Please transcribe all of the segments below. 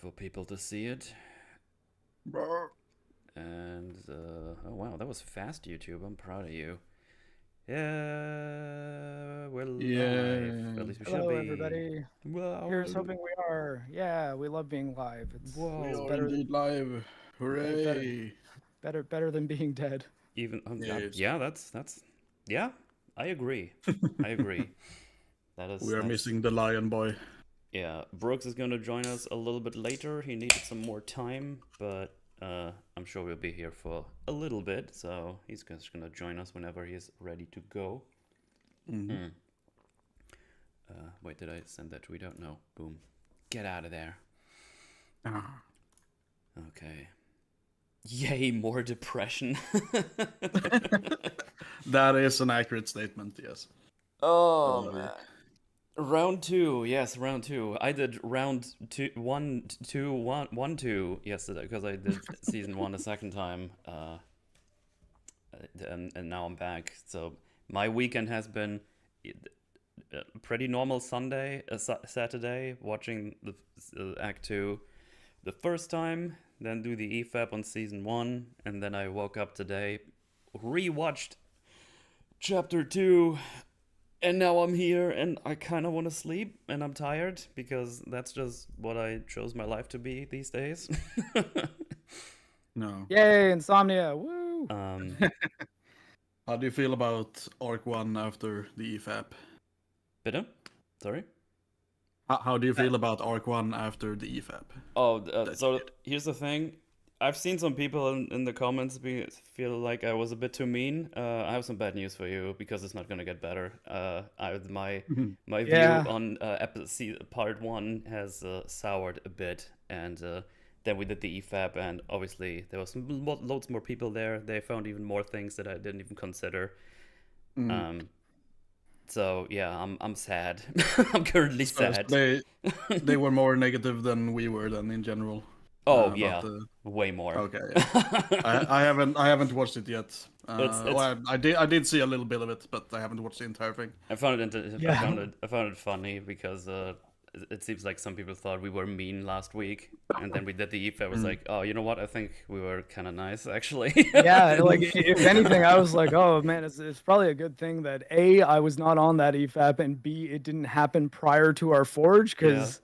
for people to see it. And oh wow, that was fast, YouTube. I'm proud of you. Yeah, we're live. At least we should Hello, be. everybody. Wow. Here's hoping we are. Yeah, we love being live. It's Whoa. it's We are better indeed live. better Hooray! better than being dead. Even Yes. yeah, that's yeah. I agree. I agree. That is. We are That's, missing the lion boy. yeah, Brooks is gonna join us a little bit later. He needed some more time, but I'm sure we'll be here for a little bit. So he's just gonna join us whenever he's ready to go. Mhm. Wait, did I send that tweet out? No. Boom. Get out of there. Ah. Okay. Yay, more depression. That is an accurate statement, yes. Oh man. Round 2, yes, round 2. I did round 2, 1, 2, 1, 1, 2 yesterday because I did season 1 a second time. And now I'm back. So my weekend has been a pretty normal Sunday, Saturday, watching the Act 2 the first time, then do the EFAP on season 1, and then I woke up today, rewatched chapter 2, and now I'm here and I kind of want to sleep and I'm tired because that's just what I chose my life to be these days. No. Yay, insomnia! Woo! How do you feel about Arc 1 after the EFAP? Bitte? Sorry? How do you feel about Arc 1 after the EFAP? Oh, so here's the thing. I've seen some people in the comments feel like I was a bit too mean. I have some bad news for you because it's not gonna get better. My view Yeah. on part 1 has soured a bit, and then we did the EFAP, and obviously there was loads more people there. They found even more things that I didn't even consider. So yeah, I'm sad. I'm currently sad. They were more negative than we were then in general. Oh yeah, way more. Okay. Yeah. I haven't watched it yet. Well, I did see a little bit of it, but I haven't watched the entire thing. I found it funny because it seems like some people thought we were mean last week, and then we did the EFA. I was like, oh, you know what? I think we were kind of nice actually. Yeah, like if anything, I was like, oh man, it's probably a good thing that A, I was not on that EFAP, and B, it didn't happen prior to our forge, because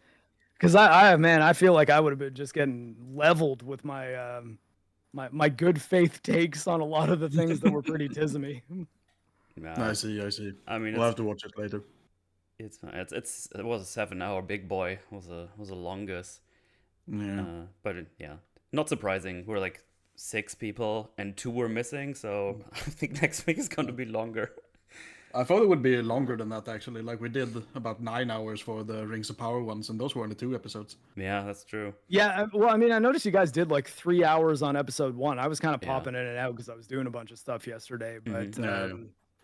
I feel like I would have been just getting leveled with my my good faith takes on a lot of the things that were pretty tismy. I see. I mean, we'll have to watch it later. It was a 7-hour big boy. Was the longest. Yeah. But yeah, not surprising. We're like 6 people and 2 were missing, so I think next week is going to be longer. I thought it would be longer than that, actually. Like, we did about 9 hours for the Rings of Power ones, and those were only 2 episodes. Yeah, that's true. Yeah, well, I mean, I noticed you guys did like 3 hours on episode 1. I was kind of popping in and out because I was doing a bunch of stuff yesterday. But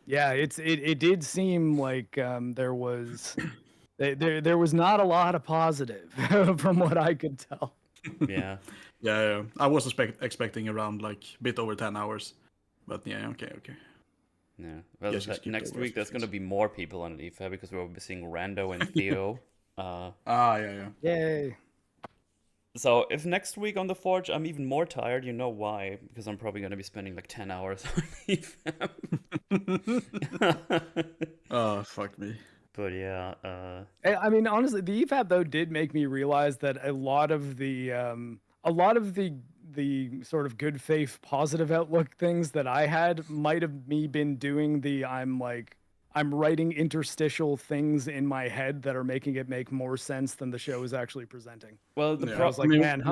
yeah, it did seem like there was not a lot of positive from what I could tell. Yeah. Yeah. I was expecting around like a bit over 10 hours. But yeah, okay. Yeah. Well, next week there's going to be more people on the EFA because we'll be seeing Rando and Theo. Yeah. Yay. So if next week on the Forge I'm even more tired, you know why? Because I'm probably going to be spending like 10 hours on EFAP. Oh, fuck me. But yeah. I mean, honestly, the EFAP though did make me realize that a lot of the sort of good faith positive outlook things that I had might have been doing I'm writing interstitial things in my head that are making it make more sense than the show is actually presenting. Well, the I was like, man,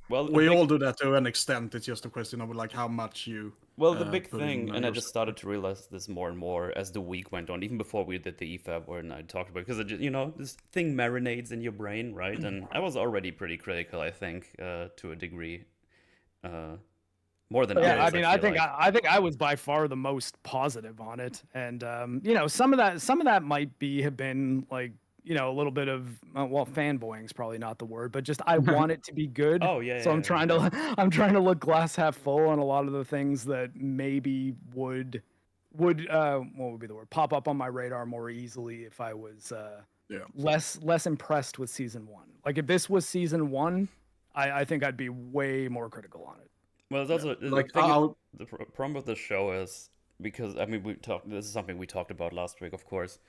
we all do that to an extent. It's just a question of like how much you. Well, the big thing, and I just started to realize this more and more as the week went on, even before we did the EFAB, when I talked about it, because this thing marinates in your brain, right? And I was already pretty critical, I think, to a degree. More than others, I mean, I think I was by far the most positive on it, and some of that might have been like a little bit of fanboying's probably not the word, but just I want it to be good. Oh yeah. So I'm trying to look glass half full on a lot of the things that maybe would what would be the word, pop up on my radar more easily if I was less impressed with season 1. Like if this was season 1, I think I'd be way more critical on it. Well, it's also like the problem with the show is because I mean this is something we talked about last week, of course.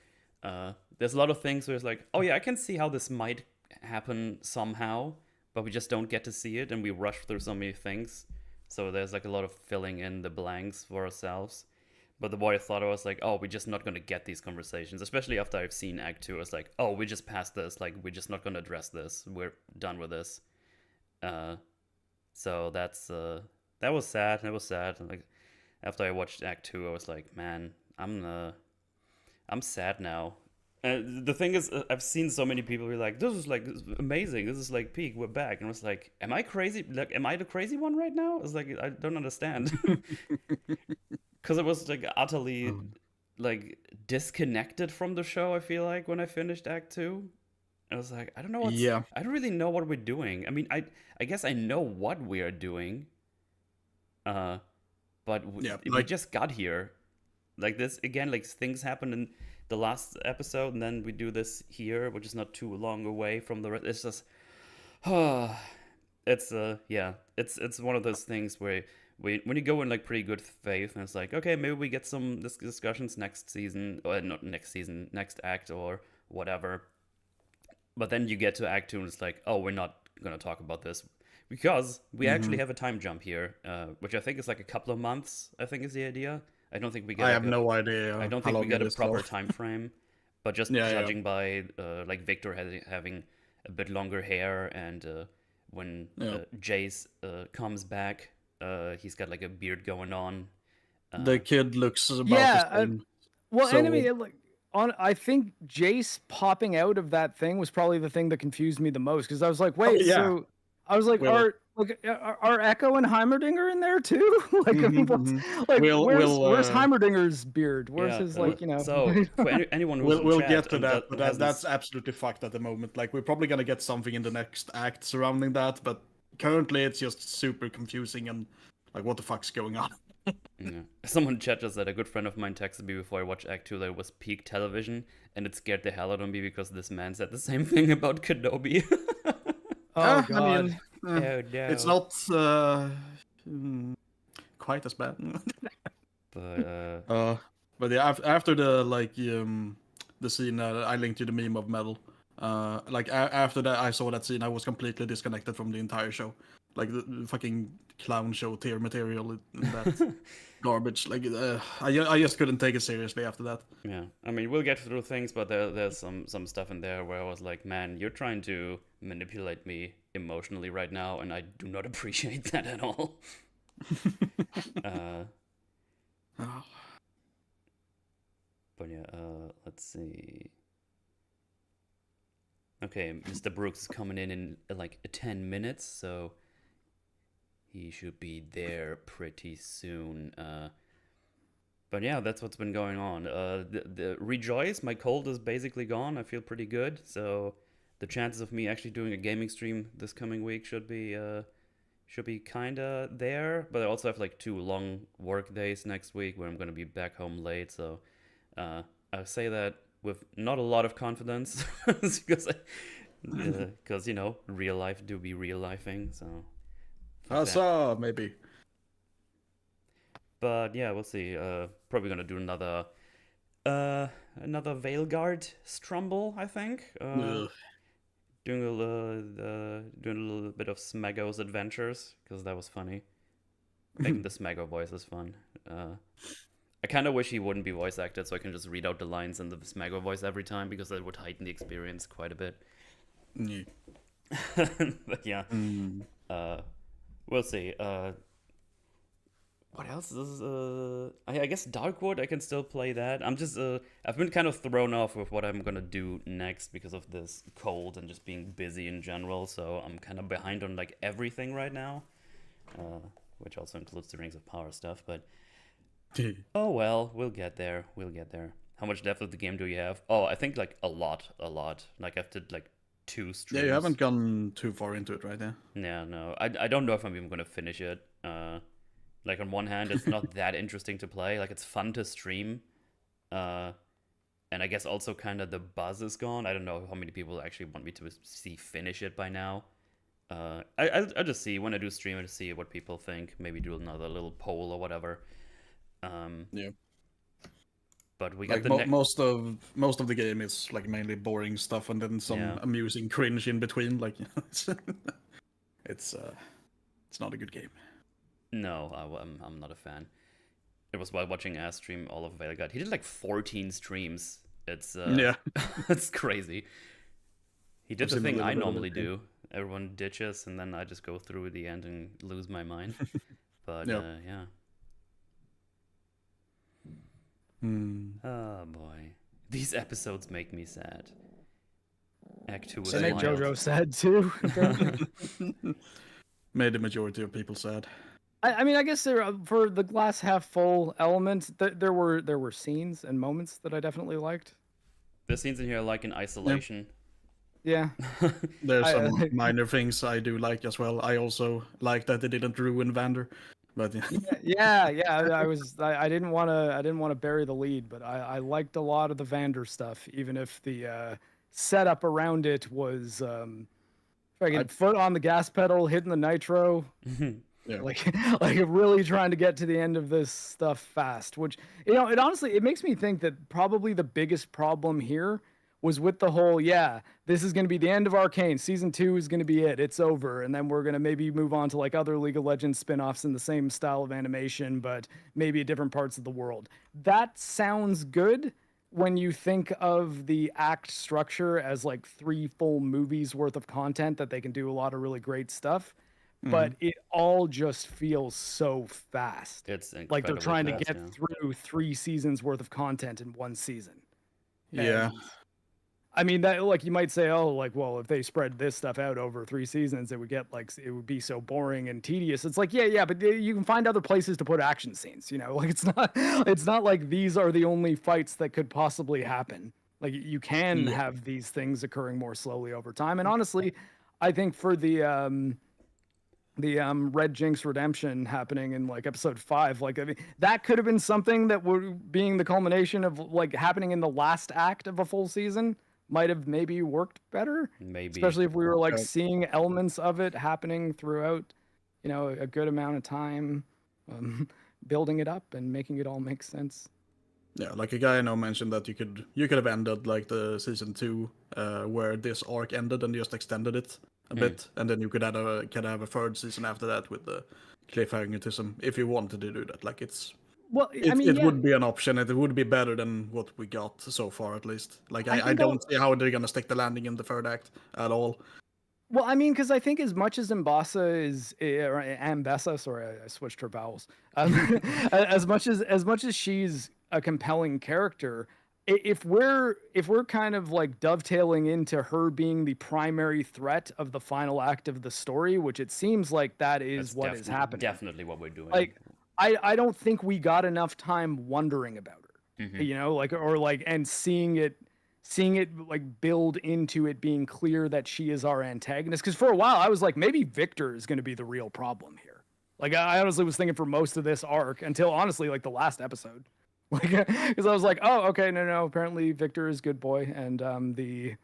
There's a lot of things where it's like, oh yeah, I can see how this might happen somehow, but we just don't get to see it, and we rush through so many things. So there's like a lot of filling in the blanks for ourselves. But the more I thought, I was like, oh, we're just not going to get these conversations, especially after I've seen Act 2. It's like, oh, we just passed this. Like, we're just not going to address this. We're done with this. So that was sad. It was sad. And like, after I watched Act 2, I was like, man, I'm sad now. The thing is, I've seen so many people be like, this is amazing. This is like peak. We're back. And I was like, am I crazy? Like, am I the crazy one right now? It's like, I don't understand. Because it was like utterly like disconnected from the show, I feel like, when I finished Act 2. I was like, I don't know I don't really know what we're doing. I mean, I guess I know what we are doing. But we just got here. Like this again, like things happen in the last episode, and then we do this here, which is not too long away from the rest. It's just, it's one of those things where when you go in like pretty good faith, and it's like, okay, maybe we get some discussions next season, or not next season, next act or whatever. But then you get to Act 2, and it's like, oh, we're not gonna talk about this because we actually have a time jump here, which I think is like a couple of months. I think is the idea. I don't think we get. I have no idea. I don't think we got a proper time frame, but just judging by like Victor having a bit longer hair, and when Jace comes back, he's got like a beard going on. The kid looks about the same. Well, so... enemy like. I think Jace popping out of that thing was probably the thing that confused me the most, because I was like, wait, so I was like, are Echo and Heimerdinger in there too? Like, where's Heimerdinger's beard? Where's his like, you know? So for anyone who's we'll get to that, but that's absolutely fucked at the moment. Like, we're probably gonna get something in the next act surrounding that, but currently it's just super confusing and like, what the fuck's going on? Yeah. Someone in chat just said a good friend of mine texted me before I watched Act 2 that it was peak television, and it scared the hell out of me because this man said the same thing about Kenobi. Oh god. I mean, oh no. It's not quite as bad. But yeah, after the scene, I linked you the meme of Metal. After that, I saw that scene, I was completely disconnected from the entire show. Like the fucking clown show tier material in that garbage. Like I just couldn't take it seriously after that. Yeah, I mean, we'll get through things, but there's some stuff in there where I was like, man, you're trying to manipulate me emotionally right now, and I do not appreciate that at all. But yeah, let's see. Okay, Mr. Brooks is coming in like 10 minutes, so he should be there pretty soon. But yeah, that's what's been going on. The rejoice, my cold is basically gone. I feel pretty good, so the chances of me actually doing a gaming stream this coming week should be kinda there. But I also have like 2 long work days next week where I'm gonna be back home late. So I say that with not a lot of confidence because you know, real life do be real lifing. So maybe. But yeah, we'll see. Probably gonna do another Veilguard Strumble, I think. Doing a little bit of Smeagol's adventures, because that was funny. Making the Smeagol voice is fun. I kind of wish he wouldn't be voice acted, so I can just read out the lines in the Smeagol voice every time, because that would heighten the experience quite a bit. But yeah, we'll see. What else is I guess Darkwood, I can still play that. I'm just I've been kind of thrown off with what I'm gonna do next because of this cold and just being busy in general, so I'm kind of behind on like everything right now, which also includes the Rings of Power stuff, but oh well, we'll get there. How much depth of the game do you have? Oh, I think like a lot. Like I've did like 2 streams. Yeah, you haven't gone too far into it, right? Yeah, no. I don't know if I'm even gonna finish it. Like on one hand, it's not that interesting to play. Like it's fun to stream, and And I guess also kind of the buzz is gone. I don't know how many people actually want me to see finish it by now. I'll just see when I do stream to see what people think. Maybe do another little poll or whatever. Yeah. But we got like most of the game is like mainly boring stuff, and then some amusing cringe in between. Like it's not a good game. No, I'm not a fan. It was while watching Ass stream all of Veilguard. He did like 14 streams. It's it's crazy. He did the thing I normally do. Everyone ditches, and then I just go through the end and lose my mind. But yeah. Oh boy, these episodes make me sad. Act 2 was They make wild. JoJo sad too. Made the majority of people sad. I mean, I guess for the glass half full element, there were scenes and moments that I definitely liked. The scenes in here are like in isolation. Yeah. There's some minor things I do like as well. I also like that they didn't ruin Vander, but yeah. I didn't want to bury the lead, but I liked a lot of the Vander stuff, even if the setup around it was foot on the gas pedal, hitting the nitro. Yeah. Like really trying to get to the end of this stuff fast, which it honestly makes me think that probably the biggest problem here was with the whole this is going to be the end of Arcane, season 2 is going to be it's over, and then we're going to maybe move on to like other League of Legends spin-offs in the same style of animation but maybe at different parts of the world. That sounds good when you think of the act structure as like 3 full movies worth of content that they can do a lot of really great stuff. But it all just feels so fast. It's like they're trying fast, to get through 3 seasons worth of content in 1 season. Yeah. And, I mean, that like you might say, well, if they spread this stuff out over 3 seasons, it would be so boring and tedious. It's like, but you can find other places to put action scenes. Like it's not like these are the only fights that could possibly happen. Like you can have these things occurring more slowly over time. And honestly, I think for the Red Jinx redemption happening in like episode 5, like I mean, that could have been something that would being the culmination of like happening in the last act of a full season might have maybe worked better. Maybe, especially if we were like seeing elements of it happening throughout, a good amount of time, building it up and making it all make sense. Yeah, like a guy I know mentioned that you could have ended like the season 2 where this arc ended and just extended it a bit, and then you could have a 3rd season after that with the cliffhangerism if you wanted to do that. Like it would be an option. It would be better than what we got so far, at least. Like I don't see how they're gonna stick the landing in the 3rd act at all. Well, I mean, because I think as much as Mbasa is, or Ambessa, sorry, I switched her vowels. As much as she's a compelling character, if we're kind of like dovetailing into her being the primary threat of the final act of the story, which it seems like that is what is happening. Definitely what we're doing. Like, I don't think we got enough time wondering about her, and seeing it like build into it being clear that she is our antagonist. Because for a while I was like, maybe Victor is going to be the real problem here. Like I honestly was thinking for most of this arc until honestly like the last episode. Like, because I was like, oh, okay, no. Apparently, Victor is good boy, and the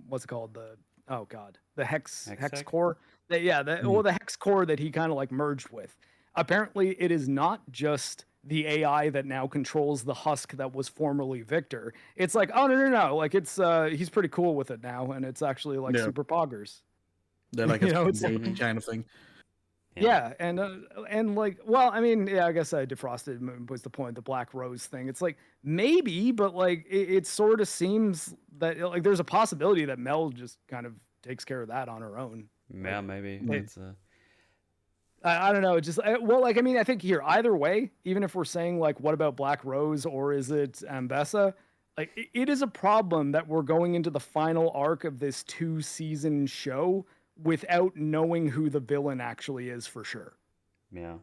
what's it called? The hex core. The hex core that he kind of like merged with. Apparently, it is not just the AI that now controls the husk that was formerly Victor. It's like, oh no, like it's he's pretty cool with it now, and it's actually like super poggers. They're like it's kind of thing. Yeah, and like, well, I mean, I guess I defrosted was the point, the Black Rose thing. It's like maybe, but like it sort of seems that like there's a possibility that Mel just kind of takes care of that on her own. Yeah, maybe. I don't know. Just well, like I mean, I think here either way, even if we're saying like, what about Black Rose or is it Ambessa? Like it is a problem that we're going into the final arc of this 2-season show without knowing who the villain actually is for sure. Yeah.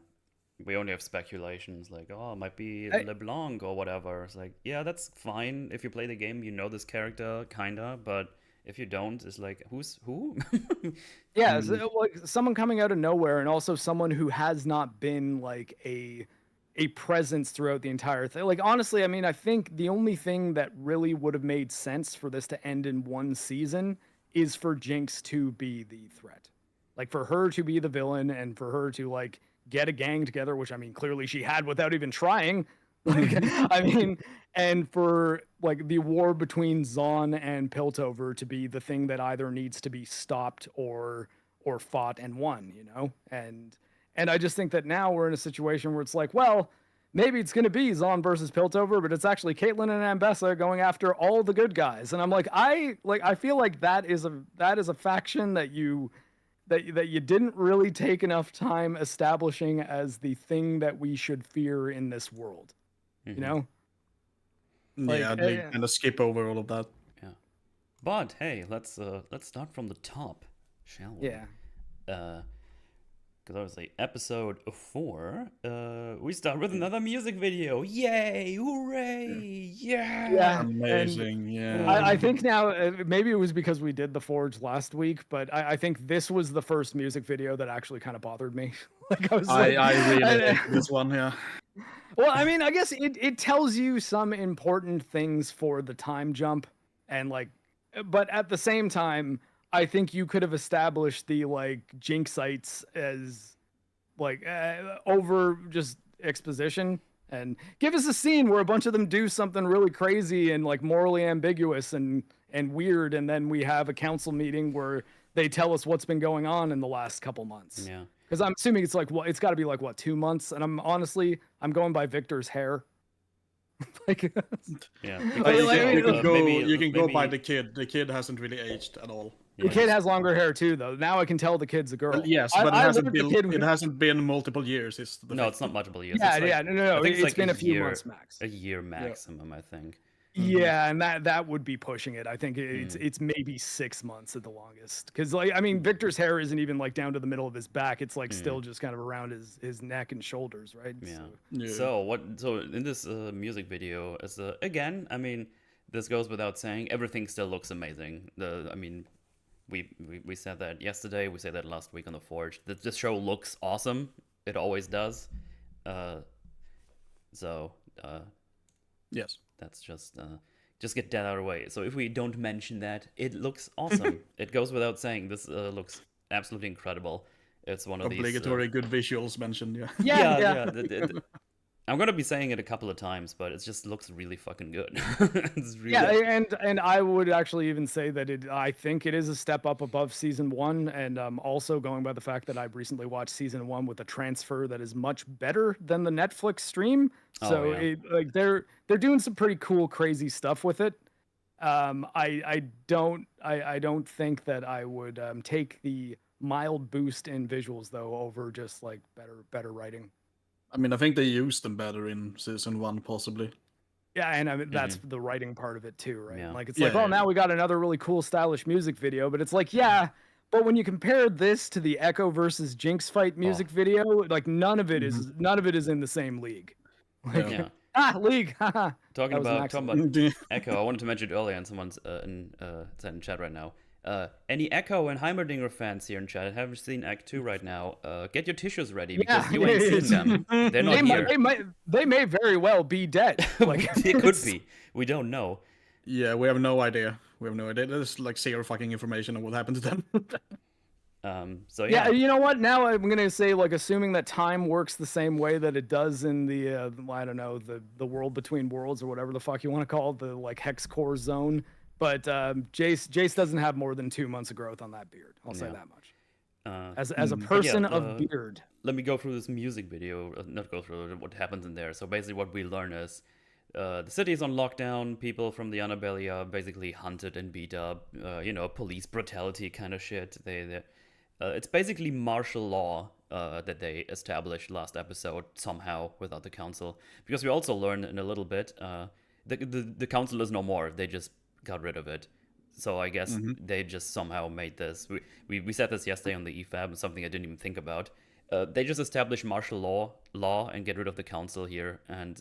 We only have speculations like, oh, it might be LeBlanc or whatever. It's like, yeah, that's fine. If you play the game, you know this character, kinda, but if you don't, it's like, who's who? Yeah, so, like someone coming out of nowhere, and also someone who has not been like a a presence throughout the entire thing. Like, honestly, I mean, I think the only thing that really would have made sense for this to end in one season is for Jinx to be the threat. Like, for her to be the villain and for her to, like, get a gang together, which, I mean, clearly she had without even trying. Like, I mean, and for, like, the war between Zon and Piltover to be the thing that either needs to be stopped or fought and won, you know? And I just think that now we're in a situation where it's like, well, maybe it's going to be Zon versus Piltover, but it's actually Caitlyn and Ambessa going after all the good guys. And I'm like, I feel like that is a faction that you didn't really take enough time establishing as the thing that we should fear in this world. You know? Yeah, they kind of skip over all of that. Yeah. But hey, let's start from the top, shall we? Yeah. Because obviously, episode 4, we start with another music video. Yay! Hooray! Yeah! Amazing, yeah. I think now, maybe it was because we did The Forge last week, but I think this was the first music video that actually kind of bothered me. Like, I really like this one, yeah. Well, I mean, I guess it tells you some important things for the time jump, and like, but at the same time, I think you could have established the like Jinxites as like over just exposition and give us a scene where a bunch of them do something really crazy and like morally ambiguous and weird, and then we have a council meeting where they tell us what's been going on in the last couple months. Yeah. Because I'm assuming it's like, well, it's got to be like, what, 2 months? And I'm going by Victor's hair. Like, yeah. You can go by the kid. The kid hasn't really aged at all. The kid has longer hair too, though. Now I can tell the kid's a girl. Yes, but it hasn't been multiple years. It's not multiple years. Yeah, it's no. It's like been a few months max. A year maximum, I think. Yeah, and that would be pushing it. I think it's maybe 6 months at the longest. Because like, I mean, Victor's hair isn't even like down to the middle of his back. It's like still just kind of around his neck and shoulders, right? Yeah. So in this music video, is again, I mean, this goes without saying, everything still looks amazing. We said that yesterday. We said that last week on the Forge. This show looks awesome. It always does. Yes. That's just get that out of the way. So if we don't mention that, it looks awesome. It goes without saying. This looks absolutely incredible. It's one of these obligatory good visuals mentioned. Yeah. Yeah. I'm gonna be saying it a couple of times, but it just looks really fucking good. It's really and I would actually even say that I think it is a step up above season 1, and also going by the fact that I've recently watched season 1 with a transfer that is much better than the Netflix stream. So they're doing some pretty cool, crazy stuff with it. I don't think that I would take the mild boost in visuals though over just like better writing. I mean, I think they used them better in season 1, possibly. Yeah, and I mean, that's the writing part of it too, right? Yeah. Like, it's now we got another really cool, stylish music video, but it's like, but when you compare this to the Echo versus Jinx fight music video, like none of it is in the same league. Like, league. Talking about Echo, I wanted to mention it earlier, and someone's in chat right now. Any Echo and Heimerdinger fans here in chat haven't seen Act 2 right now, get your tissues ready because you ain't seen them. They're not here. They may very well be dead. Like, it could be. We don't know. Yeah, we have no idea. There's like zero fucking information on what happened to them. Yeah, you know what? Now I'm gonna say, like, assuming that time works the same way that it does in the I don't know, the world between worlds or whatever the fuck you want to call it, the like hex core zone. But Jace doesn't have more than 2 months of growth on that beard. I'll say that much. As a person of beard. Let me go through this music video. Not go through what happens in there. So basically, what we learn is the city is on lockdown. People from the underbelly are basically hunted and beat up. Police brutality kind of shit. It's basically martial law that they established last episode somehow without the council. Because we also learned in a little bit the council is no more. They just got rid of it. So I guess they just somehow made this. We said this yesterday on the EFAB, something I didn't even think about. They just established martial law and get rid of the council here, and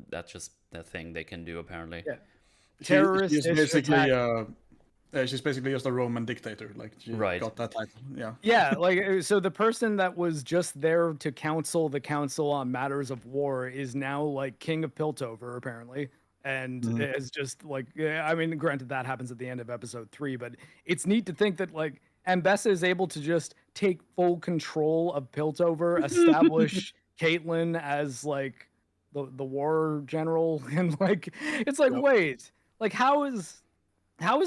that's just the thing they can do apparently. Yeah. Terrorists basically She's basically just a Roman dictator. Like she Right. got that title. Yeah. Yeah, like so the person that was just there to counsel the council on matters of war is now like king of Piltover apparently, and is just like I mean, granted that happens at the end of episode 3, but it's neat to think that like Ambessa is able to just take full control of Piltover, establish Caitlyn as like the war general, and like it's like wait, like how is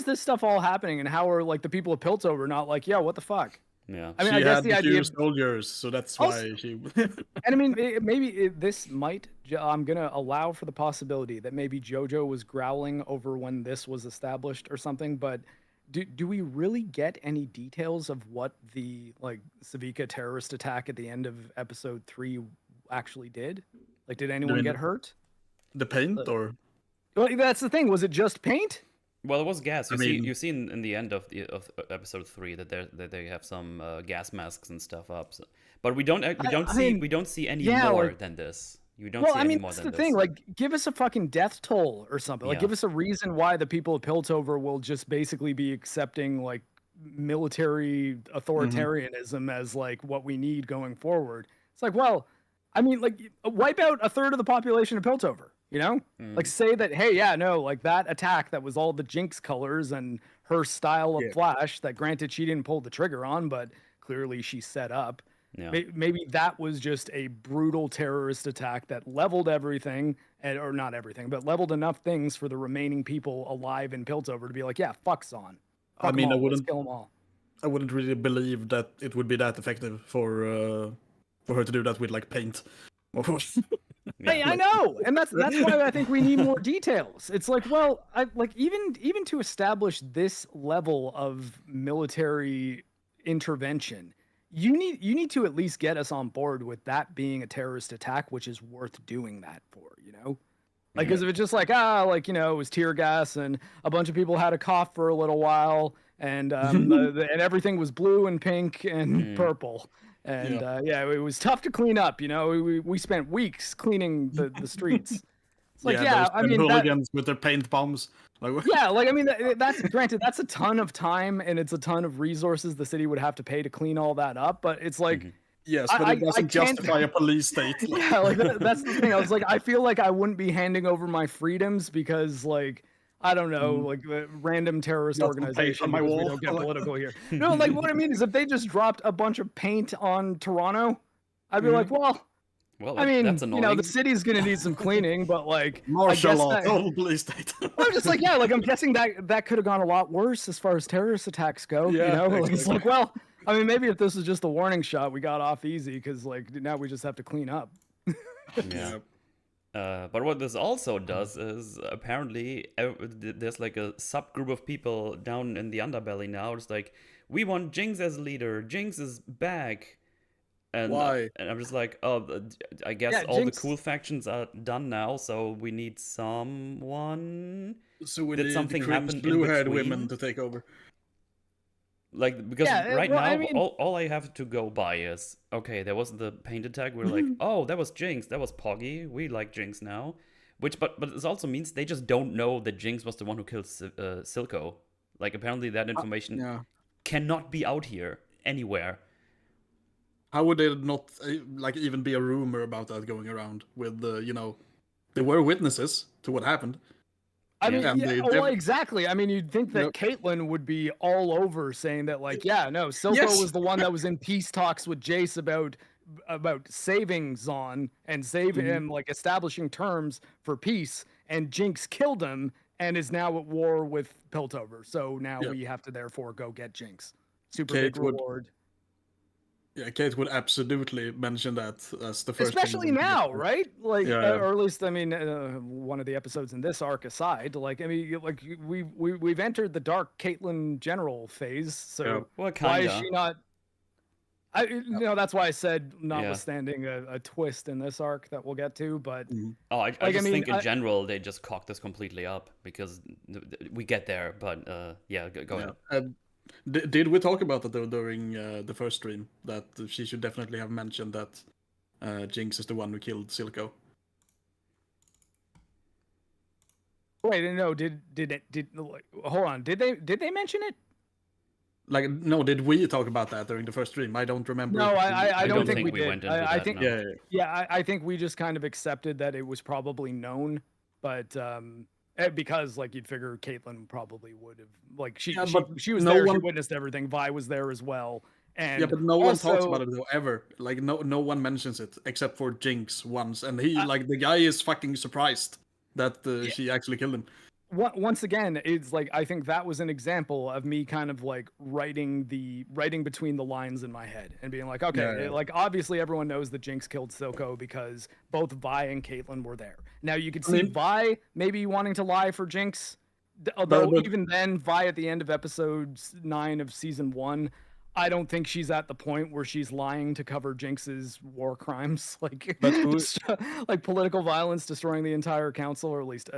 this stuff all happening, and how are like the people of Piltover not like, yeah, what the fuck? Yeah. I mean, She I guess had the idea, soldiers, so that's why she. and I mean, this might. I'm gonna allow for the possibility that maybe JoJo was growling over when this was established or something. But do we really get any details of what the like Savika terrorist attack at the end of episode 3 actually did? Like, did anyone get hurt? The paint, or? Well, that's the thing. Was it just paint? Well, it was gas. You mean- you see in the end of episode 3 that they have some gas masks and stuff up. So, but we don't see any more than this. You don't see any more that's than the this. thing. Like, give us a fucking death toll or something. Like, Yeah. give us a reason why the people of Piltover will just basically be accepting like military authoritarianism as like what we need going forward. It's like, well, I mean, like, wipe out a third of the population of Piltover. You know, like say that, hey, yeah, no, like that attack that was all the Jinx colors and her style of Flash that granted she didn't pull the trigger on, but clearly she set up. Yeah. Maybe that was just a brutal terrorist attack that leveled everything, or not everything, but leveled enough things for the remaining people alive in Piltover to be like, yeah, fuck Zon. I mean, let's kill them all. I wouldn't really believe that it would be that effective for her to do that with like paint. Hey, I know, and that's why I think we need more details. It's like, well, even to establish this level of military intervention, you need to at least get us on board with that being a terrorist attack, which is worth doing that for, you know? Like, because if it's just like, it was tear gas and a bunch of people had a cough for a little while, and and everything was blue and pink and purple. And it was tough to clean up. You know, we spent weeks cleaning the streets. It's like, I mean, hooligans with their paint bombs. Like, I mean, that's granted, that's a ton of time and it's a ton of resources the city would have to pay to clean all that up. But it's like, yes, but it doesn't justify a police state. Yeah, like that's the thing. I was like, I feel like I wouldn't be handing over my freedoms because like. I don't know, like the random terrorist organization. We don't get political here. No, like what I mean is if they just dropped a bunch of paint on Toronto, I'd be like, well, I mean, that's annoying. the city's gonna need some cleaning, but like martial law, total police state. I'm just like, like I'm guessing that could have gone a lot worse as far as terrorist attacks go. Yeah, you know, exactly. like, it's like, well, I mean, maybe if this was just a warning shot, we got off easy because like now we just have to clean up. Yeah. But what this also does is apparently there's like a subgroup of people down in the underbelly now. It's like, we want Jinx as leader. Jinx is back. And, why? And I'm just like, oh, I guess all Jinx... the cool factions are done now, so we need someone. So we Did need something happen blue-haired in between? women to take over. Like, because right well, now, I mean... all I have to go by is, okay, there was the paint attack. We're like, oh, that was Jinx. That was Poggy. We like Jinx now. But this also means they just don't know that Jinx was the one who killed Silco. Like, apparently that information cannot be out here anywhere. How would there not like even be a rumor about that going around with there were witnesses to what happened. I mean, exactly. I mean, you'd think that Caitlyn would be all over saying that, like, Silco was the one that was in peace talks with Jace about saving Zon and saving him, like establishing terms for peace, and Jinx killed him and is now at war with Piltover. So now we have to therefore go get Jinx. Super big reward. Yeah, Kate would absolutely mention that as the first. Especially now, right? Like, or at least, I mean, one of the episodes in this arc aside, like, I mean, like we've entered the dark Caitlyn general phase. So why is she not? That's why I said, notwithstanding a twist in this arc that we'll get to, but I think in general they just cocked this completely up because we get there. But go ahead. Did we talk about that though during the first stream, that she should definitely have mentioned that Jinx is the one who killed Silco? Wait, no, hold on. Did they mention it? Like, no, did we talk about that during the first stream? I don't remember. No, I don't think we did. went into I that, think no. I think we just kind of accepted that it was probably known, but because like you'd figure Caitlyn probably would have, like she was no there, one... she witnessed everything. Vi was there as well, and yeah, but no one talks about it though ever. Like no one mentions it except for Jinx once, and he like the guy is fucking surprised that she actually killed him. Once again, it's like I think that was an example of me kind of like writing between the lines in my head and being like, okay, like obviously everyone knows that Jinx killed Silco because both Vi and Caitlyn were there. Now you could see Vi maybe wanting to lie for Jinx, although even then, Vi at the end of episode 9 of season 1, I don't think she's at the point where she's lying to cover Jinx's war crimes, like like political violence, destroying the entire council, or at least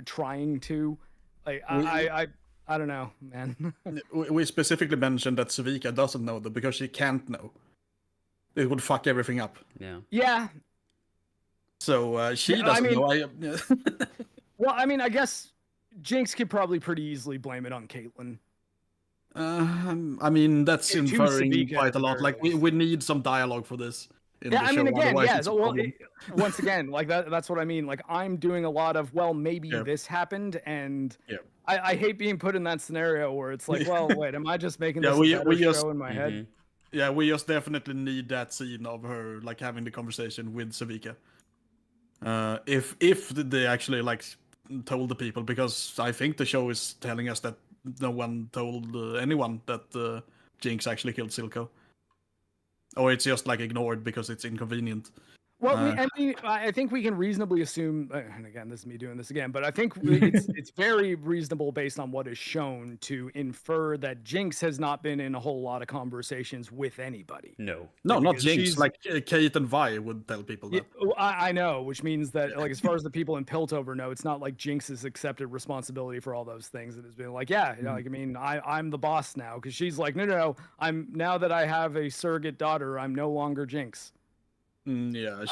trying to. Like I don't know, man. We specifically mentioned that Savika doesn't know though because she can't know. It would fuck everything up. Yeah. Yeah. So she doesn't know. Well, I mean, I guess Jinx could probably pretty easily blame it on Caitlyn. I mean, that's inferring quite a lot. Like, we need some dialogue for this. I mean, again, yeah. So, well, once again, like that's what I mean. Like, I'm doing a lot of, well, maybe this happened, and I hate being put in that scenario where it's like, well, wait, am I just making this a better show in my head? Yeah, we just definitely need that scene of her like having the conversation with Savika. If they actually like told the people, because I think the show is telling us that no one told anyone that Jinx actually killed Silco. Or it's just like ignored because it's inconvenient. Well, I think we can reasonably assume, and again, this is me doing this again, but I think it's very reasonable based on what is shown to infer that Jinx has not been in a whole lot of conversations with anybody. No, not Jinx. Like Kate and Vi would tell people that. I know, which means that, like, as far as the people in Piltover know, it's not like Jinx has accepted responsibility for all those things. It has been like, like, I mean, I'm the boss now, because she's like, no, now that I have a surrogate daughter, I'm no longer Jinx. Yeah,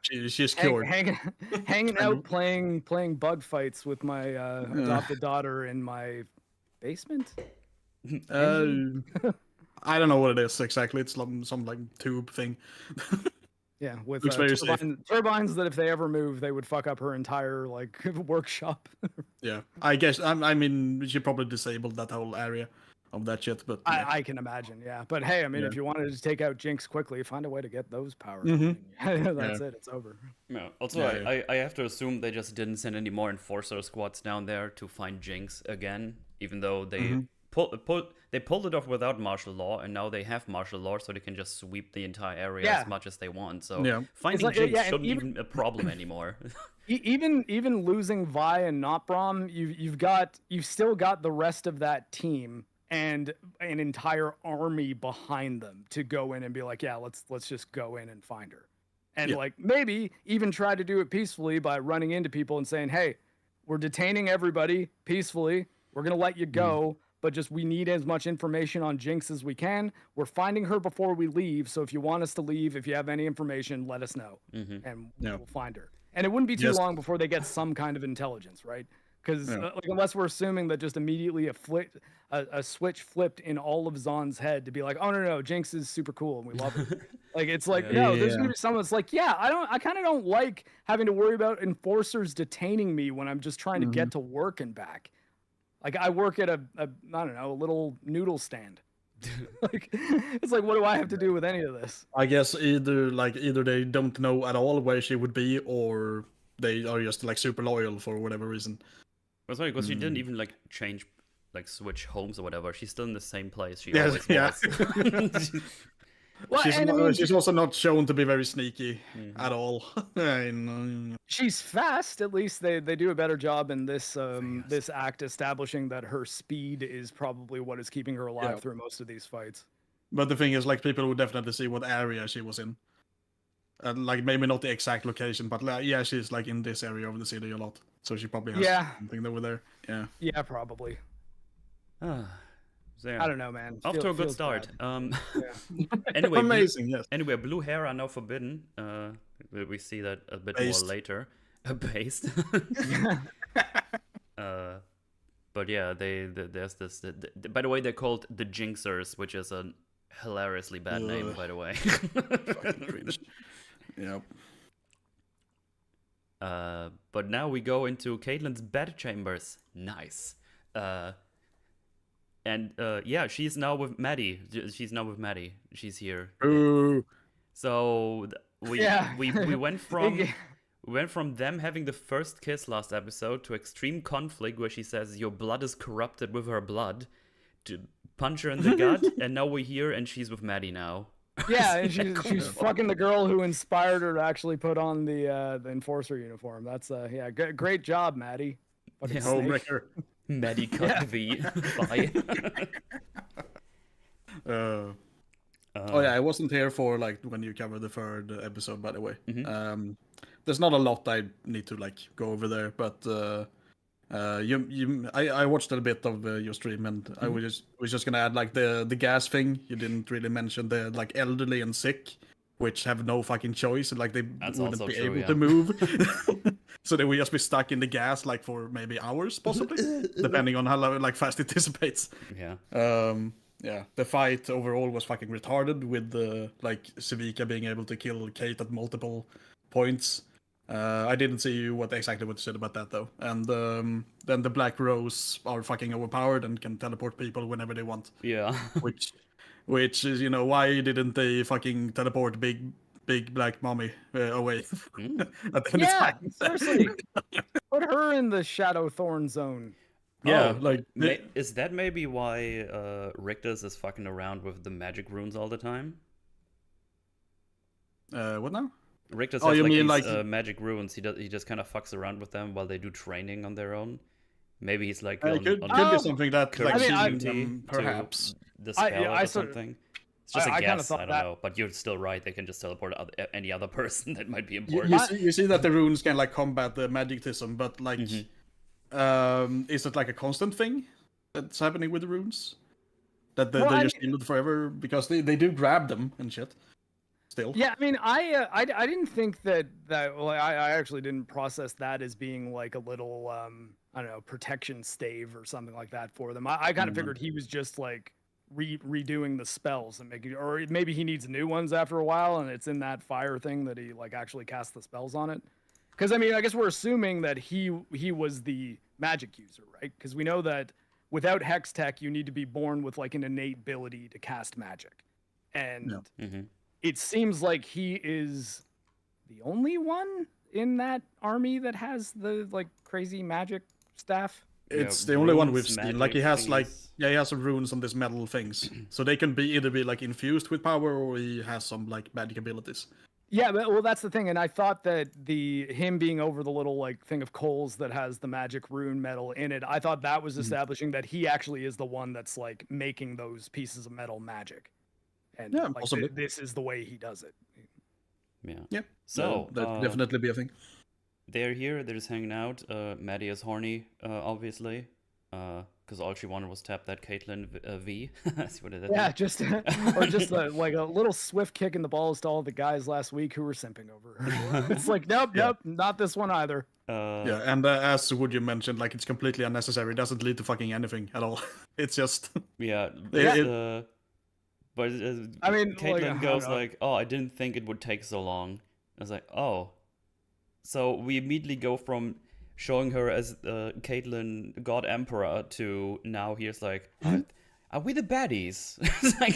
she's cured. Hanging out, playing bug fights with my adopted daughter in my basement. I don't know what it is exactly. It's some like tube thing. Yeah, with turbines that if they ever move, they would fuck up her entire like workshop. Yeah, I guess. I mean, she probably disabled that whole area of that shit, but I can imagine, yeah. But hey, I mean, if you wanted to take out Jinx quickly, find a way to get those powers. That's it. It's over. Yeah. Also, I have to assume they just didn't send any more enforcer squads down there to find Jinx again, even though they pulled it off without martial law, and now they have martial law, so they can just sweep the entire area as much as they want. So finding Jinx shouldn't even a problem anymore. even losing Vi and Notbrom, you've still got the rest of that team and an entire army behind them to go in and be like, let's just go in and find her. And like maybe even try to do it peacefully by running into people and saying, hey, we're detaining everybody peacefully. We're going to let you go, but just we need as much information on Jinx as we can. We're finding her before we leave. So if you want us to leave, if you have any information, let us know and we'll find her. And it wouldn't be too long before they get some kind of intelligence, right? Because like, unless we're assuming that just immediately a switch flipped in all of Zahn's head to be like, oh no, Jinx is super cool and we love her. Like it's like there's gonna be someone that's like, I kind of don't like having to worry about enforcers detaining me when I'm just trying to get to work and back. Like I work at a little noodle stand. Like it's like, what do I have to do with any of this? I guess either they don't know at all where she would be, or they are just like super loyal for whatever reason. Well, sorry, because she didn't even like change, like switch homes or whatever. She's still in the same place. She always was. Well, she's also not shown to be very sneaky at all. She's fast. At least they do a better job in this this act establishing that her speed is probably what is keeping her alive through most of these fights. But the thing is, like, people would definitely see what area she was in. And like maybe not the exact location, but she's like in this area of the city a lot. So she probably has something over there. Yeah, probably. So, I don't know, man. Off to a good start. Anyway, amazing. Yes. Anyway, blue hair are now forbidden. We see that a bit more later. Based. But yeah, there's this. By the way, they're called the Jinxers, which is a hilariously bad name, by the way. Yep. But now we go into Caitlyn's bed chambers. Nice. And yeah, she's now with Maddie. She's here. Ooh. So we went from we went from them having the first kiss last episode to extreme conflict where she says your blood is corrupted with her blood, to punch her in the gut, and now we're here and she's with Maddie now. Yeah, and she's fucking the girl who inspired her to actually put on the enforcer uniform. That's great job, Maddie. Fucking Homewrecker. Maddie cut V. Bye. Oh yeah, I wasn't here for like when you covered the third episode, by the way. There's not a lot I need to like go over there, but I watched a bit of your stream, and I was just gonna add like the gas thing. You didn't really mention the like elderly and sick, which have no fucking choice, and like they wouldn't be able to move. So they would just be stuck in the gas like for maybe hours, possibly, depending on how like fast it dissipates. Yeah. Yeah, the fight overall was fucking retarded with like Civica being able to kill Kate at multiple points. I didn't see what you said about that though. And then the Black Rose are fucking overpowered and can teleport people whenever they want. Yeah. which is, why didn't they fucking teleport big black mommy away at the end of time? Seriously. Put her in the Shadow Thorn zone. Yeah, is that maybe why Rictus is fucking around with the magic runes all the time? What now? Rictus has these magic runes. He just kind of fucks around with them while they do training on their own. Maybe he's like could be something that like perhaps the spell or something. It's just a guess. I don't know, but you're still right. They can just teleport any other person that might be important. You see that the runes can like combat the magicism, but like. Is it like a constant thing that's happening with the runes? That they're just shielded forever because they do grab them and shit. Still. Yeah, I mean, I didn't think that well, I actually didn't process that as being like a little I don't know, protection stave or something like that for them. I kind of figured he was just like redoing the spells and making, or maybe he needs new ones after a while, and it's in that fire thing that he like actually casts the spells on it. Because I mean, I guess we're assuming that he was the magic user, right? Because we know that without Hex Tech, you need to be born with like an innate ability to cast magic, and it seems like he is the only one in that army that has the like crazy magic staff. It's the only one we've seen. Like he has he has some runes on these metal things, so they can either be like infused with power, or he has some like magic abilities. Yeah, well, that's the thing, and I thought that him being over the little like thing of coals that has the magic rune metal in it, I thought that was establishing that he actually is the one that's like making those pieces of metal magic, and like, this is the way he does it. Yeah. So that'd definitely be a thing. They're here. They're just hanging out. Maddie is horny, obviously. Because all she wanted was tap that Caitlyn V. That's what it is. Yeah, just like a little swift kick in the balls to all the guys last week who were simping over her. It's like, nope, not this one either. Yeah, and as Would you mentioned, like it's completely unnecessary. It doesn't lead to fucking anything at all. It's just but I mean, Caitlyn goes like, "Oh, I didn't think it would take so long." I was like, "Oh," so we immediately go from showing her as Caitlyn God Emperor to now here's like, are we the baddies? Like,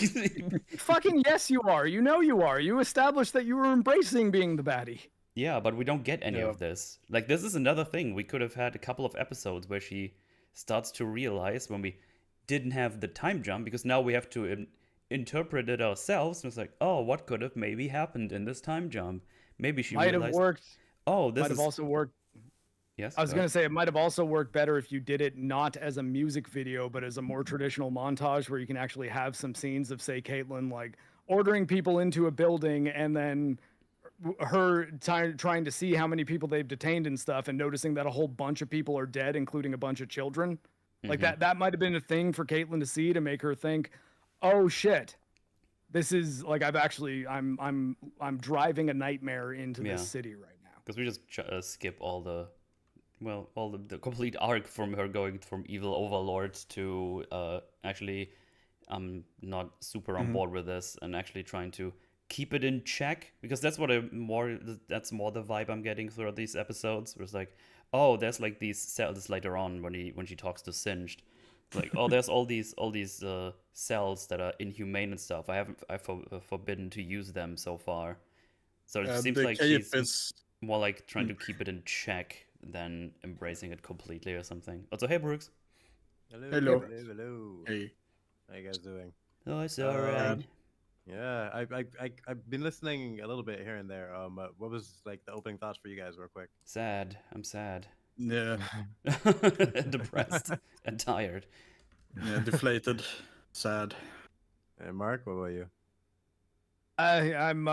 fucking yes, you are. You know you are. You established that you were embracing being the baddie. Yeah, but we don't get any of this. Like, this is another thing. We could have had a couple of episodes where she starts to realize when we didn't have the time jump, because now we have to interpret it ourselves. And it's like, oh, what could have maybe happened in this time jump? Maybe she might realized, have worked. Oh, this might have also worked. Yes, I was going to say it might have also worked better if you did it not as a music video, but as a more traditional montage where you can actually have some scenes of, say, Caitlyn like ordering people into a building and then her trying to see how many people they've detained and stuff, and noticing that a whole bunch of people are dead, including a bunch of children. Like that might have been a thing for Caitlyn to see to make her think, oh shit, this is like I'm driving a nightmare into this city right now. Because we just skip all the well, all the complete arc from her going from evil overlord to actually I'm not super on board with this and actually trying to keep it in check, because that's that's more the vibe I'm getting throughout these episodes, where it's like, oh, there's like these cells later on when she talks to Singed. It's like, oh, there's all these cells that are inhumane and stuff. I've forbidden to use them so far. So it seems like she's more like trying to keep it in check than embracing it completely or something. Also, hey Brooks. Hello. Hey. How you guys doing? Oh, it's alright. Yeah, I've been listening a little bit here and there. What was like the opening thoughts for you guys, real quick? Sad. I'm sad. Yeah. Depressed and tired. Yeah, deflated, sad. And Mark, what about you? I'm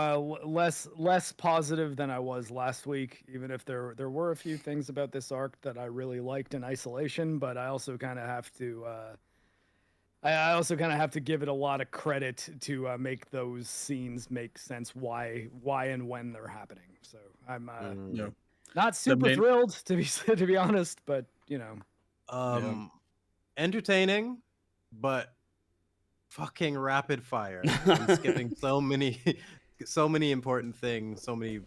less positive than I was last week, even if there were a few things about this arc that I really liked in isolation, but I also kind of have to give it a lot of credit to make those scenes make sense, why and when they're happening. So I'm not super thrilled to be honest, but you know, entertaining, but fucking rapid fire. I'm skipping so many important things, so many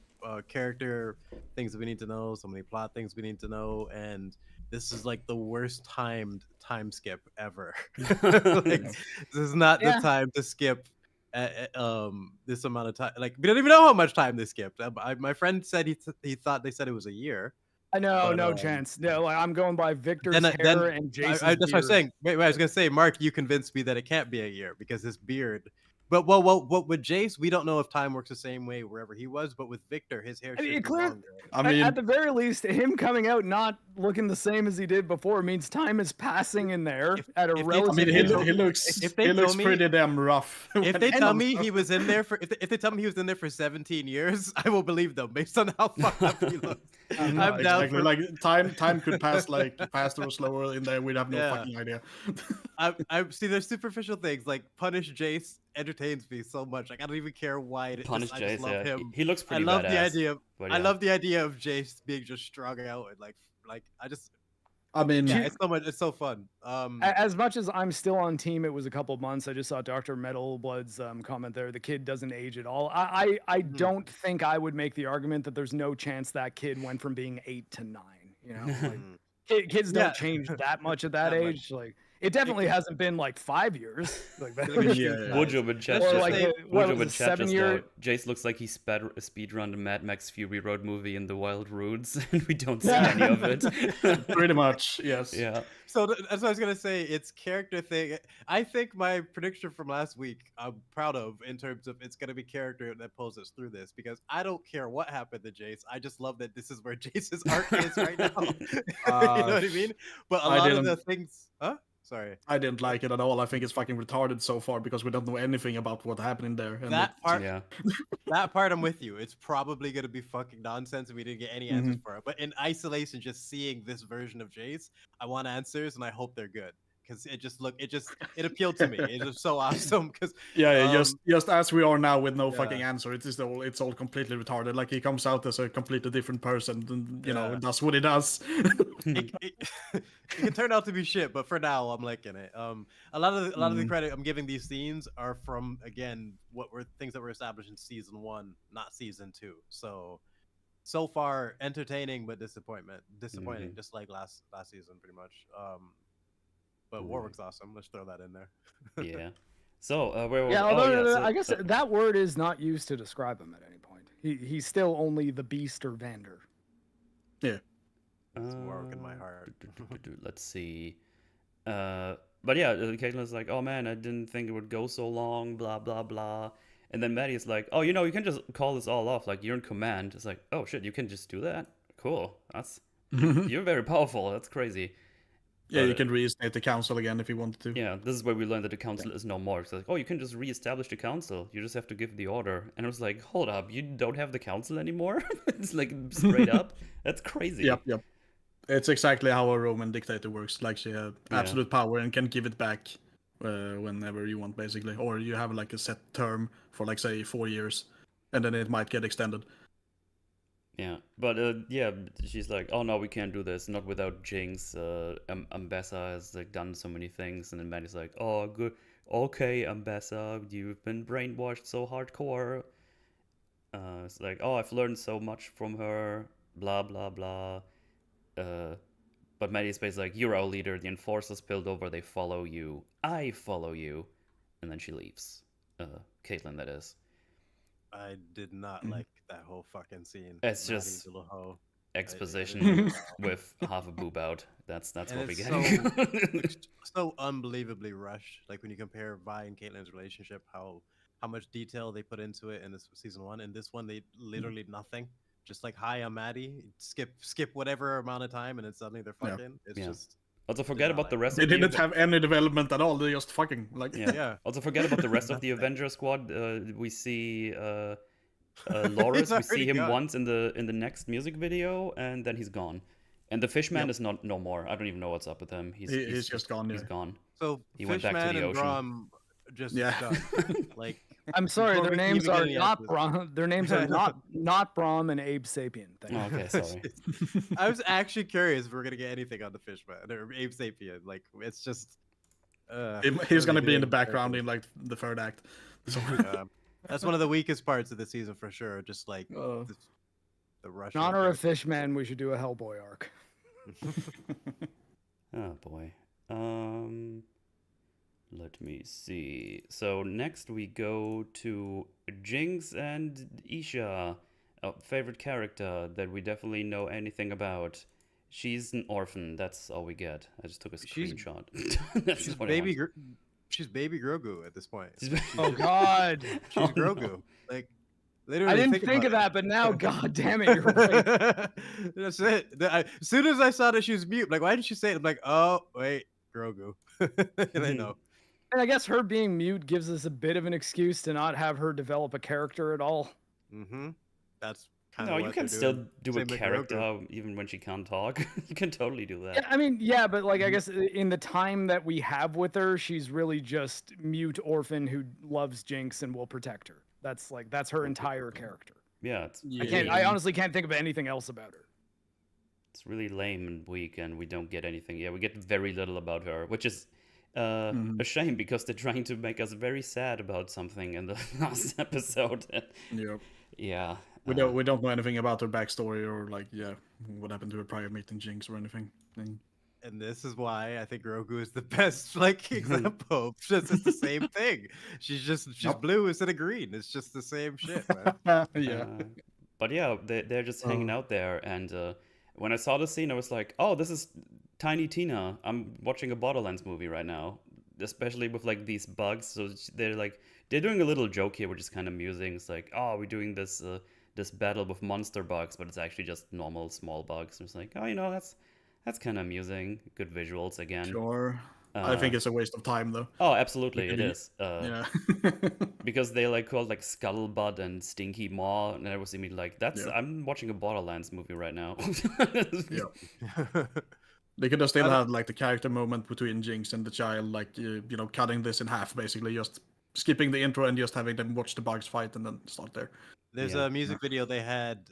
character things that we need to know, so many plot things we need to know, and this is like the worst timed time skip ever. This is not the time to skip this amount of time. Like, we don't even know how much time they skipped. My friend said he thought they said it was a year. I know, no chance. No, like, I'm going by Victor's hair and Jason's that's what I'm saying. Wait, I was gonna say, Mark, you convinced me that it can't be a year because his beard. But with Jace, we don't know if time works the same way wherever he was. But with Victor, his hair should be longer. I mean, at the very least, him coming out not looking the same as he did before means time is passing in there at a relative. I mean, he looks pretty damn rough. If they tell me he was in there for if they tell me he was in there for 17 years, I will believe them based on how fucked up he looks. I'm down for like time could pass like faster or slower in there. We'd have no fucking idea. I see. There's superficial things like punish Jace entertains me so much. Like, I don't even care why it punish I Jace. just love him. He looks pretty. I love badass, the idea. I yeah. love the idea of Jace being just strung out and like I just. I mean, yeah, it's so much. It's so fun. As much as I'm still on team, it was a couple months. I just saw Dr. Metalblood's comment there. The kid doesn't age at all. I don't think I would make the argument that there's no chance that kid went from being 8 to 9. You know, like, kids don't change that much at that age. Like, it definitely hasn't been like 5 years. Like that. Wojo in chat Or like Wojo in chat 7 year. Jace looks like he speedrun the Mad Max Fury Road movie in the Wild Roots, and we don't see any of it. Pretty much, yes. Yeah. So that's what I was gonna say. It's character thing. I think my prediction from last week, I'm proud of in terms of it's gonna be character that pulls us through this, because I don't care what happened to Jace. I just love that this is where Jace's arc is right now. You know what I mean? But a lot of the things, Sorry. I didn't like it at all. I think it's fucking retarded so far because we don't know anything about what happened in there. And that part I'm with you. It's probably going to be fucking nonsense and we didn't get any answers for it. But in isolation, just seeing this version of Jace, I want answers and I hope they're good. Because it appealed to me. It's just so awesome. Because just as we are now with no fucking answer, it's all completely retarded. Like, he comes out as a completely different person, and you know, that's what he does. it can turn out to be shit, but for now, I'm liking it. A lot of the credit I'm giving these scenes are from, again, things that were established in season 1, not season 2. So far, entertaining but disappointing, just like last season, pretty much. But Warwick's awesome. Let's throw that in there. Yeah. So I guess that word is not used to describe him at any point. He's still only the Beast or Vander. Yeah. It's Warwick in my heart. Let's see. But yeah, Caitlin's like, oh man, I didn't think it would go so long, blah blah blah. And then Maddie is like, oh, you know, you can just call this all off. Like, you're in command. It's like, oh shit, you can just do that. Cool. You're very powerful. That's crazy. Yeah, you can reinstate the council again if you wanted to. Yeah, this is where we learned that the council is no more. It's like, oh, you can just reestablish the council. You just have to give the order. And I was like, hold up, you don't have the council anymore? It's like straight up. That's crazy. Yep. It's exactly how a Roman dictator works. Like, she has absolute power and can give it back whenever you want, basically. Or you have like a set term for, like, say, 4 years, and then it might get extended. Yeah, but yeah, she's like, oh no, we can't do this, not without Jinx. Ambessa has like done so many things, and then Maddie's like, oh good, okay, Ambessa, you've been brainwashed so hardcore. It's like, oh, I've learned so much from her, blah blah blah. Uh, but Maddie's basically like, you're our leader. The enforcers spilled over. They follow you. I follow you, and then she leaves. Caitlyn, that is. I did not like that whole fucking scene. It's Maddie, just the little hoe. exposition with half a boob out. That's And what we it's get. so unbelievably rushed. Like when you compare Vi and Caitlyn's relationship, how much detail they put into it in this season 1. In this one, they literally nothing. Just like, hi, I'm Maddie. Skip whatever amount of time, and it's suddenly they're fucking. It's just. Also, forget about the rest They of the didn't have any development at all. They just fucking like. Yeah. Also, forget about the rest of the Avenger squad. We see Loris. We see him once in the next music video, and then he's gone. And the Fishman is no more. I don't even know what's up with him. He's just gone. He's gone. So he went back to the ocean. Brom just done. Like, I'm sorry, their names are not Brom. Their names are not Brom and Abe Sapien. Okay, sorry. I was actually curious if we're gonna get anything on the Fishman or Abe Sapien. Like, it's just. He's gonna be in the background in like the third act. So. That's one of the weakest parts of the season for sure. Just like the rush. In honor of Fishman, we should do a Hellboy arc. Oh boy. Let me see. So next we go to Jinx and Isha, a favorite character that we definitely know anything about. She's an orphan. That's all we get. I just took a screenshot. She's baby Grogu at this point. Oh God, she's Grogu. Like, literally. I didn't think of that, but now, God damn it, you're right. That's it. As soon as I saw that she was mute, like, why didn't she say it? I'm like, oh wait, Grogu. And I know. And I guess her being mute gives us a bit of an excuse to not have her develop a character at all. Mm-hmm. That's kind of no, you can still do a character even when she can't talk. You can totally do that. Yeah, I mean, yeah, but like I guess in the time that we have with her, she's really just mute orphan who loves Jinx and will protect her. That's her entire character. Yeah, I honestly can't think of anything else about her. It's really lame and weak, and we don't get anything. Yeah, we get very little about her, which is a shame because they're trying to make us very sad about something in the last episode. Yep. Yeah. We don't know anything about her backstory or like what happened to her prior meeting Jinx or anything. And this is why I think Grogu is the best like example. It's the same thing. She's blue instead of green. It's just the same shit, man. Yeah. But yeah, they're just hanging out there, and when I saw the scene, I was like, oh, this is Tiny Tina. I'm watching a Borderlands movie right now, especially with like these bugs. So they're doing a little joke here, which is kind of amusing. It's like, oh, we're doing this battle with monster bugs, but it's actually just normal small bugs. And it's like, oh, that's kind of amusing. Good visuals again. Sure. I think it's a waste of time though. Oh, absolutely, it is. Yeah. Because they called Scuttlebutt and Stinky Maw, and I was immediately like, I'm watching a Borderlands movie right now. Yeah. They could have still had the character moment between Jinx and the child, cutting this in half, basically, just skipping the intro and just having them watch the bugs fight and then start there. There's a music video they had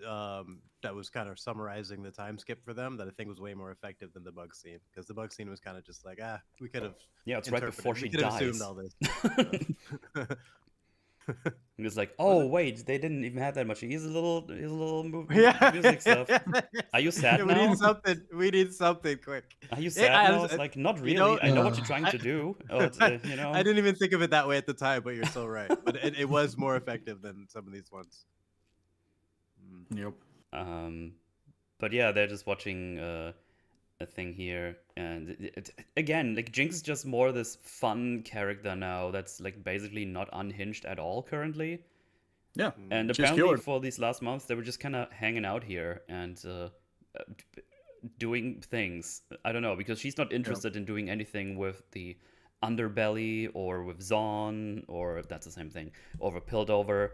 that was kind of summarizing the time skip for them that I think was way more effective than the bug scene, because the bug scene was kind of just like, we could have. Yeah, it's right before she dies. Assumed all this. And it's like, oh wait, they didn't even have that much. Here's a little music stuff. Are you sad now? We need something quick. Are you sad now? It's like, not really. I know what you're trying to do. I didn't even think of it that way at the time, but you're so right. But it was more effective than some of these ones. Yep. But yeah, they're just watching a thing here, and again, Jinx is just more this fun character now that's basically not unhinged at all currently. Yeah. And apparently for these last months they were just kind of hanging out here and doing things. I don't know, because she's not interested in doing anything with the underbelly or with Zon, or if that's the same thing, or with Piltover.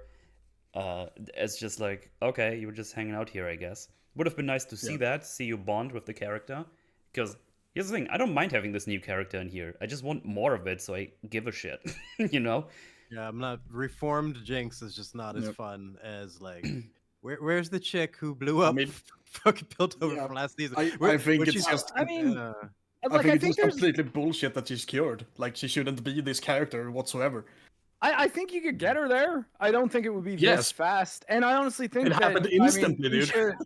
It's just like, okay, you were just hanging out here, I guess. Would have been nice to see you bond with the character, because here's the thing, I don't mind having this new character in here. I just want more of it, so I give a shit. Yeah, I'm not reformed. Jinx is just not as fun as Where's the chick who blew up mean, fucking Piltover yeah, from last season? I think it's she's- just. I mean, I like think I it's think just there's completely bullshit that she's cured. Like she shouldn't be this character whatsoever. I think you could get her there. I don't think it would be this Yes. fast. And I honestly think It that happened instantly, dude.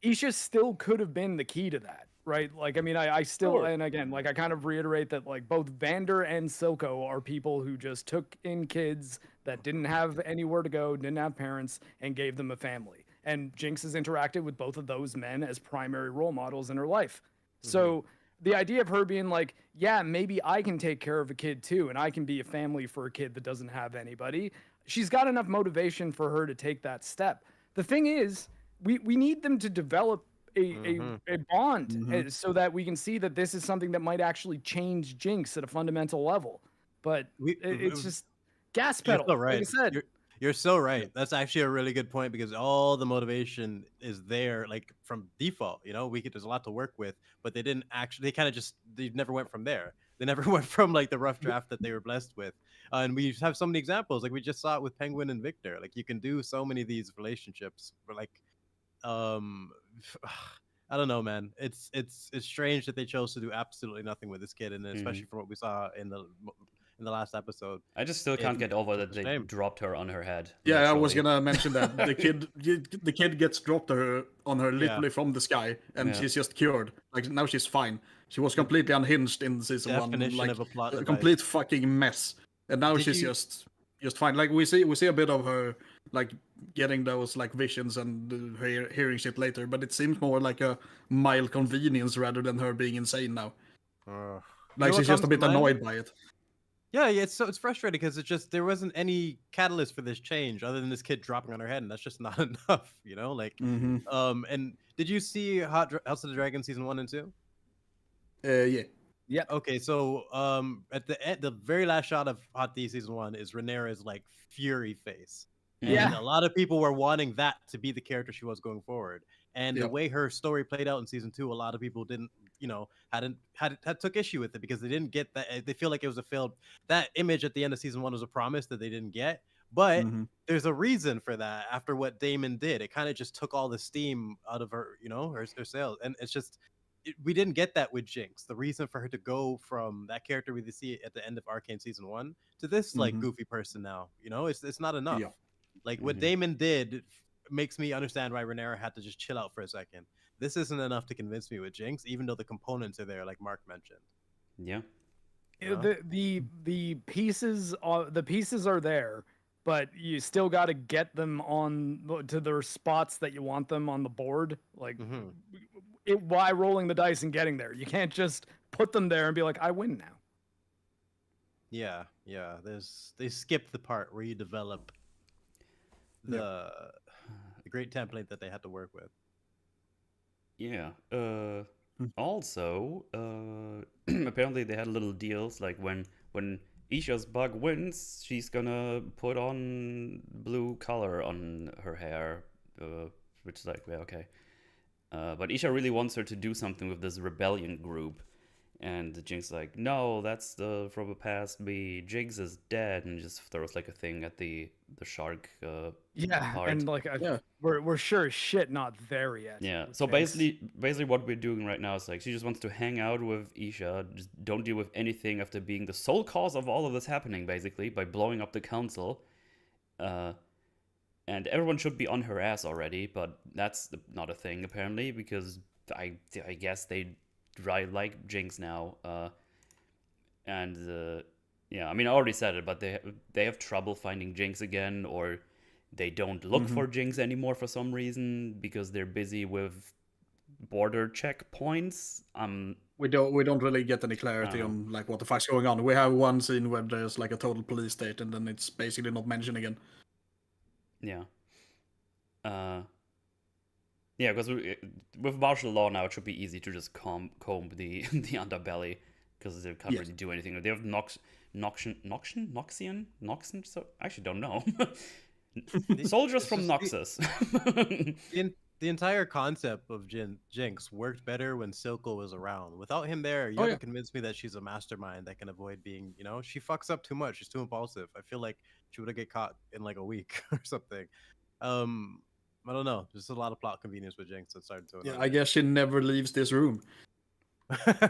Isha still could have been the key to that, right? Like, I mean, I still, Sure. and again, like I kind of reiterate that like both Vander and Silco are people who just took in kids that didn't have anywhere to go, didn't have parents, and gave them a family. And Jinx has interacted with both of those men as primary role models in her life. So the idea of her being like, yeah, maybe I can take care of a kid too, and I can be a family for a kid that doesn't have anybody. She's got enough motivation for her to take that step. The thing is, we need them to develop a bond so that we can see that this is something that might actually change Jinx at a fundamental level. But it's just gas pedal. You're so right. Like I said, You're so right. That's actually a really good point because all the motivation is there, like from default. You know, there's a lot to work with, but they didn't actually. They kind of just they never went from there. They never went from like the rough draft that they were blessed with. And we have so many examples, like we just saw it with Penguin and Victor. Like you can do so many of these relationships, but like, I don't know, man. It's strange that they chose to do absolutely nothing with this kid, and especially from what we saw in the last episode. I just still can't get over that they shame. dropped her on her head. Yeah, I was literally. gonna mention that the kid gets dropped on her literally from the sky, and she's just cured. Like now she's fine. She was completely unhinged in season one, Definition like of a plot device. complete fucking mess. And now Did she's you- just fine. Like we see a bit of her like getting those like visions and hearing shit later, but it seems more like a mild convenience rather than her being insane now. Like what she's just a comes bit to mind? annoyed by it. Yeah, it's frustrating because it's just there wasn't any catalyst for this change other than this kid dropping on her head, and that's just not enough, you know. Like, and did you see House of the Dragon season 1 and 2? Yeah. Okay, so at the very last shot of Hot D season 1 is Rhaenyra's like fury face. Yeah. And a lot of people were wanting that to be the character she was going forward. And the way her story played out in season 2, a lot of people didn't, you know, had took issue with it because they didn't get that. They feel like it was a failed. That image at the end of season 1 was a promise that they didn't get. But there's a reason for that. After what Daemon did, it kind of just took all the steam out of her, you know, her sales. And it's just we didn't get that with Jinx. The reason for her to go from that character we see at the end of Arcane season 1 to this like goofy person now, you know, it's not enough. Yeah. Like what Daemon did makes me understand why Rhaenyra had to just chill out for a second. This isn't enough to convince me with Jinx, even though the components are there, like Mark mentioned. Yeah. The pieces are there, but you still got to get them on to their spots that you want them on the board. Like, why rolling the dice and getting there? You can't just put them there and be like, I win now. Yeah. They skipped the part where you develop the great template that they had to work with. Yeah. Also, apparently they had little deals like when Isha's bug wins, she's gonna put on blue color on her hair, which is like, yeah, okay. But Isha really wants her to do something with this rebellion group. And Jinx like, no, that's from the past. Jinx is dead, and just throws like a thing at the shark. Part. And like, we're sure as shit not there yet. Yeah. So basically, what we're doing right now is like she just wants to hang out with Isha, just don't deal with anything after being the sole cause of all of this happening, basically by blowing up the council. And everyone should be on her ass already, but that's not a thing apparently because I guess they like Jinx now, yeah, I mean I already said it, but they have trouble finding Jinx again, or they don't look for Jinx anymore for some reason because they're busy with border checkpoints. We don't really get any clarity on like what the fuck's going on. We have one scene where there's like a total police state, and then it's basically not mentioned again. Yeah. Yeah, because with martial law now, it should be easy to just comb the underbelly because they can't really do anything. They have Noxian? So I actually don't know. Soldiers from Noxus. The entire concept of Jinx worked better when Silco was around. Without him there, you haven't convinced me that she's a mastermind that can avoid being, you know, she fucks up too much. She's too impulsive. I feel like she would have get caught in like a week or something. I don't know. Just a lot of plot convenience with Jinx that started to annoy Yeah, me. I guess she never leaves this room.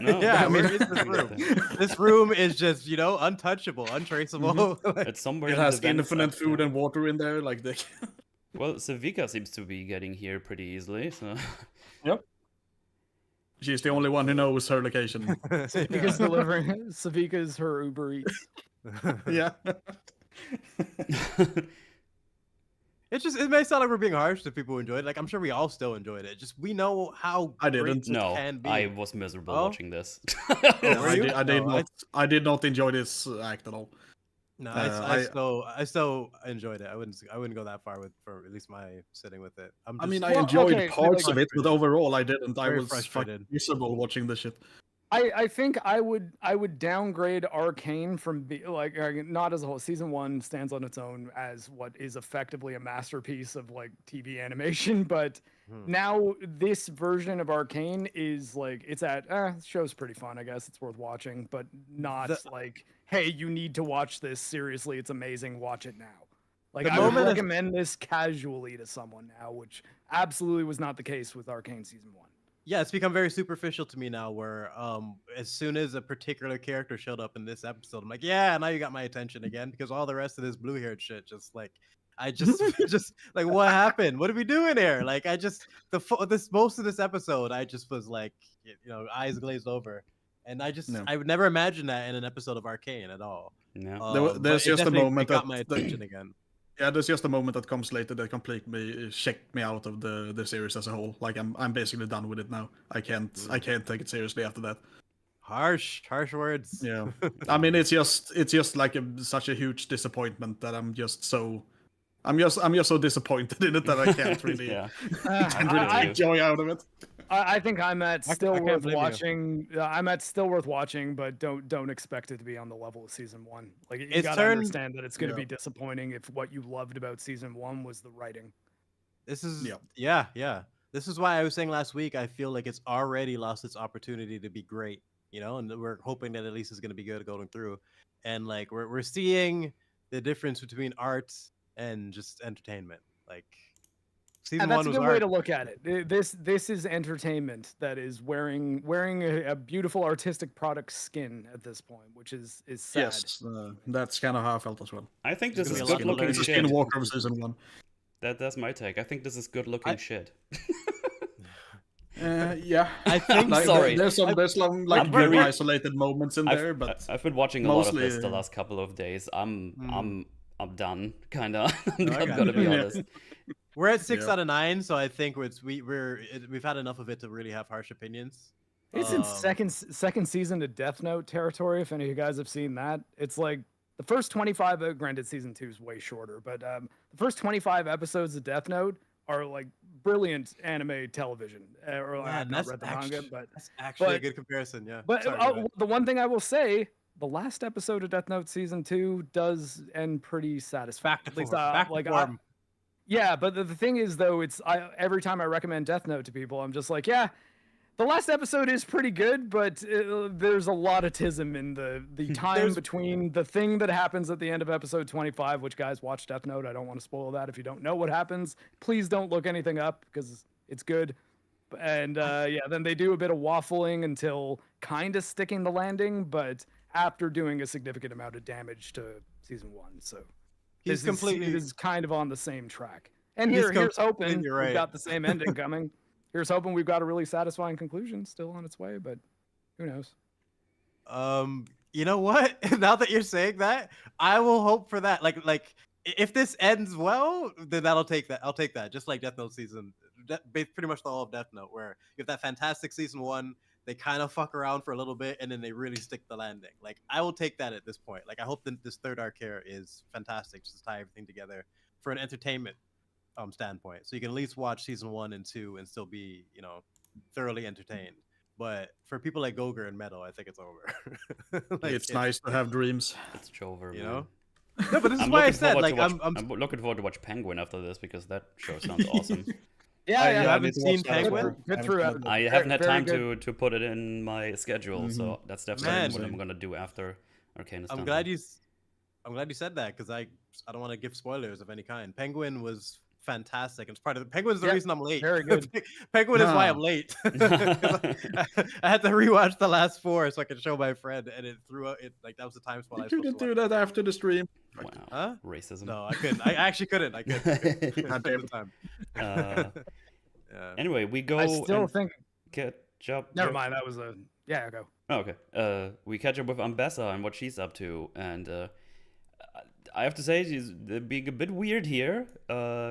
No, Yeah, I mean, never. it's this room. This room is just, untouchable, untraceable. It's somewhere It in the has vents infinite up food there. and water in there, like they. Well, Savika seems to be getting here pretty easily, so Yep. She's the only one who knows her location. Savika's delivering. Savika is her Uber Eats. Yeah. It may sound like we're being harsh to people who enjoyed it. Like, I'm sure we all still enjoyed it. Just we know how I great didn't. this no, can be. I was miserable Oh? watching this. Yeah, were you? I did not enjoy this act at all. No, I I still enjoyed it. I wouldn't go that far for at least my sitting with it. I just mean, I Well, enjoyed okay, parts of it, but frustrated. overall, I didn't. I Very was fucking frustrated. miserable watching this shit. I think I would downgrade Arcane from not as a whole. Season 1 stands on its own as what is effectively a masterpiece of like TV animation, but now this version of Arcane is like it's at show's pretty fun, I guess it's worth watching, but not like, hey, you need to watch this seriously, it's amazing, watch it now. Like, I would recommend this casually to someone now, which absolutely was not the case with Arcane Season 1. Yeah, it's become very superficial to me now, where as soon as a particular character showed up in this episode, I'm like, yeah, now you got my attention again, because all the rest of this blue-haired shit just like I just just like, what happened? What are we doing here? Like, I just most of this episode, I just was like, eyes glazed over, and I would never imagine that in an episode of Arcane at all. No. There's just a moment got that my attention again. Yeah, there's just a moment that comes later that completely checked me out of the series as a whole. Like I'm basically done with it now. I can't take it seriously after that. Harsh words. Yeah, I mean it's just like such a huge disappointment that I'm just so disappointed in it that I can't really take joy out of it. I think I'm at still can't worth blame you. watching. I'm at still worth watching, but don't expect it to be on the level of season 1. Like, you It's gotta turned- understand that it's going to be disappointing if what you loved about season 1 was the writing. This is Yeah. yeah. This is why I was saying last week, I feel like it's already lost its opportunity to be great, and we're hoping that at least it's going to be good going through. And like we're seeing the difference between art and just entertainment. Like season And that's 1 a was good art. way to look at it. This is entertainment that is wearing a beautiful artistic product skin at this point, which is sad. Yes, that's kind of how I felt as well. I think There's this gonna is be a lot good to looking learn. It's shit. Skinwalker of season 1. That's my take. I think this is good looking shit. Yeah, I think I'm sorry. There's some I'm very very- isolated moments in there, but I've been watching a lot of mostly, this the last couple of days. I'm done, kind of. I I'm got gonna you. be Yeah. honest. we're at 6 Yeah. out of 9, so I think we've had enough of it to really have harsh opinions. It's in second season to Death Note territory. If any of you guys have seen that, it's like the first 25. Granted, season 2 is way shorter, but the first 25 episodes of Death Note are like brilliant anime television. Or I've not read the manga, but that's actually a but- good comparison. Yeah. but Sorry, go ahead. the one thing I will say, the last episode of Death Note season 2 does end pretty satisfying. Back to At least, form. Back to like, form. yeah, but the thing is, though, every time I recommend Death Note to people, I'm just like, yeah, the last episode is pretty good, but there's a lot of tism in the time between the thing that happens at the end of episode 25, which, guys, watch Death Note. I don't want to spoil that. If you don't know what happens, please don't look anything up because it's good. And then they do a bit of waffling until kind of sticking the landing, but after doing a significant amount of damage to season 1. So He's completely. is kind of on the same track. And He's here's hoping completely right. we've got the same ending coming. Here's hoping we've got a really satisfying conclusion still on its way, but who knows? You know what? Now that you're saying that, I will hope for that. Like if this ends well, then I'll take that. I'll take that. Just like Death Note pretty much all of Death Note, where you have that fantastic season 1, they kind of fuck around for a little bit, and then they really stick the landing. Like, I will take that at this point. Like, I hope that this third arc here is fantastic, just to tie everything together for an entertainment standpoint. So you can at least watch season 1 and 2 and still be, thoroughly entertained. But for people like Goger and Metal, I think it's over. it's nice to have dreams. It's over, You man. know? No, but this is why I said, like, I'm looking forward to watch Penguin after this because that show sounds awesome. Yeah, you I haven't need to seen watch that as Penguin? well. Good throughout. I haven't had time to put it in my schedule, so that's definitely Man. what I'm gonna do after Arcane is I'm glad you said that, because I don't want to give spoilers of any kind. Penguin was fantastic. It's part of the Penguin's the Yeah, reason I'm late. very good. Penguin is why I'm Ah. late. I had to rewatch the last 4 so I could show my friend, and it threw out it like that was the time spot. You I was supposed couldn't to do watch. that after the stream. Wow. Huh? Racism. No, I couldn't. I actually couldn't. I couldn't. God At damn the it. time. Yeah. Anyway, we go I still and think. catch up. Never with- mind. That was a. Yeah, go. Oh, okay. We catch up with Ambessa and what she's up to, and I have to say she's being a bit weird here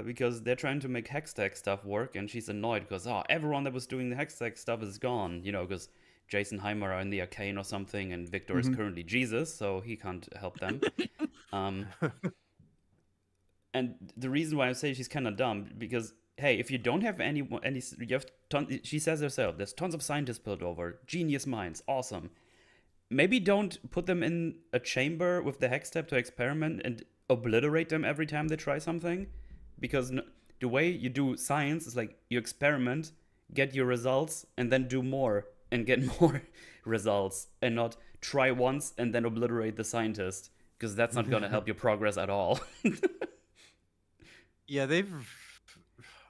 because they're trying to make Hextech stuff work, and she's annoyed because everyone that was doing the Hextech stuff is gone, you know, because Jason Heimer are in the Arcane or something, and Victor is currently Jesus, so he can't help them. And the reason why I say she's kind of dumb because hey, if you don't have any, you have she says herself, there's tons of scientists built over, genius minds, awesome. Maybe don't put them in a chamber with the Hextech to experiment and obliterate them every time they try something, because the way you do science is like you experiment, get your results, and then do more and get more results, and not try once and then obliterate the scientist, because that's not going to help your progress at all. Yeah,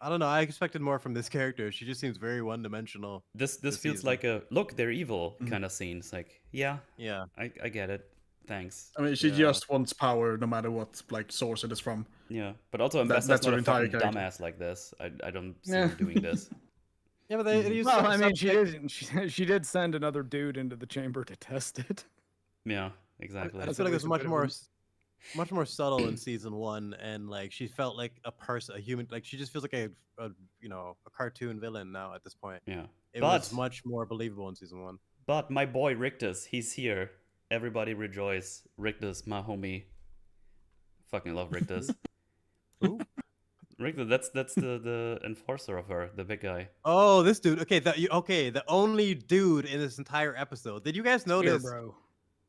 I don't know. I expected more from this character. She just seems very one-dimensional. This feels season. like a look, they're evil kind of scene. It's like, yeah, Yeah. I get it. Thanks. I mean, she Yeah. just wants power, no matter what like source it is from. Yeah, but also That's Ambessa's her not a entire fucking character. dumbass like this. I don't see Yeah. her doing this. Yeah, but they use. Well, I mean, she did send another dude into the chamber to test it. Yeah, exactly. I That's feel like always it's a much bit of more, a- much more subtle in season 1, and like she felt like a person, a human. Like she just feels like a cartoon villain now at this point. Yeah, It but was much more believable in season 1. but my boy Rictus, he's here. Everybody rejoice. Rictus, my homie. Fucking love Rictus. Ooh. Rictus, that's the enforcer of her, the big guy. Oh, this dude. Okay, the only dude in this entire episode. Did you guys Here, notice? bro.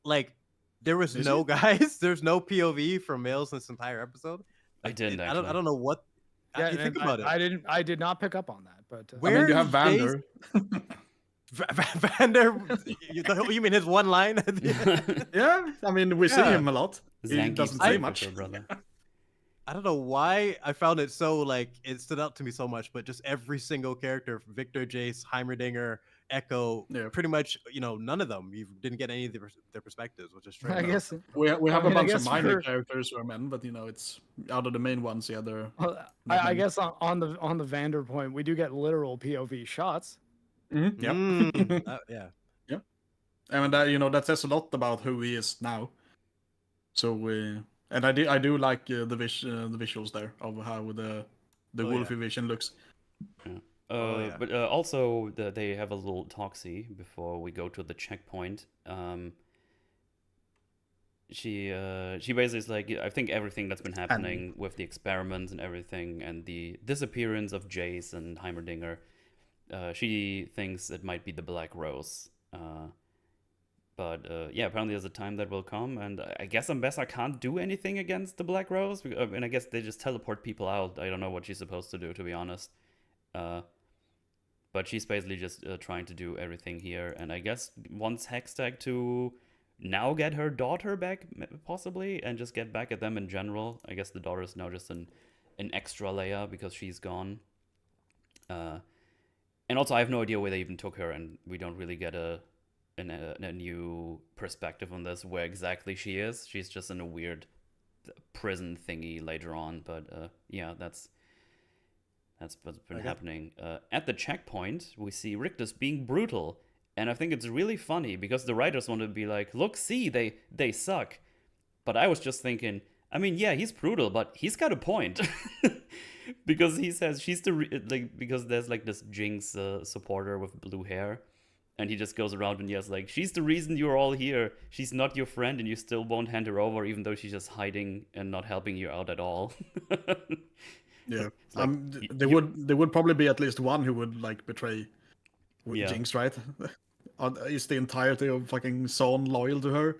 Like, there was Is no it? guys. There's no POV from males in this entire episode. I Like, didn't I actually. don't know what. Yeah, You think and about it. I did not pick up on that, but Where I mean, you have is Jace- Vander. Vander, you mean his one line? At the end? Yeah, I mean, we see Yeah. him a lot. He Zangief's doesn't my say favorite much. brother. I don't know why I found it so like it stood out to me so much, but just every single character, Victor, Jace, Heimerdinger, Echo, Yeah. pretty much, none of them. You didn't get any of their perspectives, which is strange. I guess We have I a mean, I bunch of guess minor for- characters who are men, but it's out of the main ones. Yeah, they're well, Not I many. guess on the Vander point, we do get literal POV shots. Yep. Yeah. And that that says a lot about who he is now. So and I do like the visuals there of how the Oh, Wolfie yeah. vision looks. Yeah. But also they have a little talksy before we go to the checkpoint. She basically is like, I think everything that's been happening with the experiments and everything and the disappearance of Jace and Heimerdinger, she thinks it might be the Black Rose. But yeah, apparently there's a time that will come, and I guess Ambessa can't do anything against the Black Rose, and I guess they just teleport people out. I don't know what she's supposed to do, to be honest. But she's basically just trying to do everything here, and I guess wants Hextech to now get her daughter back, possibly, and just get back at them in general. I guess the daughter is now just an extra layer because she's gone. And also, I have no idea where they even took her, and we don't really get a new perspective on this, where exactly she is. She's just in a weird prison thingy later on, but yeah, that's what's been happening. At the checkpoint, we see Rictus being brutal, and I think it's really funny because the writers want to be like, look, see, they suck. But I was just thinking, I mean, yeah, he's brutal, but he's got a point. Because he says she's because there's like this Jinx supporter with blue hair. And he just goes around and yells like, she's the reason you're all here. She's not your friend and you still won't hand her over, even though she's just hiding and not helping you out at all. Yeah, It's like, there would probably be at least one who would like betray Yeah. Jinx, right? Is the entirety of fucking Son loyal to her?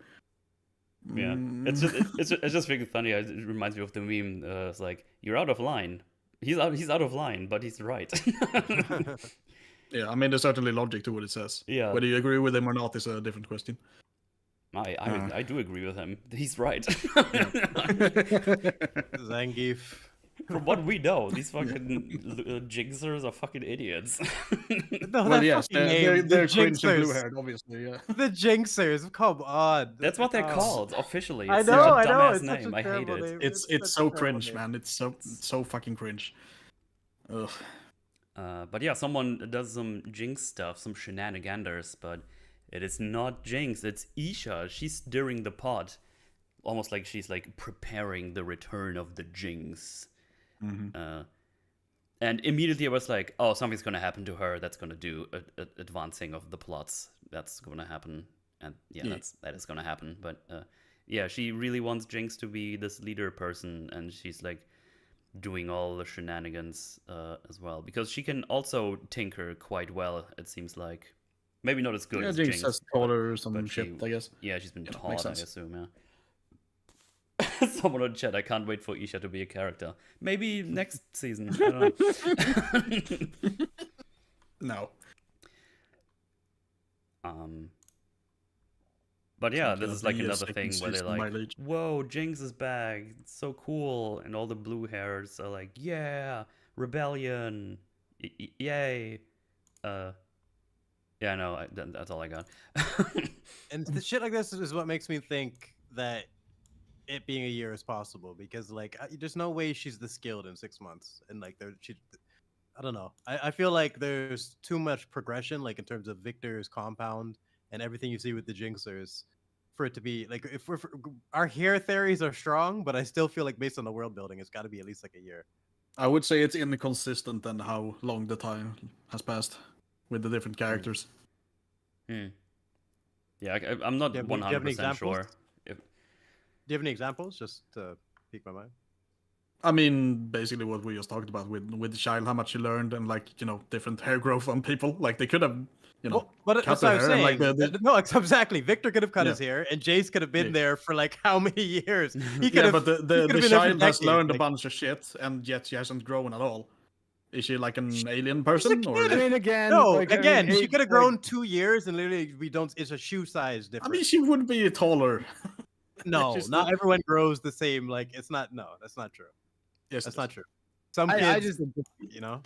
Yeah, it's just freaking funny. It reminds me of the meme. It's like, you're out of line. He's out of line, but he's right. Yeah, I mean, there's certainly logic to what it says. Yeah. Whether you agree with him or not is a different question. I do agree with him. He's right. Zangief. From what we know, these fucking Jinxers are fucking idiots. No, Well, that yes, fucking name, they're the cringe and Jinxers. blue-haired, obviously. Yeah. The Jinxers, come on. That's what they're Oh. called officially. I It's know, such a I know. dumbass It's such a name. I hate terrible it. name. It's such a so terrible cringe, name. man. It's so fucking cringe. Ugh. But yeah, someone does some Jinx stuff, some shenaniganders, but it is not Jinx. It's Isha. She's stirring the pot, almost like she's like preparing the return of the Jinx. And immediately I was like, oh, something's gonna happen to her. That's gonna do advancing of the plots. That's gonna happen, and yeah. that is gonna happen. But yeah, she really wants Jinx to be this leader person, and she's like doing all the shenanigans as well, because she can also tinker quite well. It seems like maybe not as good as Jinx Jinx. has taught her some but shit, I guess. Yeah, she's been makes taught, I sense. assume. Yeah. Someone on chat, I can't wait for Isha to be a character. Maybe next season. I don't know. No. But yeah, It's this gonna is like be a another second thing where they're season, like, mileage. whoa, Jinx is back. It's so cool. And all the blue hairs are like, yeah, rebellion. Yay. Yeah, no, that's all I got. And the shit like this is what makes me think that it being a year is possible, because like there's no way she's this skilled in 6 months, and like I don't know. I feel like there's too much progression, like in terms of Victor's compound and everything you see with the Jinxers, for it to be like, if our hair theories are strong, but I still feel like based on the world building, it's got to be at least like a year. I would say it's inconsistent and how long the time has passed with the different characters. Yeah, I'm not Do you have any 100% sure. Do you have any examples, just to pique my mind? I mean, basically what we just talked about with the child, how much she learned, and like, you know, different hair growth on people. Like they could have, you know, but cut that's what I was their hair, saying. and, like, No, exactly. Victor could have cut Yeah. his hair, and Jace could have been there for like how many years? He could yeah, have. but the could have been there for child has decades, learned a like- bunch of shit, and yet she hasn't grown at all. Is she like an alien person? Or... I mean, again, No, like, I mean, again, she it- could have like, grown 2 years, and literally we don't. It's a shoe size difference. I mean, she would be taller. no, she's not still- everyone grows the same. Like it's not. No, that's not true. Yes, That's it not is. true. Some kids, I just, you know.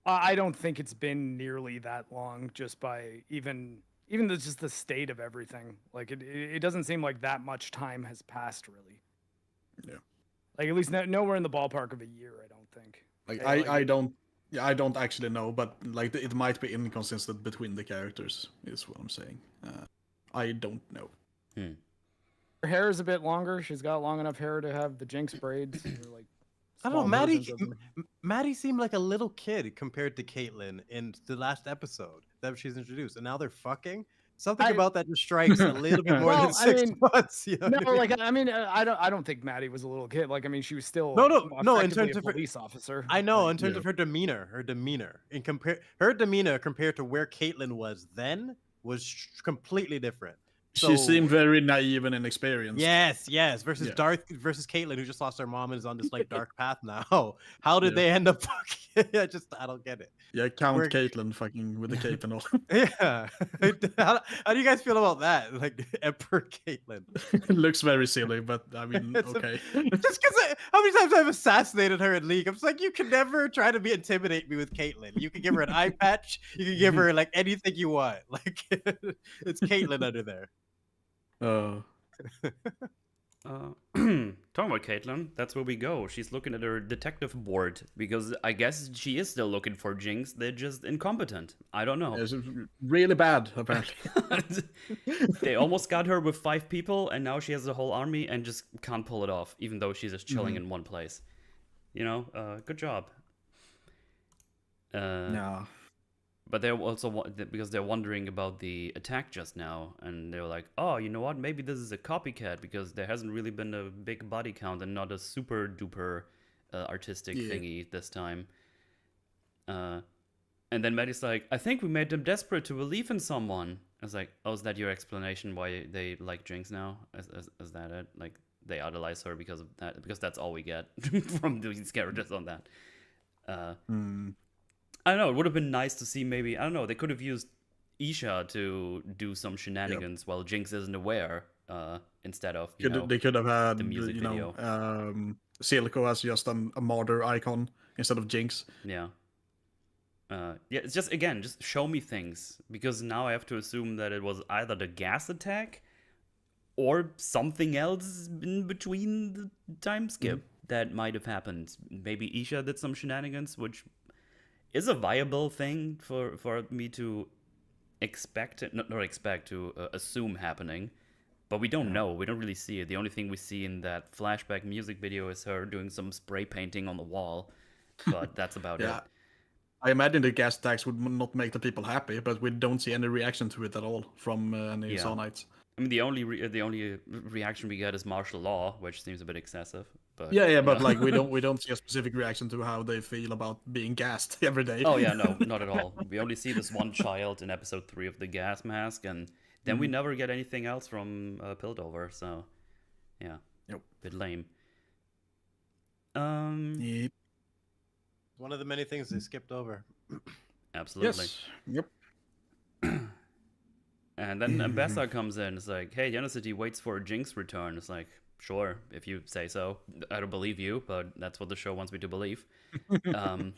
I don't think it's been nearly that long, just by even just the state of everything. Like it doesn't seem like that much time has passed, really. Yeah. Like at least nowhere in the ballpark of a year, I don't think. Like Yeah, like- I don't. Yeah, I don't actually know, but like it might be inconsistent between the characters. Is what I'm saying. I don't know. Her hair is a bit longer. She's got long enough hair to have the Jinx braids. Or like I don't know. small Maddie, versions of them. Maddie seemed like a little kid compared to Caitlyn in the last episode that she's introduced, and now they're fucking. Something about that just strikes a little bit more Well, than 6 months. You know No, what I mean? like I mean, I don't think Maddie was a little kid. Like I mean, she was still No, in effectively terms a of her- police officer. I know, Like, in terms of her demeanor, and her demeanor compared to where Caitlyn was then was completely different. She So- seemed very naive and inexperienced. Yes, versus Yeah. Darth versus Caitlyn, who just lost her mom and is on this like dark path now. How did they end up fucking? I don't get it. Yeah, Count Where- Caitlyn fucking with the cape and all. Yeah, how do you guys feel about that? Like Emperor Caitlyn. It looks very silly, but I mean, It's a- okay. Just because how many times I've assassinated her in League, I'm just like, you can never try to intimidate me with Caitlyn. You can give her an eye patch, you can give her like anything you want. Like it's Caitlyn under there. Talking about Caitlyn, that's where we go. She's looking at her detective board because I guess she is still looking for Jinx. They're just incompetent. I don't know. It's really bad, apparently. They almost got her with 5 people, and now she has a whole army and just can't pull it off, even though she's just chilling in one place. You know, good job. No. But they're also because they're wondering about the attack just now, and they're like, "Oh, you know what? Maybe this is a copycat because there hasn't really been a big body count and not a super duper artistic thingy this time." And then Maddie's like, "I think we made them desperate to believe in someone." I was like, "Oh, is that your explanation why they like Jinx now? Is that it? Like they idolize her because of that? Because that's all we get from these characters on that." I don't know. It would have been nice to see maybe, I don't know, they could have used Isha to do some shenanigans while Jinx isn't aware instead of, They could have had the music you video. know, Silco as just a martyr icon instead of Jinx. Yeah. Yeah, it's just, again, just show me things. Because now I have to assume that it was either the gas attack or something else in between the time skip that might have happened. Maybe Isha did some shenanigans, which is a viable thing for me to expect, not expect, to assume happening. But we don't know. We don't really see it. The only thing we see in that flashback music video is her doing some spray painting on the wall. But that's about it. I imagine the gas attacks would not make the people happy, but we don't see any reaction to it at all from any Saw Knights. I mean, the only reaction we get is martial law, which seems a bit excessive. But but like we don't see a specific reaction to how they feel about being gassed every day. Oh yeah, no, not at all. We only see this one child in episode 3 of the gas mask, and then we never get anything else from Piltover. So yeah, bit lame. Yep. One of the many things they skipped over. Absolutely. Yes. Yep. And then Ambessa comes in. It's like, hey, Genicity waits for a Jinx return. It's like, sure, if you say so. I don't believe you, but that's what the show wants me to believe. And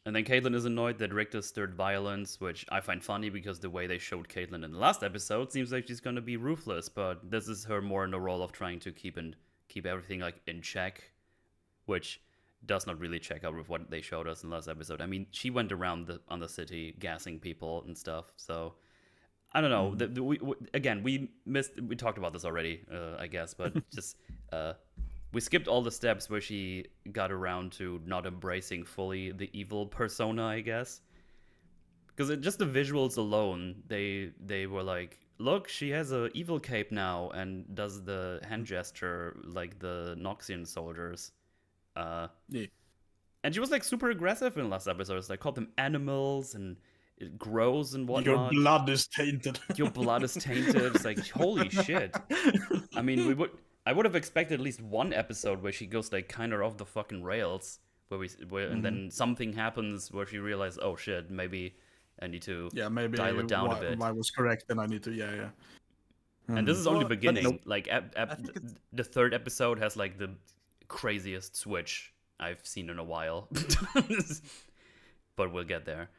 then Caitlyn is annoyed that Richter stirred violence, which I find funny because the way they showed Caitlyn in the last episode seems like she's going to be ruthless, but this is her more in the role of trying to keep everything like in check, which does not really check out with what they showed us in the last episode. I mean, she went around on the city gassing people and stuff, so I don't know. We talked about this already, I guess, but just we skipped all the steps where she got around to not embracing fully the evil persona, I guess. Because just the visuals alone, they were like, look, she has a evil cape now and does the hand gesture like the Noxian soldiers. And she was like super aggressive in the last episode. It's like called them animals and it grows and whatnot. Your blood is tainted. Your blood is tainted. It's like, holy shit. I mean, I would have expected at least one episode where she goes like kind of off the fucking rails, and then something happens where she realizes, oh shit, maybe I need to dial it down a bit. I was correct, then I need to And this is only the beginning. Like the third episode has like the craziest switch I've seen in a while. But we'll get there.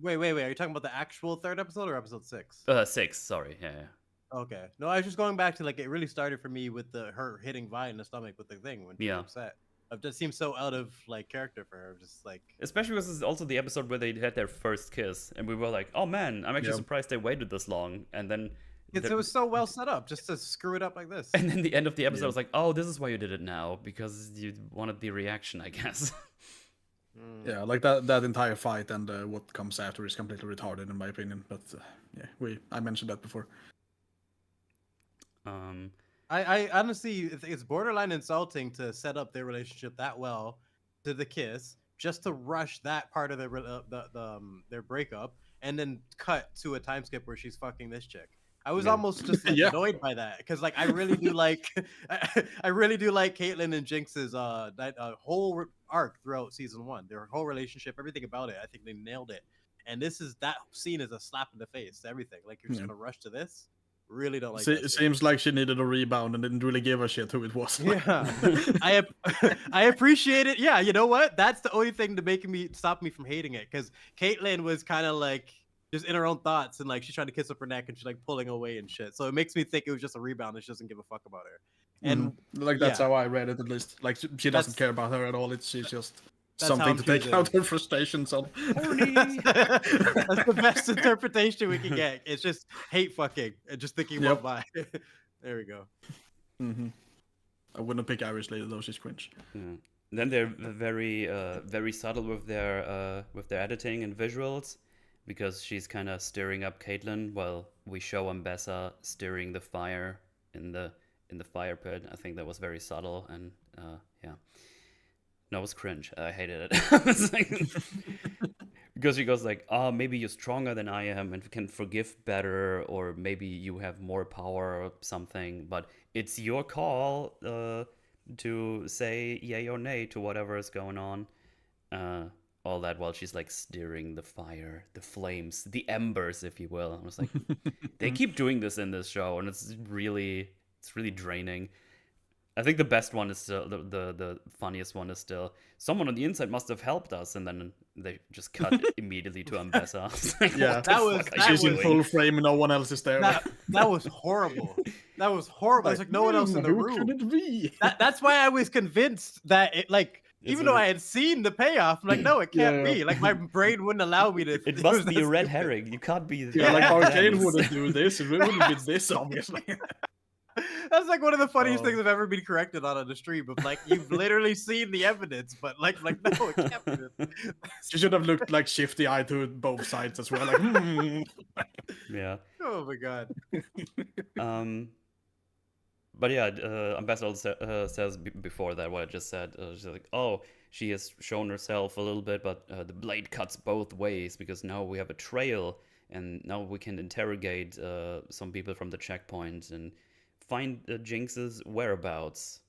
Wait. Are you talking about the actual third episode or episode 6? 6. Sorry. Yeah. Okay. No, I was just going back to like it really started for me with her hitting Vi in the stomach with the thing when she was upset. It just seems so out of like character for her. Just like, especially because it's also the episode where they had their first kiss, and we were like, "Oh man, I'm actually surprised they waited this long." And then it was so well set up just to screw it up like this. And then the end of the episode was like, "Oh, this is why you did it now, because you wanted the reaction, I guess." Yeah, like that entire fight and what comes after is completely retarded in my opinion. But I mentioned that before. I honestly, it's borderline insulting to set up their relationship that well to the kiss, just to rush that part of their breakup, and then cut to a time skip where she's fucking this chick. I was almost just like, annoyed by that because like I really do like Caitlyn and Jinx's whole arc throughout season 1. Their whole relationship, everything about it, I think they nailed it. And that scene is a slap in the face to everything. Like you're just gonna rush to this. Really don't like that. It seems like she needed a rebound and didn't really give a shit who it was. Yeah, I appreciate it. Yeah, you know what? That's the only thing to stop me from hating it, because Caitlyn was kind of like just in her own thoughts and like she's trying to kiss up her neck and she's like pulling away and shit. So it makes me think it was just a rebound and she doesn't give a fuck about her. And like that's how I read it, at least. Like she's doesn't care about her at all. She's just something to take out her frustrations on. That's the best interpretation we can get. It's just hate fucking and just thinking about why. There we go. I wouldn't pick Irish Lady though; she's cringe. Then they're very subtle with their editing and visuals, because she's kind of stirring up Caitlyn while we show Ambessa stirring the fire in the fire pit. I think that was very subtle and No, it was cringe. I hated it. Because she goes like, "Oh, maybe you're stronger than I am and can forgive better, or maybe you have more power or something, but it's your call to say yay or nay to whatever is going on." All that while she's like steering the fire, the flames, the embers, if you will. I was like, they keep doing this in this show, and it's really draining. I think the best one is still the funniest one is still someone on the inside must have helped us, and then they just cut immediately to Ambessa. Yeah, she's in full frame and no one else is there. That was horrible. That was horrible. It's like no one else in the who room. could it be? That's why I was convinced that it like. Even though I had seen the payoff, I'm like, no, it can't be. Like my brain wouldn't allow me to. It must be a red herring. You can't be. Yeah, like Arcane wouldn't do this. It wouldn't be this, obviously. That's like one of the funniest things I've ever been corrected on the stream. Of like, you've literally seen the evidence, but like no, it can't be this. She should have looked like shifty eye to both sides as well. Like, Yeah. Oh my god. But yeah, Ambassador says before that what I just said. She's like, oh, she has shown herself a little bit, but the blade cuts both ways because now we have a trail, and now we can interrogate some people from the checkpoint and find Jinx's whereabouts.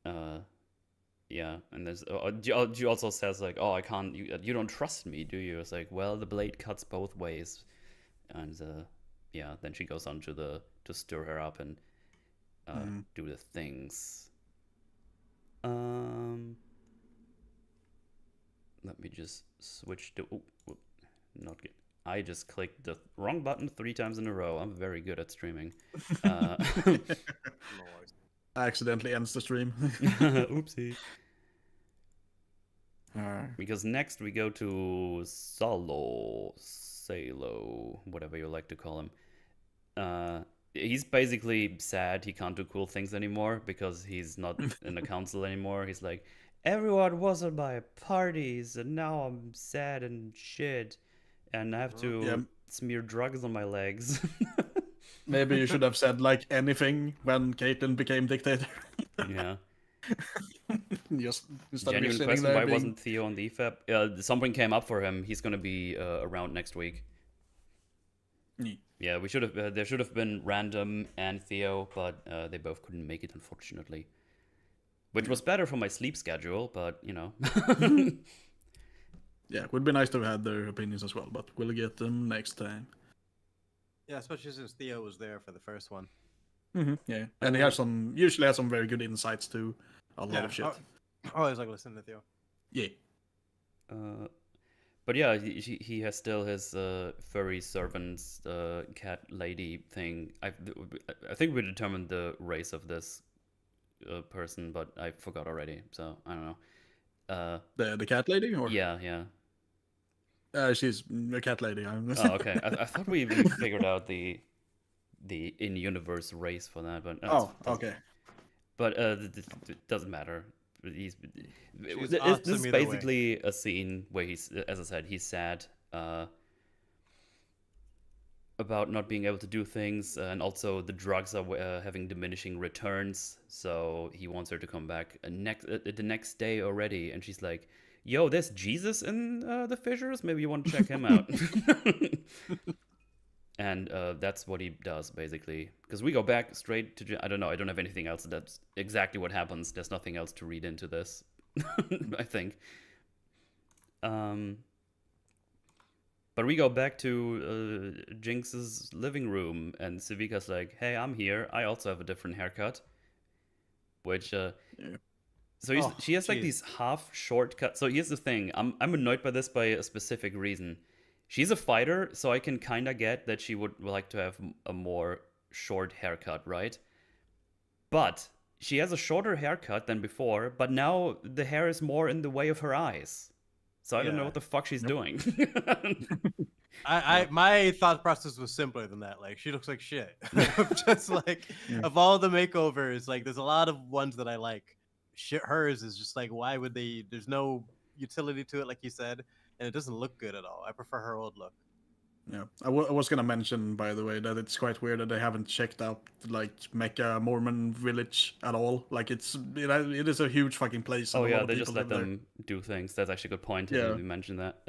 Yeah, and there's she also says like, oh, I can't. You don't trust me, do you? It's like, well, the blade cuts both ways, and yeah, then she goes on to stir her up and. Do the things. Let me just switch to. Not good. I just clicked the wrong button 3 times in a row. I'm very good at streaming. accidentally ends the stream. Oopsie. Alright. Because next we go to Salo, whatever you like to call him. He's basically sad he can't do cool things anymore because he's not in the council anymore. He's like, everyone was at my parties and now I'm sad and shit and I have to smear drugs on my legs. Maybe you should have said like anything when Caitlyn became dictator. Yeah. Just Genuine question, why wasn't Theo on the EFAP? Something came up for him. He's going to be around next week. Yeah, we should have. There should have been Random and Theo, but they both couldn't make it, unfortunately. Which was better for my sleep schedule, but you know. Yeah, it would be nice to have had their opinions as well, but we'll get them next time. Yeah, especially since Theo was there for the first one. Yeah, and he has usually has some very good insights to a lot of shit. I always like listening to Theo. Yeah. But yeah, he has still his furry servants, cat lady thing. I think we determined the race of this person, but I forgot already. So I don't know. The cat lady, or yeah. She's a cat lady. Oh, okay. I thought we figured out the in-universe race for that, but okay. But it doesn't matter. This awesome is basically a scene where he's, as I said, he's sad about not being able to do things, and also the drugs are having diminishing returns. So he wants her to come back the next day already, and she's like, "Yo, there's Jesus in the fissures. Maybe you want to check him out." And that's what he does, basically. Because we go back straight to... I don't know. I don't have anything else. That's exactly what happens. There's nothing else to read into this, I think. But we go back to Jinx's living room, and Savika's like, hey, I'm here. I also have a different haircut. Which... So she has like these half shortcuts. So here's the thing. I'm annoyed by this by a specific reason. She's a fighter, so I can kind of get that she would like to have a more short haircut, right? But she has a shorter haircut than before, but now the hair is more in the way of her eyes. So I don't know what the fuck she's doing. My thought process was simpler than that. Like, she looks like shit. Just like, of all the makeovers, like, there's a lot of ones that I like. Hers is just like, why would they? There's no utility to it, like you said. And it doesn't look good at all. I prefer her old look. Yeah, I was gonna mention, by the way, that it's quite weird that they haven't checked out like Mecca Mormon village at all. Like it is a huge fucking place. Oh yeah, they just let them do things. That's actually a good point. Yeah, we mentioned that.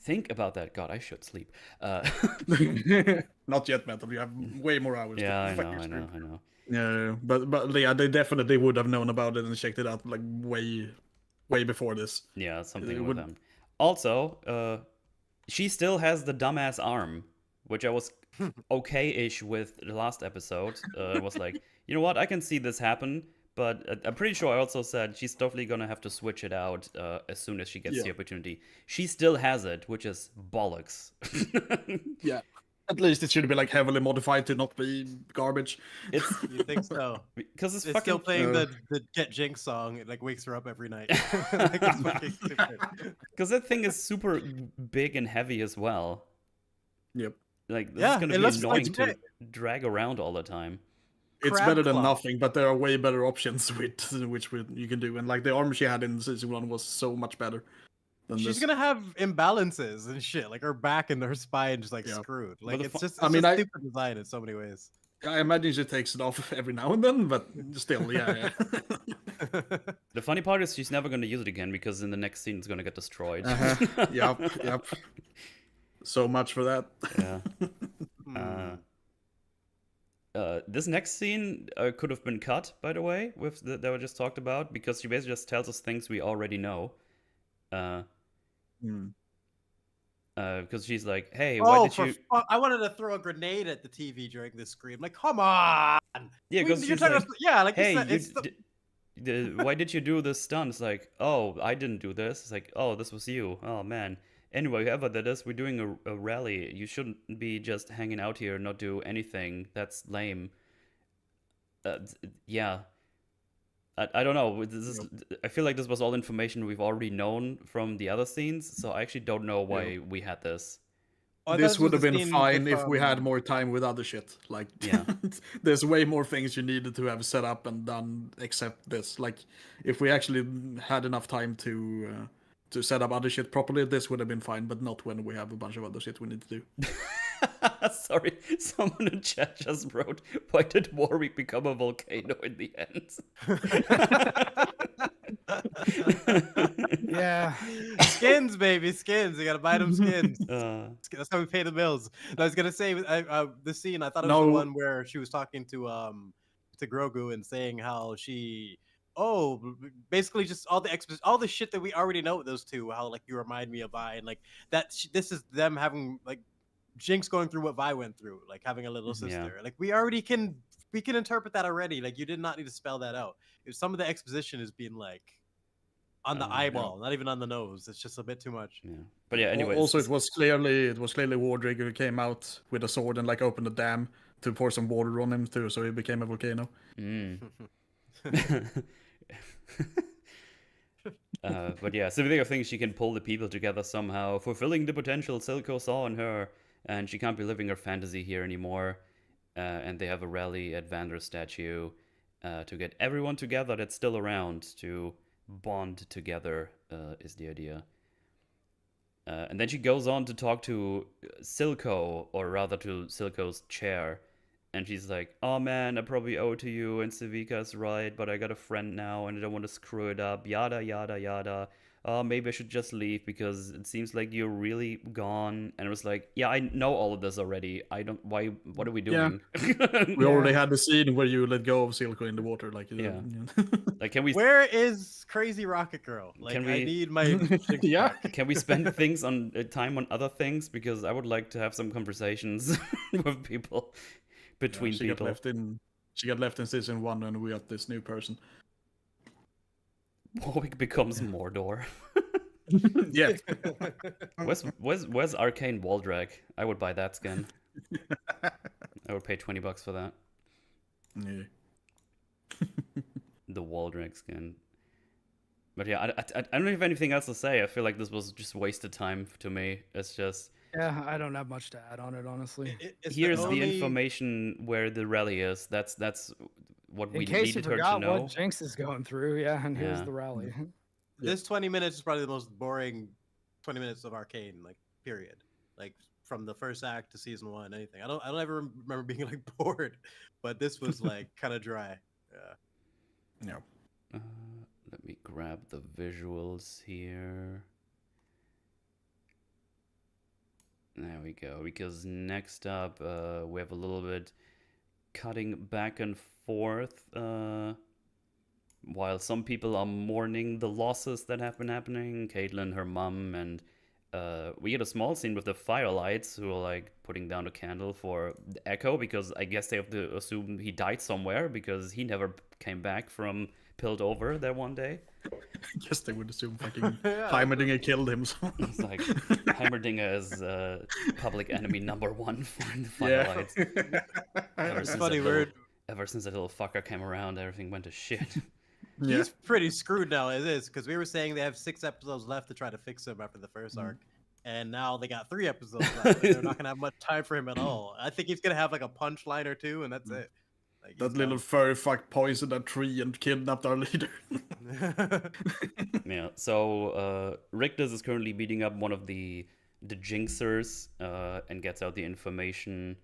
Think about that. God, I should sleep. Not yet, Metal. You have way more hours. Yeah, I know. Yeah, but yeah, they definitely would have known about it and checked it out like way before this. Yeah, something with them. Also, she still has the dumbass arm, which I was okay-ish with the last episode. It was like, You know what? I can see this happen, but I'm pretty sure I also said she's definitely gonna have to switch it out as soon as she gets the opportunity. She still has it, which is bollocks. Yeah. At least it should be like heavily modified to not be garbage. It's You think so? because it's It's fucking still playing the Get Jinx song. It like wakes her up every night. Like, it's fucking stupid. because that thing is super big and heavy as well. Yep. Like this Yeah, is gonna it be looks annoying like to shit. drag around all the time. It's Crab better than claw. nothing, but there are way better options with you can do. And like the armor she had in season 1 was so much better than She's this. gonna have imbalances and shit, like her back and her spine just like Yeah. screwed. Like the it's fu- just, I mean, stupid design in so many ways. I imagine she takes it off every now and then, but still, yeah. The funny part is she's never gonna use it again because in the next scene it's gonna get destroyed. Yep. So much for that. Yeah. This next scene could have been cut, by the way, with that we just talked about, because she basically just tells us things we already know. Because she's like, "Hey, why did you?" I wanted to throw a grenade at the TV during this scream. Like, come on! Yeah, because she's talking like, about- yeah, like "Hey, why did you do this stunt?" It's like, "Oh, I didn't do this." It's like, "Oh, this was you." Oh man. Anyway, whoever that is, we're doing a rally. You shouldn't be just hanging out here and not do anything. That's lame. Yeah. I don't know. I feel like this was all information we've already known from the other scenes, so I actually don't know why we had this. This would have been fine if we had more time with other shit. Like, Yeah. there's way more things you needed to have set up and done except this. Like, if we actually had enough time to set up other shit properly, this would have been fine, but not when we have a bunch of other shit we need to do. Sorry, someone in chat just wrote, "Why did Warwick become a volcano in the end?" Yeah. Skins, baby, skins. You gotta buy them skins. Uh, That's how we pay the bills. I was gonna say, the scene. I thought it was the one where she was talking to Grogu and saying how she, basically just all the shit that we already know with those two. How like you remind me of Vi, and like that. This is them having like Jinx going through what Vi went through, like having a little sister. Yeah. Like we already can interpret that already. Like you did not need to spell that out. If some of the exposition is being like on the eyeball, not even on the nose. It's just a bit too much. Yeah. But yeah, anyway. Also, it was clearly Wardrigger who came out with a sword and like opened a dam to pour some water on him too, so he became a volcano. But yeah, so the thing is she can pull the people together somehow, fulfilling the potential Silco saw in her, and she can't be living her fantasy here anymore. And they have a rally at Vander's statue to get everyone together that's still around to bond together, is the idea. And then she goes on to talk to Silco, or rather to Silco's chair. And she's like, "Oh man, I probably owe to you, and Savika's right, but I got a friend now, and I don't want to screw it up, yada, yada, yada. Maybe I should just leave, because it seems like you're really gone." And it was like, yeah, I know all of this already. What are we doing? We already had the scene where you let go of Silco in the water. Like, like, can we... Where is Crazy Rocket Girl? Like, Can we- I need my... Yeah. Can we spend things on time on other things? Because I would like to have some conversations with people. Between she people. She got left in season 1, and we got this new person. Warwick becomes Mordor. Yeah. Where's Arcane Waldrag? I would buy that skin. I would pay $20 for that. Yeah. The Waldrag skin. But yeah, I don't have anything else to say. I feel like this was just wasted time to me. It's just... Yeah, I don't have much to add on it, honestly. Here's the information where the rally is. That's what we In case you needed her to forgot know. what Jinx is going through, yeah, and here's the rally. This 20 minutes is probably the most boring 20 minutes of Arcane, like, period. Like, from the first act to season 1, anything. I don't ever remember being, like, bored, but this was, like, kind of dry. Yeah. No. Let me grab the visuals here. There we go, because next up we have a little bit cutting back and forth while some people are mourning the losses that have been happening. Caitlyn, her mom, and we get a small scene with the firelights who are like putting down a candle for Echo, because I guess they have to assume he died somewhere because he never came back from Pilled Over there one day. I guess they would assume fucking Heimerdinger killed him. So. It's like Heimerdinger is public enemy #1 for the firelights. It's funny, weird. Ever since that little fucker came around, everything went to shit. He's pretty screwed now as is, because we were saying they have 6 episodes left to try to fix him after the first arc, and now they got 3 episodes left. And they're not gonna have much time for him at all. I think he's gonna have like a punchline or 2, and that's it. Like, that little furry fuck poisoned a tree and kidnapped our leader. Yeah. So Rictus is currently beating up one of the Jinxers and gets out the information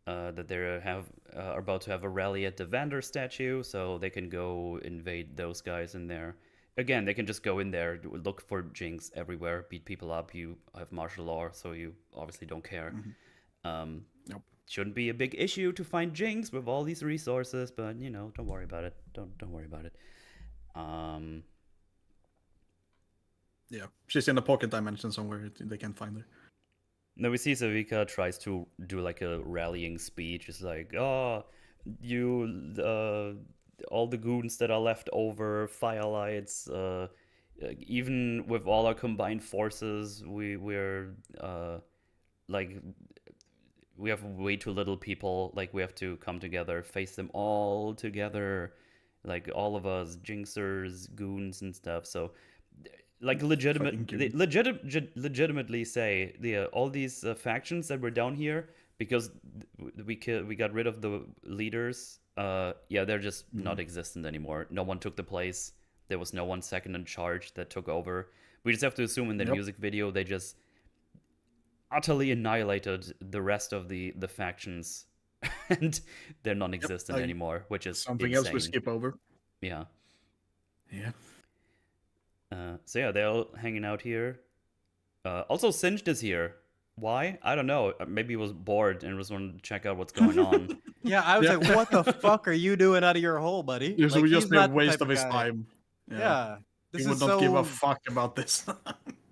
that they are about to have a rally at the Vander statue, so they can go invade those guys in there. Again, they can just go in there, look for Jinx everywhere, beat people up. You have martial law, so you obviously don't care. Nope. Shouldn't be a big issue to find Jinx with all these resources, but you know, don't worry about it. Don't worry about it. Yeah, she's in the pocket dimension somewhere. They can't find her. Now we see Savika tries to do like a rallying speech. It's like, oh, you, all the goons that are left over, firelights, even with all our combined forces, we're like, we have way too little people. Like, we have to come together, face them all together, like all of us, Jinxers, goons, and stuff. So, like, legitimately say all these factions that were down here because we got rid of the leaders. They're just not existent anymore. No one took the place. There was no one second in charge that took over. We just have to assume in the music video they just utterly annihilated the rest of the factions and they're non-existent anymore, which is something insane. else we skip over. Yeah. So yeah, they're all hanging out here. Also, Singed is here. Why? I don't know. Maybe he was bored and was wanting to check out what's going on. Yeah, I was like, what the fuck are you doing out of your hole, buddy? This Like, would just he's be a not the waste type of his guy. time. Yeah. He would not give a fuck about this.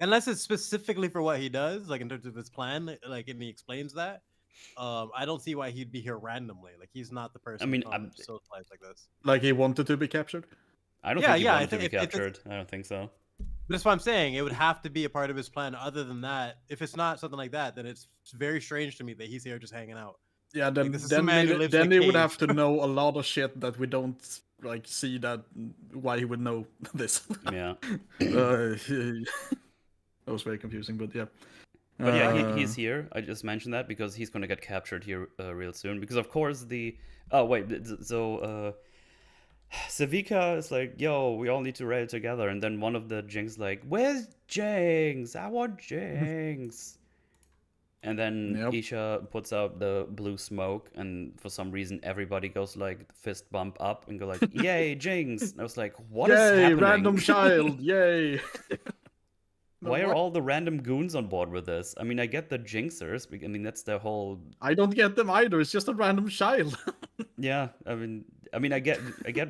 Unless it's specifically for what he does, like in terms of his plan, like, and he explains that. I don't see why he'd be here randomly. Like, he's not the person. I mean, to socialize like this. Like he wanted to be captured? I don't Yeah, think he yeah, I wanted to think be if it's- captured. I don't think so. But that's what I'm saying. It would have to be a part of his plan. Other than that, if it's not something like that, then it's very strange to me that he's here just hanging out. Yeah, then this is a man who lives in a they would cave. have to know a lot of shit that we don't like see that why he would know this. Yeah. That was very confusing, but yeah. But yeah, he's here. I just mentioned that because he's going to get captured here real soon. Because of course Savika is like, yo, we all need to rally together. And then one of the Jinx like, where's Jinx? I want Jinx. And then Isha puts out the blue smoke, and for some reason everybody goes like fist bump up and go like, yay, Jinx. And I was like, what is happening? Random child, yay. Why are all the random goons on board with this? I mean, I get the Jinxers. I mean, that's their whole... I don't get them either. It's just a random child. Yeah, I mean, I get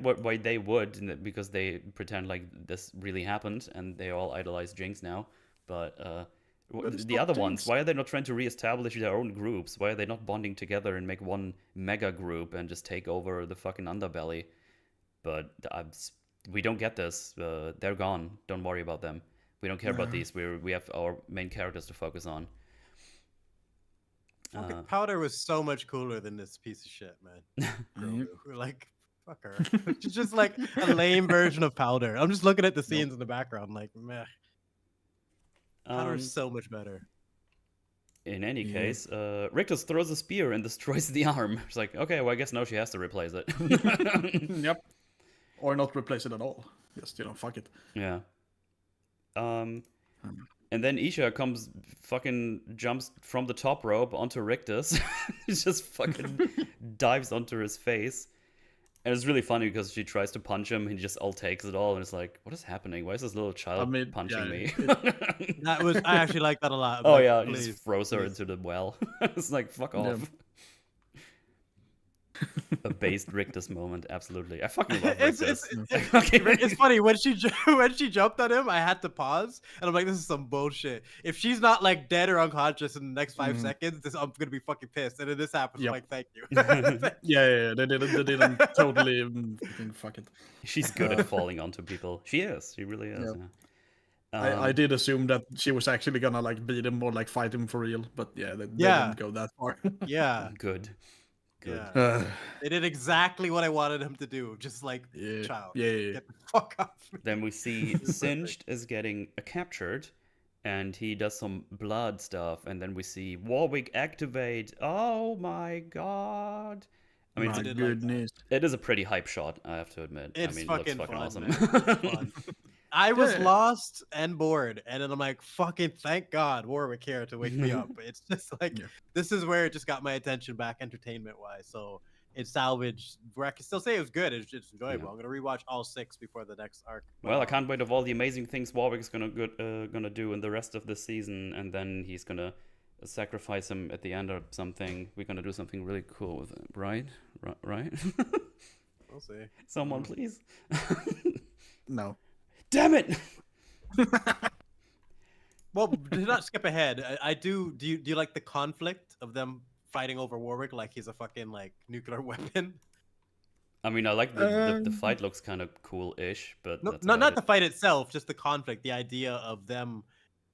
why they would, because they pretend like this really happened, and they all idolize Jinx now. But the other ones, why are they not trying to reestablish their own groups? Why are they not bonding together and make one mega group and just take over the fucking underbelly? But we don't get this. They're gone. Don't worry about them. We don't care about these. We have our main characters to focus on. Powder was so much cooler than this piece of shit, man. Like, fuck her. She's just like a lame version of Powder. I'm just looking at the scenes in the background, like, meh. Powder is so much better. In any case, Rictus throws a spear and destroys the arm. It's like, okay, well, I guess now she has to replace it. Yep. Or not replace it at all. Just, fuck it. Yeah. And then Isha jumps from the top rope onto Rictus. He just fucking dives onto his face. And it's really funny because she tries to punch him, he just all takes it all, and it's like, what is happening? Why is this little child punching me? I actually like that a lot. Oh yeah, he just throws her into the well. It's like, fuck off. A based Rictus moment, absolutely. I fucking love It's, Rictus. it's funny when she jumped on him, I had to pause and I'm like, this is some bullshit. If she's not like dead or unconscious in the next 5 seconds, I'm gonna be fucking pissed. And then this happens. Yep. I'm like, thank you. Yeah, they didn't totally fucking fuck it. She's good at falling onto people. She is. She really is. Yeah. Yeah. I did assume that she was actually gonna like beat him or like fight him for real, but yeah, they didn't go that far. Yeah. Good. Yeah. They did exactly what I wanted him to do. Just like, child, get the fuck off. Then we see Singed is getting captured, and he does some blood stuff, and then we see Warwick activate. Oh my god! I mean, My goodness. It is a pretty hype shot, I have to admit. It's I mean, fucking, it looks fucking fun, awesome. It's fun. I was lost and bored, and then I'm like, fucking thank God Warwick here to wake me up. It's just like, this is where it just got my attention back entertainment-wise. So it salvaged, where I can still say it was good. It's enjoyable. Yeah. I'm going to rewatch all 6 before the next arc. Well, I can't wait of all the amazing things Warwick's gonna do in the rest of the season, and then he's gonna sacrifice him at the end or something. We're gonna do something really cool with it, right? Right? We'll see. Someone, please. No. Damn it! Well, do not skip ahead. I do. Do you like the conflict of them fighting over Warwick like he's a fucking like nuclear weapon? I mean, I like the fight looks kind of cool-ish, but No, that's not the fight itself, just the conflict, the idea of them.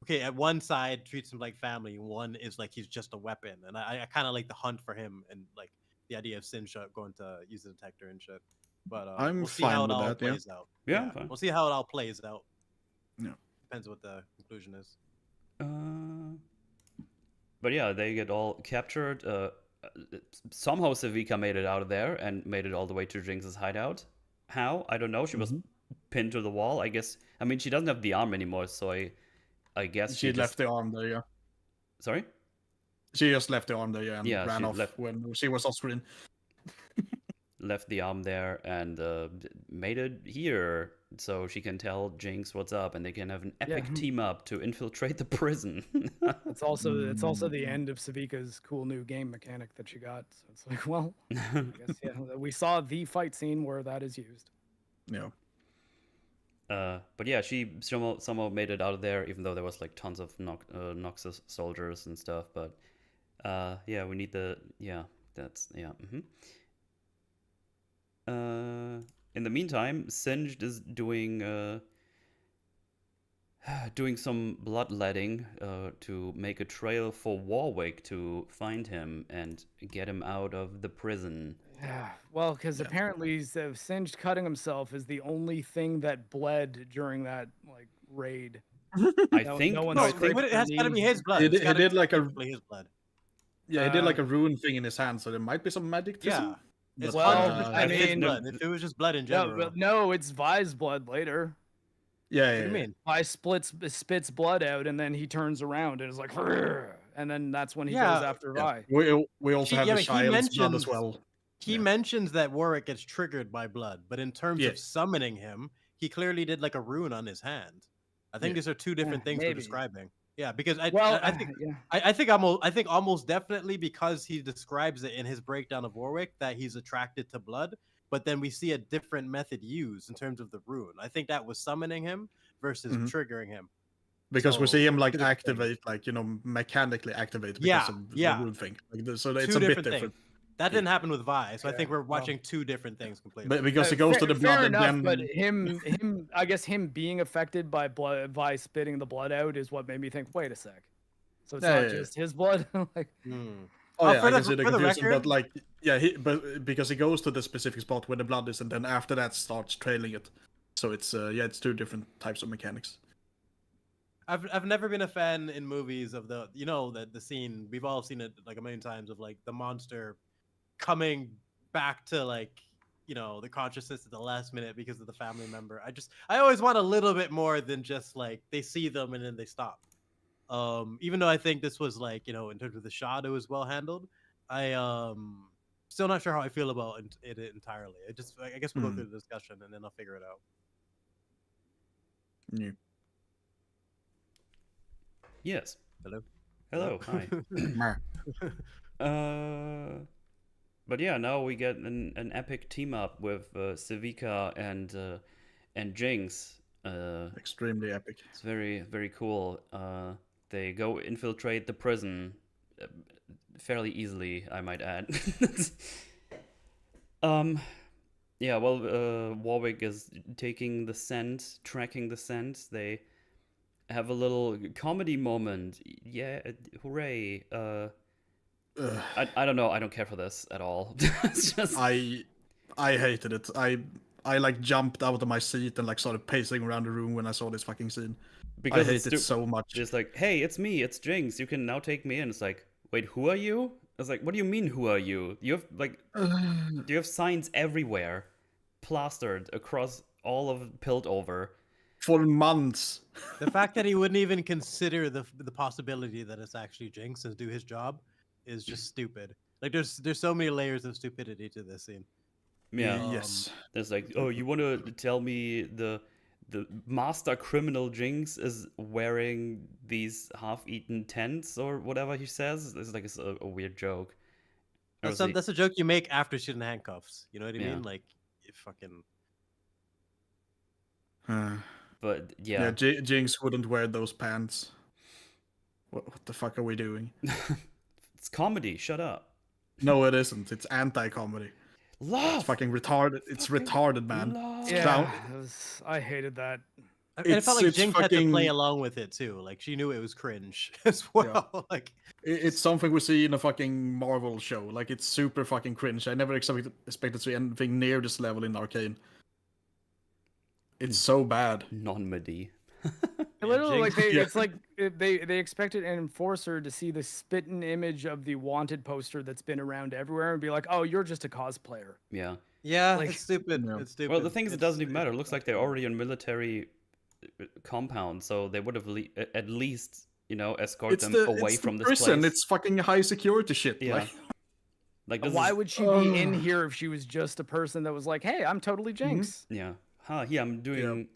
Okay, at one side treats him like family, one is like he's just a weapon, and I kind of like the hunt for him and like the idea of Sinja going to use the detector and shit. But I'm we'll see fine how it with all that, plays out. Yeah, fine. We'll see how it all plays out. Yeah. Depends what the conclusion is. But yeah, they get all captured. Somehow Savika made it out of there and made it all the way to Jinx's hideout. How? I don't know. She was pinned to the wall. I guess. I mean, she doesn't have the arm anymore, so I guess she left the arm there. Yeah. Sorry. She just left the arm there. Yeah. And Yeah, ran she off when she was off screen. Left the arm there and made it here so she can tell Jinx what's up, and they can have an epic team up to infiltrate the prison. It's also the end of Savika's cool new game mechanic that she got. So it's like, well, I guess we saw the fight scene where that is used. Yeah. But yeah, she somehow made it out of there, even though there was like tons of Noxus soldiers and stuff. But yeah, we need in the meantime, Singed is doing some bloodletting to make a trail for Warwick to find him and get him out of the prison. Yeah, well, because apparently Singed cutting himself is the only thing that bled during that like raid. I think it has got to be his blood. He did like his blood. Yeah, he did like a rune thing in his hand, so there might be some magic to some. It's I mean, blood. If it was just blood in general. No, it's Vi's blood later. Yeah, What do you mean? Vi spits blood out, and then he turns around and is like, and then that's when he goes after Vi. We also have the child's blood as well. He mentions that Warwick gets triggered by blood, but in terms of summoning him, he clearly did like a rune on his hand. I think these are two different things we're describing. Yeah, because I think almost definitely because he describes it in his breakdown of Warwick that he's attracted to blood, but then we see a different method used in terms of the rune. I think that was summoning him versus triggering him. Because we see him like activate, like mechanically activate because of the rune thing. Like, so it's a bit different. That didn't happen with Vi, so I think we're watching two different things completely. But because he goes to the blood and then... But I guess him being affected by blood, Vi spitting the blood out is what made me think, wait a sec. So it's not just his blood? Like, Oh yeah, I can see the confusion, but like, but because he goes to the specific spot where the blood is, and then after that starts trailing it. So it's it's two different types of mechanics. I've never been a fan in movies of the the scene, we've all seen it like a million times, of like the monster coming back to like the consciousness at the last minute because of the family member. I always want a little bit more than just like they see them and then they stop. Even though I think this was like in terms of the shot, it was well handled. I still not sure how I feel about it entirely. I guess we'll go through the discussion and then I'll figure it out. Yeah. Yes. Hello. Hi. but yeah, now we get an epic team up with Civica and Jinx. Extremely epic. It's very, very cool. They go infiltrate the prison fairly easily, I might add. Yeah, well, Warwick is taking the scent, tracking the scent. They have a little comedy moment. Yeah, hooray. I don't know. I don't care for this at all. It's just... I hated it. I like jumped out of my seat and like started pacing around the room when I saw this fucking scene. because I it's hate it so much. Just like, hey, it's me, it's Jinx. You can now take me in. It's like, wait, who are you? It's like, what do you mean, who are you? You have like, you have signs everywhere, plastered across all of Piltover. For months. The fact that he wouldn't even consider the possibility that it's actually Jinx and do his job is just stupid. Like there's so many layers of stupidity to this scene. Yeah. Yes. There's like, oh, you want to tell me the master criminal Jinx is wearing these half-eaten tents or whatever he says? It's like a weird joke. That's a joke you make after she's in handcuffs. You know what I Yeah. mean? Like, you fucking. But Yeah, Jinx wouldn't wear those pants. What the fuck are we doing? It's comedy. Shut up. No, it isn't. It's anti-comedy. Love. It's fucking retarded. It's retarded, man. Love. Yeah, I hated that. And it felt like It's Jinx had to play fucking- along with it too. Like she knew it was cringe as well. Like It's something we see in a fucking Marvel show. Like, it's super fucking cringe. I never expected to see anything near this level in Arcane. It's so bad. Non-midi. Literally, like Jinx- it's like they expected an enforcer to see the spitting image of the wanted poster that's been around everywhere and be like, "Oh, you're just a cosplayer." Yeah. yeah, Like- it's stupid. Yeah. It's stupid. Well, the thing is, it doesn't even It's- matter. It looks like they're already on military compound, so they would have at least, escort them away from this prison. place. It's fucking high security shit. Yeah. Like this Why is- would she be in here if she was just a person that was like, "Hey, I'm totally Jinx"? Yeah. Yeah, I'm doing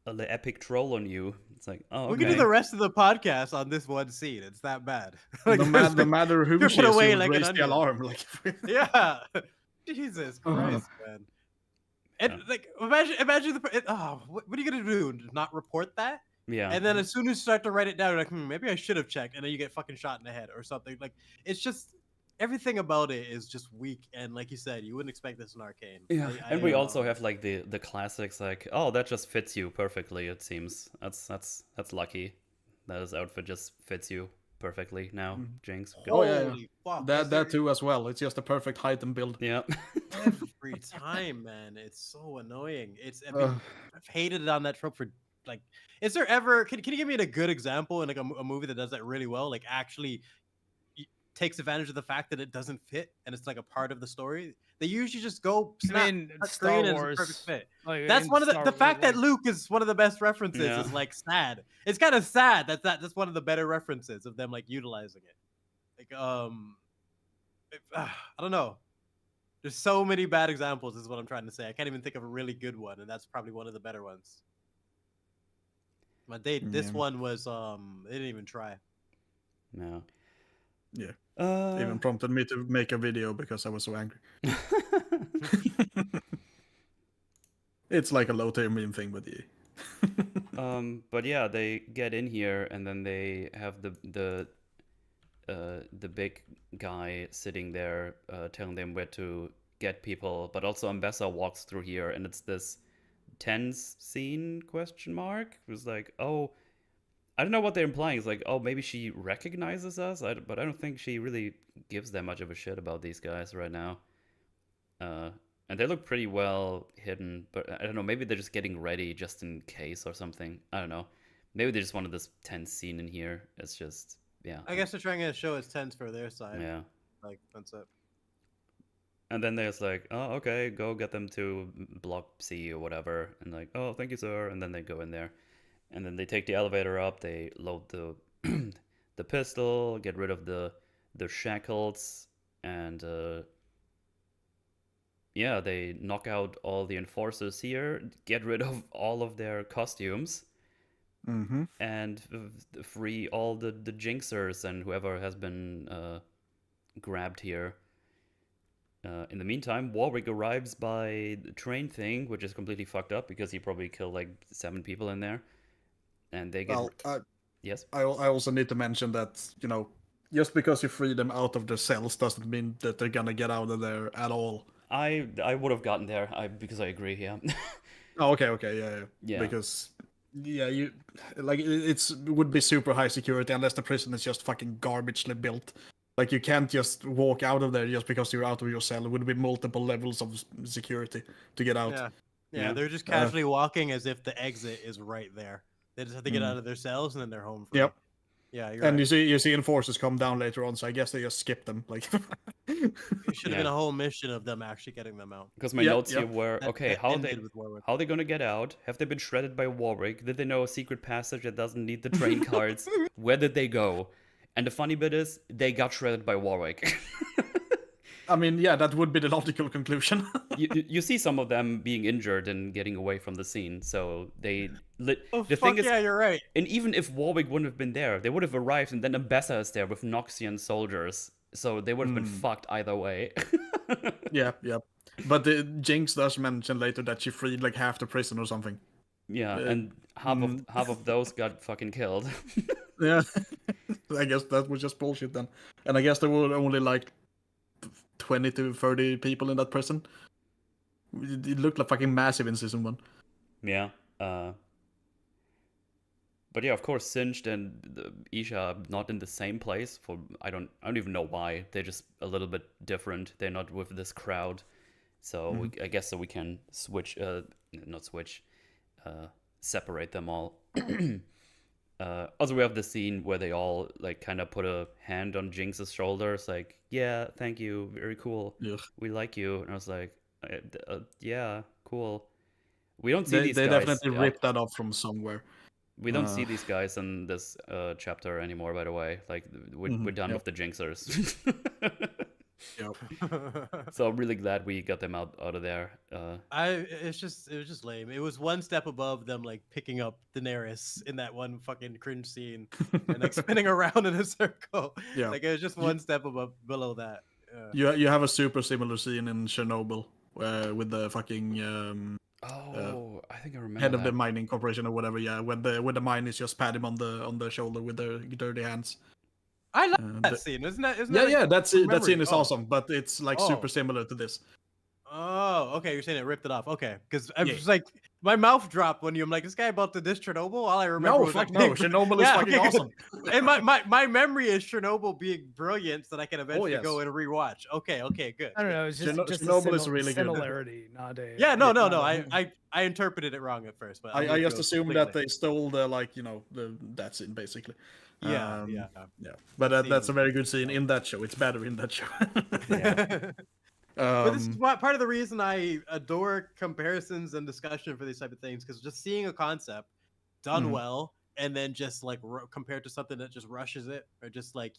an epic troll on you. It's like, oh, okay. We can do the rest of the podcast on this one scene. It's that bad. No, there's no matter who Strip she it is, away you like an raise the onion. alarm. Like, yeah. Jesus Christ, man. And Yeah. like, imagine what are you gonna do? Not report that? Yeah. And then as soon as you start to write it down, you're like, maybe I should have checked, and then you get fucking shot in the head or something. Like, it's just everything about it is just weak, and like you said, you wouldn't expect this in Arcane. Yeah, and we also have like the classics, like, oh, that just fits you perfectly. It seems that's lucky that his outfit just fits you perfectly now, Jinx. Go. Oh, yeah, yeah. Holy fuck, that too as well. It's just a perfect height and build. Yeah. every time, man. It's so annoying. I've hated it on that trope for like. Is there ever? Can you give me a good example in like a movie that does that really well? Like actually takes advantage of the fact that it doesn't fit and it's like a part of the story. They usually just go snap touch Star screen and it's a Wars, perfect fit. like, That's in one of the Star the Wars, fact that like- Luke is one of the best references Yeah. is like sad. It's kind of sad that's one of the better references of them like utilizing it. Like I don't know. There's so many bad examples is what I'm trying to say. I can't even think of a really good one, and that's probably one of the better ones. This Yeah. one was they didn't even try. No. Yeah. Uh, Even prompted me to make a video because I was so angry. It's like a low tier meme thing, but yeah. but yeah, they get in here and then they have the big guy sitting there telling them where to get people, but also Ambessa walks through here and it's this tense scene ? It was like, oh, I don't know what they're implying. It's like, oh, maybe she recognizes us, but I don't think she really gives that much of a shit about these guys right now. And they look pretty well hidden, but I don't know, maybe they're just getting ready just in case or something. I don't know. Maybe they just wanted this tense scene in here. It's just, yeah. I guess they're trying to show it's tense for their side. Yeah. Like that's it. And then there's like, oh, okay, go get them to Block C or whatever. And like, oh, thank you, sir. And then they go in there. And then they take the elevator up. They load the the pistol, get rid of the shackles, and yeah, they knock out all the enforcers here, get rid of all of their costumes, Mm-hmm. and free all the jinxers and whoever has been grabbed here. In the meantime, Warwick arrives by the train thing, which is completely fucked up because he probably killed like 7 people in there, and they get yes. I also need to mention that, just because you free them out of their cells doesn't mean that they're gonna get out of there at all. I would have gotten there because I agree here. Oh, okay, yeah. Because you like it would be super high security unless the prison is just fucking garbagely built. Like you can't just walk out of there just because you're out of your cell. It would be multiple levels of security to get out. Yeah, they're just casually walking as if the exit is right there. They just have to get out of their cells and then they're home free. Yep. Yeah, you're and right. you see enforcers come down later on, so I guess they just skipped them. Like It should have been a whole mission of them actually getting them out. Because my notes here were, That how are they gonna get out? Have they been shredded by Warwick? Did they know a secret passage that doesn't need the train cards? Where did they go? And the funny bit is, they got shredded by Warwick. I mean, yeah, that would be the logical conclusion. you see some of them being injured and getting away from the scene, so they... the thing is, you're right. And even if Warwick wouldn't have been there, they would have arrived, and then Ambessa is there with Noxian soldiers, so they would have been fucked either way. Yeah. But Jinx does mention later that she freed like half the prison or something. Yeah, and half of those got fucking killed. Yeah, I guess that was just bullshit then. And I guess there were only like 20 to 30 people in that prison. It looked like fucking massive in season 1. Yeah. But yeah, of course, Singed and Isha are not in the same place. For I don't even know why. They're just a little bit different. They're not with this crowd, so I guess we can switch. Not switch. Separate them all. Also, we have the scene where they all like kind of put a hand on Jinx's shoulders, like, "Yeah, thank you, very cool. Ugh. We like you." And I was like, "Yeah, cool." We don't see these guys. They definitely ripped that off from somewhere. We don't see these guys in this chapter anymore, by the way. Like, we're done with the Jinxers. Yep. So I'm really glad we got them out of there. It was just lame. It was one step above them like picking up Daenerys in that one fucking cringe scene and like spinning around in a circle. Yeah. Like it was just one step below that. You have a super similar scene in Chernobyl with the fucking I think I remember head of the mining corporation or whatever. Yeah, when the miners just pat him on the shoulder with their dirty hands. I love that scene. Isn't that that scene is awesome, but it's like super similar to this. Oh, okay. You're saying it ripped it off. Okay, because I was like, my mouth dropped when I'm like, this guy about to diss Chernobyl. All I remember was like, no, Chernobyl is fucking awesome. And my memory is Chernobyl being brilliant, so that I can eventually go and rewatch. Okay, good. I don't know. It's just Chernobyl is really similarity, not a. Yeah, no. I interpreted it wrong at first, but I just assumed that they stole the that scene basically. Yeah. But that's a very good scene in that show. It's better in that show. Yeah. But this is part of the reason I adore comparisons and discussion for these type of things, because just seeing a concept done well and then just like compared to something that just rushes it, or just like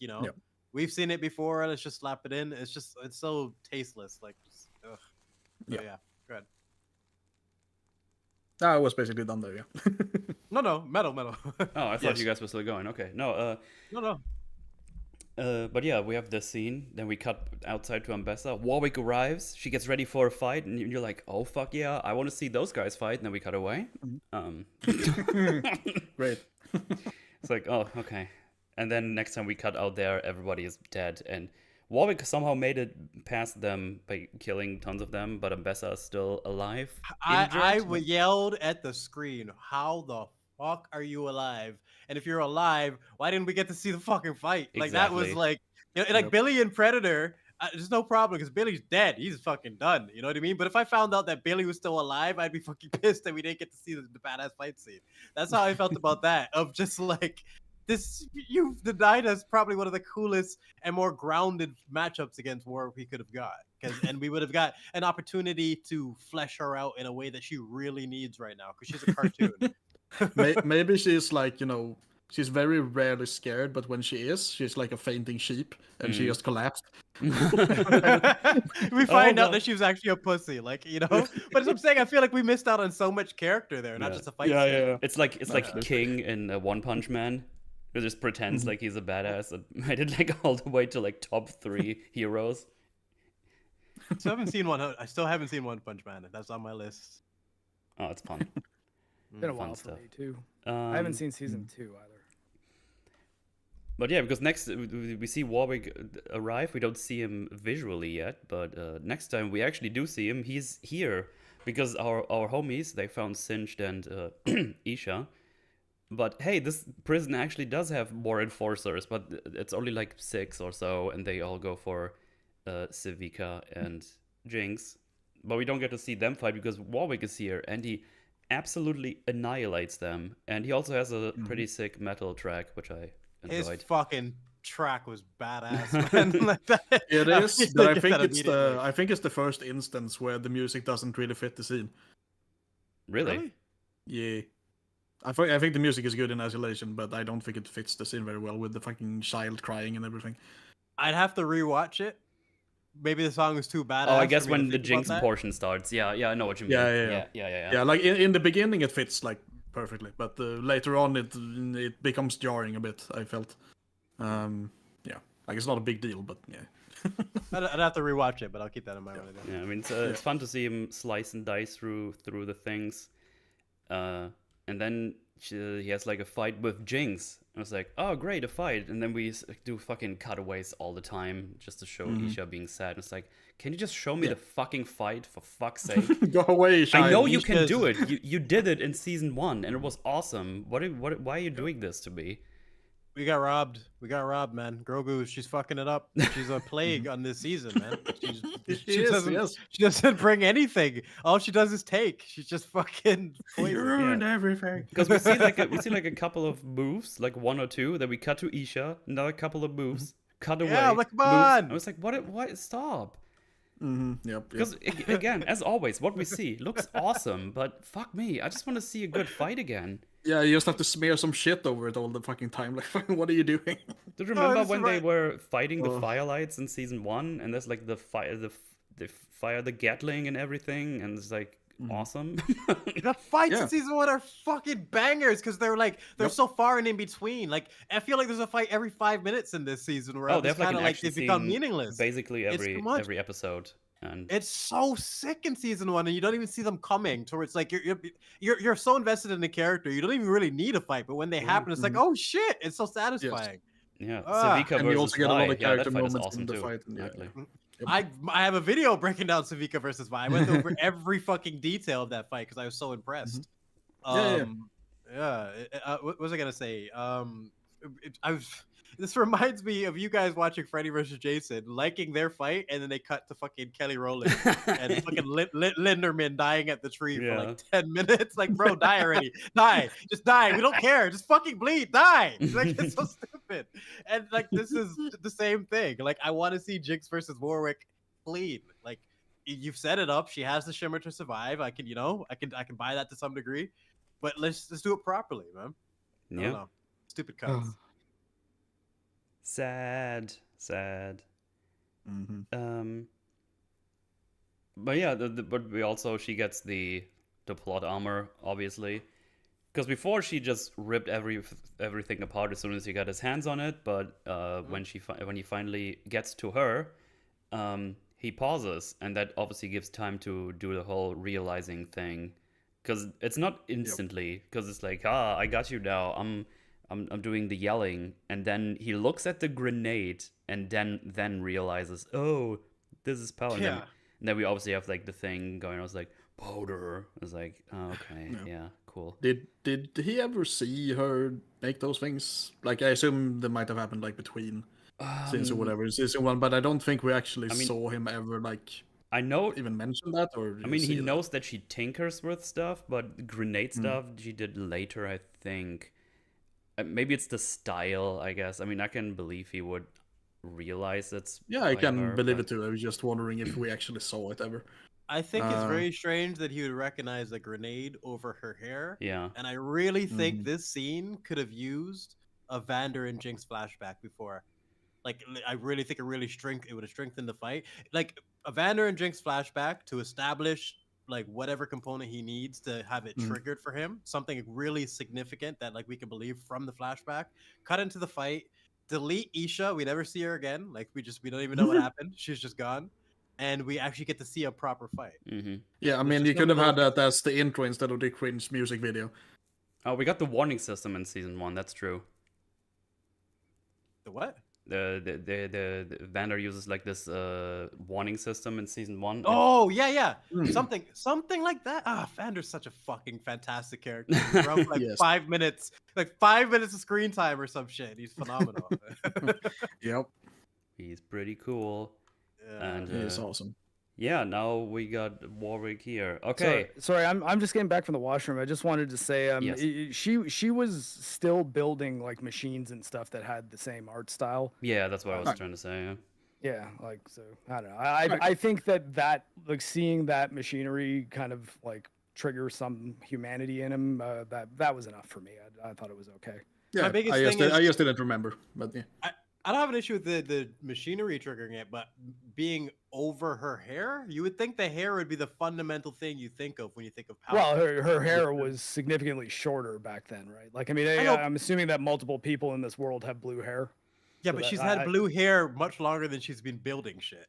we've seen it before, let's just slap it in. It's so tasteless. Like, just, ugh. So, yeah, good. I was basically done there. Yeah. No, metal. Oh, I thought you guys were still going. Okay, no. But yeah, we have this scene. Then we cut outside to Ambessa. Warwick arrives. She gets ready for a fight, and you're like, "Oh fuck yeah, I want to see those guys fight." And then we cut away. Great. It's like, oh okay. And then next time we cut out there, everybody is dead, and Warwick somehow made it past them by killing tons of them, but Ambessa is still alive. I yelled at the screen, "How the fuck are you alive? And if you're alive, why didn't we get to see the fucking fight?" Like that was like, like Billy and Predator. There's no problem because Billy's dead. He's fucking done. You know what I mean? But if I found out that Billy was still alive, I'd be fucking pissed that we didn't get to see the badass fight scene. That's how I felt about that. Of just like, this, you've denied us probably one of the coolest and more grounded matchups against Warwick we could have got. And we would have got an opportunity to flesh her out in a way that she really needs right now, because she's a cartoon. Maybe she's like, she's very rarely scared, but when she is, she's like a fainting sheep, and she just collapsed. We find out that she was actually a pussy, like, But as I'm saying, I feel like we missed out on so much character there, not just a fight scene. Yeah. It's like King in One Punch Man, who just pretends like he's a badass and made it like all the way to like top 3 heroes. Still haven't seen one. I still haven't seen One Punch Man. That's on my list. Oh, it's fun. Been a Fun while for stuff. me too. I haven't Um, seen season 2 either. But yeah, because next we see Warwick arrive. We don't see him visually yet, but next time we actually do see him, he's here because our homies, they found Singed and Isha. But hey, this prison actually does have more enforcers, but it's only like 6 or so, and they all go for Civica and Jinx. But we don't get to see them fight because Warwick is here, and he absolutely annihilates them. And he also has a pretty sick metal track, which I His enjoyed. fucking track was badass, man. Like that. It I is, really but get that immediately. I think it's the first instance where the music doesn't really fit the scene. Really? Yeah. I think the music is good in isolation, but I don't think it fits the scene very well with the fucking child crying and everything. I'd have to rewatch it. Maybe the song is too badass. Oh, I guess for me to when the think about Jinx that. portion starts. Yeah, I know what you mean. Yeah. Yeah, like in the beginning it fits like perfectly, but later on it becomes jarring a bit, I felt. Yeah, like it's not a big deal, but yeah. I'd have to rewatch it, but I'll keep that in mind when I do. Yeah, I mean, it's fun to see him slice and dice through the things. And then he has like a fight with Jinx. I was like, oh, great, a fight. And then we do fucking cutaways all the time just to show Isha being sad. It's like, can you just show me the fucking fight for fuck's sake? Go away, child. I know you can Isha's- do it. You did it in season 1, and it was awesome. Why are you doing this to me? We got robbed. We got robbed, man. Grogu, she's fucking it up. She's a plague on this season, man. She doesn't bring anything. All she does is take. She's just fucking You poison. ruined everything. Because we see like a couple of moves, like 1 or 2. Then we cut to Isha, another couple of moves, cut away. Yeah, like, come moves. on! I was like, what? Stop. Yep. Because again, as always, what we see looks awesome, but fuck me, I just want to see a good fight again. Yeah, you just have to smear some shit over it all the fucking time. Like, what are you doing? Do you remember this is when they right. were fighting the Firelights in season 1, and there's like they fire the Gatling and everything, and it's like awesome. The fights Yeah. in season 1 are fucking bangers because they're so far and in between. Like I feel like there's a fight every 5 minutes in this season where Oh, they it's have like kind an of like action they become scene meaningless. basically It's too much. every episode, and It's so sick in season 1, and you don't even see them coming. Towards like you're so invested in the character, you don't even really need a fight. But when they happen, it's like, oh shit, it's so satisfying. yeah, Ah. Civica And you versus also get a lot Vi. of Yeah, that character fight is moments awesome in the too. fight, and yeah. Exactly. I have a video breaking down Civica versus Vi. I went over every fucking detail of that fight because I was so impressed. What was I gonna say? This reminds me of you guys watching Freddy versus Jason, liking their fight, and then they cut to fucking Kelly Rowland and fucking Linderman dying at the tree for like 10 minutes. Like, bro, die already. Die. Just die. We don't care. Just fucking bleed. Die. Like, it's so stupid. And like, this is the same thing. Like, I want to see Jinx versus Warwick bleed. Like, you've set it up. She has the shimmer to survive. I can buy that to some degree. But let's do it properly, man. I don't know. Stupid cuts. Sad. Mm-hmm. But yeah, but we also she gets the plot armor, obviously, because before she just ripped everything apart as soon as he got his hands on it. But when he finally gets to her, he pauses, and that obviously gives time to do the whole realizing thing, because it's not instantly, because it's like, I got you now. I'm doing the yelling, and then he looks at the grenade, and then realizes, oh, this is power. Yeah. And then we obviously have like the thing going. I was like, powder. I was like, oh, okay, yeah, cool. Did he ever see her make those things? Like, I assume that might have happened like between scenes or whatever in season 1, but I don't think we actually saw him ever like. I know. Even mention that, or I mean, he knows that she tinkers with stuff, but grenade stuff she did later, I think. Maybe it's the style, I guess. I mean, I can believe he would realize it's. Yeah, I can believe it too. I was just wondering if we actually saw it ever. I think it's very strange that he would recognize a grenade over her hair. Yeah. And I really think this scene could have used a Vander and Jinx flashback before. Like, I really think it would have strengthened the fight. Like, a Vander and Jinx flashback to establish like whatever component he needs to have it triggered for him, something really significant that like we can believe from the flashback. Cut into the fight, delete Isha, we never see her again. Like we don't even know what happened. She's just gone. and we actually get to see a proper fight. Mm-hmm. Yeah, I mean, you could have had that as the intro instead of the cringe music video. Oh, we got the warning system in season 1. That's true. The what? The Vander uses like this warning system in season 1. Oh yeah. Something like that. Vander's such a fucking fantastic character. He's around for like Yes. 5 minutes, like 5 minutes of screen time or some shit. He's phenomenal. Yep, He's pretty cool. Yeah. And he is awesome. yeah, now we got Warwick here. Okay. Sorry, I'm just getting back from the washroom. I just wanted to say, Yes. she was still building like machines and stuff that had the same art style. Yeah, that's what I was trying to say. Yeah. Yeah, like so. I don't know. I think that like seeing that machinery kind of like trigger some humanity in him. That was enough for me. I thought it was okay. Yeah, biggest I thing is- just didn't remember, but yeah. I don't have an issue with the machinery triggering it, but being over her hair, you would think the hair would be the fundamental thing you think of when you think of power. Well, her hair was significantly shorter back then, right? Like, I mean, I know- I'm assuming that multiple people in this world have blue hair. Yeah, So but that- she's had blue hair much longer than she's been building shit.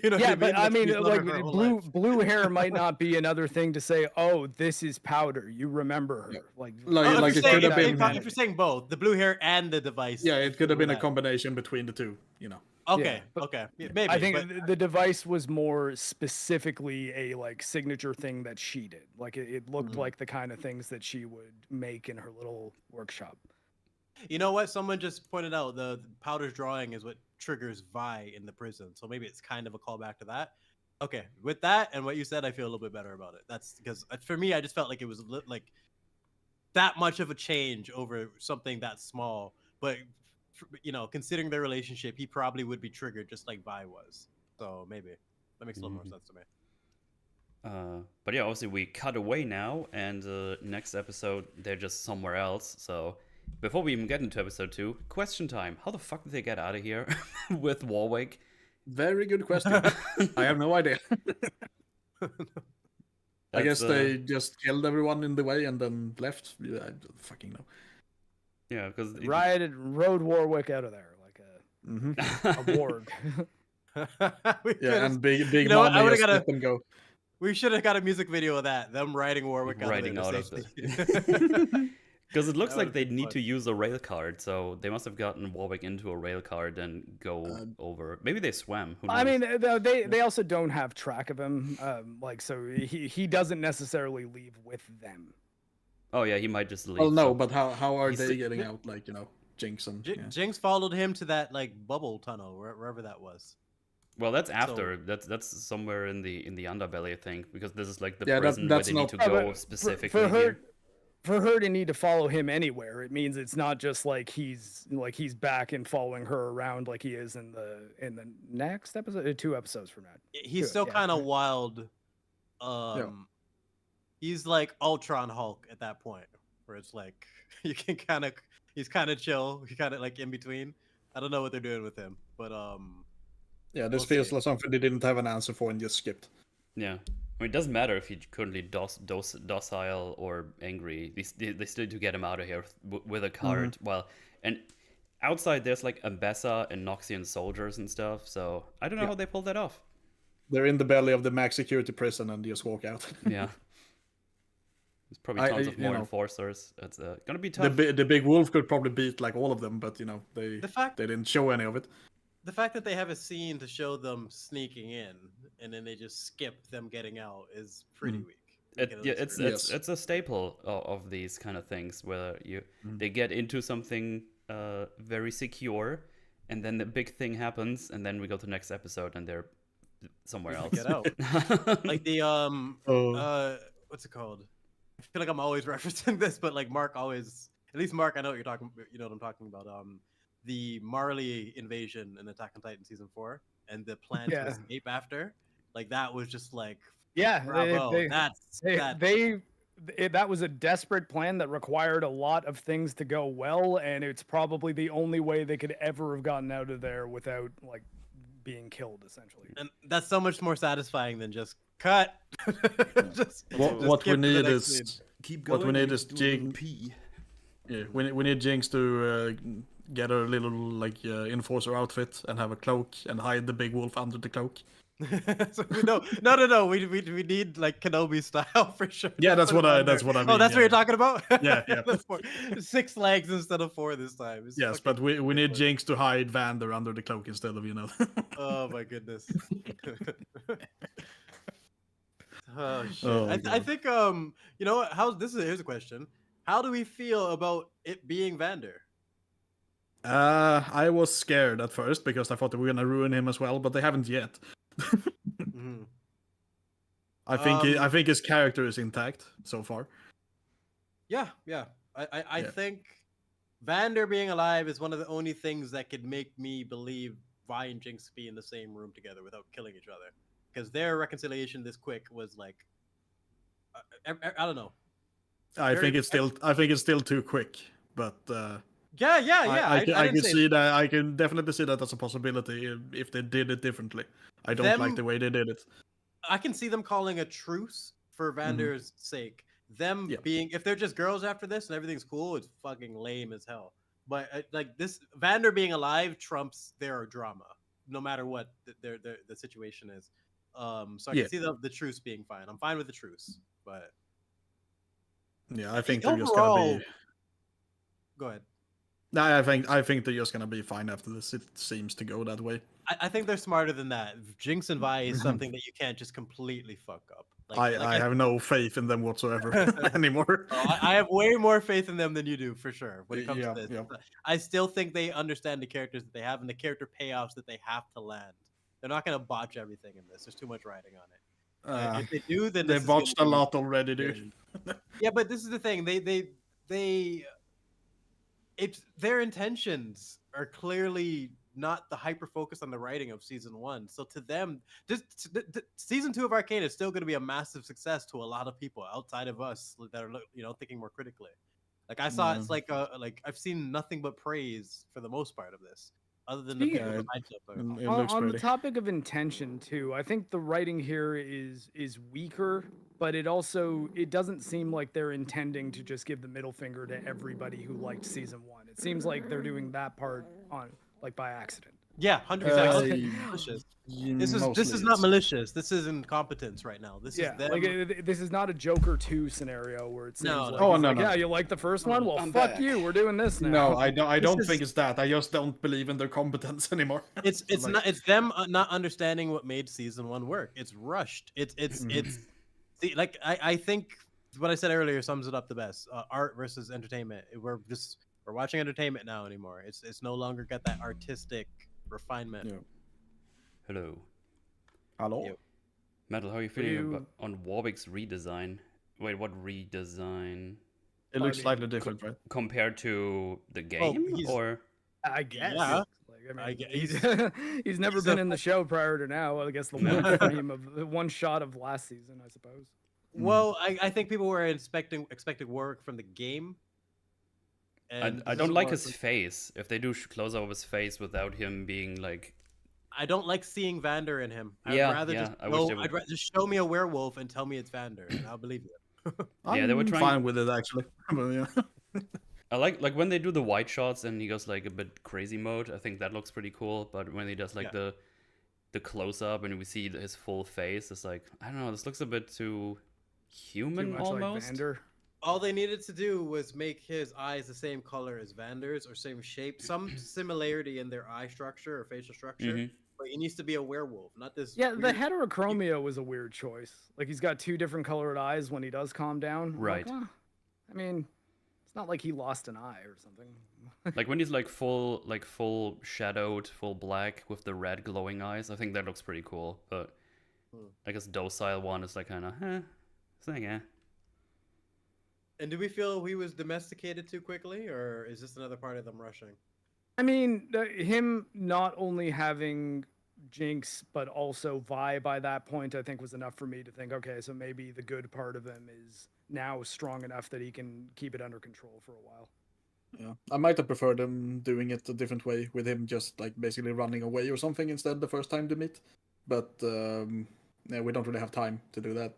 You know what Yeah, but I Like, mean, she's lived like her whole life. blue hair might not be another thing to say. Oh, this is powder. You remember her, Yeah. like Like- Oh, like if, it you're could have saying, been- if you're saying both, the blue hair and the device. Yeah, it could have been a that. combination between the two, you know. Okay, but- okay, yeah, maybe. I think but the device was more specifically a like signature thing that she did. Like it looked Mhm. like the kind of things that she would make in her little workshop. you know what? Someone just pointed out the powder's drawing is what triggers Vi in the prison. So maybe it's kind of a callback to that. Okay, with that and what you said, I feel a little bit better about it. That's because for me, I just felt like it was like that much of a change over something that small. But you know, considering their relationship, he probably would be triggered just like Vi was. So maybe that makes a little more sense to me. But yeah, obviously we cut away now, and next episode they're just somewhere else. So before we even get into episode 2, question time: how the fuck did they get out of here with Warwick? Very good question. I have no idea. I guess they just killed everyone in the way and then left. Yeah, I don't fucking know. Yeah, because Rode Warwick out of there like a warg. Yeah, and big You know what? I Mommy would've just got a- let them go. We should have got a music video of that. Them riding Warwick riding out out of of the because it looks That like would've they been need fun. to use a rail card, so they must have gotten Warwick into a rail card and go over. Maybe they swam. Who I knows? mean, they also don't have track of him. Like, so he doesn't necessarily leave with them. oh yeah, he might just leave. Well, no, so- but how are He's they sick- getting out? Like, you know, Jinx and... yeah. Jinx followed him to that like bubble tunnel, wherever that was. Well, that's after. That's somewhere in the underbelly, I think, because this is like the Yeah, prison that's where they not- need to Yeah, go but specifically. for her, here. for her to need to follow him anywhere, it means it's not just like he's back and following her around like he is in the next episode, 2 episodes from now. He's Good, still yeah. kind of wild. He's like Ultron Hulk at that point, where it's like you can he's kind of chill, he kind of like in between. I don't know what they're doing with him, but Yeah, this We'll feels see. like something they didn't have an answer for and just skipped. Yeah, I mean, it doesn't matter if he's currently docile or angry. They still need to get him out of here with a card. Mm-hmm. Well, and outside there's like Ambessa and Noxian soldiers and stuff. So I don't know Yeah. how they pulled that off. They're in the belly of the max security prison and just walk out. Yeah. There's probably tons of you more know, enforcers. It's gonna be The, tough. the big wolf could probably beat like all of them, but you know they the fact didn't show any of it. the fact that they have a scene to show them sneaking in and then they just skip them getting out is pretty weak. Yeah, it's Yes. it's a staple of these kind of things where they get into something very secure, and then the big thing happens, and then we go to the next episode and they're somewhere else. Get out. Like the what's it called? I feel like I'm always referencing this, but like Mark always, at least Mark, I know what you're talking. You know what I'm talking about. The Marley invasion in Attack on Titan season 4, and the plan Yeah. to escape after. Like that was just like, Yeah, bravo. that was a desperate plan that required a lot of things to go well, and it's probably the only way they could ever have gotten out of there without like being killed, essentially. and that's so much more satisfying than just cut. just What we skip to the need next is scene. Keep What we need we is do a little Jing- pee. yeah, we need Jinx to get a little like enforcer outfit and have a cloak and hide the big wolf under the cloak. So no. We need like Kenobi style for sure. Yeah, that's what I mean. Oh, that's what yeah. you're talking about. Yeah, yeah. 6 legs instead of 4 this time. It's Yes, fucking but we need ridiculous. Jinx to hide Vander under the cloak instead of Oh my goodness. Oh shit. Oh, I God. think you know what? Here's a question. How do we feel about it being Vander? I was scared at first because I thought they were gonna ruin him as well, but they haven't yet. Mhm. I think his character is intact so far. Yeah. I Yeah. think Vander being alive is one of the only things that could make me believe Vi and Jinx be in the same room together without killing each other. Because their reconciliation this quick was like, I don't know. I Very- think it's still too quick, but Yeah. I didn't can say see that. I can definitely see that as a possibility if they did it differently. I don't like the way they did it. I can see them calling a truce for Vander's sake. Them Yeah. being, if they're just girls after this and everything's cool, it's fucking lame as hell. But like this, Vander being alive trumps their drama, no matter what the situation is. So I Yeah. can see the truce being fine. I'm fine with the truce, but Yeah, I think they're just gonna overall, be. go ahead. No, I think they're just gonna be fine after this. It seems to go that way. I think they're smarter than that. Jinx and Vi is something that you can't just completely fuck up. I have no faith in them whatsoever anymore. I have way more faith in them than you do, for sure, when it comes Yeah, to this. yeah. I still think they understand the characters that they have and the character payoffs that they have to land. They're not going to botch everything in this. There's too much writing on it. If they do, then They've watched a lot already, dude. Yeah, but this is the thing. Their intentions are clearly not the hyper focus on the writing of season 1. So to them, season 2 of Arcane is still going to be a massive success to a lot of people outside of us that are thinking more critically. Like I saw, it's like I've seen nothing but praise for the most part of this, other than the people that I took. It looks On the pretty. topic of intention too, I think the writing here is weaker, but it doesn't seem like they're intending to just give the middle finger to everybody who liked season 1. It seems like they're doing that part on by accident. Yeah, 100%. Malicious. Mostly This is not malicious. This is incompetence right now. This is them. like this is not a Joker 2 scenario where it seems No, like, no. he's like, yeah, you like the first one? Well, I'm fuck back. you. We're doing this now. No, I don't is- think it's that. I just don't believe in their competence anymore. It's Like- not. It's them not understanding what made season 1 work. It's rushed. It's see, like I think what I said earlier sums it up the best. Art versus entertainment. We're watching entertainment now anymore. It's no longer got that artistic refinement. Yeah. Hello. Hello? Yep. Metal, how are you feeling on Warwick's redesign? Wait, what redesign? It looks slightly different, right? Compared to the game? he's- Or I guess. Yeah. I mean, he's- he's never been in the show prior to now. I guess the one frame of the one shot of last season, I suppose. Well, I think people were expecting work from the game. And I this don't is like more his face. If they do close up his face without him being like, I don't like seeing Vander in him. Yeah, I'd rather yeah, just I wish they I'd would- rather just show me a werewolf and tell me it's Vander, and I'll believe you. Yeah, they were I'm trying- fine with it actually. But, yeah. I like when they do the wide shots and he goes like a bit crazy mode. I think that looks pretty cool. But when he does like the close up and we see his full face, it's like, I don't know. This looks a bit too human Too much almost. like Vander. All they needed to do was make his eyes the same color as Vander's or same shape, some similarity in their eye structure or facial structure. Mhm. But he needs to be a werewolf, not this. Yeah, the weird- heterochromia was a weird choice. Like he's got 2 different colored eyes when he does calm down. I'm like, Right. "Huh." I mean, it's not like he lost an eye or something. Like when he's like full shadowed, full black with the red glowing eyes. I think that looks pretty cool. But I guess docile one is like kind of, it's like, And do we feel he was domesticated too quickly, or is this another part of them rushing? I mean, him not only having Jinx, but also Vi by that point, I think was enough for me to think, okay, so maybe the good part of him is now strong enough that he can keep it under control for a while. Yeah, I might have preferred them doing it a different way with him just like basically running away or something instead the first time they meet. But yeah, we don't really have time to do that.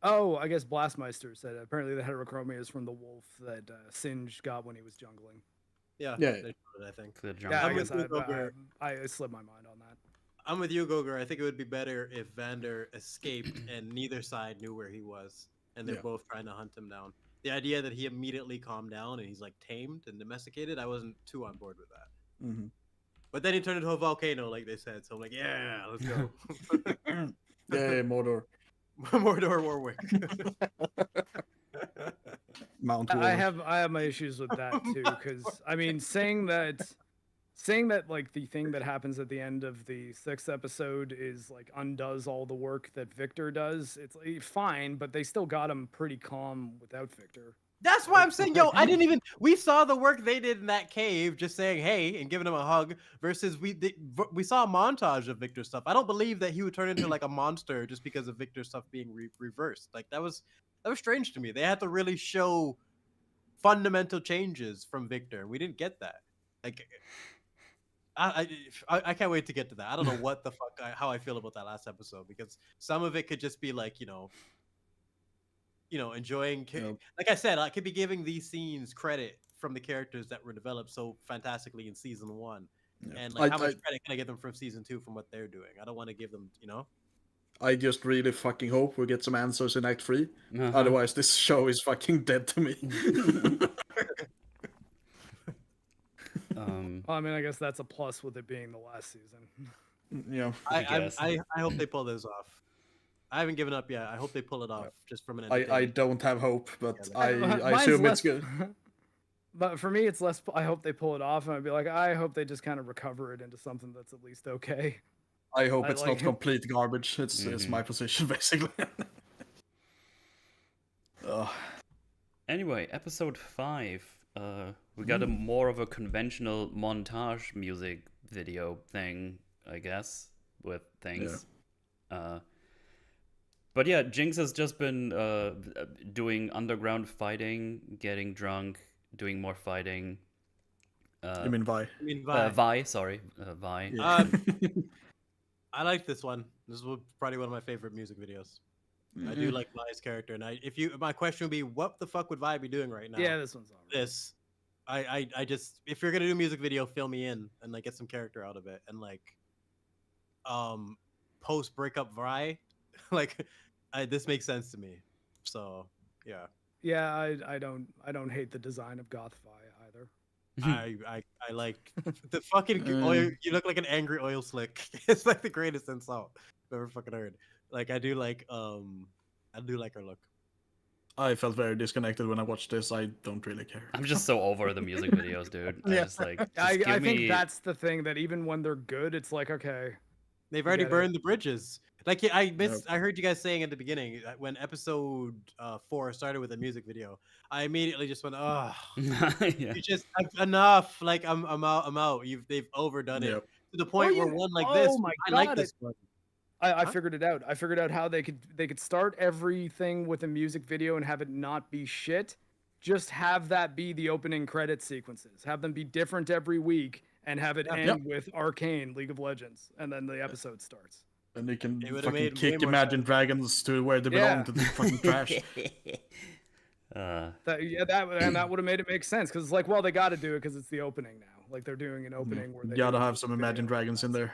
Oh, I guess Blastmeister said apparently the heterochromia is from the wolf that Singe got when he was jungling. Yeah, Yeah. they showed it, I think. the Yeah, I I'm guess with you, Goger. I slipped my mind on that. I'm with you, Goger. I think it would be better if Vander escaped and neither side knew where he was, and they're both trying to hunt him down. The idea that he immediately calmed down and he's like tamed and domesticated, I wasn't too on board with that. Mm-hmm. But then he turned into a volcano, like they said. So I'm like, yeah, let's go. Yeah, Mordor. Mordor Warwick. Mount I Warwick. have my issues with that too, because I mean, saying that like the thing that happens at the end of the 6th episode is like undoes all the work that Victor does. It's like, fine, but they still got him pretty calm without Victor. That's why I'm saying, yo, I didn't even. We saw the work they did in that cave, just saying hey and giving him a hug. Versus we saw a montage of Victor's stuff. I don't believe that he would turn into like a monster just because of Victor's stuff being reversed. Like that was strange to me. They had to really show fundamental changes from Victor. We didn't get that. Like, I can't wait to get to that. I don't know what the fuck how I feel about that last episode, because some of it could just be like, enjoying. Like I said, I could be giving these scenes credit from the characters that were developed so fantastically in season 1, and like how much credit can I give them from season 2 from what they're doing? I don't want to give them, I just really fucking hope we get some answers in Act 3. Otherwise, this show is fucking dead to me. Well, I mean, I guess that's a plus with it being the last season. Yeah. I hope they pull this off. I haven't given up yet. I hope they pull it off just from an entertainment. I don't have hope, but I Mine's assume less, it's good. But for me, it's less. I hope they pull it off, and I'd be like, I hope they just kind of recover it into something that's at least okay. I hope it's not complete garbage. It's my position, basically. Anyway, episode 5. We got a more of a conventional montage music video thing, I guess, with things. Yeah. But yeah, Jinx has just been doing underground fighting, getting drunk, doing more fighting. You mean Vi? Vi, sorry. Vi. Yeah. I like this one. This is probably one of my favorite music videos. Mm-hmm. I do like Vi's character, and my question would be, what the fuck would Vi be doing right now? Yeah, this one's alright. This, I just, if you're gonna do a music video, fill me in and like get some character out of it, and like, post breakup Vi, like, this makes sense to me. So yeah. Yeah, I don't hate the design of Goth Vi either. I like the fucking oil. You look like an angry oil slick. It's like the greatest insult I've ever fucking heard. Like I do like her look. I felt very disconnected when I watched this. I don't really care. I'm just so over the music videos, dude. I think that's the thing, that even when they're good, it's like, okay, they've already burned the bridges. Like I heard you guys saying at the beginning when episode 4 started with a music video, I immediately just went, oh, you just enough. Like I'm out. They've overdone it to the point where one like this. I like this one. I figured it out. I figured out how they could start everything with a music video and have it not be shit. Just have that be the opening credit sequences. Have them be different every week and have it end with Arcane, League of Legends, and then the episode starts. And they can fucking kick Imagine Dragons to where they belong, to the fucking trash. That would have made it make sense, because it's like, well, they got to do it because it's the opening now. Like they're doing an opening where they gotta have some Imagine Dragons in there.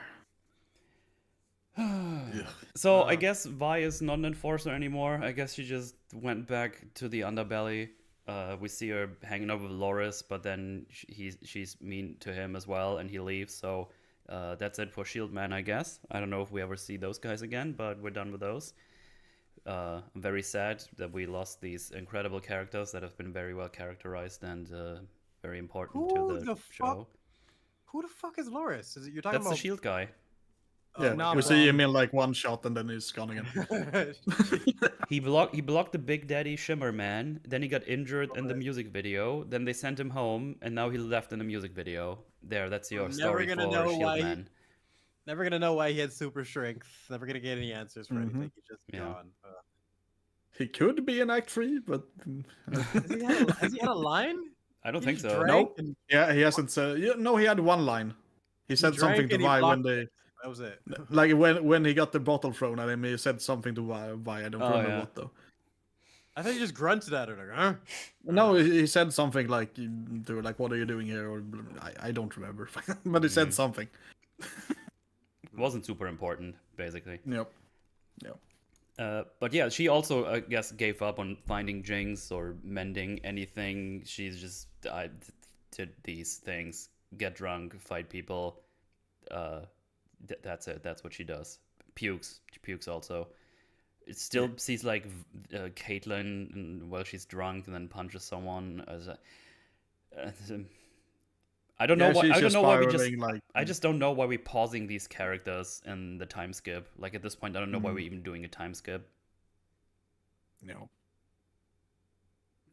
So I guess Vi is not an enforcer anymore. I guess she just went back to the underbelly. We see her hanging out with Loris, but then she's mean to him as well, and he leaves. So that's it for Shieldman, I guess. I don't know if we ever see those guys again, but we're done with those. I'm very sad that we lost these incredible characters that have been very well characterized and very important to the show. Who the fuck is Loris? You're talking about? That's the Shield guy. Yeah, we see him in like one shot and then he's gone again. He blocked the Big Daddy Shimmer Man. Then he got injured in the music video. Then they sent him home, and now he left in the music video. There, that's your story for Shieldman. Never gonna know why he had super strength. Never gonna get any answers for anything. He's just gone. He could be in Act 3, but has he had a line? I don't think so. No. Yeah, he hasn't said. No, he had one line. He said something to Vi when they. That was it. Like when he got the bottle thrown at him, he said something to Vi. I don't remember what though. I thought he just grunted at her, like, huh? No, he said something like, "What are you doing here?" Or I don't remember, but he said something. wasn't super important, basically. Yep. But yeah, she also, I guess, gave up on finding Jinx or mending anything. She's just did these things: get drunk, fight people. That's it. That's what she does. Pukes. She pukes also. It still sees like Caitlyn while she's drunk and then punches someone. I don't know why. I don't know why we just. I just don't know why we're pausing these characters in the time skip. Like at this point, I don't know why we're even doing a time skip. No.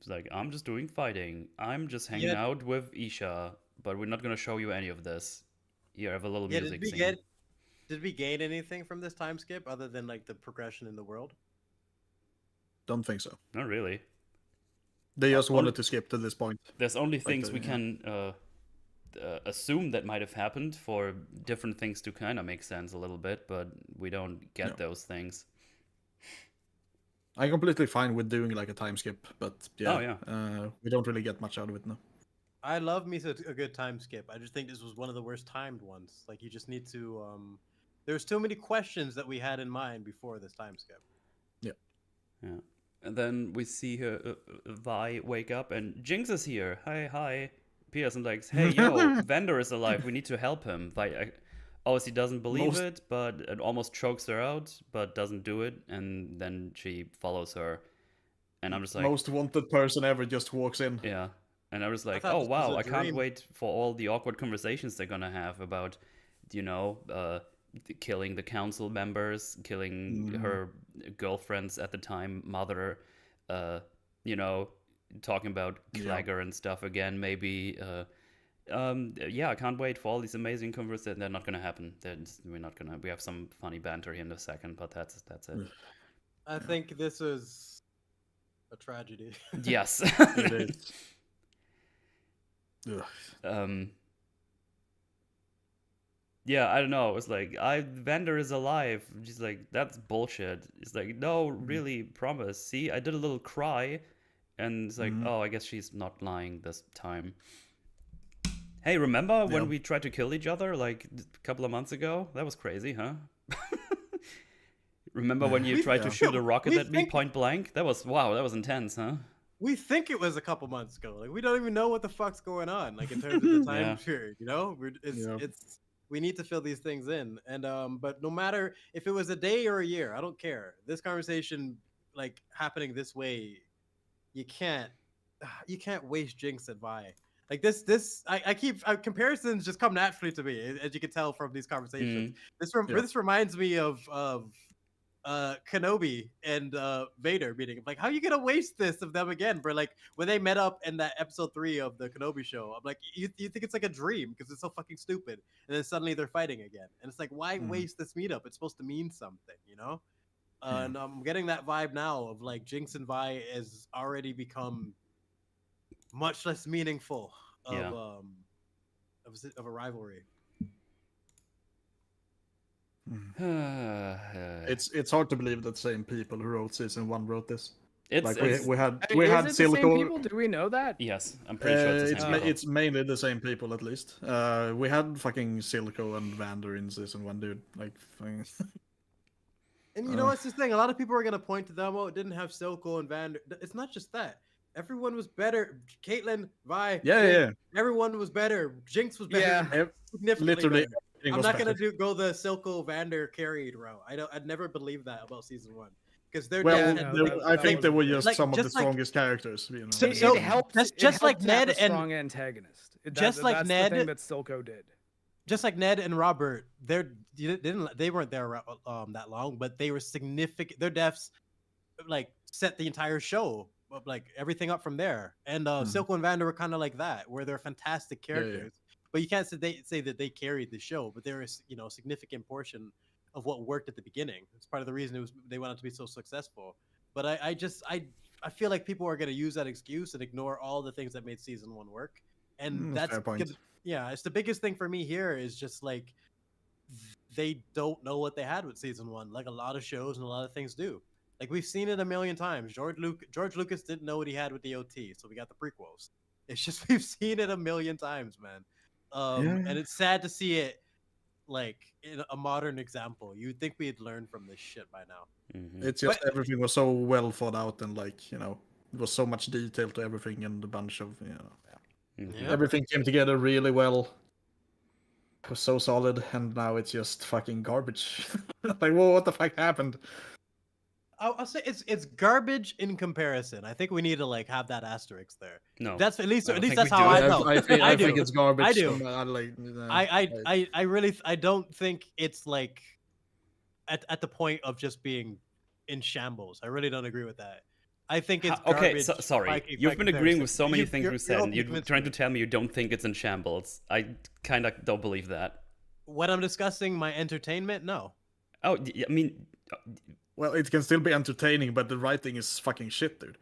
It's like, I'm just doing fighting. I'm just hanging out with Isha, but we're not gonna show you any of this. Here, have a little music scene. Did we gain anything from this time skip other than like the progression in the world? Don't think so. Not really. They just wanted to skip to this point. There's only things we can assume that might have happened for different things to kind of make sense a little bit, but we don't get those things. I'm completely fine with doing like a time skip, but we don't really get much out of it now. I love me a good time skip. I just think this was one of the worst timed ones. Like you just need to. There's too many questions that we had in mind before this time skip. Yeah. And then we see her Vi wake up and Jinx is here. Hi. Pearson like, hey yo, Vander is alive. We need to help him. Vi obviously doesn't believe it, but it almost chokes her out, but doesn't do it, and then she follows her. And I'm just like, most wanted person ever just walks in. Yeah. And I was like, oh wow, I can't wait for all the awkward conversations they're gonna have about, killing the council members, killing her girlfriends at the time, mother, talking about Clagger and stuff again, maybe. I can't wait for all these amazing conversations. They're not gonna happen. We have some funny banter here in a second, but that's it. I think this is a tragedy. Yes. It is. Yeah, I don't know. It's like, Vander is alive. She's like, that's bullshit. It's like, no, really, promise. See, I did a little cry. And it's like, oh, I guess she's not lying this time. Hey, remember when we tried to kill each other like a couple of months ago? That was crazy, huh? Remember when you tried to shoot a rocket at me point blank? That was intense, huh? We think it was a couple months ago. Like we don't even know what the fuck's going on. Like in terms of the time period, it's we need to fill these things in. And but no matter if it was a day or a year, I don't care. This conversation like happening this way, you can't waste Jinx and Vi. Like comparisons just come naturally to me, as you can tell from these conversations. This reminds me of Kenobi and Vader meeting. Like, how are you gonna waste this of them again? Bro, like when they met up in that episode 3 of the Kenobi show, I'm like, you think it's like a dream because it's so fucking stupid, and then suddenly they're fighting again, and it's like, why waste this meetup? It's supposed to mean something, And I'm getting that vibe now of like Jinx and Vi has already become much less meaningful of a rivalry. It's hard to believe that the same people who wrote season 1 wrote this. We had Silco. People? Do we know that? Yes, I'm pretty sure it's the same people. It's mainly the same people, at least. We had fucking Silco and Vander in season 1, dude. Like, and you know what's this thing? A lot of people are gonna point to them. Oh, it didn't have Silco and Vander. It's not just that. Everyone was better. Caitlyn, Vi. Yeah. Everyone was better. Jinx was better. Yeah. Literally. Better. I'm not gonna go the Silco Vander carried route. I'd never believed that about season 1 because they're. I think they were just some of the strongest characters. So it helped. Just like Ned and strong antagonist. That's Ned. The thing that Silco did. Just like Ned and Robert, they weren't there that long, but they were significant. Their deaths like set the entire show. Like everything up from there, and Silco and Vander were kind of like that, where they're fantastic characters, but you can't say that they carried the show. But there is, a significant portion of what worked at the beginning. It's part of the reason they wanted to be so successful. But I feel like people are going to use that excuse and ignore all the things that made season 1 work, and that's fair point. It's the biggest thing for me here is just like they don't know what they had with season 1, like a lot of shows and a lot of things do. Like we've seen it a million times. George Lucas didn't know what he had with the OT, so we got the prequels. It's just we've seen it a million times, man. And it's sad to see it like a modern example. You'd think we'd learn from this shit by now. It's just everything was so well thought out, and like, you know, there was so much detail to everything, and a bunch of, you know, Yeah. everything came together really well. It was so solid, and now it's just fucking garbage. Like, well, what the fuck happened? I'll say it's garbage in comparison. I think we need to like have that asterisk there. No, That's at least I don't think that's we how do. I felt. I do. think it's garbage. I do. I really don't think it's like at the point of just being in shambles. I really don't agree with that. I think it's okay. garbage Sorry, you've been agreeing with so many things you said, and you're trying to tell me you don't think it's in shambles. I kind of don't believe that. When I'm discussing my entertainment, no. Oh, I mean, well, it can still be entertaining, but the writing is fucking shit, dude.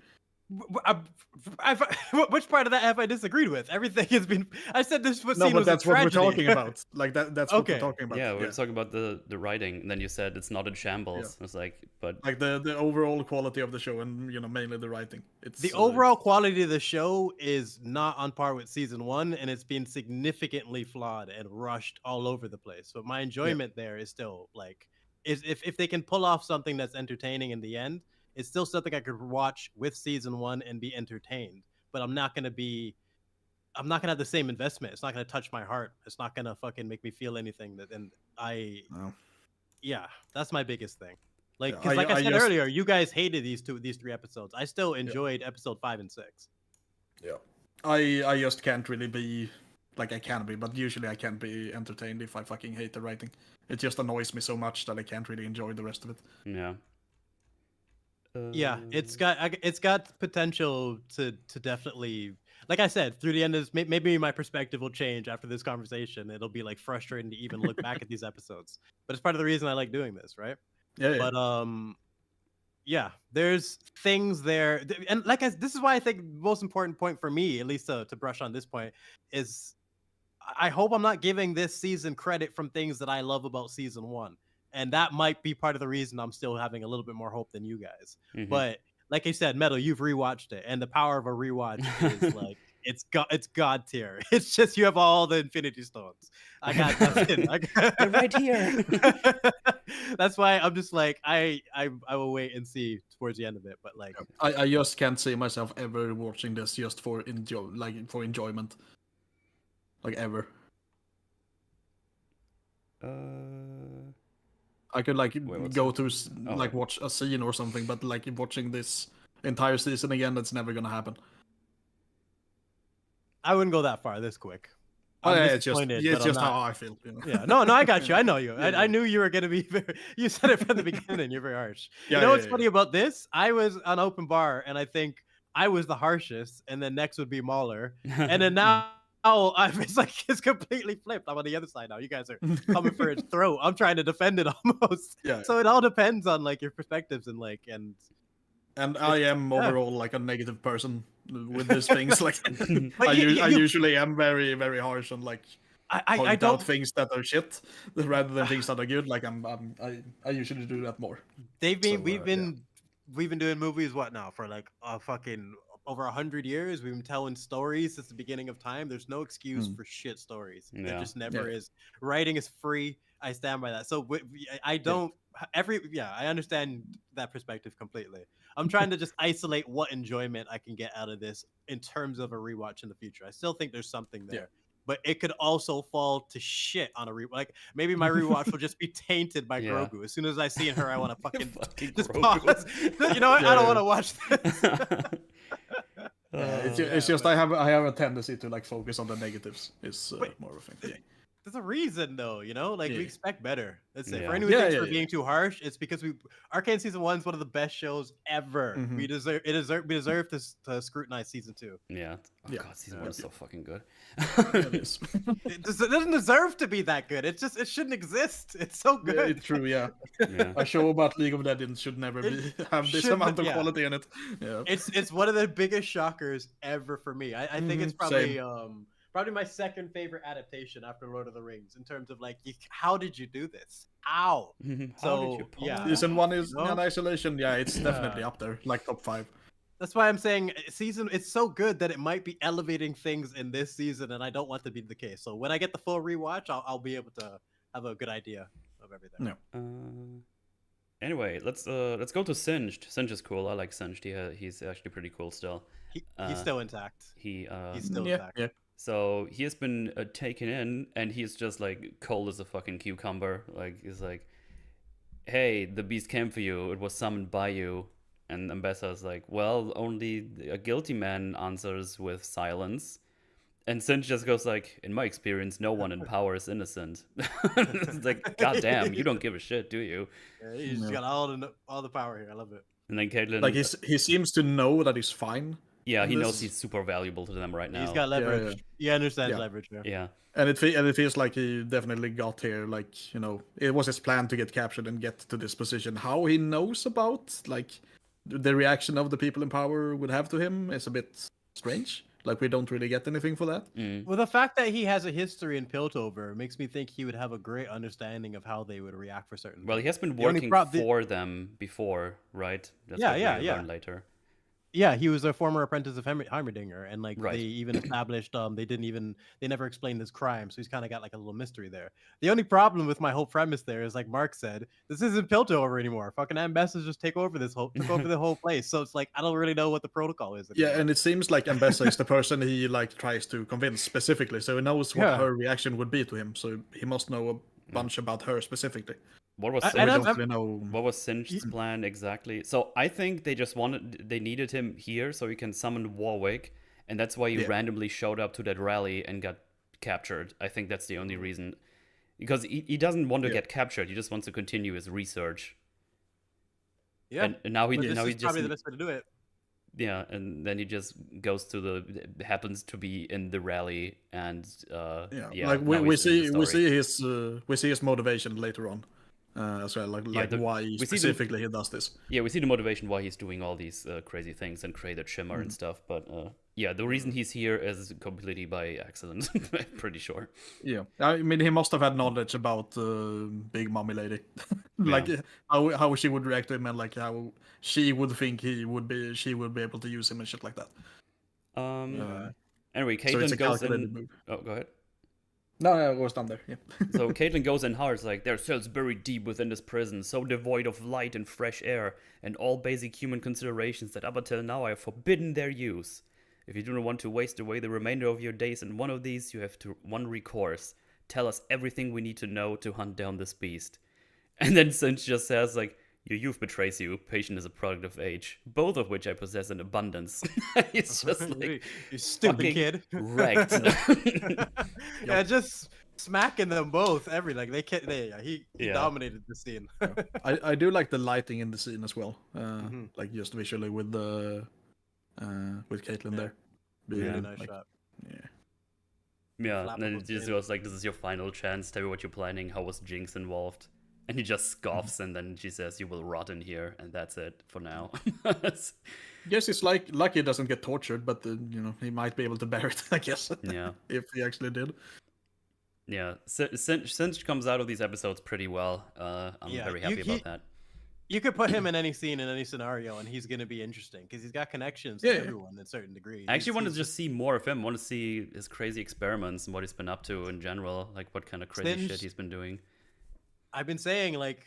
Which part of that have I disagreed with? Everything has been. I said this was. No, but that's what we're tragedy. talking about. Like that's what we're talking about. Yeah, we're talking about the writing. And then you said it's not in shambles. It's like, but like the overall quality of the show, and you know, mainly the writing. It's the overall quality of the show is not on par with season 1, and it's been significantly flawed and rushed all over the place. But my enjoyment there is still like, if they can pull off something that's entertaining in the end, it's still something I could watch with season 1 and be entertained. But I'm not gonna have the same investment. It's not gonna touch my heart. It's not gonna fucking make me feel anything. Yeah, that's my biggest thing. Like, because like I said earlier, you guys hated these 3 episodes. I still enjoyed episode 5 and 6. Yeah, I just can't really be like, I can be, but usually I can't be entertained if I fucking hate the writing. It just annoys me so much that I can't really enjoy the rest of it. Yeah. Yeah, it's got potential to definitely, like I said, through the end of this, maybe my perspective will change after this conversation. It'll be like frustrating to even look back at these episodes, but it's part of the reason I like doing this, right? Yeah. But yeah, there's things there, and this is why I think the most important point for me, at least to brush on this point, is I hope I'm not giving this season credit from things that I love about season 1. And that might be part of the reason I'm still having a little bit more hope than you guys. But like I said, Metal, you've rewatched it, and the power of a rewatch is like it's god tier. It's just you have all the Infinity Stones. I got nothing. They're right here. That's why I'm just like I will wait and see towards the end of it. But like I just can't see myself ever watching this just for enjoyment, like ever. I could like go to like watch a scene or something, but like watching this entire season again, that's never gonna happen. I wouldn't go that far this quick. It's just how I feel. You know? Yeah, no, I got you. I know you. I knew you were gonna be very. You said it from the beginning. You're very harsh. You know what's funny about this? I was on open bar, and I think I was the harshest, and then next would be Mauler, and then now. It's like it's completely flipped. I'm on the other side now. You guys are coming for its throat. I'm trying to defend it almost. Yeah. So it all depends on like your perspectives and like and I am overall like a negative person with these things. Like I usually am very, very harsh on like I don't things that are shit rather than things that are good. Like I usually do that more. We've been doing movies for like fucking over 100 years. We've been telling stories since the beginning of time. There's no excuse for shit stories. There just never is. Writing is free. I stand by that. So I don't I understand that perspective completely. I'm trying to just isolate what enjoyment I can get out of this in terms of a rewatch in the future. I still think there's something there. But it could also fall to shit on a rewatch. Like maybe my rewatch will just be tainted by Grogu. As soon as I see her, I want to fucking just pause. You know what? I don't want to watch this. It's just I have a tendency to like focus on the negatives. Is more of a thing. Yeah. There's a reason though, you know, like we expect better. Let's say for anyone who thinks we're being too harsh, it's because Arcane season 1 is one of the best shows ever. We deserve to scrutinize season 2. Yeah. Oh god, season 1 is so fucking good. It doesn't deserve to be that good. It shouldn't exist. It's so good. Yeah, it's true. Yeah. A show about League of Legends should never have this amount of quality in it. Yeah. It's one of the biggest shockers ever for me. I think it's probably probably my second favorite adaptation after Lord of the Rings in terms of like, how did you do this? How? So season 1 is in isolation. Yeah, it's definitely up there, like top 5. That's why I'm saying it's so good that it might be elevating things in this season, and I don't want to be the case. So when I get the full rewatch, I'll be able to have a good idea of everything. No. Anyway, let's go to Singed. Singed is cool. I like Singed. He's actually pretty cool still. He's still intact. He's still intact. Yeah. So he has been taken in, and he's just like cold as a fucking cucumber. Like he's like, "Hey, the beast came for you. It was summoned by you." And Ambassador's like, "Well, only a guilty man answers with silence." And Singe just goes like, "In my experience, no one in power is innocent." It's like, goddamn, you don't give a shit, do you? Yeah, he's just got all the power here. I love it. And then Caitlyn, Like he seems to know that he's fine. yeah, he knows this- he's super valuable to them right now. He's got leverage. yeah. He understands Yeah. leverage. Yeah. Yeah, And it feels like he definitely got here. Like, you know, it was his plan to get captured and get to this position. How he knows about like the reaction of the people in power would have to him is a bit strange. Like we don't really get anything for that. Well, the fact that he has a history in Piltover makes me think he would have a great understanding of how they would react for certain. well, he has been The only working for them before, right? That's Yeah, what yeah, we yeah. learn later. Yeah, he was a former apprentice of Heimerdinger, and like Right. they even established they never explained his crime, so he's kind of got like a little mystery there. The only problem with my whole premise there is like Mark said, this isn't Piltover anymore. Fucking Ambassadors just took over the whole place, so it's like I don't really know what the protocol is. Yeah, anymore. and it seems like Ambessa is the person he like tries to convince specifically, so he knows what Yeah. her reaction would be to him. So he must know a bunch about her specifically. What was I- So Singe, we and don't really know. what was Singe's plan exactly? So I think they just they needed him here so he can summon Warwick, and that's why he Yeah. randomly showed up to that rally and got captured. I think that's the only reason, because he doesn't want to Yeah. get captured. He just wants to continue his research. yeah. And now he But this now is he just probably the best way to do it. yeah, and then he just goes to happens to be in the rally, and Yeah, like now we he's in the see story. we see his motivation later on as well, like why we see the- specifically he does this. Yeah, we see the motivation why he's doing all these crazy things and created Shimmer Mm. and stuff. But yeah, the reason he's here is completely by accident. I'm pretty sure. Yeah, I mean he must have had knowledge about Big Mommy Lady, like how she would react to him and like how she would think she would be able to use him and shit like that. Anyway, So it's Caitlyn a goes calculated in. move. Oh, go ahead. No, it was down there. Yeah. So Caitlyn goes in hard. It's like, there are cells buried deep within this prison, so devoid of light and fresh air, and all basic human considerations that up until now I have forbidden their use. If you do not want to waste away the remainder of your days in one of these, you have one recourse. Tell us everything we need to know to hunt down this beast. And then Singe just says, like, your youth betrays you. Patient is a product of age. Both of which I possess in abundance. It's just like, you stupid fucking kid. wrecked. Yeah, just smacking them both. He Yeah. dominated the scene. I do like the lighting in the scene as well, Mhm. like just visually with the with Caitlyn there. Really Being, nice like, shot. Yeah. Yeah, and then Flappable it just skin. goes like, this is your final chance. Tell me what you're planning. How was Jinx involved? And he just scoffs, and then she says, you will rot in here, and that's it for now. Guess it's like lucky he doesn't get tortured, but you know he might be able to bear it. I guess. Yeah. If he actually did. Yeah, Singe comes out of these episodes pretty well. I'm Yeah, very happy about that. You could put him in any scene in any scenario, and he's gonna be interesting because he's got connections Yeah, to yeah. everyone in a certain degree. I actually want to He's just see more of him. I want to see his crazy experiments and what he's been up to in general, like what kind of crazy Singe- shit he's been doing. I've been saying like,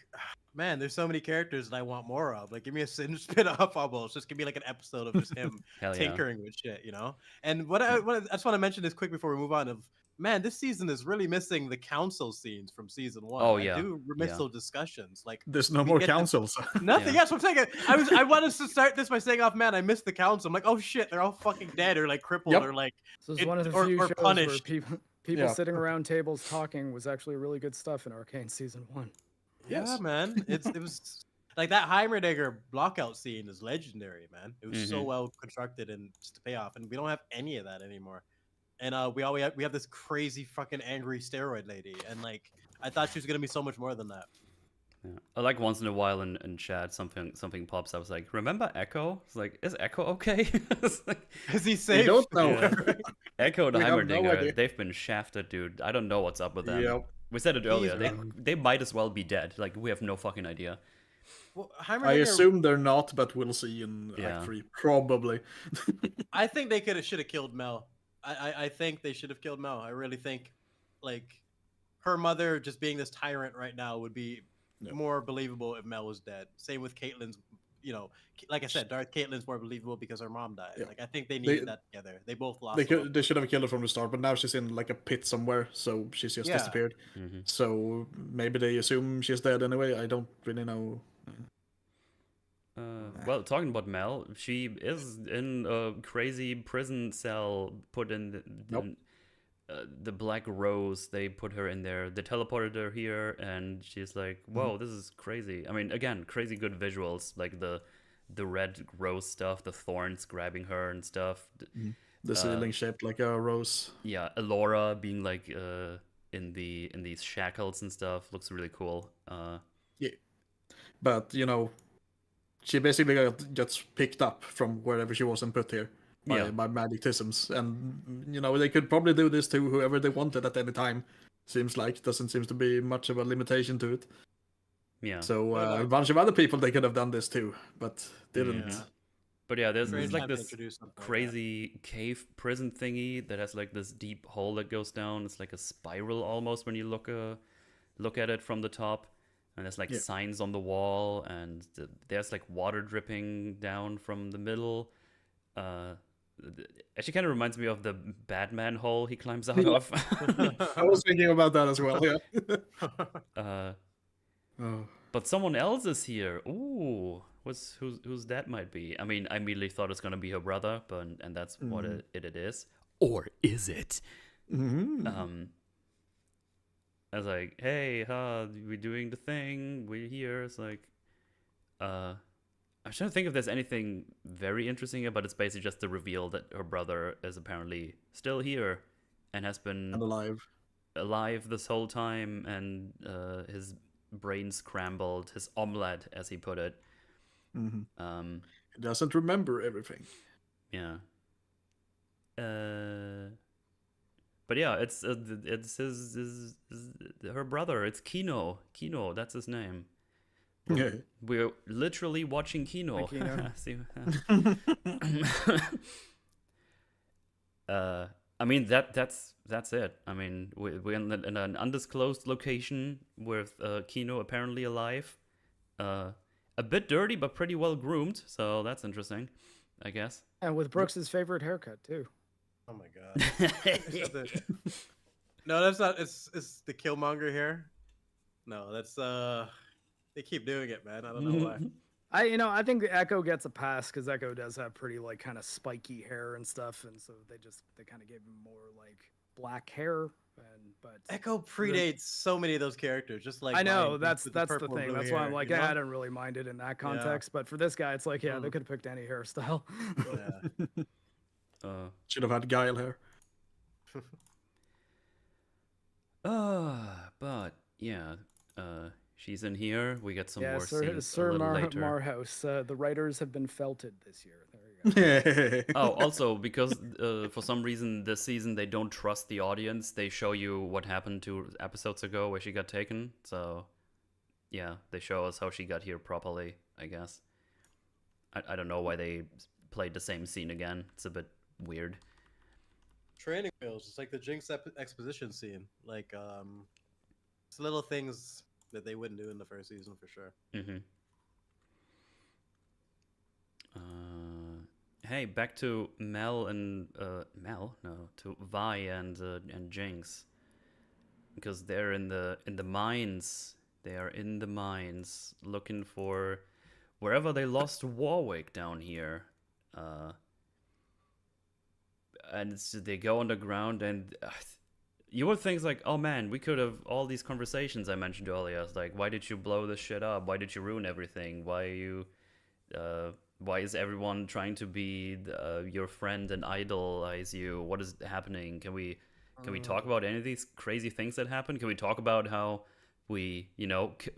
man, there's so many characters that I want more of. Like, give me a Singe spin-off almost. Just give me like an episode of just him Hell yeah. tinkering with shit, you know. And I just want to mention this quick before we move on. Man, this season is really missing the council scenes from season 1. Oh, I yeah, do miss yeah. those discussions. Like There's no We more get the- councils. nothing. Yeah. That's what I'm saying. I wanted to start this by saying, "Off, man, I missed the council." I'm like, "Oh shit, they're all fucking dead or like crippled Yep. or like." So it's It- one of the or- few or shows where punished. people Yeah. sitting around tables talking was actually really good stuff in Arcane season 1. Yeah, Yes. man. It was like that Heimerdinger blockout scene is legendary, man. It was so Mhm. well constructed and just a payoff, and we don't have any of that anymore. And we have this crazy fucking angry steroid lady, and like I thought she was gonna be so much more than that. Yeah. I like once in a while in chat something pops up. It's like, remember Echo? It's like, is Echo okay? It's like, Is he We safe? don't know. Yeah. Echo and We have no Heimerdinger, idea. they've been shafted, dude. I don't know what's up with them. Yep. We said it earlier. They wrong. they might as well be dead. Like, we have no fucking idea. Well, I Heimerdinger, assume they're not, but we'll see in Yeah. Act 3. Probably. I think they should have killed Mel. I think they should have killed Mel. I really think, like, her mother just being this tyrant right now would be Yeah. more believable if Mel was dead. Same with Caitlyn's, you know, like I said, Darth Caitlyn's more believable because her mom died. Yeah. Like I think they needed that together. They both lost. They should have killed her from the start, but now she's in like a pit somewhere, so she's just disappeared. Mm-hmm. So maybe they assume she's dead anyway. I don't really know. Well, talking about Mel, she is in a crazy prison cell put in the Black Rose. They put her in there. They teleported her here, and she's like, whoa, this is crazy. I mean, again, crazy good visuals, like the red rose stuff, the thorns grabbing her and stuff. The ceiling shaped like a rose. Yeah, Elora being like in these shackles and stuff looks really cool. Yeah, but you know, she basically gets picked up from wherever she was and put here by magnetisms, and you know they could probably do this to whoever they wanted at any time. Seems like doesn't seem to be much of a limitation to it. Yeah. So a bunch of other people they could have done this too, but didn't. Yeah. But yeah, there's Strange like time to this introduce something like crazy cave prison thingy that has like this deep hole that goes down. It's like a spiral almost when you look at it from the top. And there's like signs on the wall, and there's like water dripping down from the middle. Actually, kind of reminds me of the Batman hole he climbs out of. I was thinking about that as well. Yeah. But someone else is here. Ooh, who's that might be? I mean, I immediately thought it's gonna be her brother, and that's what it is. Or is it? I was like, hey, we're doing the thing. We're here. It's like, I'm trying to think if there's anything very interesting here, but it's basically just the reveal that her brother is apparently still here and has been alive this whole time, and his brain scrambled, his omelette, as he put it. He doesn't remember everything. Yeah. But yeah, it's his her brother. It's Kino. Kino, that's his name. We're literally watching Kino. I mean that's it. I mean we're in an undisclosed location with Kino apparently alive. A bit dirty but pretty well groomed, so that's interesting, I guess. And with Brooks's favorite haircut too. Oh my god. No, that's not. It's the Killmonger here. No, that's they keep doing it, man. I don't know why. I think Echo gets a pass because Echo does have pretty like kind of spiky hair and stuff, and so they kind of gave him more like black hair. But Echo predates so many of those characters, just like I know mine, that's with the purple thing. and blue That's why I'm hair, like, you know? I don't really mind it in that context. But for this guy, it's like, they could have picked any hairstyle. Yeah. Should have had Guile hair. But yeah, she's in here. We get some more Sir scenes a little later. Marhouse. The writers have been felted this year. There you go. Oh, also because for some reason this season they don't trust the audience. They show you what happened 2 episodes ago where she got taken. So yeah, they show us how she got here properly, I guess. I don't know why they played the same scene again. It's a bit weird. Training wheels, it's like the Jinx exposition scene. Like, it's little things that they wouldn't do in the first season for sure. Hey, back to Mel and to Vi and Jinx, because they're in the mines. They are in the mines looking for wherever they lost Warwick down here. And they go underground, and you would think like, oh man, we could have all these conversations I mentioned earlier. It's like, why did you blow this shit up? Why did you ruin everything? Why is everyone trying to be your friend and idolize you? What is happening? Can we talk about any of these crazy things that happened? Can we talk about how we,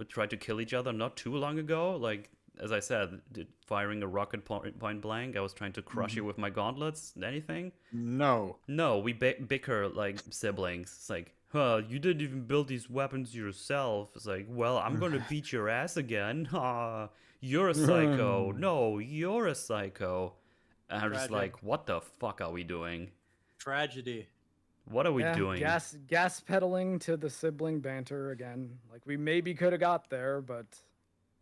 tried to kill each other not too long ago? Like, as I said, firing a rocket point blank. I was trying to crush you with my gauntlets. Anything? No, we bicker like siblings. It's like, you didn't even build these weapons yourself. It's like, well, I'm gonna beat your ass again. You're a psycho. No, you're a psycho. And I'm just like, what the fuck are we doing? Tragedy. What are we doing? Gas pedaling to the sibling banter again. Like we maybe could have got there, but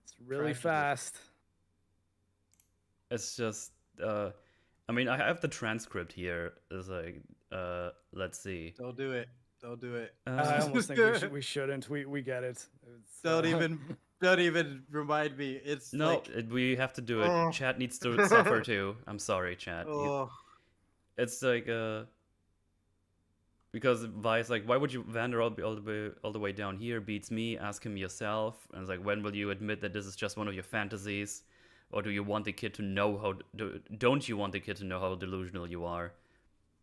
it's really fast. It's just, I mean, I have the transcript here. It's like, let's see. Don't do it. Don't do it. I almost think we shouldn't. We get it. Don't even remind me. It's no, like... we have to do it. Chat needs to suffer too. I'm sorry, chat. It's like, because Vi's like, why would you Vander all the way down here? Beats me. Ask him yourself. And it's like, when will you admit that this is just one of your fantasies? Or do you want the kid to know how? Don't you want the kid to know how delusional you are?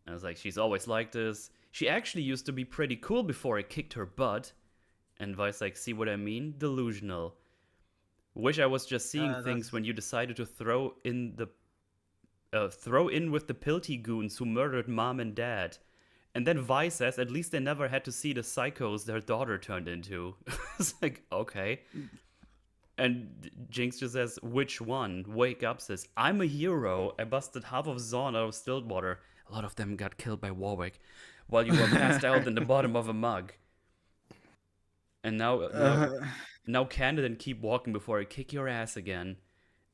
And it's like, she's always like this. She actually used to be pretty cool before I kicked her butt. And Vi's like, see what I mean? Delusional. Wish I was just seeing things when you decided to throw in with the Pilty goons who murdered mom and dad. And then Vi says, at least they never had to see the psychos their daughter turned into. It's like, okay. And Jinx just says, which one? Wake up says, I'm a hero. I busted half of Zaun out of Stillwater. A lot of them got killed by Warwick while you were passed out in the bottom of a mug. And now Candid and keep walking before I kick your ass again.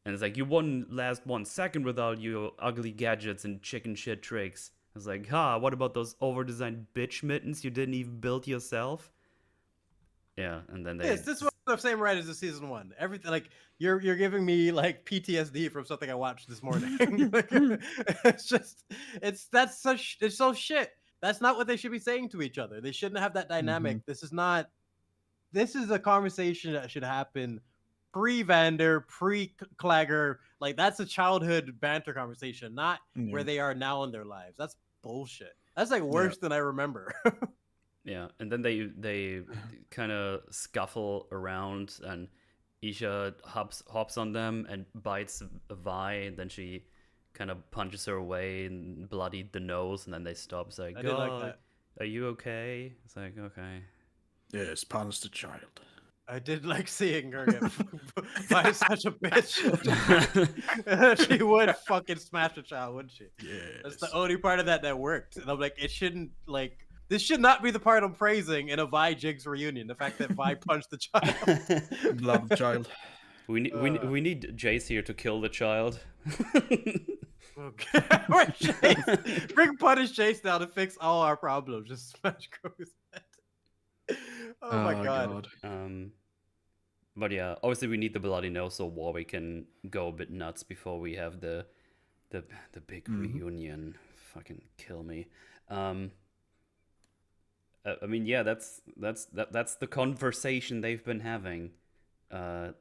And it's like, you wouldn't last 1 second without your ugly gadgets and chicken shit tricks. I was like, what about those over-designed bitch mittens you didn't even build yourself? Yeah, and then they... Yes, this is what I'm saying right as the season 1. Everything, like, you're giving me, like, PTSD from something I watched this morning. Like, it's just, it's so shit. That's not what they should be saying to each other. They shouldn't have that dynamic. This is a conversation that should happen pre-Vander, pre-Clagger. Like, that's a childhood banter conversation, not where they are now in their lives. That's bullshit. That's, like, worse than I remember. Yeah, and then they kind of scuffle around, and Isha hops on them and bites Vi, and then she kind of punches her away and bloodied the nose, and then they stop. It's like, I did like that. Are you okay? It's like, okay. Yes, punish the child. I did like seeing her get by such a bitch. She would fucking smash the child, wouldn't she? Yeah. That's the only part of that worked. And I'm like, it shouldn't, like, this should not be the part I'm praising in a Vi Jigs reunion. The fact that Vi punched the child. Love the child. We need Jace here to kill the child. Okay. Jace. Bring Punish Jace down to fix all our problems. Just smash Grogu's head. Oh my god. But yeah, obviously we need the bloody nose so Warwick can go a bit nuts before we have the big reunion. Fucking kill me. I mean, yeah, that's the conversation they've been having. And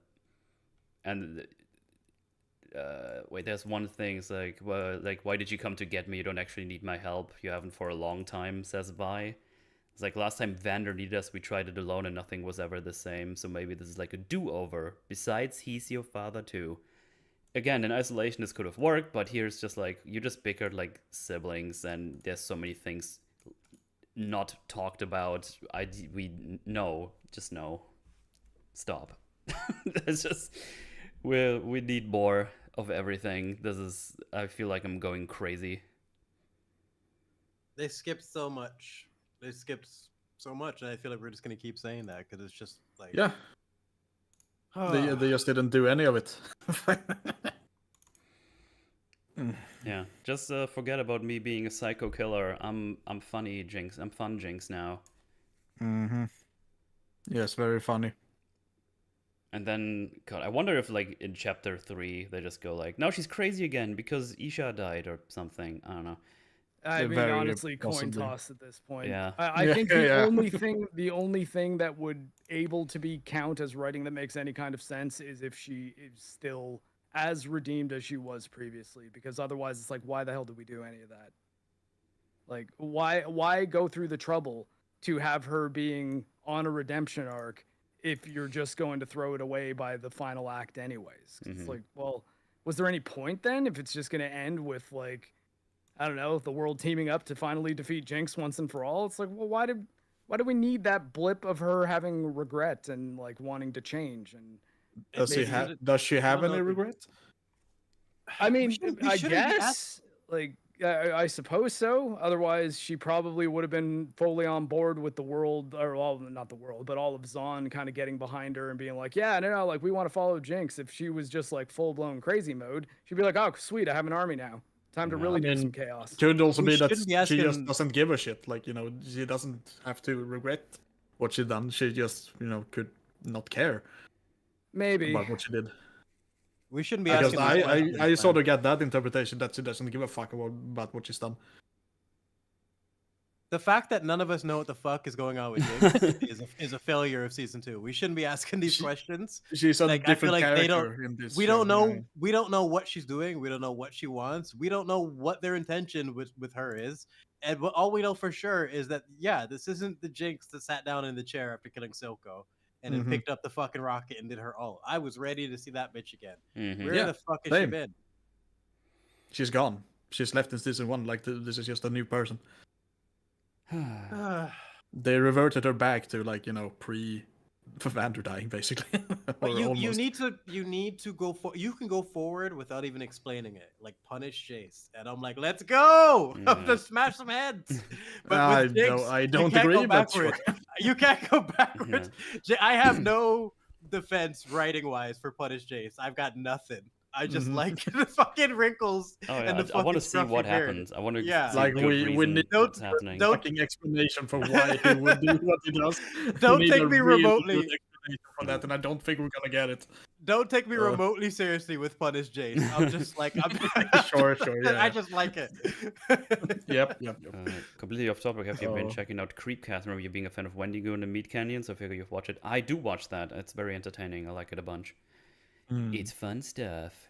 wait, there's one thing. It's like, well, like, why did you come to get me? You don't actually need my help. You haven't for a long time, says Vi. It's like, last time Vander needed us, we tried it alone and nothing was ever the same. So maybe this is like a do-over. Besides, he's your father too. Again, in isolation, this could have worked, but here's just like, you just bickered like siblings, and there's so many things not talked about. Just no. Stop. It's just, we need more of everything. I feel like I'm going crazy. They skipped so much. And I feel like we're just gonna keep saying that because it's just like, yeah, they just didn't do any of it. Yeah, just forget about me being a psycho killer. I'm funny, Jinx. I'm fun, Jinx now. Yes, very funny. And then, God, I wonder if like in chapter 3 they just go like, now she's crazy again because Isha died or something. I don't know. I mean, honestly, coin toss at this point. Yeah. I think the only thing that would able to be count as writing that makes any kind of sense is if she is still as redeemed as she was previously, because otherwise it's like, why the hell did we do any of that? Like, why go through the trouble to have her being on a redemption arc if you're just going to throw it away by the final act anyways? It's like, well, was there any point then if it's just going to end with like, I don't know, the world teaming up to finally defeat Jinx once and for all? It's like, well, why do we need that blip of her having regret and like wanting to change? And does she have any regret? I mean, I guess like I suppose so. Otherwise, she probably would have been fully on board with the world, or well, not the world, but all of Zon kind of getting behind her and being like, yeah, no, like we want to follow Jinx. If she was just like full blown crazy mode, she'd be like, oh, sweet, I have an army now. Time to Yeah. really I do some mean, chaos. Could also We be that shouldn't be she asking- just doesn't give a shit. Like, you know, she doesn't have to regret what she done. She just, you know, could not care Maybe. about what she did. We shouldn't be Because asking. these questions, I sort man. of get that interpretation that she doesn't give a fuck about what she's done. The fact that none of us know what the fuck is going on with Jinx is a failure of season 2. We shouldn't be asking these questions. She's a Like, I feel different like they character in this. We show, don't know. yeah. We don't know what she's doing. We don't know what she wants. We don't know what their intention with her is. And all we know for sure is that this isn't the Jinx that sat down in the chair after killing Silco and then Mhm. picked up the fucking rocket and did her ult. I was ready to see that bitch again. Mhm. Where Yeah, the fuck has same. she been? She's gone. She's left in season 1. Like, this is just a new person. They reverted her back to, like, you know, pre-Vander dying, basically. But Or you almost. need to go for you can go forward without even explaining it, like punish Jace, and I'm like, let's go, Yeah. just smash some heads. But I with Jinx, don't you can't go agree, but sure. backwards. You can't go backwards. I have no defense writing wise for punish Jace. I've got nothing. I just Mhm. like the fucking wrinkles Oh and yeah, the I want to fucking see what scruffy beard. happens. I want to Yeah. see Like, good we reason need- what's happening. don't- Fucking explanation for why he would do what he does. Don't We need take a me real remotely. good explanation for that, and I don't think we're gonna get it. Don't take me Uh. remotely seriously with punish Jace. I'm just like Sure, yeah. I just like it. Yep. Completely off topic. Have you been Oh. checking out Creepcast? Remember you being a fan of Wendigo and the Meat Canyon, so I figure you've watched it. I do watch that. It's very entertaining. I like it a bunch. Hmm. It's fun stuff.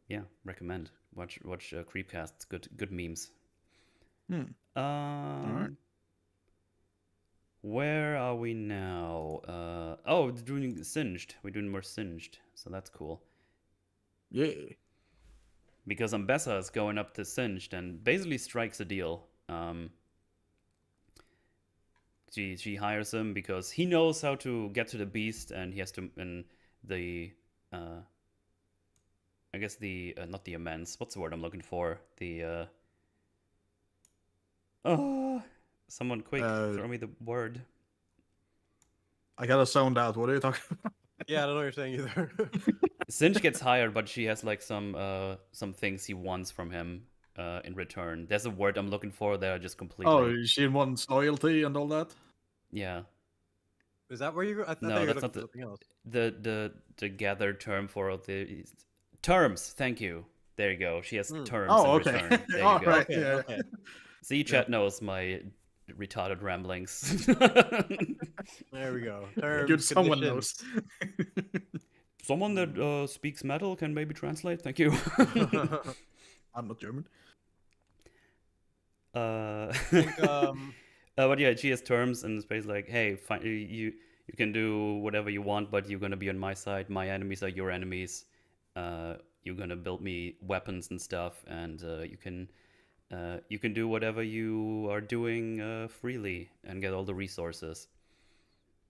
Yeah, recommend. Watch Creepcasts. Good memes. Hmm. Alright. Where are we now? Oh, doing Singed. We're doing more Singed, so that's cool. Yeah. Because Ambessa is going up to Singed and basically strikes a deal. She hires him because he knows how to get to the beast, and he has to I guess not the immense. What's the word I'm looking for? Someone quick, throw me the word. I gotta sound out. What are you talking about? Yeah, I don't know what you're saying either. Singe gets hired, but she has like some things he wants from him in return. There's a word I'm looking for that I just completely. Oh, she wants loyalty and all that? Yeah. Is that where you? I thought No, you were that's looking not for something else. the gathered term for the terms. Thank you. There you go. She has terms Oh, in okay. return. There you All go. right. Okay, Yeah. okay. See, chat knows my retarded ramblings. There we go. Terms, Good, someone conditions. knows. Someone that speaks metal can maybe translate. Thank you. I'm not German. I think, But yeah, she has terms, and it's basically like, hey, fine, you can do whatever you want, but you're gonna be on my side. My enemies are your enemies. You're gonna build me weapons and stuff, and you can do whatever you are doing freely and get all the resources.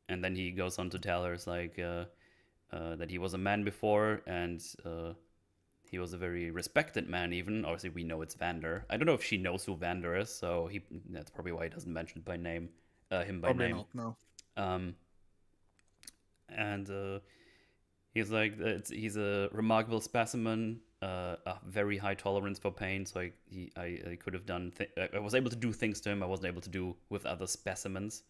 And then he goes on to tell her like that he was a man before, and he was a very respected man. Even obviously, we know it's Vander. I don't know if she knows who Vander is, so that's probably why he doesn't mention it by name. Him by Probably name. not, no. And he's like, he's a remarkable specimen, a very high tolerance for pain. So I could have done, I was able to do things to him I wasn't able to do with other specimens.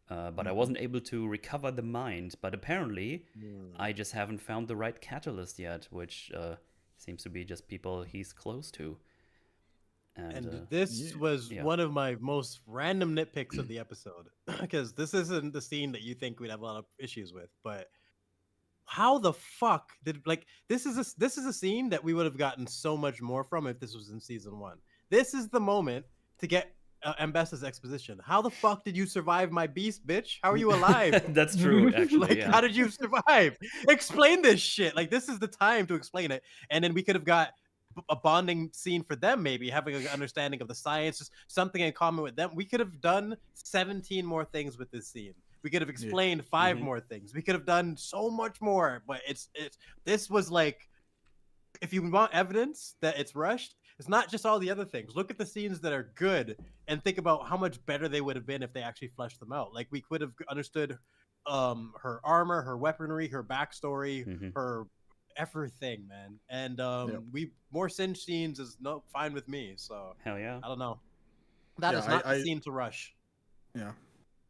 But I wasn't able to recover the mind. But apparently, I just haven't found the right catalyst yet, which seems to be just people he's close to. And this was one of my most random nitpicks of the episode, because this isn't the scene that you think we'd have a lot of issues with, but how the fuck did, like, this is a scene that we would have gotten so much more from if this was in season 1. This is the moment to get Ambessa's exposition. How the fuck did you survive my beast, bitch? How are you alive? That's true, actually. Like, Yeah. how did you survive? Explain this shit. Like, this is the time to explain it. And then we could have got a bonding scene for them, maybe having an understanding of the science, just something in common with them. We could have done 17 more things with this scene. We could have explained 5 more things. We could have done so much more, but it's this was like if you want evidence that it's rushed, it's not just all the other things. Look at the scenes that are good and think about how much better they would have been if they actually fleshed them out. Like we could have understood her armor, her weaponry, her backstory, her everything, man. And we more Singe scenes is fine with me. So hell yeah. I don't know. That is not the scene to rush. Yeah.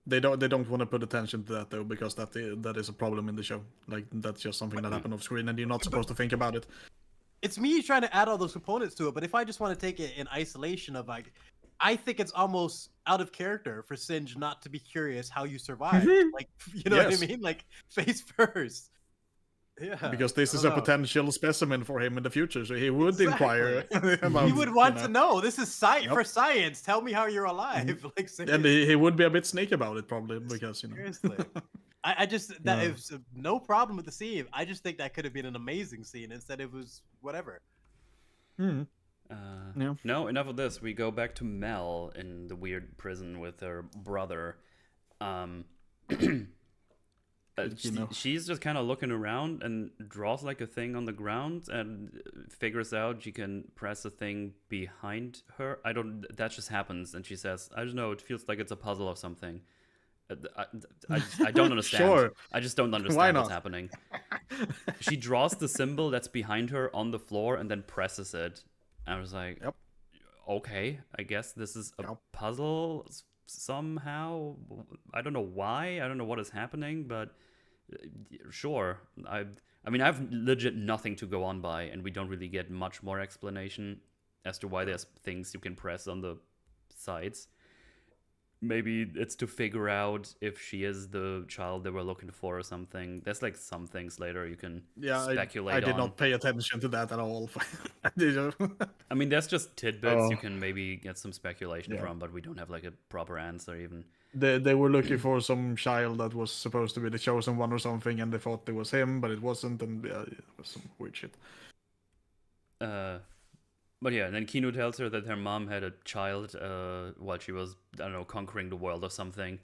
They don't want to put attention to that though, because that is a problem in the show. Like that's just something that happened off screen, and you're not supposed to think about it. It's me trying to add all those components to it, but if I just want to take it in isolation of like, I think it's almost out of character for Singe not to be curious how you survive. Like, you know what I mean? Like face first. Yeah. Because this is a potential specimen for him in the future, so he would inquire about. He would want to know. This is for science. Tell me how you're alive. Like, and he would be a bit sneaky about it, probably, because Seriously. I just is no problem with the scene. I just think that could have been an amazing scene. Instead, it was whatever. No, enough of this. We go back to Mel in the weird prison with her brother. She's just kind of looking around and draws like a thing on the ground and figures out she can press a thing behind her. That just happens, and she says, "I don't know. It feels like it's a puzzle or something." I don't understand. Sure. I just don't understand what's happening. She draws the symbol that's behind her on the floor and then presses it. I was like, okay, I guess this is a puzzle somehow. I don't know why. I don't know what is happening, but sure. I mean, I have legit nothing to go on by, and we don't really get much more explanation as to why there's things you can press on the sides. Maybe it's to figure out if she is the child they were looking for or something. There's like some things later you can speculate on. I did not pay attention to that at all. I mean, there's just tidbits you can maybe get some speculation from, but we don't have like a proper answer even. They were looking for some child that was supposed to be the chosen one or something, and they thought it was him, but it wasn't, and it was some weird shit. But yeah, and then Kino tells her that her mom had a child while she was, I don't know, conquering the world or something.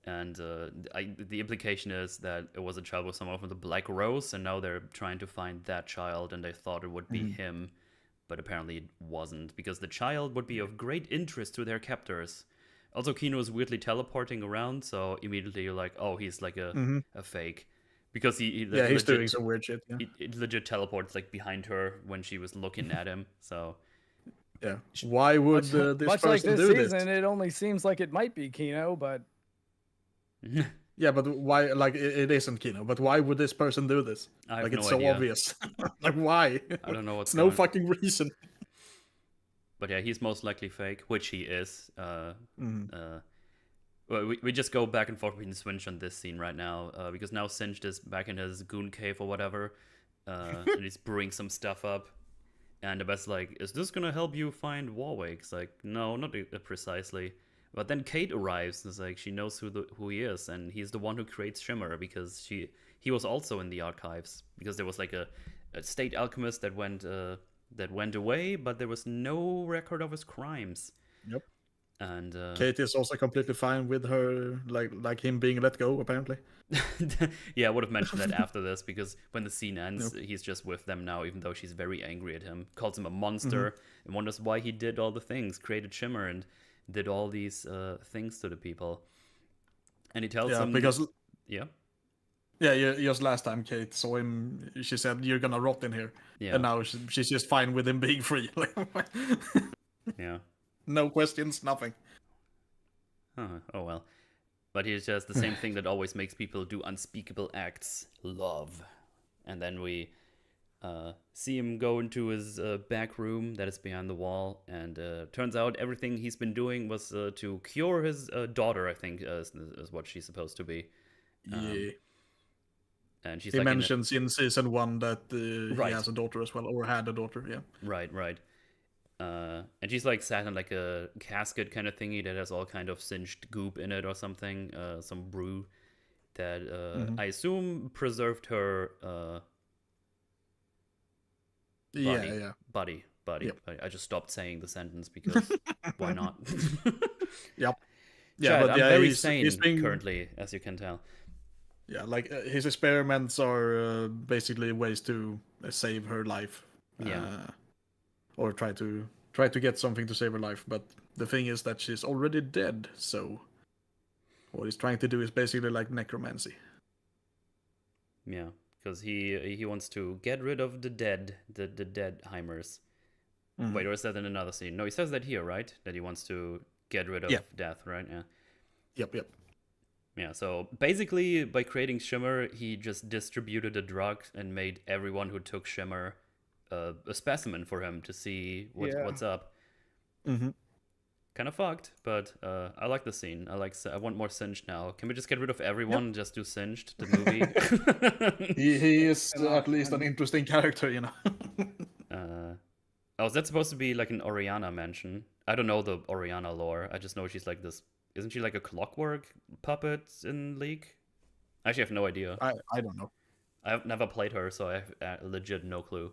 And the implication is that it was a child with someone from the Black Rose, and now they're trying to find that child, and they thought it would be him. But apparently it wasn't, because the child would be of great interest to their captors. Also, Kino is weirdly teleporting around, so immediately you're like, oh, he's like a fake. Because he's doing some weird shit. Yeah. He legit teleports like behind her when she was looking at him. So yeah, why would this much person like this do season? this? It only seems like it might be Kino, but yeah, but why? Like it isn't Kino, but why would this person do this? I have like no it's so idea. obvious. Like why? I don't know what's no fucking reason. But yeah, he's most likely fake, which he is. Well, we just go back and forth between Singe and this scene right now, because now Singe is back in his goon cave or whatever, and he's brewing some stuff up. And the best's like, is this gonna help you find Warwick? It's like, no, not precisely. But then Kate arrives, and it's like, she knows who he is, and he's the one who creates Shimmer, because he was also in the archives, because there was like a state alchemist that went away, but there was no record of his crimes. Yep. And Kate is also completely fine with her, like him being let go, apparently. Yeah, I would have mentioned that after this, because when the scene ends, he's just with them now, even though she's very angry at him, calls him a monster, and wonders why he did all the things, created Shimmer, and did all these things to the people. And he tells them... Yeah, just last time Kate saw him, she said, "You're gonna rot in here." Yeah. And now she's just fine with him being free. Yeah. No questions, nothing. Oh well. But he's just the same thing that always makes people do unspeakable acts. Love. And then we see him go into his back room that is behind the wall. And turns out everything he's been doing was to cure his daughter, I think, is what she's supposed to be. Yeah. And she's he mentions in season 1 that he has a daughter as well, or had a daughter, yeah. Right. And she's like sat in like a casket kind of thingy that has all kind of singed goop in it or something, some brew that I assume preserved her body. Yep. I just stopped saying the sentence because why not? Yep. Yeah, Chad, I'm very sane currently, as you can tell. Yeah, like his experiments are basically ways to save her life, or try to get something to save her life. But the thing is that she's already dead, so what he's trying to do is basically like necromancy. Yeah, because he wants to get rid of the Deadheimers. Wait, or is that in another scene? No, he says that here, right? That he wants to get rid of death, right? Yeah. Yep. Yeah, so basically by creating Shimmer, he just distributed a drug and made everyone who took Shimmer a specimen for him to see what's up. Mm-hmm. Kind of fucked, but I like the scene. I want more Singed now. Can we just get rid of everyone and just do Singed, the movie? he is at least an interesting character, you know. Oh, is that supposed to be like an Oriana mention? I don't know the Oriana lore. I just know she's like this. Isn't she like a clockwork puppet in League? I actually have no idea. I don't know. I've never played her, so I have legit no clue.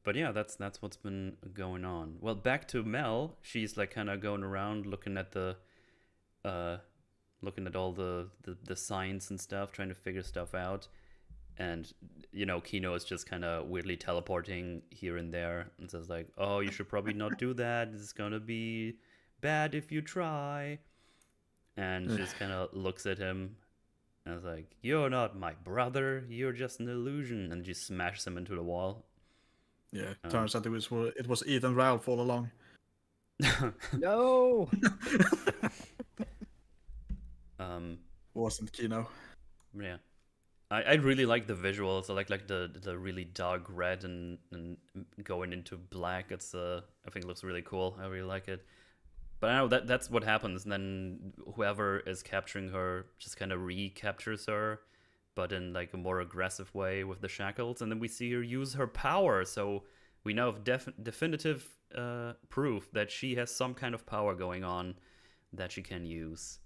But yeah, that's what's been going on. Well, back to Mel. She's like kind of going around looking at all the signs and stuff, trying to figure stuff out. And, you know, Kino is just kind of weirdly teleporting here and there and says like, oh, you should probably not do that. It's going to be bad if you try. And she just kind of looks at him and is like, you're not my brother. You're just an illusion. And she smashes him into the wall. Yeah, turns out it was Ethan Ralph all along. No. Wasn't Kino. Yeah. I really like the visuals. I like the really dark red and going into black. It's I think it looks really cool. I really like it. But I know that's what happens. And then whoever is capturing her just kind of recaptures her, but in like a more aggressive way with the shackles. And then we see her use her power. So we now have definitive proof that she has some kind of power going on that she can use.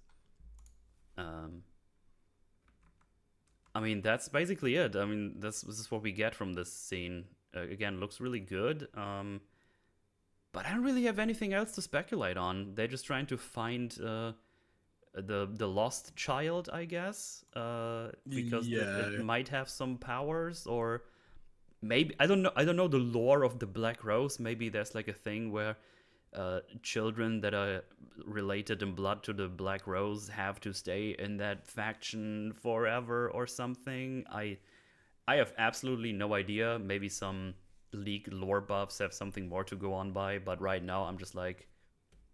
I mean, that's basically it. I mean, this is what we get from this scene. Again, looks really good. But I don't really have anything else to speculate on. They're just trying to find the lost child, I guess, because it might have some powers, or maybe I don't know the lore of the Black Rose. Maybe there's like a thing where children that are related in blood to the Black Rose have to stay in that faction forever or something. I have absolutely no idea. Maybe some League lore buffs have something more to go on by, but right now I'm just like,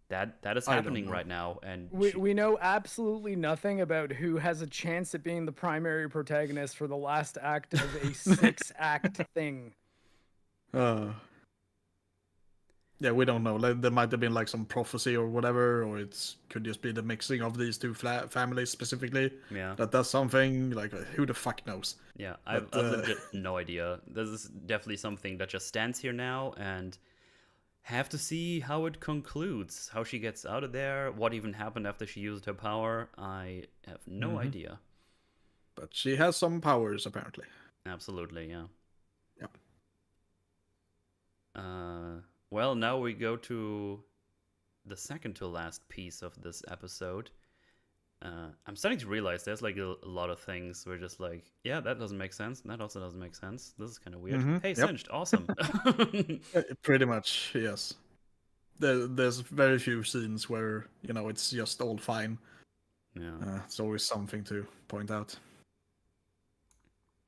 that is happening right now. And we know absolutely nothing about who has a chance at being the primary protagonist for the last act of a 6-act thing. Yeah, we don't know. Like, there might have been like some prophecy or whatever, or could just be the mixing of these two families specifically. Yeah, that's something like who the fuck knows. Yeah, I've legit no idea. This is definitely something that just stands here now, and have to see how it concludes. How she gets out of there. What even happened after she used her power? I have no idea. But she has some powers apparently. Absolutely, yeah. Yep. Well, now we go to the second to last piece of this episode. I'm starting to realize there's like a lot of things where just like, yeah, that doesn't make sense. That also doesn't make sense. This is kind of weird. Hey, Singed, awesome. Pretty much, yes. There's very few scenes where, you know, it's just all fine. Yeah. It's always something to point out.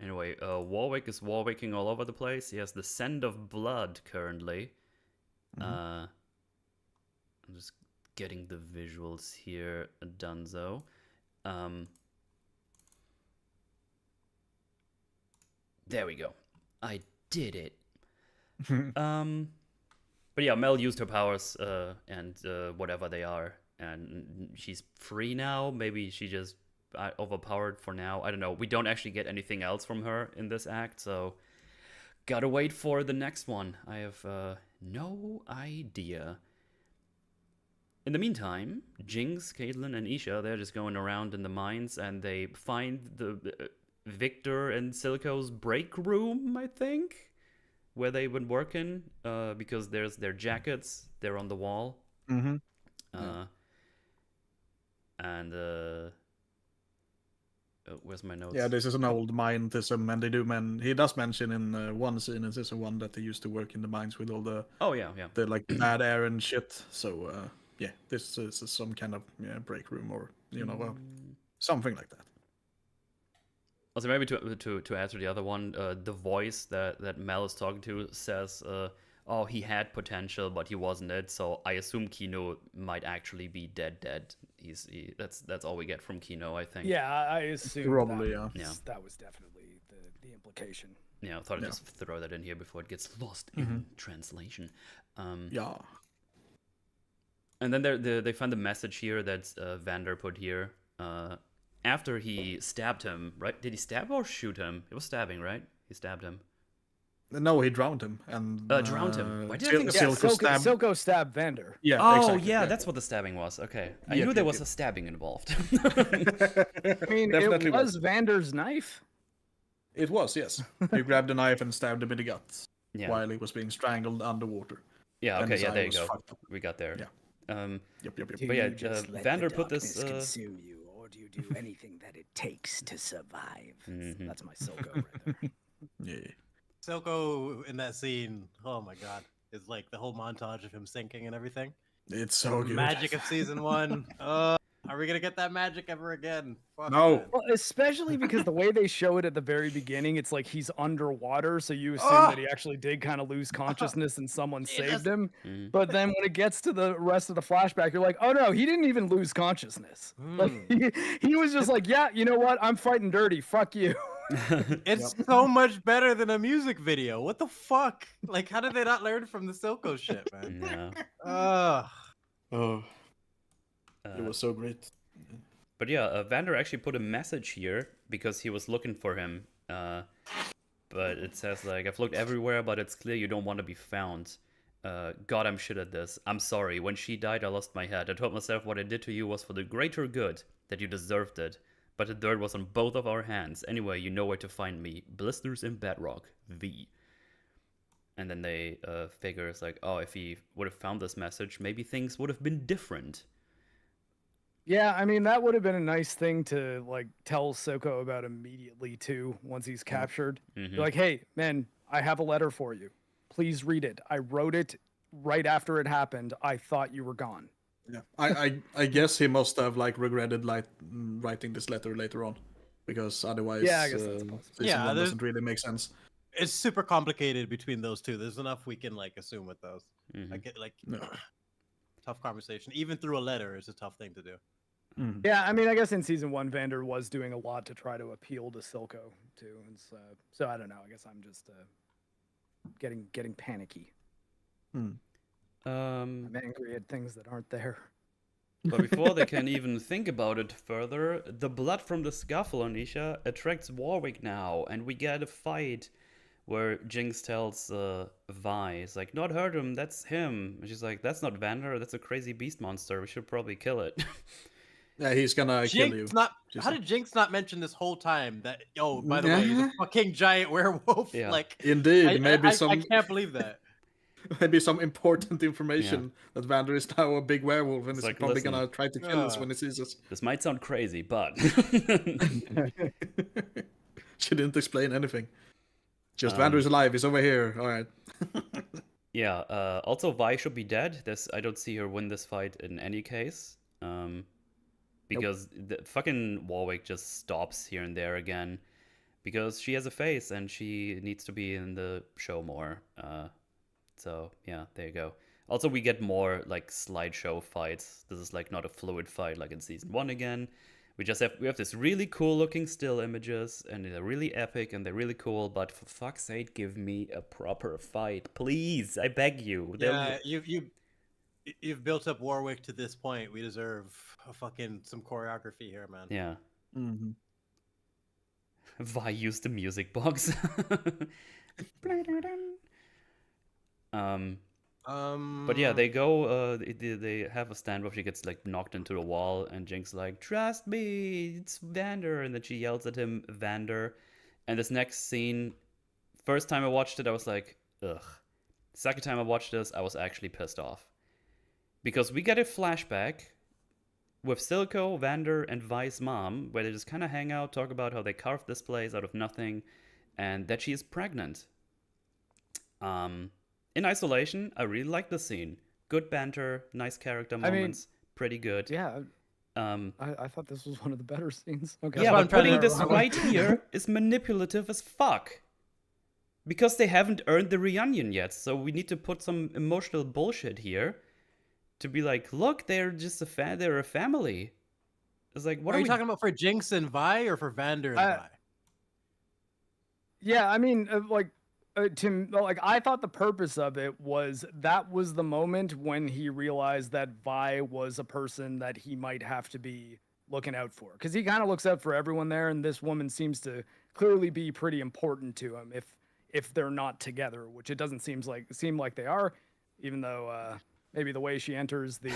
Anyway, Warwick is Warwicking all over the place. He has the scent of blood currently. I'm just getting the visuals here, Dunzo. There we go. I did it. But yeah, Mel used her powers and whatever they are, and she's free now. Maybe she just overpowered for now. I don't know. We don't actually get anything else from her in this act, so gotta wait for the next one. I have no idea. In the meantime, Jinx, Caitlyn, and Isha, they're just going around in the mines, and they find the Victor and Silco's break room, I think, where they've been working, because there's their jackets, they're on the wall. And Where's my notes? Yeah, this is an old mineism, and he does mention in one scene in season 1 that they used to work in the mines with all the Yeah. the like bad air and shit. So yeah, this is some kind of break room or something like that. Also, maybe to answer the other one, the voice that Mel is talking to says, "Oh, he had potential, but he wasn't it." So I assume Kino might actually be dead. That's all we get from Kino, I think. Yeah, I assume Probably, that was definitely the implication. Yeah, I thought I'd just throw that in here before it gets lost in translation. Yeah. And then they find the message here that Vander put here. After he stabbed him, right? Did he stab or shoot him? It was stabbing, right? He stabbed him. No, he drowned him and drowned him. Why did I think of Silco stabbed Vander. Yeah. Oh, exactly. yeah, that's what the stabbing was. Okay, I knew there was a stabbing involved. I mean, Definitely it was Vander's knife. It was, yes. He grabbed a knife and stabbed him in the guts Yeah. while he was being strangled underwater. Yeah. And Okay. his Yeah. eye There you was go. fucked up. We got there. Yeah. Yep. But yeah, Vander put this. Consume you, or do you do anything that it takes to survive? That's my Silco right there. Yeah. Silco in that scene, oh my god, is like the whole montage of him sinking and everything. It's so good. Magic of season 1. Are we gonna get that magic ever again? Fuck No. man. Well, especially because the way they show it at the very beginning, it's like he's underwater, so you assume that he actually did kind of lose consciousness and someone saved him. But then when it gets to the rest of the flashback, you're like, oh no, he didn't even lose consciousness. Like he was just like, yeah, you know what? I'm fighting dirty. Fuck you. It's so much better than a music video. What the fuck? Like, how did they not learn from the Silco shit, man? Yeah. Oh. It was so great. But yeah, Vander actually put a message here because he was looking for him. But it says like, I've looked everywhere, but it's clear you don't want to be found. God, I'm shit at this. I'm sorry. When she died, I lost my head. I told myself what I did to you was for the greater good, that you deserved it. But the dirt was on both of our hands. Anyway, you know where to find me. Blisters in Bedrock. V. And then they figure it's like, oh, if he would have found this message, maybe things would have been different. Yeah, I mean, that would have been a nice thing to like tell Silco about immediately too, once he's captured. Be like, hey, man, I have a letter for you. Please read it. I wrote it right after it happened. I thought you were gone. Yeah, I guess he must have like regretted like writing this letter later on, because otherwise, Yeah, I guess that's possible. Yeah, it doesn't really make sense. It's super complicated between those two. There's enough we can like assume with those. I get like tough conversation. Even through a letter is a tough thing to do. Yeah, I mean, I guess in season 1, Vander was doing a lot to try to appeal to Silco too, and so I don't know. I guess I'm just getting panicky. I'm angry at things that aren't there. But before they can even think about it further, the blood from the scuffle, Anisha, attracts Warwick now, and we get a fight where Jinx tells Vi, it's like, not hurt him, that's him. And she's like, that's not Vander, that's a crazy beast monster, we should probably kill it. Yeah, he's gonna kill you. How did Jinx not mention this whole time that, oh, by the way, he's a fucking giant werewolf? Yeah. Like, Indeed, I maybe some I can't believe that. maybe some important information that Vander is now a big werewolf and is like, probably listen, gonna try to kill us when he sees us. This might sound crazy, but... She didn't explain anything. Just Vander is alive, he's over here, alright. Yeah, also Vi should be dead. I don't see her win this fight in any case. Because the fucking Warwick just stops here and there again. Because she has a face and she needs to be in the show more. So yeah, there you go. Also, we get more like slideshow fights. This is like not a fluid fight like in season 1 again. We have this really cool looking still images and they're really epic and they're really cool, but for fuck's sake, give me a proper fight, please. I beg you. Yeah, you've built up Warwick to this point. We deserve some choreography here, man. Yeah. Vi used the music box. But yeah, they go. They have a stand where she gets like knocked into the wall, and Jinx like, "Trust me, it's Vander," and then she yells at him, "Vander." And this next scene, first time I watched it, I was like, "Ugh." Second time I watched this, I was actually pissed off, because we get a flashback with Silco, Vander, and Vi's mom, where they just kind of hang out, talk about how they carved this place out of nothing, and that she is pregnant. In isolation, I really like the scene. Good banter, nice character moments, pretty good. Yeah. I thought this was one of the better scenes. Okay. Yeah, but putting this right here is manipulative as fuck. Because they haven't earned the reunion yet, so we need to put some emotional bullshit here to be like, look, they're just they're a family. It's like, what are you talking about for Jinx and Vi or for Vander and Vi? Yeah, I mean, I thought the purpose of it was that was the moment when he realized that Vi was a person that he might have to be looking out for, because he kind of looks out for everyone there, and this woman seems to clearly be pretty important to him if they're not together, which it doesn't seem like they are, even though maybe the way she enters the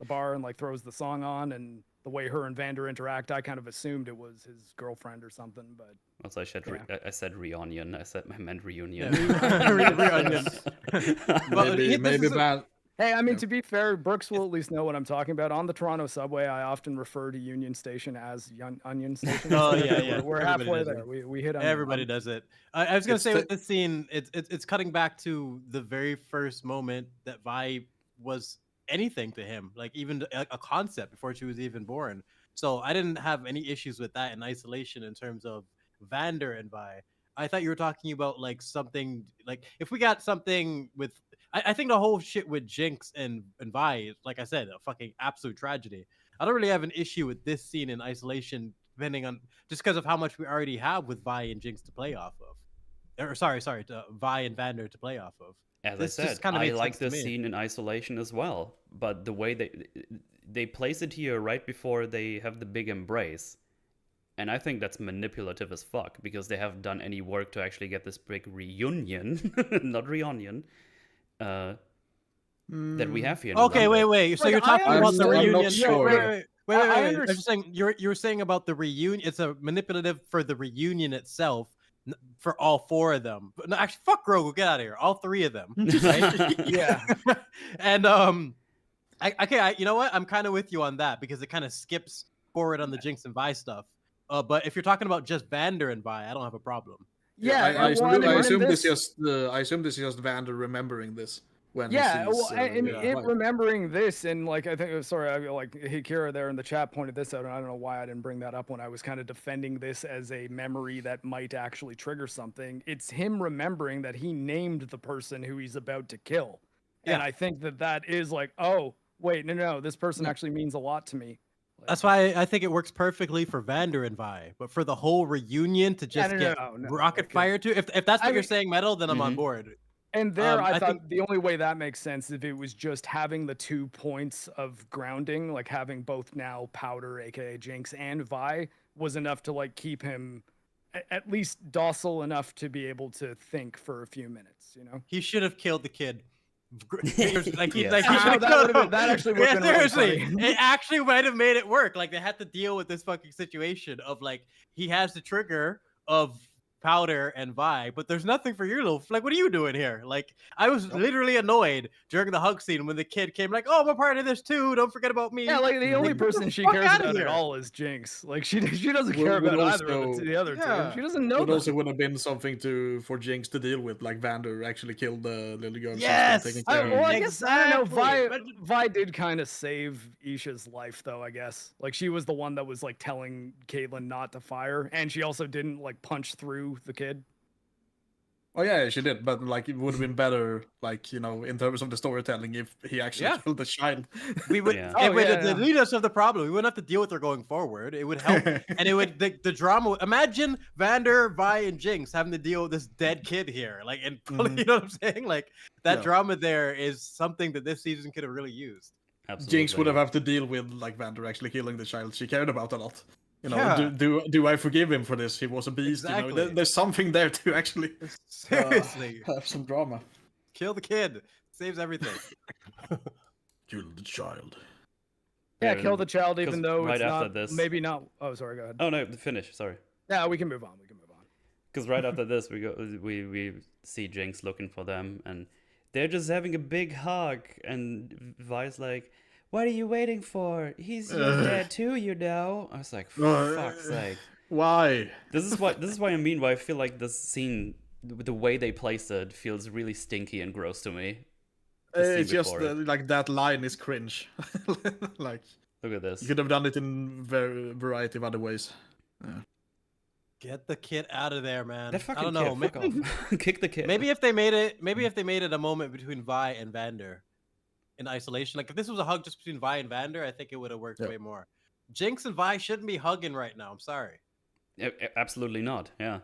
bar and like throws the song on, and the way her and Vander interact, I kind of assumed it was his girlfriend or something. But also, I said reunion. I meant reunion. Yeah. Reunion. maybe bad. Hey, I mean, to be fair, Brooks will at least know what I'm talking about. On the Toronto subway, I often refer to Union Station as Onion Station. Oh, yeah. We're halfway there. We hit on everybody does it. I was going to say with this scene, it's cutting back to the very first moment that Vi was anything to him, like even a concept before she was even born. So I didn't have any issues with that in isolation in terms of Vander and Vi. I thought you were talking about like something, like if we got something with, I think the whole shit with Jinx and Vi is, like I said, a fucking absolute tragedy. I don't really have an issue with this scene in isolation, depending on just because of how much we already have with Vi and Jinx to play off of. Or sorry, to Vi and Vander to play off of. As I said, I like this scene in isolation as well, but the way they place it here right before they have the big embrace, and I think that's manipulative as fuck, because they haven't done any work to actually get this big reunion, not reunion, that we have here. Okay, wait. So you're talking about the reunion? I'm not sure. Wait. I'm just saying you're saying about the reunion. It's a manipulative for the reunion itself. For all four of them. No, actually, fuck Grogu, get out of here. All three of them. Right? Yeah. And you know what? I'm kind of with you on that, because it kind of skips forward on the Jinx and Vi stuff. But if you're talking about just Vander and Vi, I don't have a problem. Yeah, I assume this is just Vander remembering this. When remembering this, and like I think, like Hikira there in the chat pointed this out, and I don't know why I didn't bring that up when I was kind of defending this as a memory that might actually trigger something. It's him remembering that he named the person who he's about to kill, and I think that is like, oh wait, no, this person actually means a lot to me. That's why I think it works perfectly for Vander and Vi, but for the whole reunion to just get rocket fire to, if that's what you're saying, Metal, then I'm on board. And there, I thought the only way that makes sense if it was just having the 2 points of grounding, like having both now Powder, aka Jinx, and Vi, was enough to like keep him at least docile enough to be able to think for a few minutes. You know, he should have killed the kid. That actually worked. Seriously, it actually might have made it work. Like they had to deal with this fucking situation of like he has the trigger of Powder and Vi, but there's nothing for your little, like, what are you doing here? Like, I was literally annoyed during the hug scene when the kid came like, oh, I'm a part of this too, don't forget about me. Yeah, like the only person she cares about at all is Jinx. Like she doesn't care about either of the other two. She doesn't know. It also would have been something for Jinx to deal with, like Vander actually killed the little girl. Yes, I guess I don't know. Vi did kind of save Isha's life though. I guess like she was the one that was like telling Caitlyn not to fire, and she also didn't like punch through the kid. Oh yeah, she did, but like it would have been better, like, you know, in terms of the storytelling, if he actually killed the child. We would it would lead us to the problem. We wouldn't have to deal with her going forward. It would help, and it would the drama. Imagine Vander, Vi, and Jinx having to deal with this dead kid here, like, and you know what I'm saying? Like that drama there is something that this season could have really used. Absolutely. Jinx would have to deal with like Vander actually killing the child she cared about a lot. You know, do I forgive him for this? He was a beast. Exactly. You know, there's something there to actually seriously have some drama. Kill the kid. Saves everything. Kill the child. Yeah, kill the child, even though right it's after not, this, maybe not. Oh, sorry. Go ahead. Oh no, finish. Sorry. Yeah, we can move on. Because right after this, we see Jinx looking for them, and they're just having a big hug, and Vi's like, what are you waiting for? He's your dad too, you know. I was like, for fuck's sake. Why? This is what I mean. Why I feel like this scene, the way they placed it, feels really stinky and gross to me. It's just like that line is cringe. Like, look at this. You could have done it in variety of other ways. Yeah. Get the kid out of there, man. That fucking I don't know. kid, fuck off. Kick the kid. Maybe if they made it a moment between Vi and Vander in isolation. Like if this was a hug just between Vi and Vander, I think it would have worked way more. Jinx and Vi shouldn't be hugging right now. I'm sorry. Absolutely not. Yeah.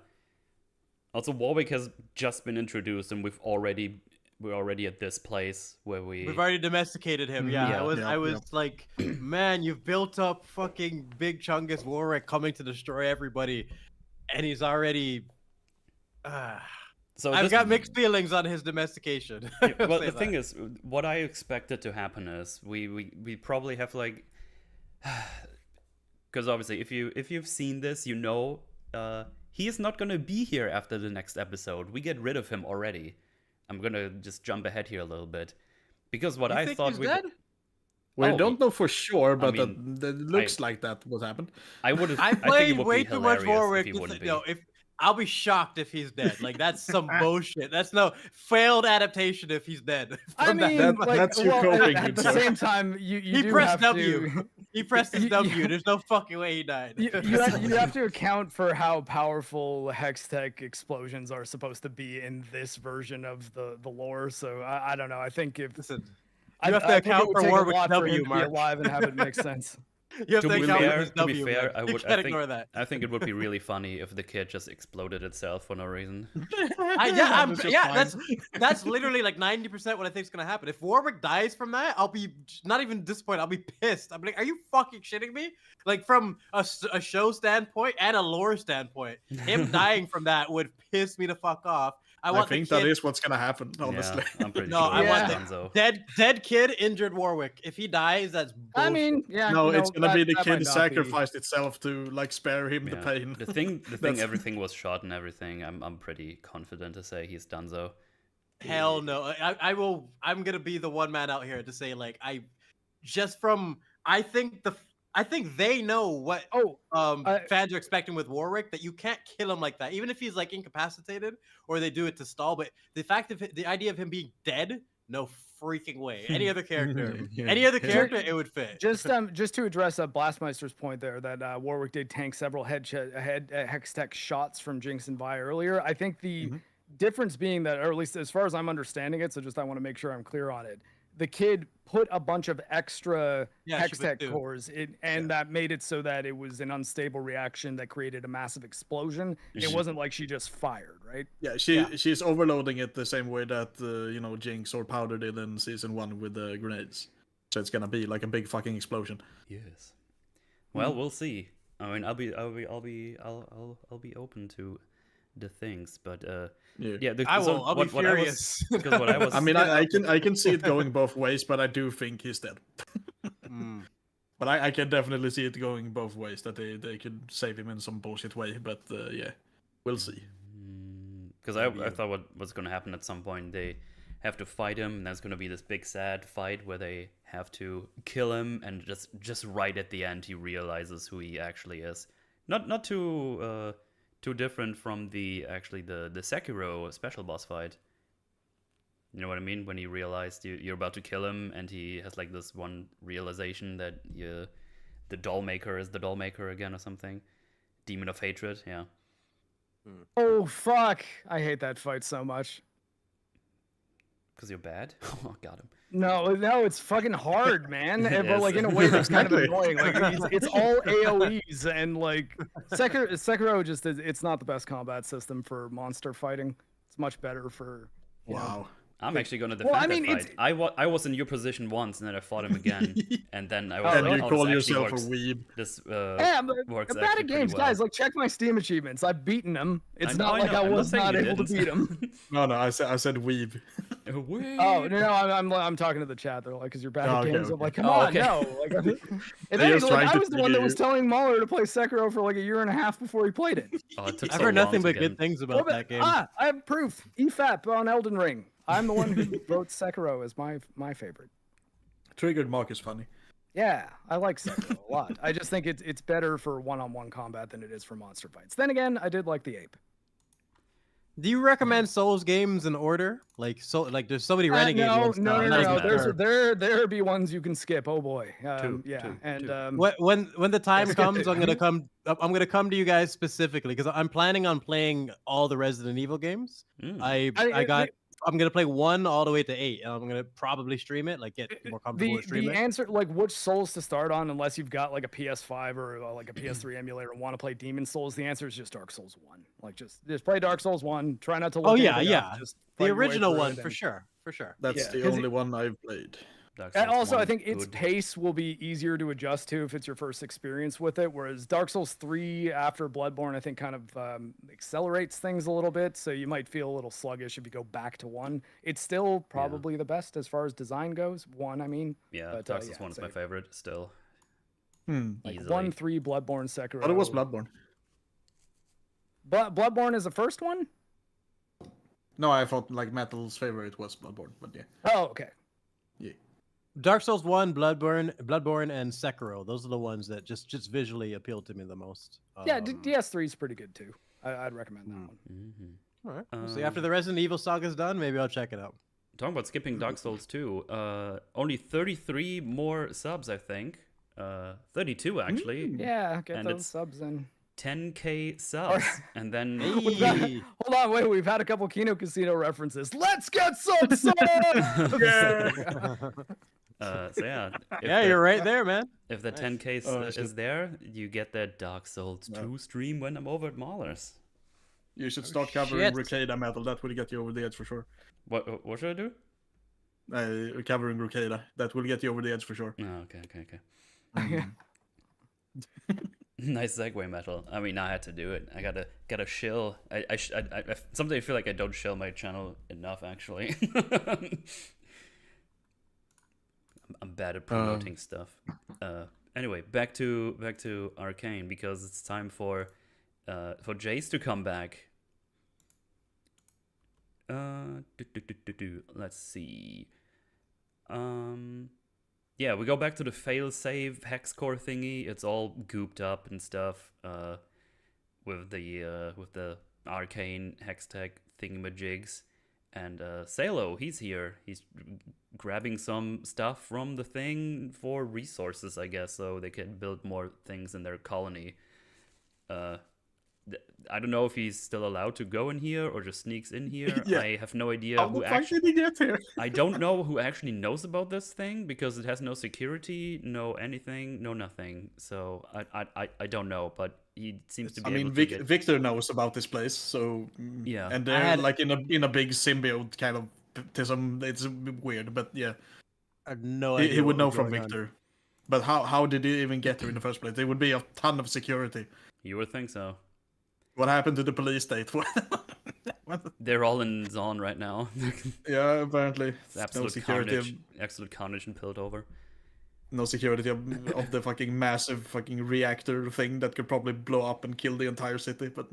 Also, Warwick has just been introduced, and we're already at this place where we've already domesticated him. Yeah, I was like, man, you've built up fucking Big Chungus Warwick coming to destroy everybody, and he's already. So I've got mixed feelings on his domestication. Well, the thing is, what I expected to happen is we probably have like, because obviously if you've seen this, you know, he is not gonna be here after the next episode. We get rid of him already. I'm gonna just jump ahead here a little bit, because what I thought we dead? We don't know for sure, but I mean, that looks like that would happen. I would have. I played way too much Warwick. If I'll be shocked if he's dead. Like that's some bullshit. That's no failed adaptation if he's dead. I mean, that's your coping. At the same time, he pressed W. He pressed his W. There's no fucking way he died. You have to account for how powerful hex tech explosions are supposed to be in this version of the lore. So I don't know. I think if you have to account for Warwick's W, Mark. Be alive and have it make sense. You have to be fair, I think it would be really funny if the kid just exploded itself for no reason. That's literally like 90% what I think is gonna happen. If Warwick dies from that, I'll be not even disappointed. I'll be pissed. I'm like, are you fucking shitting me? Like from a show standpoint and a lore standpoint, him dying from that would piss me the fuck off. I think that is what's gonna happen, honestly. Yeah, I'm pretty sure. I want the dead kid, injured Warwick. If he dies, that's bullshit. I mean, it's gonna be the kid sacrificed itself to like spare him the pain. The thing, everything was shot and everything. I'm pretty confident to say he's donezo. Hell no. I'm gonna be the one man out here to say like I think they know what fans are expecting with Warwick, that you can't kill him like that, even if he's like incapacitated or they do it to stall. But the idea of him being dead, no freaking way. Any other character, it would fit. Just to address Blastmeister's point there, that Warwick did tank several hex tech shots from Jinx and Vi earlier. I think the difference being that, or at least as far as I'm understanding it, so just I want to make sure I'm clear on it. The kid put a bunch of extra hex tech cores and that made it so that it was an unstable reaction that created a massive explosion. It wasn't like she just fired, right? Yeah, she's overloading it the same way that Jinx or Powder did in season 1 with the grenades. So it's gonna be like a big fucking explosion. Yes. Well, we'll see. I mean, I'll be open to the things, but I'll be furious. I mean, I can see it going both ways, but I do think he's dead. But I can definitely see it going both ways, that they could save him in some bullshit way. But we'll see. Because I thought what was going to happen at some point, they have to fight him, and there's going to be this big sad fight where they have to kill him, and just right at the end he realizes who he actually is. Not too different from the Sekiro special boss fight. You know what I mean? When he realized you're about to kill him, and he has like this one realization that the Dollmaker is the Dollmaker again or something. Demon of Hatred, yeah. Oh fuck! I hate that fight so much. Because you're bad? Oh, got him. No, it's fucking hard, man. But like in a way that's kind of annoying. Like it's all AoEs, and like Sekiro just it's not the best combat system for monster fighting. It's much better for I'm actually going to defend that fight. I was in your position once, and then I fought him again, and then I was you call yourself a weeb. This works. I'm bad at games, guys. Like, check my Steam achievements. I've beaten him. It's not like I was not able to beat him. No, I said weeb. Oh no, I'm talking to the chat. They're like, "Cause you're bad at games." I'm like, "Come on, no." Like, I was the one that was telling Mahler to play Sekiro for like a year and a half before he played it. I've heard nothing but good things about that game. I have proof. EFAP on Elden Ring. I'm the one who wrote Sekiro as my favorite. Triggered Mark is funny. Yeah, I like Sekiro a lot. I just think it's better for one-on-one combat than it is for monster fights. Then again, I did like the ape. Do you recommend Souls games in order? Like there's so many Renegade ones. No. matter. There be ones you can skip. Oh boy. Two. When the time Skip comes, it. I'm gonna come to you guys specifically because I'm planning on playing all the Resident Evil games. I'm gonna play 1 all the way to 8, and I'm gonna probably stream it, like get more comfortable with streaming. The answer, like which Souls to start on, unless you've got like a PS5 or like a PS3 emulator and want to play Demon Souls, the answer is just Dark Souls 1. Like just play Dark Souls 1. Try not to look. Just the fight your way original through one it for sure. That's the only one I've played. And also, I think its pace will be easier to adjust to if it's your first experience with it. Whereas Dark Souls 3 after Bloodborne, I think, kind of accelerates things a little bit. So you might feel a little sluggish if you go back to 1. It's still probably the best as far as design goes. 1, I mean. Yeah, but, Dark Souls 1 is my favorite still. Like 1, 3, Bloodborne, Sekiro. But it was Bloodborne. But Bloodborne is the first one? No, I thought like Metal's favorite was Bloodborne, but yeah. Oh, okay. Yeah. Dark Souls 1, Bloodborne, and Sekiro. Those are the ones that just visually appeal to me the most. Yeah, DS3 is pretty good too. I'd recommend that one. All right. We'll see. After the Resident Evil saga is done, maybe I'll check it out. Talking about skipping Dark Souls 2, only 33 more subs, I think. 32 actually. Yeah, get And those it's subs in. 10K subs, and then Hey. Hold on, wait. We've had a couple Kino Casino references. Let's get some subs. so yeah. Yeah, you're right there, man. If the 10K is there, you get that Dark Souls 2 stream when I'm over at Mahler's. You should start covering Rukada Metal. That will get you over the edge for sure. What should I do? Covering Rukada. That will get you over the edge for sure. Oh, okay. Nice segue, Metal. I mean, I had to do it. I gotta shill. I sometimes I feel like I don't shill my channel enough. Actually, I'm bad at promoting stuff. Anyway, back to Arcane because it's time for Jace to come back. Let's see. Yeah, we go back to the fail-save hex core thingy. It's all gooped up and stuff with the arcane hex tech thingamajigs. And Salo, he's here. He's grabbing some stuff from the thing for resources, I guess, so they can build more things in their colony. I don't know if he's still allowed to go in here or just sneaks in here. Yeah. I have no idea How the fuck did he get here? I don't know who actually knows about this thing because it has no security, no anything, no nothing. So I don't know, but he seems to be. I mean, Victor knows about this place, so yeah. And they're like in a big symbiote kind of. It's weird, but yeah. I have no idea. He would know from Victor. But how did he even get here in the first place? There would be a ton of security. You would think so. What happened to the police state? They're all in Zon right now. Yeah, apparently. It's absolute carnage and Piltover. No security of the fucking massive fucking reactor thing that could probably blow up and kill the entire city. But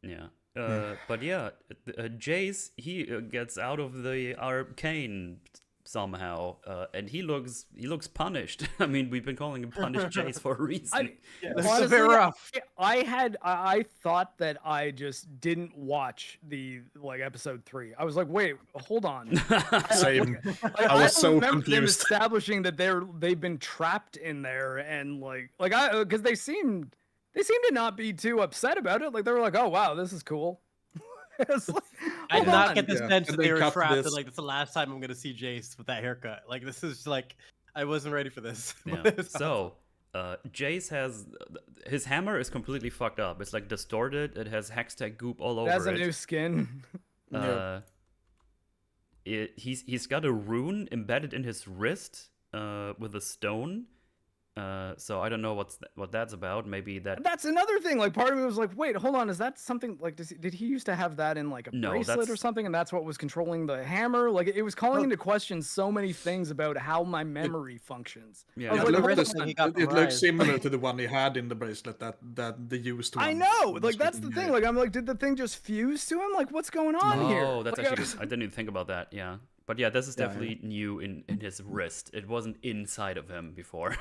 yeah. But yeah, Jace, he gets out of the arcane somehow, and he looks punished. I mean, we've been calling him Punished Jace for a reason. This is a bit rough. I thought that I just didn't watch the episode 3. I was like, wait, hold on. Same. I was so confused. Them establishing that they've been trapped in there, and because they seemed to not be too upset about it. Like they were like, oh wow, this is cool. I did not get the sense that they were trapped. And, that's the last time I'm gonna see Jace with that haircut. Like this is I wasn't ready for this. Yeah. So Jace has his hammer is completely fucked up. It's distorted. It has hextech goop all over it. It has a new skin. He's got a rune embedded in his wrist with a stone. So I don't know what that's about. Maybe that's another thing. Part of me was like, wait, hold on, is that something did he used to have that in a bracelet or something, and that's what was controlling the hammer? It was calling into question so many things about how my memory functions. Yeah, it looks similar to the one he had in the bracelet that they used. I know, that's the thing. I'm like, did the thing just fuse to him? What's going on here? Oh, that's actually good. I didn't even think about that. Yeah, But yeah, this is definitely new in his wrist. It wasn't inside of him before.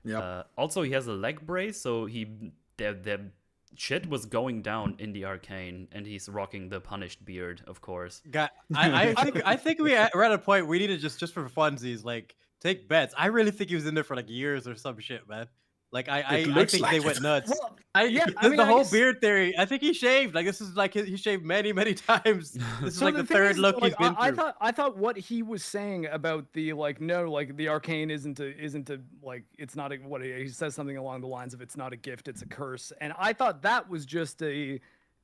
Yeah. Also, he has a leg brace, so the shit was going down in the Arcane, and he's rocking the punished beard, of course. God, I think we're at a point we need to just for funsies, like, take bets. I really think he was in there for like years or some shit, man. Like I think they went nuts. Well, I mean, the I whole guess- beard theory. I think he shaved. Like this is like he shaved many times. This is like the thing third is, look like, he's been through. I thought what he was saying about the the Arcane isn't a like it's not a what he says something along the lines of it's not a gift, it's a curse. And I thought that was just I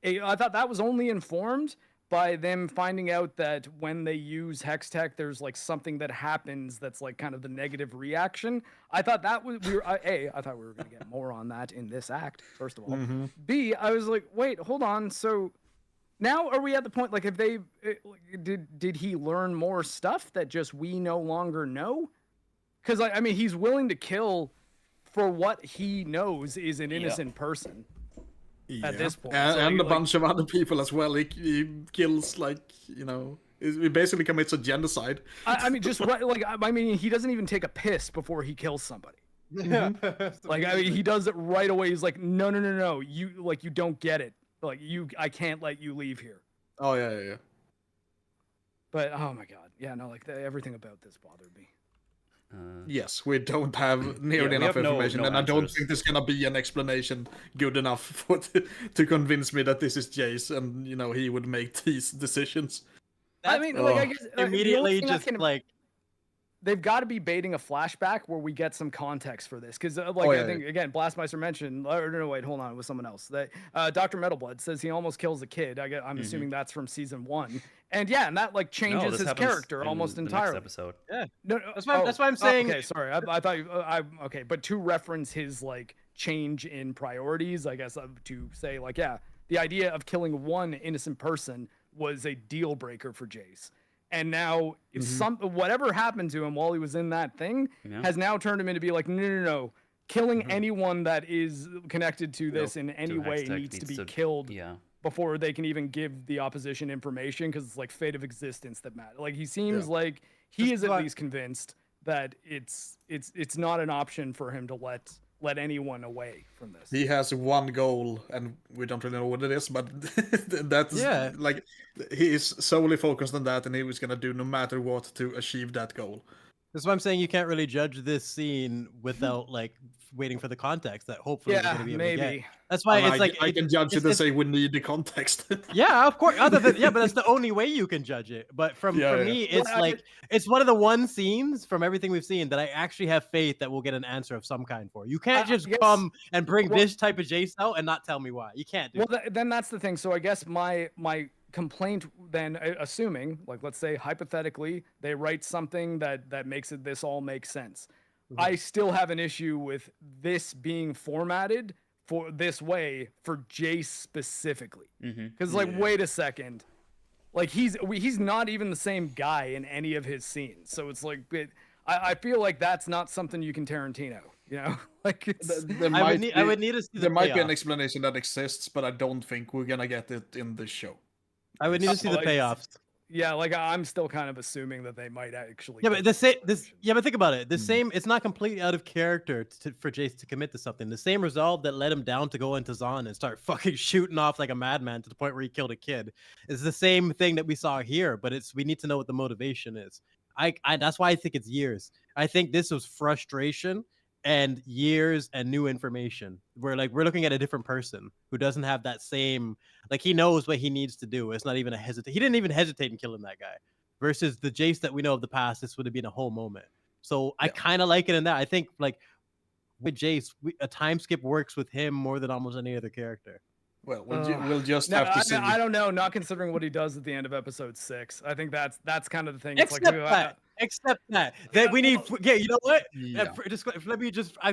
thought that was only informed by them finding out that when they use hex tech, there's like something that happens that's like kind of the negative reaction. I thought that was I thought we were going to get more on that in this act. First of all, B, I was like, wait, hold on. So now are we at the point like if they did he learn more stuff that just we no longer know? Because I mean, he's willing to kill for what he knows is an innocent person. At this point, and a bunch of other people as well. He kills he basically commits a genocide. I mean, just like I mean, he doesn't even take a piss before he kills somebody. Like I mean, he does it right away. He's like, no, you don't get it. Like I can't let you leave here. Oh yeah. But oh my god, yeah, no, like everything about this bothered me. Yes, we don't have nearly enough information, and I don't think there's gonna be an explanation good enough to convince me that this is Jace, and he would make these decisions. I mean, like I guess immediately just like they've got to be baiting a flashback where we get some context for this, because I think again, Blastmeister mentioned. No, wait, hold on, it was someone else. That Dr. Metalblood says he almost kills a kid. I'm assuming that's from season 1, and and that like changes his character almost entirely. Next episode. Yeah, no, that's why I'm saying. Okay, sorry, I thought okay, but to reference his like change in priorities, I guess to say like the idea of killing one innocent person was a deal breaker for Jace. And now whatever happened to him while he was in that thing has now turned him into be like, no. Killing anyone that is connected to this in any way needs to be killed before they can even give the opposition information, because it's like fate of existence that matters. Like he seems like he is at least convinced that it's not an option for him to let anyone away from this. He has one goal, and we don't really know what it is, but that's like he is solely focused on that, and he was gonna do no matter what to achieve that goal. That's why I'm saying you can't really judge this scene without like waiting for the context that hopefully we're gonna be able to get. That's why it's like I can judge it and say we need the context. Yeah, of course. But that's the only way you can judge it. But for me, it's it's one of the one scenes from everything we've seen that I actually have faith that we'll get an answer of some kind for. You can't just come and bring this type of Jace out and not tell me why. You can't do it. Then that's the thing. So I guess my complaint then, assuming, like, let's say hypothetically they write something that makes this all make sense. I still have an issue with this being formatted for this way for Jace specifically, because wait a second, like he's not even the same guy in any of his scenes, so it's like I feel like that's not something you can Tarantino, like I would need to see there might be an explanation that exists, but I don't think we're gonna get it in this show. I would need to see the payoffs. Yeah, like I'm still kind of assuming that they might actually. Yeah, but but think about it. The same. It's not completely out of character for Jace to commit to something. The same resolve that led him down to go into Zon and start fucking shooting off like a madman to the point where he killed a kid is the same thing that we saw here. But we need to know what the motivation is. That's why I think it's years. I think this was frustration and years and new information. We're looking at a different person who doesn't have that same, like, he knows what he needs to do. It's not even a hesitate. He didn't even hesitate in killing that guy versus the Jace that we know of the past. This would have been a whole moment. So I kind of like it in that. I think like with Jace, a time skip works with him more than almost any other charter. Well, we'll just have to see. I don't know. Not considering what he does at the end of episode 6. I think that's kind of the thing. Except that we need. Yeah, you know what? Yeah.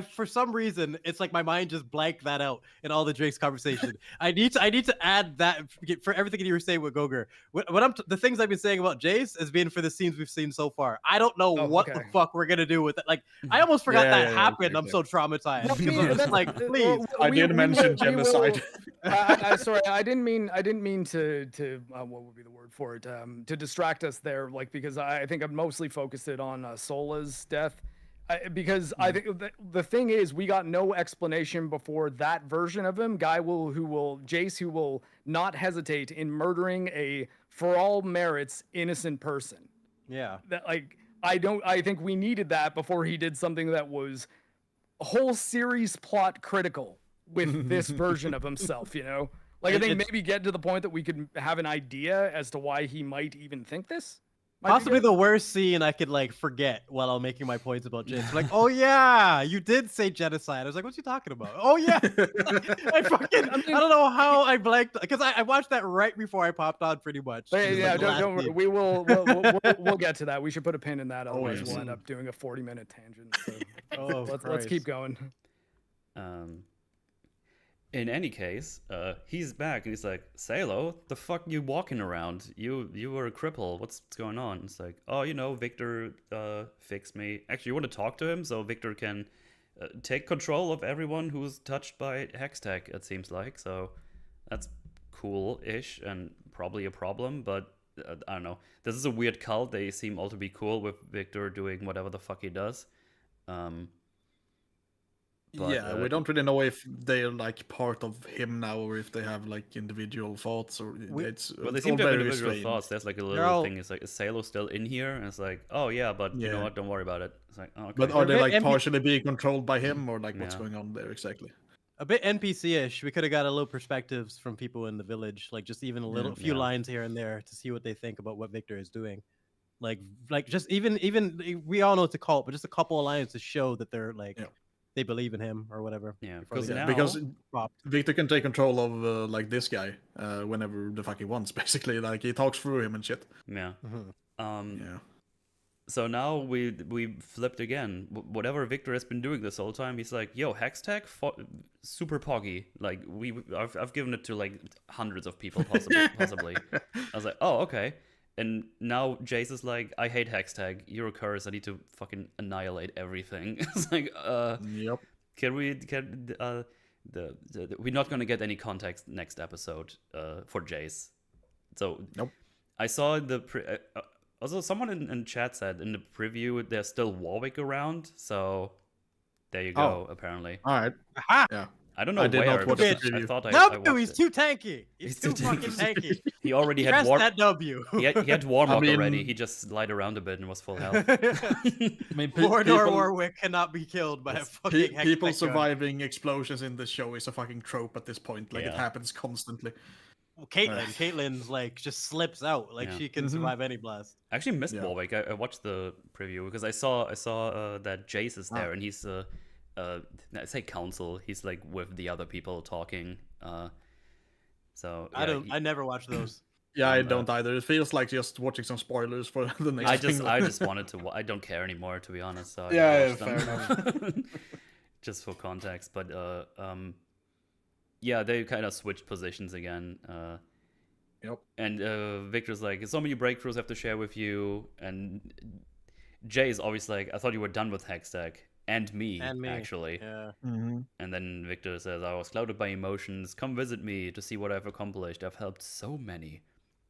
For some reason, it's like my mind just blanked that out in all the Drake's conversation. I need to add that for everything you were saying with Goger. The things I've been saying about Jace has been for the scenes we've seen so far. I don't know what the fuck we're gonna do with it. Like, I almost forgot that happened. I'm so traumatized. Well, like, please. I did mention genocide. Sorry, I didn't mean to what would be the word for it? To distract us there, like because I think I'm mostly focused it on Sola's death. Because I think the thing is, we got no explanation before that version of him. Jace, who will not hesitate in murdering a, for all merits, innocent person. Yeah. That I think we needed that before he did something that was whole series plot critical with this version of himself, you know? Like, I think maybe get to the point that we could have an idea as to why he might even think this. Possibly the worst scene I could like forget while I'm making my points about James. Like, oh yeah, you did say genocide. I was like, what's he talking about? Oh yeah, I don't know how I blanked because I watched that right before I popped on, pretty much. Yeah, like don't worry. We'll get to that. We should put a pin in that. Otherwise, we'll end up doing a 40-minute tangent. So let's keep going. In any case, he's back and he's like, Salo, the fuck you walking around? You were a cripple. What's going on? It's like, oh, Victor fixed me. Actually, you want to talk to him so Victor can take control of everyone who's touched by Hextech, it seems like. So that's cool-ish and probably a problem, but I don't know. This is a weird cult. They seem all to be cool with Victor doing whatever the fuck he does. But, we don't really know if they're like part of him now or if they have like individual thoughts or well, they seem to have individual thoughts. There's like a little thing. It's like, is Salo still in here? And it's like, oh yeah, but you know what? Don't worry about it. It's like, oh, okay. But are they like partially being controlled by him or like what's going on there exactly? A bit NPC-ish. We could have got a little perspectives from people in the village, like just even a few lines here and there to see what they think about what Victor is doing. Like just even we all know it's a cult, but just a couple of lines to show that they're like. Yeah. They believe in him or whatever. Yeah, because Victor can take control of like this guy whenever the fuck he wants. Basically, like he talks through him and shit. Yeah. So now we flipped again. Whatever Victor has been doing this whole time, he's like, "Yo, Hextech, super poggy." Like I've given it to like hundreds of people possibly. I was like, "Oh, okay." And now Jace is like, I hate Hextag. You're a curse. I need to fucking annihilate everything. It's like, yep. We're not gonna get any context next episode for Jace. So nope. I saw also someone in chat said in the preview there's still Warwick around. So there you go. Apparently. All right. Aha! Yeah. I don't know where. I thought he's too tanky. He's too fucking tanky. He already had warm. That W. He had warm up already. He just slid around a bit and was full health. Mordor Warwick cannot be killed by a fucking people surviving explosions in this show is a fucking trope at this point. Like it happens constantly. Well, Caitlyn's like just slips out. Like she can survive any blast. I actually missed Warwick. I watched the preview because I saw that Jace is there and he's I say council. He's like with the other people talking. So yeah, I never watch those. Yeah, I don't either. It feels like just watching some spoilers for the next. I just wanted to. I don't care anymore, to be honest. So fair enough. Just for context, but yeah, they kind of switched positions again. Yep. And Victor's like, so many breakthroughs I have to share with you, and Jay's always like, I thought you were done with Hextech. And me, actually. Yeah. Mm-hmm. And then Victor says, I was clouded by emotions. Come visit me to see what I've accomplished. I've helped so many.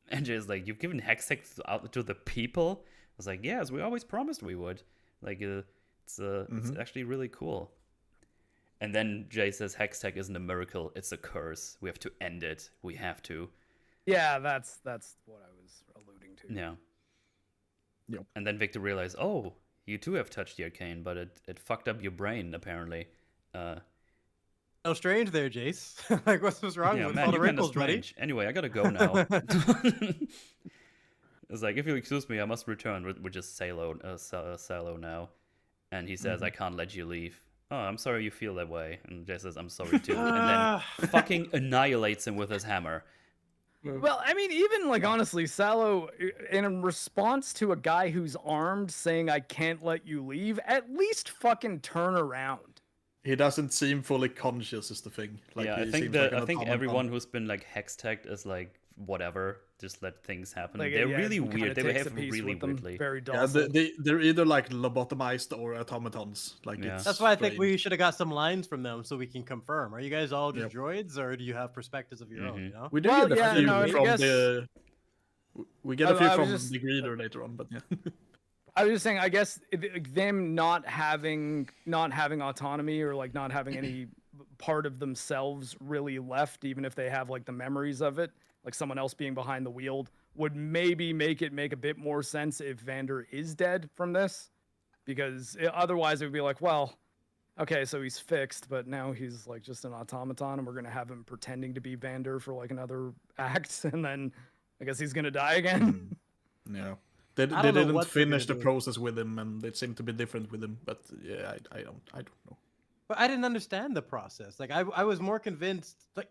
And Jay's like, you've given Hextech out to the people? I was like, yes, we always promised we would. Like, it's actually really cool. And then Jay says, Hextech isn't a miracle. It's a curse. We have to end it. We have to. Yeah, that's what I was alluding to. Yeah. Yep. And then Victor realized, oh, you too have touched the Arcane, but it fucked up your brain, apparently. Oh, strange there, Jace. Like, what's wrong with all the wrinkles, buddy? Anyway, I gotta go now. It's like, if you excuse me, I must return. We're just Salo now. And he says, I can't let you leave. Oh, I'm sorry you feel that way. And Jay says, I'm sorry too. And then fucking annihilates him with his hammer. Well, I mean, even like honestly, Salo, in response to a guy who's armed saying "I can't let you leave," at least fucking turn around. He doesn't seem fully conscious, is the thing. Like, yeah, I think everyone who's been like Hextech is like whatever just let things happen. Like, They're yeah, really he kinda weird. They takes behave the piece really with them, weirdly. very Yeah, docile. they're either like lobotomized or automatons. Like Yeah. it's That's why I think strange. we should have got some lines from them so we can confirm. Are you guys all just Yep. droids, or do you have perspectives of your own? Mhm. You know? We do Well, get a yeah, few no, I from guess- the. We get a few I was from just- the greeter later on, but yeah. I was just saying, I guess them not having autonomy or like not having any part of themselves really left, even if they have like the memories of it, like someone else being behind the wheel, would maybe make a bit more sense if Vander is dead from this, because otherwise it would be like, well, okay, so he's fixed, but now he's like just an automaton, and we're gonna have him pretending to be Vander for like another act, and then I guess he's gonna die again. Yeah. They don't know didn't what they're finish the gonna do. process with him, and it seemed to be different with him. But yeah, I don't know. But I didn't understand the process. Like I was more convinced. Like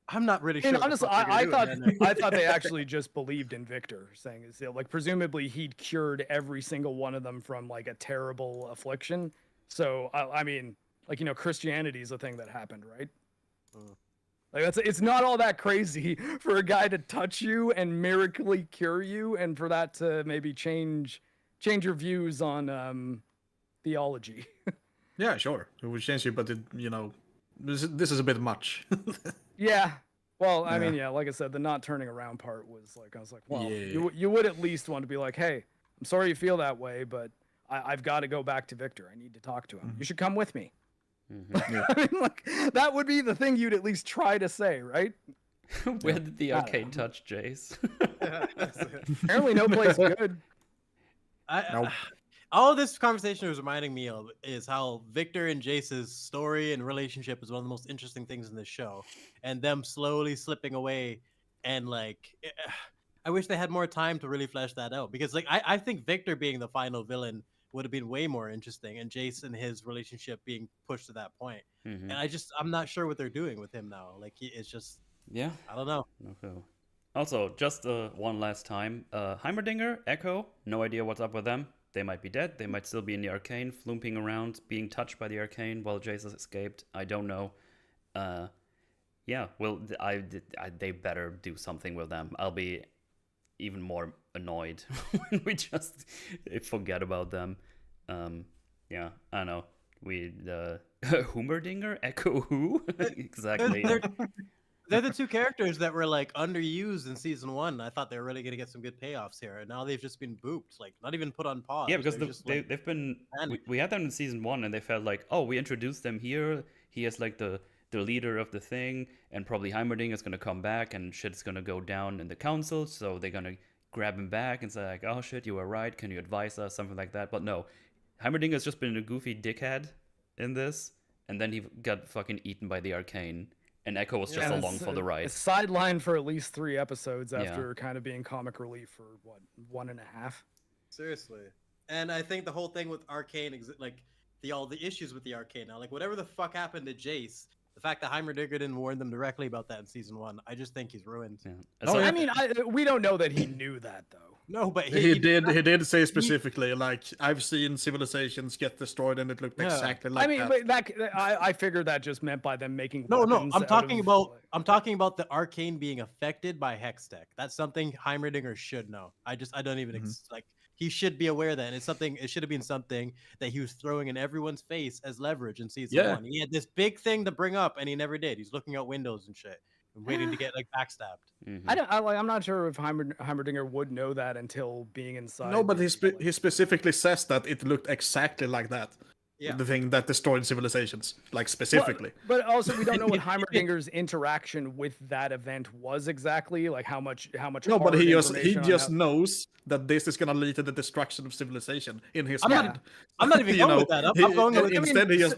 I'm not really sure. And what the honestly, fuck they're I gonna do, man. I thought they actually just believed in Victor, saying is like presumably he'd cured every single one of them from like a terrible affliction. So I mean, like, you know, Christianity is a thing that happened, right? Like it's not all that crazy for a guy to touch you and miraculously cure you, and for that to maybe change your views on theology. Yeah, sure. It would change you, but this is a bit much. Yeah. Well, I Yeah. mean, yeah, like I said, the not turning around part was like, I was like, well, Yeah. you would at least want to be like, hey, I'm sorry you feel that way, but I've got to go back to Victor. I need to talk to him. You should come with me. Mhm. I mean, like, that would be the thing you'd at least try to say, right? Where did the I don't arcane touch Jace? Apparently, no place good. Nope. All this conversation was reminding me of is how Victor and Jace's story and relationship is one of the most interesting things in this show, and them slowly slipping away, and like, I wish they had more time to really flesh that out, because like I think Victor being the final villain would have been way more interesting, and Jace and his relationship being pushed to that point. Mhm. And I'm not sure what they're doing with him now. Like it's just, Yeah. I don't know. Okay. Also, just one last time, Heimerdinger, Echo, no idea what's up with them. They might be dead. They might still be in the Arcane, flooping around, being touched by the Arcane while Jace has escaped. I don't know. Yeah, well, they better do something with them. I'll be even more annoyed when we just forget about them. Yeah, I don't know. Heimerdinger, Echo who? Exactly. They're the two characters that were like underused in season 1. I thought they were really gonna get some good payoffs here, and now they've just been booped, like not even put on pause. Yeah, because They're just, like, they've been panic. we had them in season 1, and they felt like, oh, we introduced them here. He is like the leader of the thing, and probably Heimerdinger is gonna come back, and shit's gonna go down in the council. So they're gonna grab him back and say like, oh shit, you were right. Can you advise us, something like that? But no, Heimerdinger has just been a goofy dickhead in this, and then he got fucking eaten by the Arcane. And Echo was just And along for the ride. Sidelined for at least 3 episodes Yeah. after kind of being comic relief for what, 1.5. Seriously. And I think the whole thing with Arcane, like all the issues with the Arcane now, like whatever the fuck happened to Jace, the fact that Heimerdinger didn't warn them directly about that in season 1, I just think he's ruined. Yeah. Oh, So- yeah. I mean, we don't know that he knew that though. No, but He did say specifically, like, I've seen civilizations get destroyed and it looked Yeah. exactly like I mean, that. but I figured that just meant by them making No, weapons I'm out talking of, about like- I'm talking about the Arcane being affected by Hex Tech. That's something Heimerdinger should know. I don't even like, he should be aware that, and it should have been something that he was throwing in everyone's face as leverage in season Yeah. 1. He had this big thing to bring up, and he never did. He's looking out windows and shit, and waiting to get like backstabbed. Mhm. I'm not sure if Heimerdinger would know that until being inside. No, but the, he specifically says that it looked exactly like that. Yeah. The thing that destroyed civilizations, like specifically. But also, we don't know what Heimerdinger's interaction with that event was exactly. Like how much. No, but hard he information on just how- knows that this is gonna lead to the destruction of civilization in his I'm mind. not even You going know, with that. I'm going with, instead he just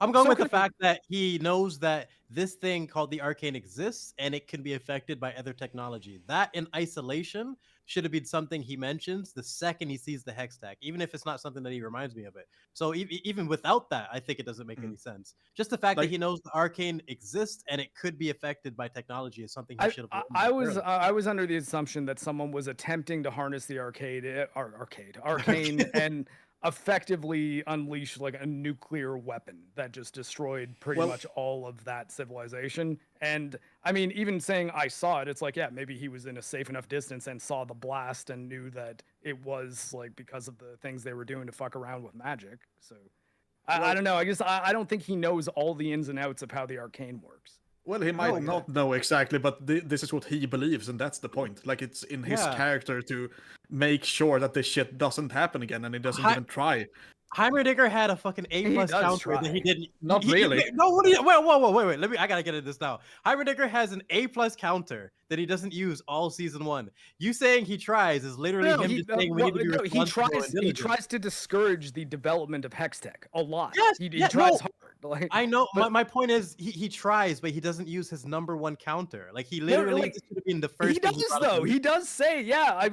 I'm going So with the could- fact that he knows that this thing called the Arcane exists and it can be affected by other technology. That in isolation should have been something he mentions the second he sees the Hex Tech, even if it's not something that he reminds me of it. So even without that, I think it doesn't make any sense. Just the fact Like- that he knows the Arcane exists and it could be affected by technology is something he should have. I was under the assumption that someone was attempting to harness the arcane and effectively unleashed like a nuclear weapon that just destroyed pretty much all of that civilization. And I mean, even saying I saw it, it's like, yeah, maybe he was in a safe enough distance and saw the blast and knew that it was like because of the things they were doing to fuck around with magic. So I don't know. I guess I don't think he knows all the ins and outs of how the arcane works. Well, he might not know exactly, but this is what he believes, and that's the point. Like, it's in his character to make sure that this shit doesn't happen again, and he doesn't even try. Heimerdinger had a fucking A+ counter that he didn't. Not really. No, what are you? Wait. I gotta get into this now. Heimerdinger has an A+ counter that he doesn't use all season 1. You saying he tries is literally him just saying we need to be responsible and diligent. He tries to discourage the development of Hextech a lot. Yes, he tries hard. Like, I know. My point is he tries, but he doesn't use his number 1 counter. Like he literally should have been the first. He does though. He does say, yeah, I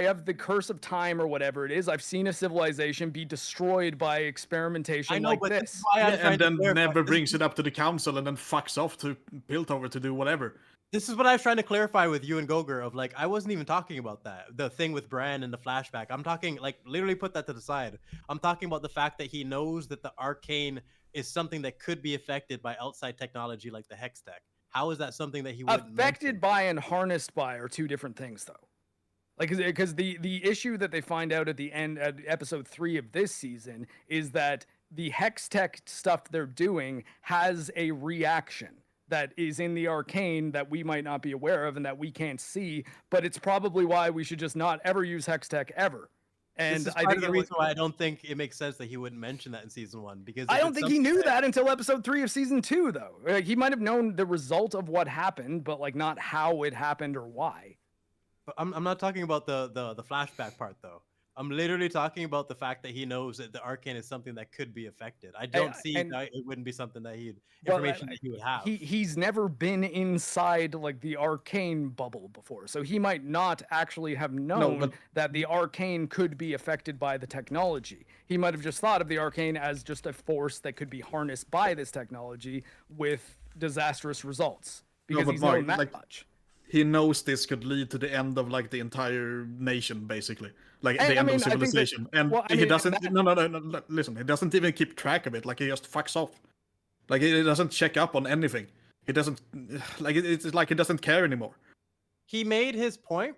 have the curse of time or whatever it is. I've seen a civilization be destroyed by experimentation like this. And then never brings it up to the council and then fucks off to Piltover to do whatever. This is what I was trying to clarify with you and Goger of like, I wasn't even talking about that. The thing with Bran and the flashback. I'm talking like literally put that to the side. I'm talking about the fact that he knows that the arcane is something that could be affected by outside technology like the Hextech. How is that something that he wouldn't affected by and harnessed by are two different things though. Like, because the issue that they find out at the end at episode 3 of this season is that the Hextech stuff they're doing has a reaction that is in the arcane that we might not be aware of and that we can't see, but it's probably why we should just not ever use Hextech ever. And this is part of the reason why I don't think it makes sense that he wouldn't mention that in season 1, because I don't think he knew that until episode 3 of season 2, though. Like, he might have known the result of what happened, but like not how it happened or why. But I'm not talking about the flashback part though. I'm literally talking about the fact that he knows that the arcane is something that could be affected. I don't see that it wouldn't be something that information that he would have. He's never been inside like the arcane bubble before, so he might not actually have known that the arcane could be affected by the technology. He might have just thought of the arcane as just a force that could be harnessed by this technology with disastrous results because he's known that much. He knows this could lead to the end of like the entire nation, basically, like the end of civilization. He doesn't. No. Listen, he doesn't even keep track of it. Like he just fucks off. Like he doesn't check up on anything. He doesn't. Like it's like he doesn't care anymore. He made his point,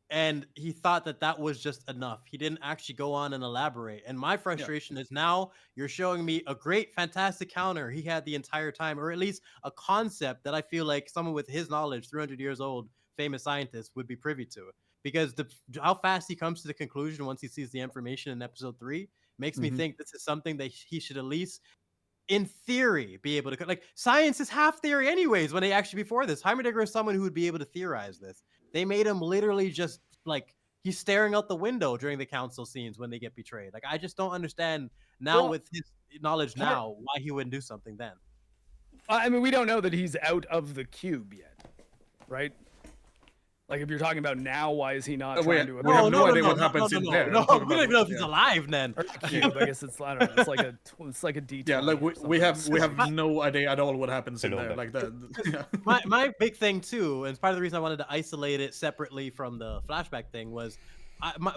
and he thought that was just enough. He didn't actually go on and elaborate. And my frustration is now you're showing me a great, fantastic counter he had the entire time, or at least a concept that I feel like someone with his knowledge, 300 years old, famous scientist, would be privy to. Because how fast he comes to the conclusion once he sees the information in episode 3 makes me think this is something that he should at least, in theory, be able to. Like, science is half theory anyways. When they actually, before this, Heimerdinger is someone who would be able to theorize this. They made him literally just like he's staring out the window during the council scenes when they get betrayed. Like, I just don't understand now with his knowledge now why he wouldn't do something then. I mean, we don't know that he's out of the cube yet, right? Like, if you're talking about now, why is he not trying to? We have no idea what happens in there. No, we don't even know if he's alive then. Cube, I guess it's, I don't know. It's like a detail. Yeah, like we have no idea at all what happens in there. Like that. My big thing too, and it's part of the reason I wanted to isolate it separately from the flashback thing was,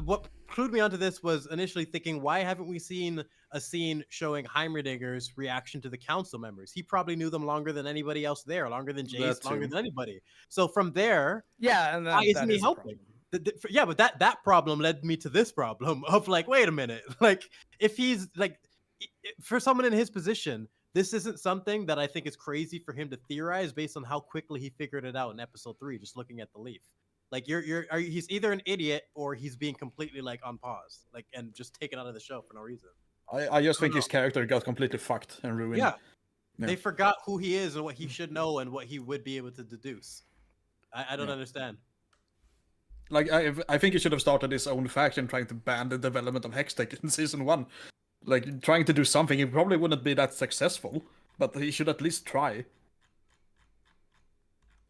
what clued me onto this was initially thinking, why haven't we seen a scene showing Heimerdinger's reaction to the council members? He probably knew them longer than anybody else there, longer than Jace, longer than anybody. So from there, and why isn't he helping? But that problem led me to this problem of like, wait a minute, like if he's like, for someone in his position, this isn't something that I think is crazy for him to theorize based on how quickly he figured it out in episode 3, just looking at the leaf. Like he's either an idiot or he's being completely like on pause, like, and just taken out of the show for no reason. I just think his character got completely fucked and ruined. Yeah. They forgot who he is and what he should know and what he would be able to deduce. I don't understand. Like I think he should have started his own faction trying to ban the development of Hextech in season 1. Like trying to do something. He probably wouldn't be that successful, but he should at least try.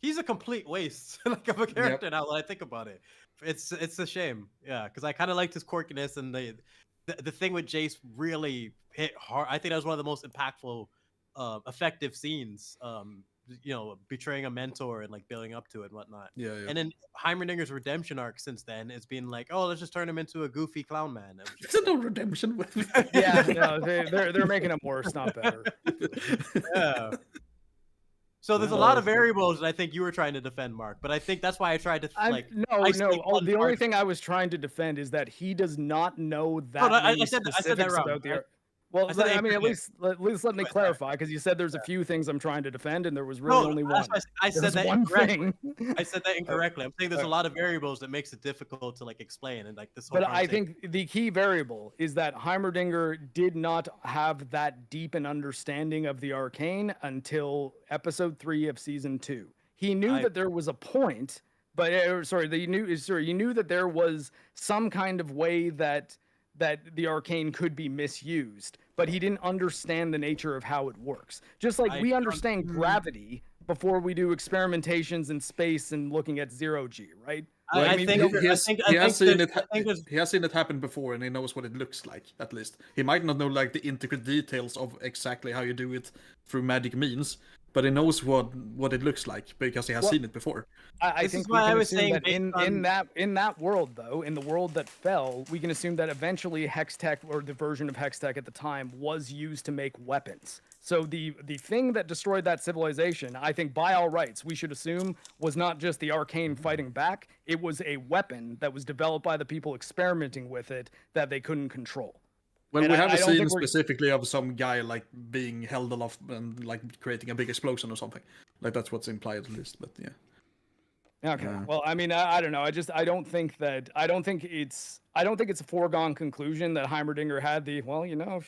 He's a complete waste like of a character now that I think about it. It's a shame, because I kind of liked his quirkiness, and the thing with Jace really hit hard. I think that was one of the most impactful, effective scenes betraying a mentor and like building up to it and whatnot. Yeah. And then Heimerdinger's redemption arc since then has been like, oh, let's just turn him into a goofy clown man. It's no redemption. Yeah, no, they're making him worse, not better. Yeah. So there's a lot of variables that I think you were trying to defend, Mark. But I think that's why I tried to The only thing I was trying to defend is that he does not know that. I said that wrong. About the. Well, I mean, at least let me clarify, because you said there's a few things I'm trying to defend, and there was really only one. I said that one incorrectly. thing. I said that incorrectly. I'm saying there's a lot of variables that makes it difficult to like explain and like this whole. But I think the key variable is that Heimerdinger did not have that deep an understanding of the Arcane until episode 3 of season 2. He knew that there was a point, but you knew that there was some kind of way that the Arcane could be misused, but he didn't understand the nature of how it works. Just like we understand gravity before we do experimentations in space and looking at 0G, right? He has seen it happen before, and he knows what it looks like. At least he might not know like the intricate details of exactly how you do it through magic means, but he knows what it looks like because he has seen it before. I think we can assume that in that world, though, in the world that fell, we can assume that eventually Hextech, or the version of Hextech at the time, was used to make weapons. So the thing that destroyed that civilization, I think by all rights, we should assume was not just the Arcane fighting back. It was a weapon that was developed by the people experimenting with it that they couldn't control. Well, we have a scene specifically of some guy like being held aloft and like creating a big explosion or something. Like that's what's implied at least, but yeah. Okay. Well, I mean, I don't know. I don't think it's a foregone conclusion that Heimerdinger had if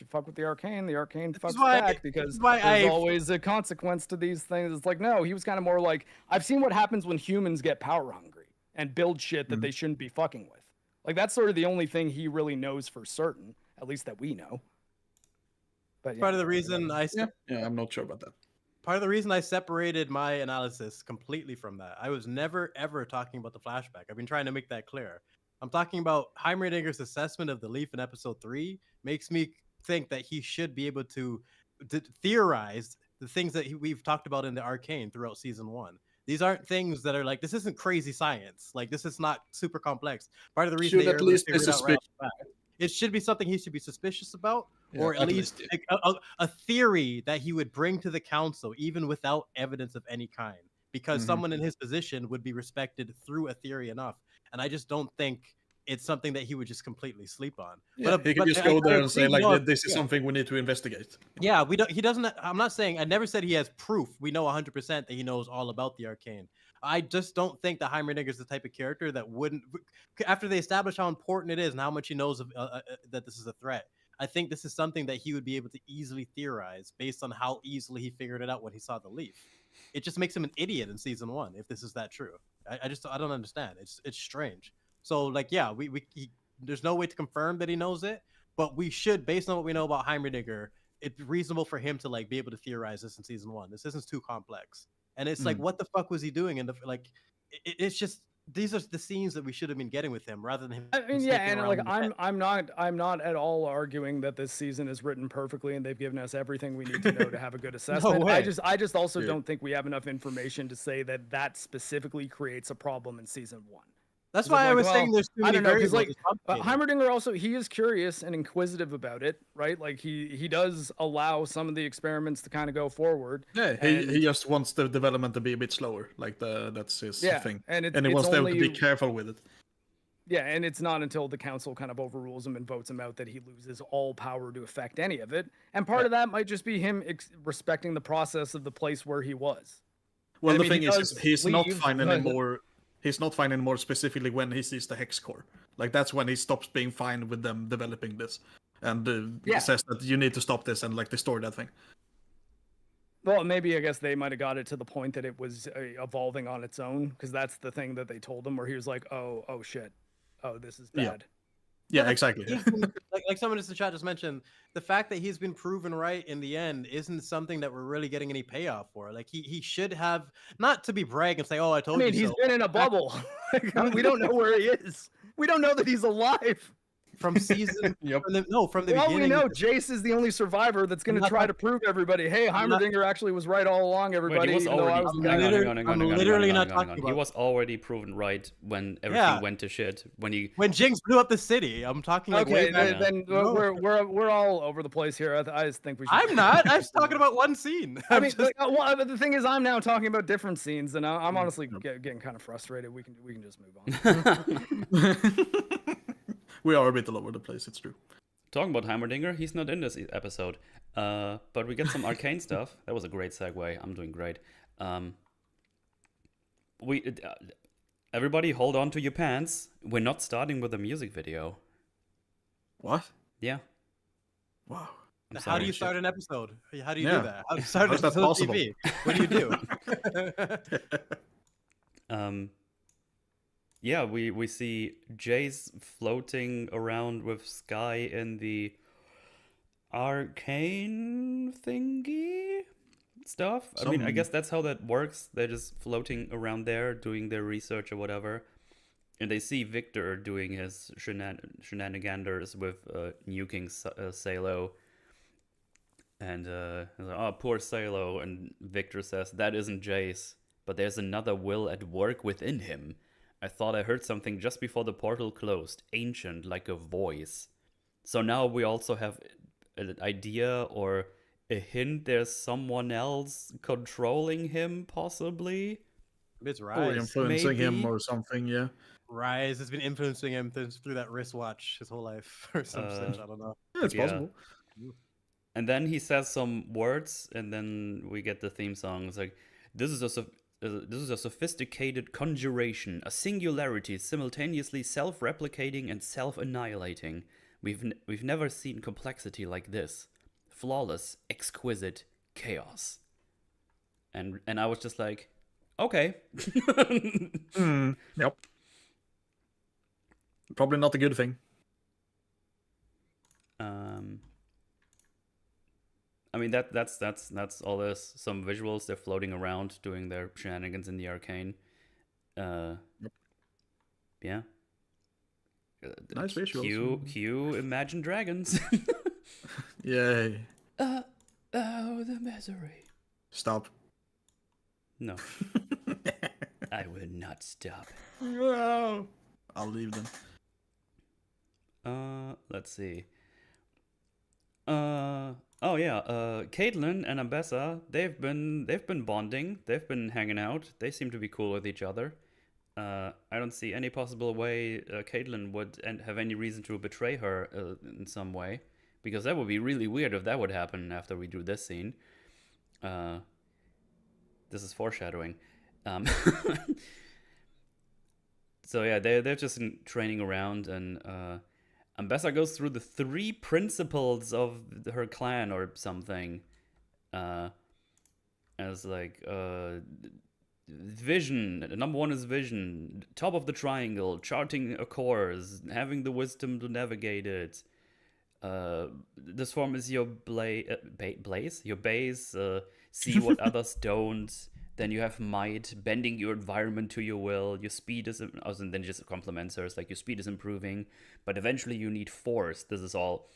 you fuck with the Arcane fucks back, because there's always a consequence to these things. It's like, no, he was kind of more like, I've seen what happens when humans get power hungry and build shit that they shouldn't be fucking with. Like that's sort of the only thing he really knows for certain, at least that we know. But part of the reason I'm not sure about that. Part of the reason I separated my analysis completely from that, I was never, ever talking about the flashback. I've been trying to make that clear. I'm talking about Heimerdinger's assessment of the Leaf in episode 3 makes me think that he should be able to theorize the things that we've talked about in the Arcane throughout season 1. These aren't things that are like, this isn't crazy science. Like, this is not super complex. Part of the reason at least be suspicious. It should be something he should be suspicious about, or at least a theory that he would bring to the council, even without evidence of any kind, because someone in his position would be respected through a theory enough. And I just don't think it's something that he would just completely sleep on. Yeah, he could just go there and say, like, this is something we need to investigate. Yeah, he doesn't. I'm not saying, I never said he has proof. We know 100% that he knows all about the Arcane. I just don't think that Heimerdinger is the type of character that wouldn't, after they establish how important it is and how much he knows of that this is a threat, I think this is something that he would be able to easily theorize based on how easily he figured it out when he saw the Leaf. It just makes him an idiot in season 1 if this is that true. I don't understand. It's strange. So like, yeah, there's no way to confirm that he knows it, but we should, based on what we know about Heimerdinger, it's reasonable for him to like be able to theorize this in season 1. This isn't too complex. And it's like, what the fuck was he doing? And it's just, these are the scenes that we should have been getting with him rather than him. I mean, yeah, and like I'm not at all arguing that this season is written perfectly and they've given us everything we need to know to have a good assessment. No way. I just also don't think we have enough information to say that specifically creates a problem in season 1. That's why I was saying there's too many variables. Like Heimerdinger also, he is curious and inquisitive about it, right? Like he does allow some of the experiments to kind of go forward. Yeah, he just wants the development to be a bit slower. Like that's his thing, and he wants them to be careful with it. Yeah, and it's not until the council kind of overrules him and votes him out that he loses all power to affect any of it. And part of that might just be him respecting the process of the place where he was. Well, the thing is, he's not fine anymore. He's not fine anymore, specifically when he sees the hex core. Like, that's when he stops being fine with them developing this. And says that you need to stop this and, like, destroy that thing. Well, maybe, I guess, they might have got it to the point that it was evolving on its own. Because that's the thing that they told him, where he was like, oh, shit. Oh, this is bad. Yeah, exactly. Like someone in the chat just mentioned, the fact that he's been proven right in the end isn't something that we're really getting any payoff for. Like he should have, not to be brag and say, "Oh, I told you." He's been in a bubble. We don't know where he is. We don't know that he's alive. from season. Yep. From the Well, beginning. we know Jace is the only survivor that's going to not try talk- to prove everybody, hey, I'm not- Heimerdinger actually was right all along, everybody. Wait, he was even though I already. was the Hang guy. on, that- hang on, hang on, I'm hang on, literally hang on, not hang on. talking He about- was already proven right when everything went to shit. When Jinx blew up the city, I'm talking like way Okay, back. then No. we're all over the place here. I just think we should. I'm not. I'm just talking about one scene. I I'm mean, just- but the thing is, I'm now talking about different scenes, and I'm honestly getting kind of frustrated. We can just move on. We are a bit all over the place. It's true. Talking about Heimerdinger, he's not in this episode. But we get some Arcane stuff. That was a great segue. I'm doing great. Everybody hold on to your pants. We're not starting with a music video. What? Yeah. Wow. I'm How sorry. do you start an episode? How do you Yeah. do that? How do you start How's an that episode of possible? TV? What do you do? Yeah, we see Jace floating around with Sky in the Arcane thingy stuff. I mean, I guess that's how that works. They're just floating around there, doing their research or whatever. And they see Victor doing his shenaniganders with nuking Salo. And he's like, oh, poor Salo. And Victor says, that isn't Jace, but there's another will at work within him. I thought I heard something just before the portal closed, ancient, like a voice. So now we also have an idea or a hint there's someone else controlling him, possibly? It's Or Rise. influencing him maybe. or something, yeah. Rise has been influencing him through that wristwatch his whole life or some such. I don't know. Yeah, it's Yeah. possible. And then he says some words, and then we get the theme song. It's like, this is a sophisticated conjuration, a singularity simultaneously self-replicating and self-annihilating. We've never seen complexity like this. Flawless, exquisite chaos. And I was just like, okay. Yep. Probably not a good thing. I mean that's all this. Some visuals, they're floating around doing their shenanigans in the Arcane. Yeah. Nice visuals. Cue Imagine Dragons. Yay. Oh, the misery. Stop. No. I will not stop. No. I'll leave them. Let's see. Caitlyn and Ambessa, they've been bonding. They've been hanging out. They seem to be cool with each other. I don't see any possible way Caitlyn would have any reason to betray her in some way, because that would be really weird if that would happen after we do this scene. This is foreshadowing. So yeah, they're just training around, and Ambessa goes through the 3 principles of her clan or something. As like vision. Number 1 is vision. Top of the triangle, charting a course, having the wisdom to navigate it. This form is your blaze, your base. See what others don't. Then you have might, bending your environment to your will. Your speed is, and then just compliments her. It's like your speed is improving, but eventually you need force. This is all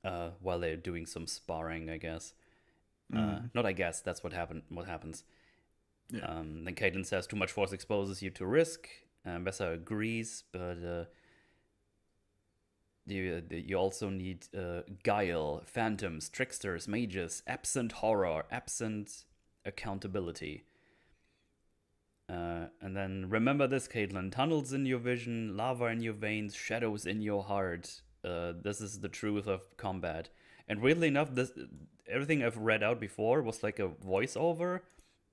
while they're doing some sparring, I guess. Not I guess, that's what happens. Yeah. Then Caitlyn says too much force exposes you to risk. Bessa agrees, but you also need guile, phantoms, tricksters, mages, absent horror, absent accountability. And then remember this, Caitlyn: tunnels in your vision, lava in your veins, shadows in your heart. This is the truth of combat. And weirdly enough, everything I've read out before was like a voiceover,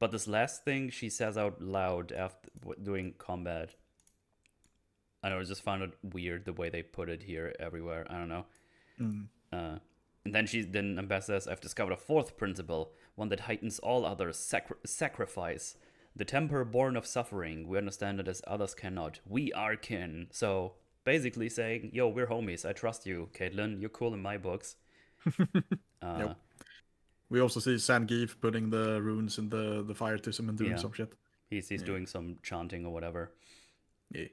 but this last thing she says out loud after doing combat. I don't know, I just found it weird the way they put it here everywhere. I don't know. And then Ambessa says, I've discovered a 4th principle, one that heightens all others, sacrifice. The temper born of suffering, we understand it as others cannot. We are kin. So basically saying, yo, we're homies. I trust you, Caitlyn. You're cool in my books. Yep. We also see Zangief putting the runes in the fire system and doing some shit. He's doing some chanting or whatever. Yeah.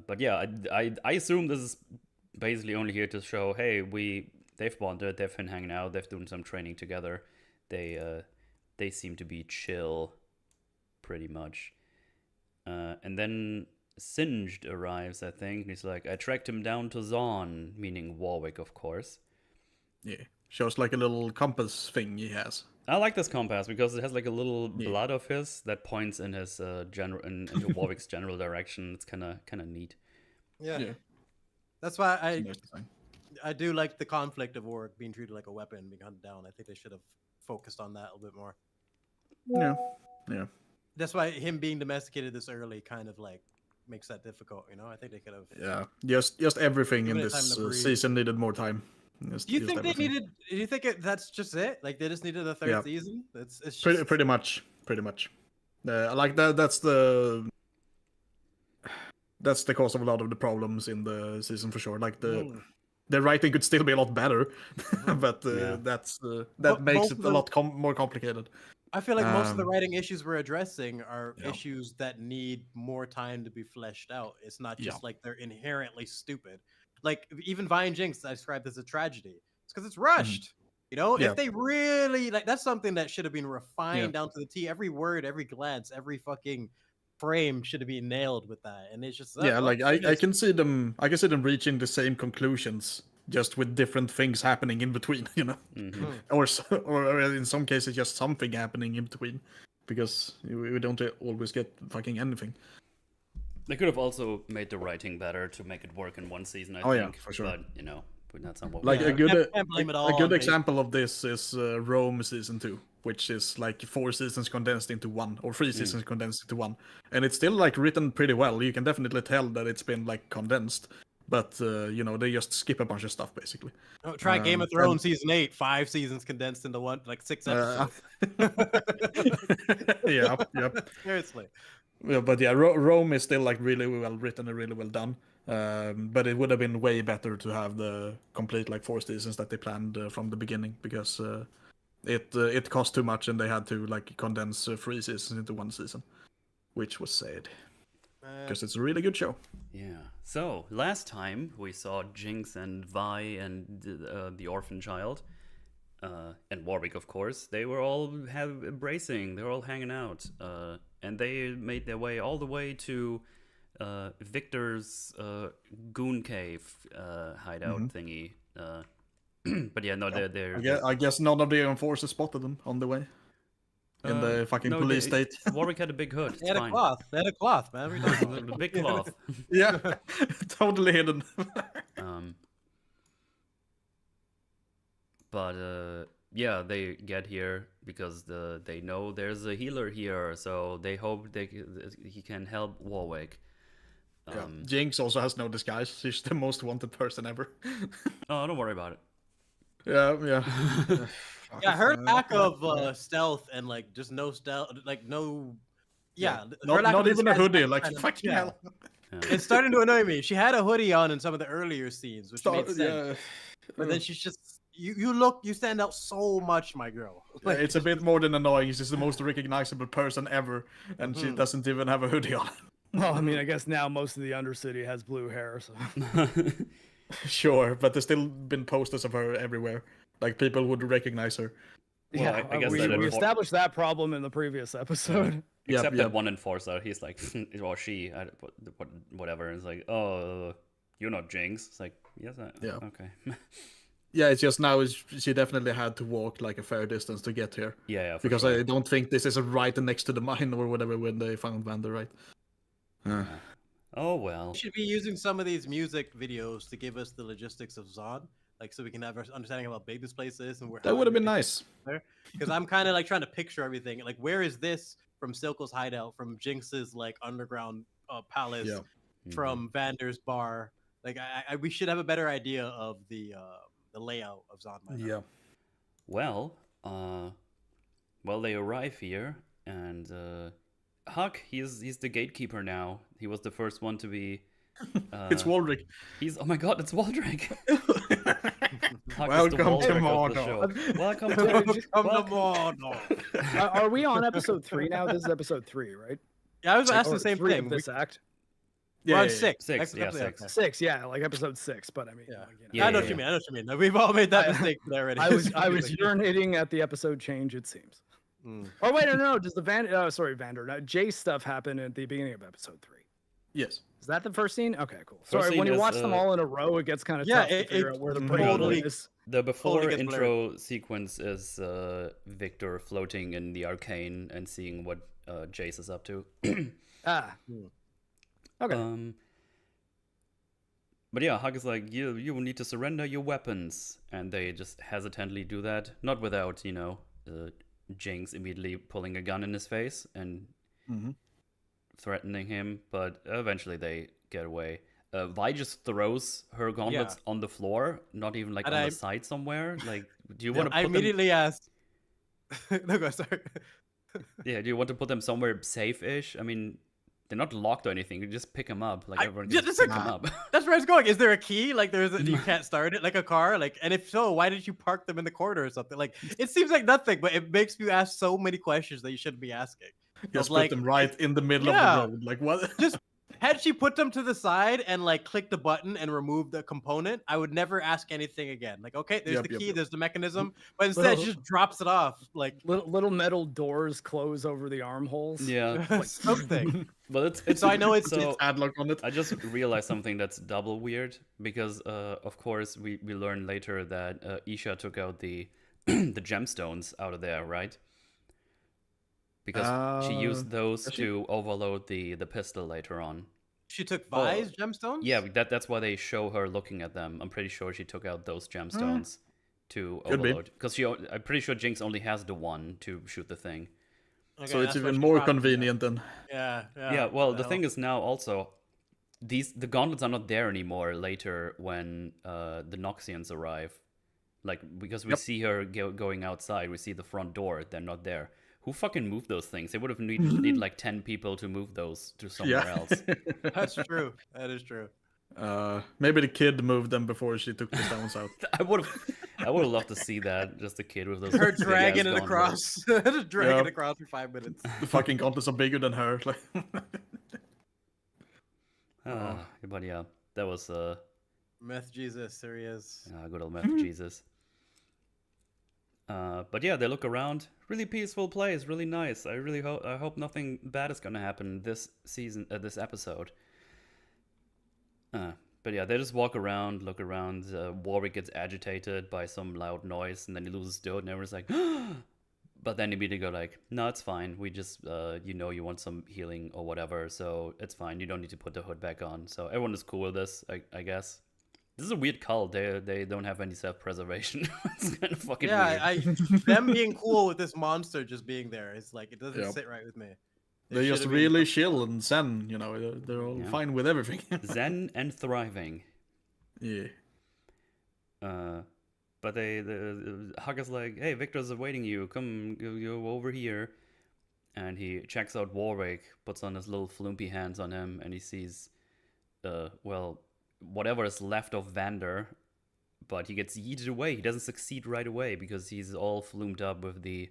But yeah, I assume this is basically only here to show, hey, they've bonded, they've been hanging out, they've done some training together. They seem to be chill, pretty much. And then Singed arrives, I think. And he's like, I tracked him down to Zon, meaning Warwick, of course. Yeah, shows like a little compass thing he has. I like this compass because it has like a little blood of his that points in his into Warwick's general direction. It's kind of neat. Yeah. That's why I do like the conflict of Warwick being treated like a weapon, being hunted down. I think they should have focused on that a little bit more. Yeah. That's why him being domesticated this early kind of like makes that difficult, you know? I think they could have... Yeah, just everything in this season needed more time. Do you think they needed... Do you think that's just it? Like, they just needed a third season? It's just... Pretty much. Like, that's the cause of a lot of the problems in the season, for sure. Like, the writing could still be a lot better, but that makes it a lot more complicated. I feel like most of the writing issues we're addressing are issues that need more time to be fleshed out. It's not just like they're inherently stupid. Like even Vi and Jinx, I described as a tragedy. It's because it's rushed. You know, if they really like, that's something that should have been refined down to the T. Every word, every glance, every fucking frame should have been nailed with that. And it's just like I can see them. I can see them reaching the same conclusions, just with different things happening in between, you know, or in some cases just something happening in between, because we don't always get fucking anything. They could have also made the writing better to make it work in one season, I think. Yeah, for sure. But you know, that's not what like a good example of this is Rome season 2, which is like 4 seasons condensed into 1, or 3 seasons condensed into 1, and it's still like written pretty well. You can definitely tell that it's been like condensed. But, you know, they just skip a bunch of stuff, basically. Oh, try Game of Thrones season 8, 5 seasons condensed into 1, like 6 episodes. Yep. Seriously. Yeah, but yeah, Rome is still like really well written and really well done. But it would have been way better to have the complete like 4 seasons that they planned from the beginning, because it cost too much and they had to like condense 3 seasons into 1 season, which was sad. Because it's a really good show. Yeah. So, last time we saw Jinx and Vi and the orphan child, and Warwick, of course. They were all embracing, they were all hanging out. And they made their way all the way to Victor's goon cave hideout thingy. But yeah, no, they're... I guess none of the enforcers spotted them on the way. In the fucking police state. Warwick had a big hood. They had a cloth. They had a cloth, man. The big cloth. Yeah, totally hidden. But yeah, they get here because they know there's a healer here, so they hope he can help Warwick. Jinx also has no disguise. She's the most wanted person ever. Oh, don't worry about it. Yeah. Yeah, her lack of stealth and like just no stealth, like no, not even a hoodie, like fucking hell. Yeah. It's starting to annoy me. She had a hoodie on in some of the earlier scenes, which made sense. Yeah. But then she's just you stand out so much, my girl. Like, it's a bit more than annoying. She's the most recognizable person ever, and she doesn't even have a hoodie on. Well, I mean, I guess now most of the Undercity has blue hair, so. Sure, but there's still been posters of her everywhere. Like, people would recognize her. Well, yeah, I guess we established that problem in the previous episode. Except that one enforcer, he's like, or she, whatever. It's like, oh, you're not Jinx. It's like, yes, okay. Yeah, it's just now she definitely had to walk like a fair distance to get here. Yeah, because sure. I don't think this is right next to the mine or whatever when they found Vander, right? Oh well. We should be using some of these music videos to give us the logistics of Zod. Like, so we can have our understanding of how big this place is and where. That would have been nice. Because I'm kind of like trying to picture everything. Like, where is this from Silco's hideout, from Jinx's like underground palace, from Vander's bar? Like, we should have a better idea of the layout of Zod. Yeah. Well, they arrive here, and Huck, he's the gatekeeper now. He was the first one to be. It's Waldrick. Oh my god, it's Waldrick. Welcome to Mordor. Welcome to Mordor. Are we on episode 3 now? This is episode 3, right? Yeah, I was asking the same thing. This act. Yeah, We're on yeah, yeah. 6. Six, yeah, Episode- 6. 6, yeah, like episode 6. But I mean, Yeah. like, you know. Yeah, I know yeah, what you yeah. mean. I know what you mean. We've all made that I- mistake already. I was Confusing. urinating at the episode change. It seems. Mm. Oh wait, no. Does the Vander? No, Jace stuff happen at the beginning of episode 3? Yes. Is that the first scene? Okay, cool. First Sorry, when scene you is, watch them all in a row, it gets kind of Yeah, tough to figure it out where the Mhm. break totally- is. The before gets intro sequence is Victor floating in the Arcane and seeing what Jace is up to. Ah. Hmm. Okay. But yeah, Hug is like, you will need to surrender your weapons, and they just hesitantly do that, not without Jinx immediately pulling a gun in his face and Mhm. threatening him, but eventually they get away. Vi just throws her gauntlets on the floor, not even like And on I- the side somewhere. Like, do you Yeah, want to I put them? immediately asked. No, go. Sorry. Yeah, do you want to put them somewhere safe-ish? I mean, they're not locked or anything. You just pick them up. Like I- everyone yeah, can just that's pick them up. That's where I was going. Is there a key? Like, you can't start it like a car? Like, and if so, why did you park them in the corner or something? Like, it seems like nothing, but it makes you ask so many questions that you shouldn't be asking. Just like- put them right in the middle Yeah. of the road. Like what? Just had she put them to the side and like click the button and remove the component, I would never ask anything again. Like, okay, there's Yep, the yep, key, yep. there's the mechanism, but instead she just drops it off. Like, Little metal doors close over the armholes. Yeah. something. Well, it's So I know it's- so. Padlock on it. I just realized something that's double weird because, of course, we learn later that Isha took out the the gemstones out of there, right? Because she used those does she? to overload the pistol later on. She took Vi's gemstones? Yeah, that's why they show her looking at them. I'm pretty sure she took out those gemstones to Could be. overload. Because I'm pretty sure Jinx only has the one to shoot the thing. Okay, So it's that's why even she more probably- convenient than. Yeah. Yeah, well, what the hell? thing is now also, the gauntlets are not there anymore later when the Noxians arrive. Like, because we Yep. see her going outside, we see the front door, they're not there. Who fucking moved those things? They would have need like 10 people to move those to somewhere Yeah. else. That's true. That is true. Maybe the kid moved them before she took the stones out. I would have loved to see that, just a kid with those Her big-ass dragging it gauntlets. across. Just dragging Yeah. it across for 5 minutes. The fucking gauntlets are bigger than her. Like, But yeah, that was Meth Jesus, there he is. good old Meth Jesus. But yeah, they look around. Really peaceful place, really nice. I hope nothing bad is gonna happen this season, this episode. But yeah, they just walk around, look around. Warwick gets agitated by some loud noise, and then he loses Dote, and everyone's like, but then immediately go like, no, it's fine. We just, you want some healing or whatever, so it's fine. You don't need to put the hood back on. So everyone is cool with this, I guess. This is a weird cult. They don't have any self-preservation. It's kind of fucking weird. Them being cool with this monster just being there, it's like, it doesn't Yep. sit right with me. they're just should've been- really chill and zen. You know, they're all Yeah. fine with everything. Zen and thriving. Yeah. But Hug is like, hey, Victor's awaiting you. Come, go over here. And he checks out Warwick, puts on his little flumpy hands on him, and he sees, whatever is left of Vander. But he gets yeeted away. He doesn't succeed right away because he's all flumed up with the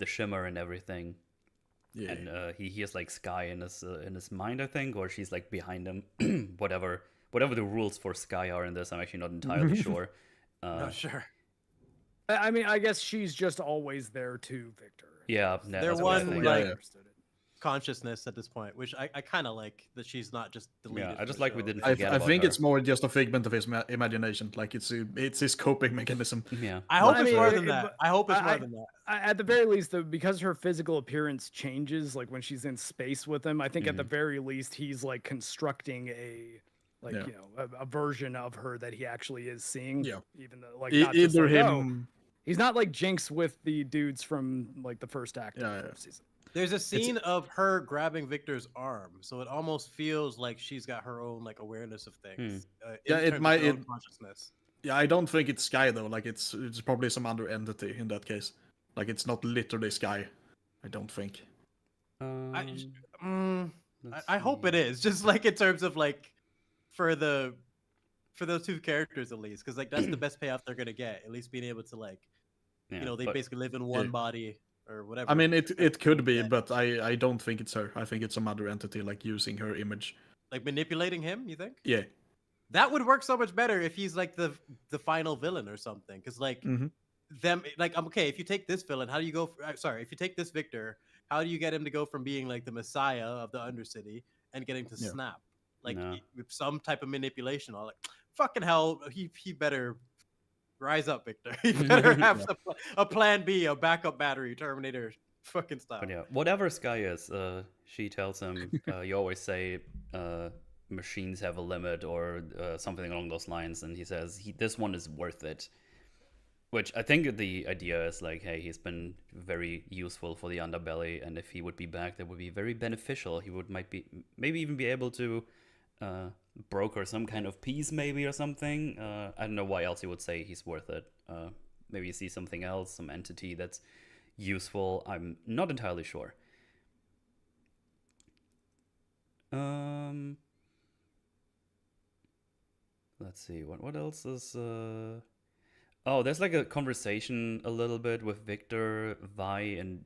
shimmer and everything. Yeah. And he hears like Sky in his mind, I think, or she's like behind him. whatever the rules for Sky are in this, I'm actually not entirely sure. Not sure. I mean, I guess she's just always there too, Victor. Yeah, They're that's what I one, think. Yeah, like, yeah. consciousness at this point, which I kind of like that she's not just deleted. Yeah, I from just the like we show. didn't I forget about think her. it's more just a figment of his imagination. Like it's his coping mechanism. Yeah. I hope I it's mean, more than that. but I hope it's I- more than that. At the very least, though, because her physical appearance changes, like when she's in space with him, I think at the very least he's like constructing a version of her that he actually is seeing. Yeah. Even though like not just Either like, oh, him. he's not like Jinx with the dudes from like the first act of Yeah, the yeah. first season. There's a scene of her grabbing Victor's arm, so it almost feels like she's got her own like awareness of things. In Yeah, it terms of might- her own consciousness. Yeah, I don't think it's Sky though. Like it's probably some other entity in that case. Like it's not literally Sky. I don't think. I hope it is, just like in terms of like for those two characters at least, because like that's the best payoff they're gonna get. At least being able to like, they basically live in one body or whatever. I mean, it could be, Yeah. but I don't think it's her. I think it's some other entity like using her image like manipulating him. You think? Yeah. That would work so much better if he's like the final villain or something. Because like them, like I'm okay. If you take this villain, how do you go? Sorry, if you take this Victor, how do you get him to go from being like the messiah of the Undercity and getting to snap? Like with some type of manipulation. All like fucking hell, he better rise up, Victor. He better have a plan B, a backup battery, Terminator fucking style. But yeah, whatever Sky is, she tells him, you always say machines have a limit or something along those lines, and he says this one is worth it. Which I think the idea is like, hey, he's been very useful for the underbelly, and if he would be back, that would be very beneficial. He would maybe even be able to broker some kind of peace, maybe, or something. I don't know why else he would say he's worth it. Maybe you see something else, some entity that's useful. I'm not entirely sure. Let's see, what else is oh, there's like a conversation a little bit with Victor, Vi, and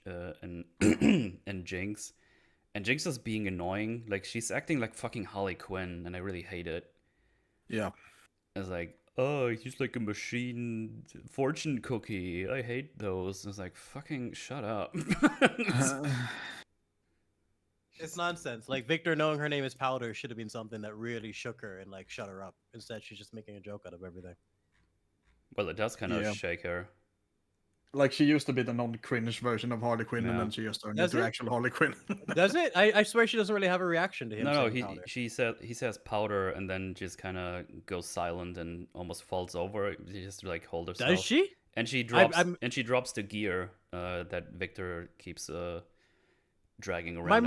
and Jinx. And Jinx is being annoying. Like, she's acting like fucking Harley Quinn, and I really hate it. Yeah. It's like, oh, he's like a machine fortune cookie. I hate those. It's like, fucking shut up. It's nonsense. Like Victor knowing her name is Powder should have been something that really shook her and like shut her up. Instead, she's just making a joke out of everything. Well, it does kind of shake her. Like, she used to be the non-cringe version of Harley Quinn, and then she just turned into actual Harley Quinn. Does it? I swear she doesn't really have a reaction to him. No, he says Powder, and then just kind of goes silent and almost falls over. She just like hold herself. Does she? And she drops the gear that Victor keeps dragging around.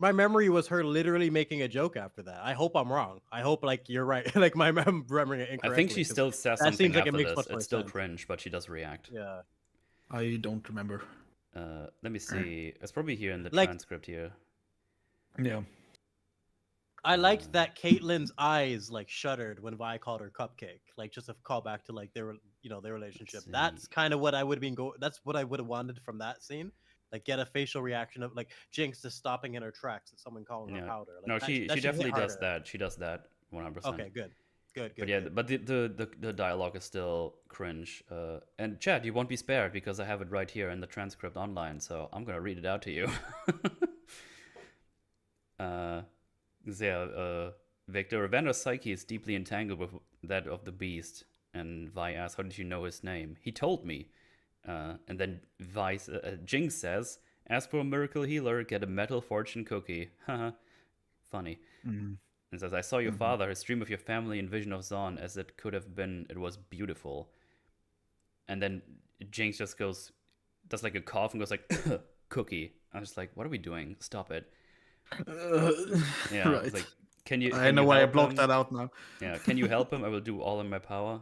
My memory was her literally making a joke after that. I hope I'm wrong. I hope like you're right. Like I'm remembering it incorrectly. I think she still says something after this. It's still sense. cringe, but she does react. Yeah. I don't remember. Let me see. It's probably here in the transcript here. Yeah. I liked that Caitlyn's eyes like shuddered when Vi called her cupcake. Like just a callback to like their relationship. That's kind of what I would have been that's what I would have wanted from that scene. Like get a facial reaction of like Jinx just stopping in her tracks at someone calling her Powder. Like, no, she definitely does that. She does that 100%. Okay, good. But yeah, but the dialogue is still cringe. And Chad, you won't be spared because I have it right here in the transcript online. So I'm gonna read it out to you. Victor, Evander's psyche is deeply entangled with that of the beast. And Vi asks, "How did you know his name?" "He told me." And then Jinx says, "Ask for a miracle healer, get a metal fortune cookie." Haha, funny. And says, "I saw your father, his dream of your family and vision of Zon as it could have been. It was beautiful." And then Jinx just does like a cough and goes like, "Cookie." I'm just like, what are we doing? Stop it. Yeah, right. It's like, can you? I know why I blocked that out now. Yeah, can you help him? I will do all in my power.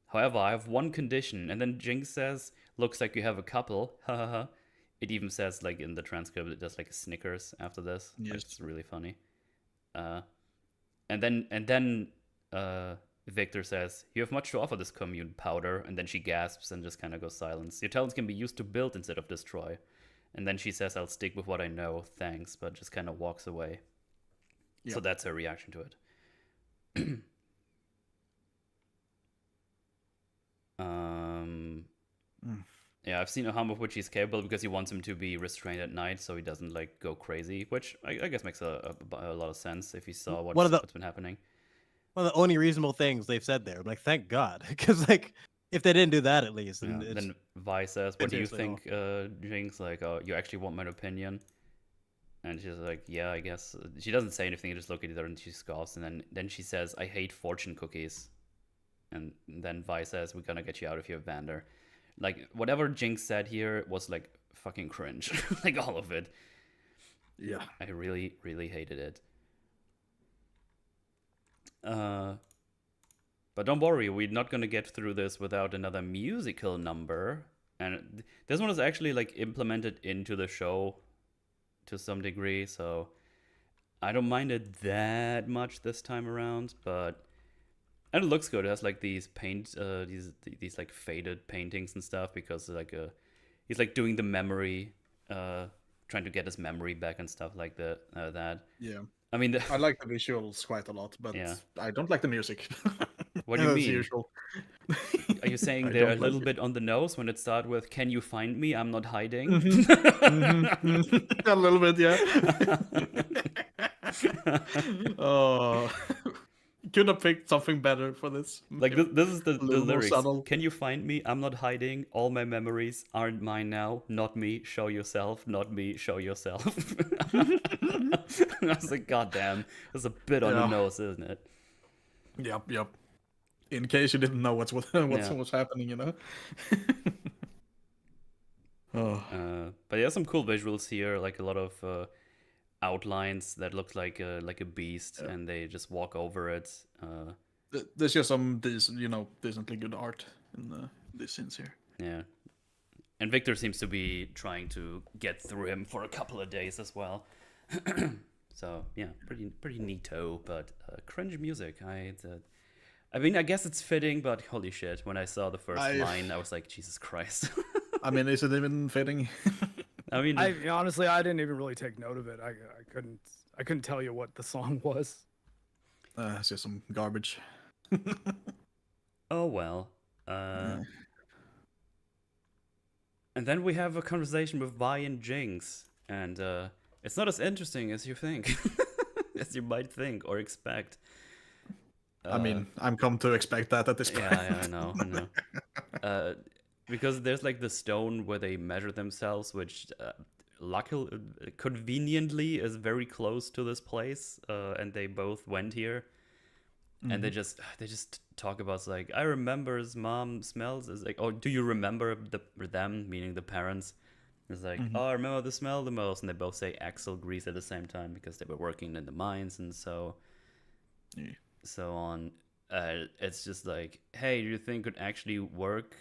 However, I have one condition. And then Jinx says, "Looks like you have a couple." It even says, like, in the transcript, it does, like, a Snickers after this. Yes. It's really funny. And then Victor says, "You have much to offer this commune, Powder." And then she gasps and just kind of goes silent. "Your talents can be used to build instead of destroy." And then she says, "I'll stick with what I know, thanks," but just kind of walks away. Yep. So that's her reaction to it. Yeah, I've seen a hum of which he's capable because he wants him to be restrained at night so he doesn't like go crazy, which I guess makes a lot of sense if he saw what's been happening. One of the only reasonable things they've said there. I'm like, thank God, because like if they didn't do that at least. Then Vi says, "What do you think, Jinx? Like, you actually want my opinion?" And she's like, "Yeah, I guess." She doesn't say anything. You just look at her and she scoffs. And then she says, "I hate fortune cookies." And then Vi says, "We're gonna get you out of here, Vander." Like, whatever Jinx said here was, like, fucking cringe. Like, all of it. Yeah. I really, really hated it. But don't worry, we're not gonna get through this without another musical number. And this one is actually, like, implemented into the show to some degree, so I don't mind it that much this time around, but... And it looks good. It has like these these like faded paintings and stuff because like he's like doing the memory trying to get his memory back and stuff like that. Yeah. I mean, I like the visuals quite a lot, but Yeah. I don't like the music. What do you As mean? usual. Are you saying I they're a don't like little it. bit on the nose when it starts with "Can you find me? I'm not hiding." A little bit, yeah. Oh, could have picked something better for this. Like this is the little more lyrics. subtle. Can you find me? I'm not hiding. All my memories aren't mine now. Not me. Show yourself. Not me. Show yourself. I was like, God damn, that's a bit on the Yeah. nose, isn't it? Yep. In case you didn't know what's happening, you know. Oh. But yeah, some cool visuals here, like a lot of outlines that look like a beast, and they just walk over it. There's just some decently good art in these scenes here. Yeah, and Victor seems to be trying to get through him for a couple of days as well. So yeah, pretty neato, but cringe music. I mean, I guess it's fitting, but holy shit, when I saw the first line, I was like, Jesus Christ. I mean, is it even fitting? I mean, honestly, I didn't even really take note of it. I couldn't tell you what the song was. It's just some garbage. oh well. Yeah. And then we have a conversation with Vi and Jinx, and it's not as interesting as you think, as you might think or expect. I mean, I'm come to expect that at this point. Yeah, I know. Because there's like the stone where they measure themselves, which luckily, conveniently, is very close to this place, and they both went here. And they just talk about like, I remember his mom smells. It's like, oh, do you remember them, meaning the parents? It's like, oh, I remember the smell the most, and they both say axle grease at the same time because they were working in the mines and so on. It's just like, hey, do you think it could actually work?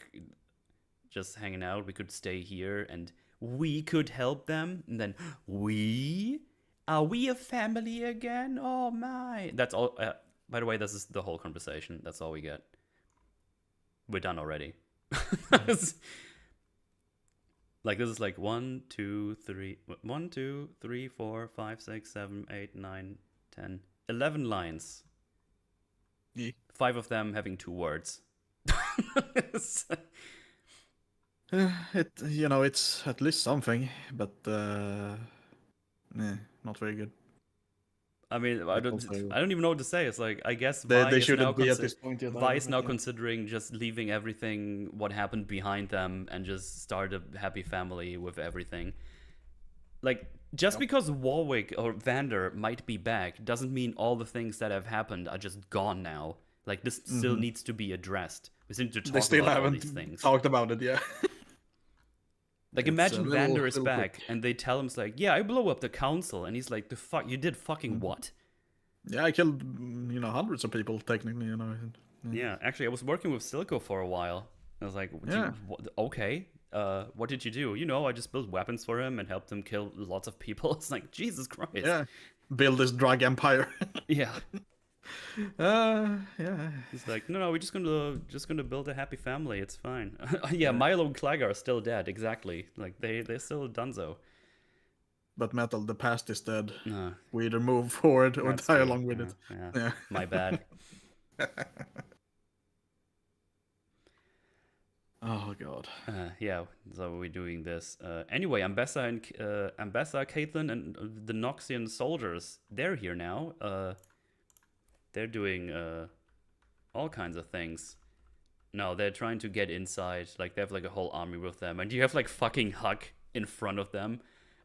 Just hanging out, we could stay here and we could help them. And then are we a family again? Oh my! That's all. By the way, this is the whole conversation. That's all we get. We're done already. Like this is like 1, 2, 3, 4, 5, 6, 7, 8, 9, 10, 11 lines. Yeah. 5 of them having 2 words. It's at least something, but not very good. I mean, I don't even know what to say. It's like, I guess They shouldn't be at this point yet. Vi is now considering just leaving everything, what happened behind them, and just start a happy family with everything. Like, just because Warwick or Vander might be back doesn't mean all the things that have happened are just gone now. Like, this still needs to be addressed. We need to talk about all these things. Talked about it, yeah. Like, imagine Vander is back, and they tell him, it's like, yeah, I blew up the council, and he's like, the fuck, you did fucking what? Yeah, I killed, hundreds of people, technically, Yeah, actually, I was working with Silco for a while. I was like, okay, what did you do? I just built weapons for him and helped him kill lots of people. It's like, Jesus Christ. Yeah, build this drug empire. Yeah. Yeah. He's like, no, we're just gonna build a happy family. It's fine. Yeah, Milo and Clegg are still dead. Exactly. Like they're still donezo. But Metal, the past is dead. No, We either move forward or that's die true. along with it. Yeah. My bad. Oh god. Yeah. So we're doing this. Anyway, Ambessa, Caitlyn, and the Noxian soldiers. They're here now. They're doing all kinds of things. No, they're trying to get inside. Like, they have, like, a whole army with them. And you have, like, fucking Huck in front of them.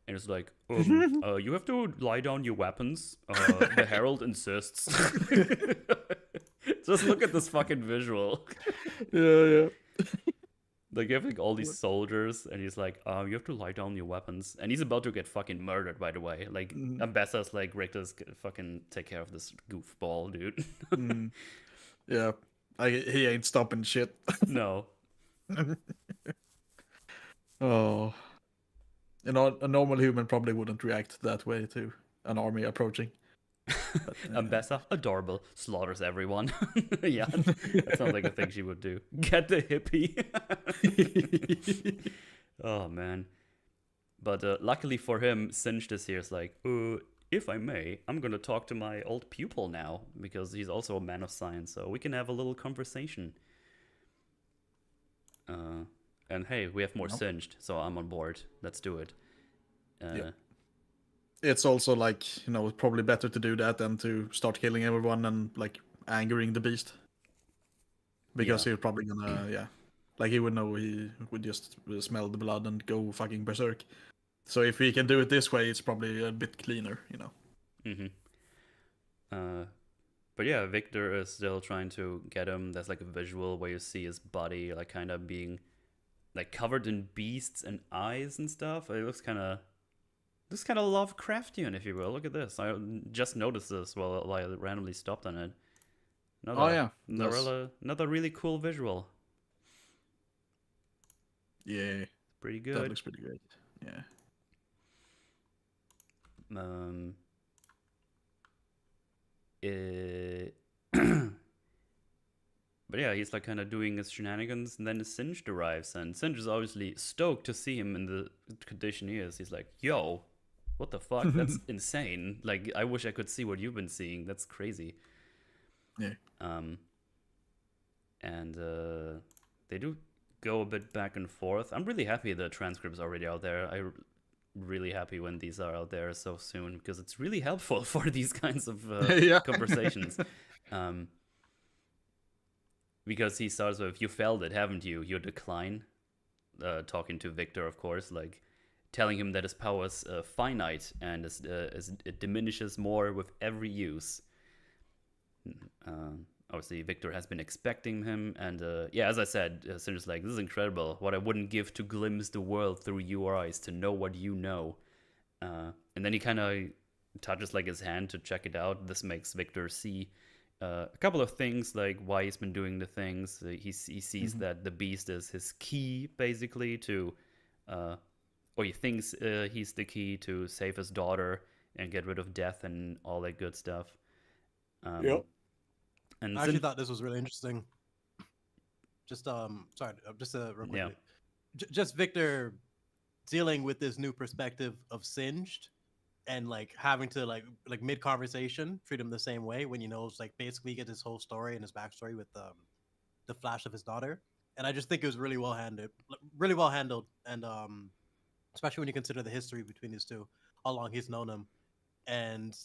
And it's like, you have to lie down your weapons. The Herald insists. Just look at this fucking visual. Yeah. Like, you have, like, all these soldiers. And he's like, you have to lie down your weapons. And he's about to get fucking murdered, by the way. Like, Ambessa's like, Richter's fucking take care of this goofball, dude. Yeah. He ain't stopping shit. No. Oh. A normal human probably wouldn't react that way to an army approaching. But, Ambessa, adorable, slaughters everyone. Yeah, that sounds like a thing she would do. Get the hippie. Oh, man. But luckily for him, Singed is here. Is like, if I may, I'm gonna talk to my old pupil now because he's also a man of science, so we can have a little conversation. And hey, we have more Singed, so I'm on board. Let's do it. Yeah. It's also like, it's probably better to do that than to start killing everyone and like angering the beast. Because he's probably gonna, like he would know he would just smell the blood and go fucking berserk. So if we can do it this way, it's probably a bit cleaner, But yeah, Victor is still trying to get him. There's like a visual where you see his body like kind of being like covered in beasts and eyes and stuff. It looks kind of Lovecraftian, if you will. Look at this. I just noticed this while I randomly stopped on it. Another really cool visual. Yeah, pretty good. That looks pretty great. Yeah. But yeah, he's like kind of doing his shenanigans, and then Singed arrives, and Singed is obviously stoked to see him in the condition he is. He's like, "Yo, what the fuck? That's insane! Like, I wish I could see what you've been seeing. That's crazy." Yeah. And they do go a bit back and forth. I'm really happy the transcripts are already out there. I'm really happy when these are out there so soon because it's really helpful for these kinds of conversations. Because he starts with, "You felt it, haven't you? Your decline." Talking to Victor, of course, like telling him that his power is finite and it diminishes more with every use. Obviously, Victor has been expecting him, and as I said, Cinder's like, "This is incredible. What I wouldn't give to glimpse the world through your eyes, to know what you know." And then he kind of touches like his hand to check it out. This makes Victor see a couple of things, like why he's been doing the things. He sees that the beast is his key, basically, to, or he thinks he's the key to save his daughter and get rid of death and all that good stuff. And I actually thought this was really interesting. Just sorry, just real quickly. Just Victor dealing with this new perspective of Singed, and like having to like mid conversation treat him the same way when it's like basically get his whole story and his backstory with the flash of his daughter. And I just think it was really well handled, and especially when you consider the history between these two, how long he's known him, and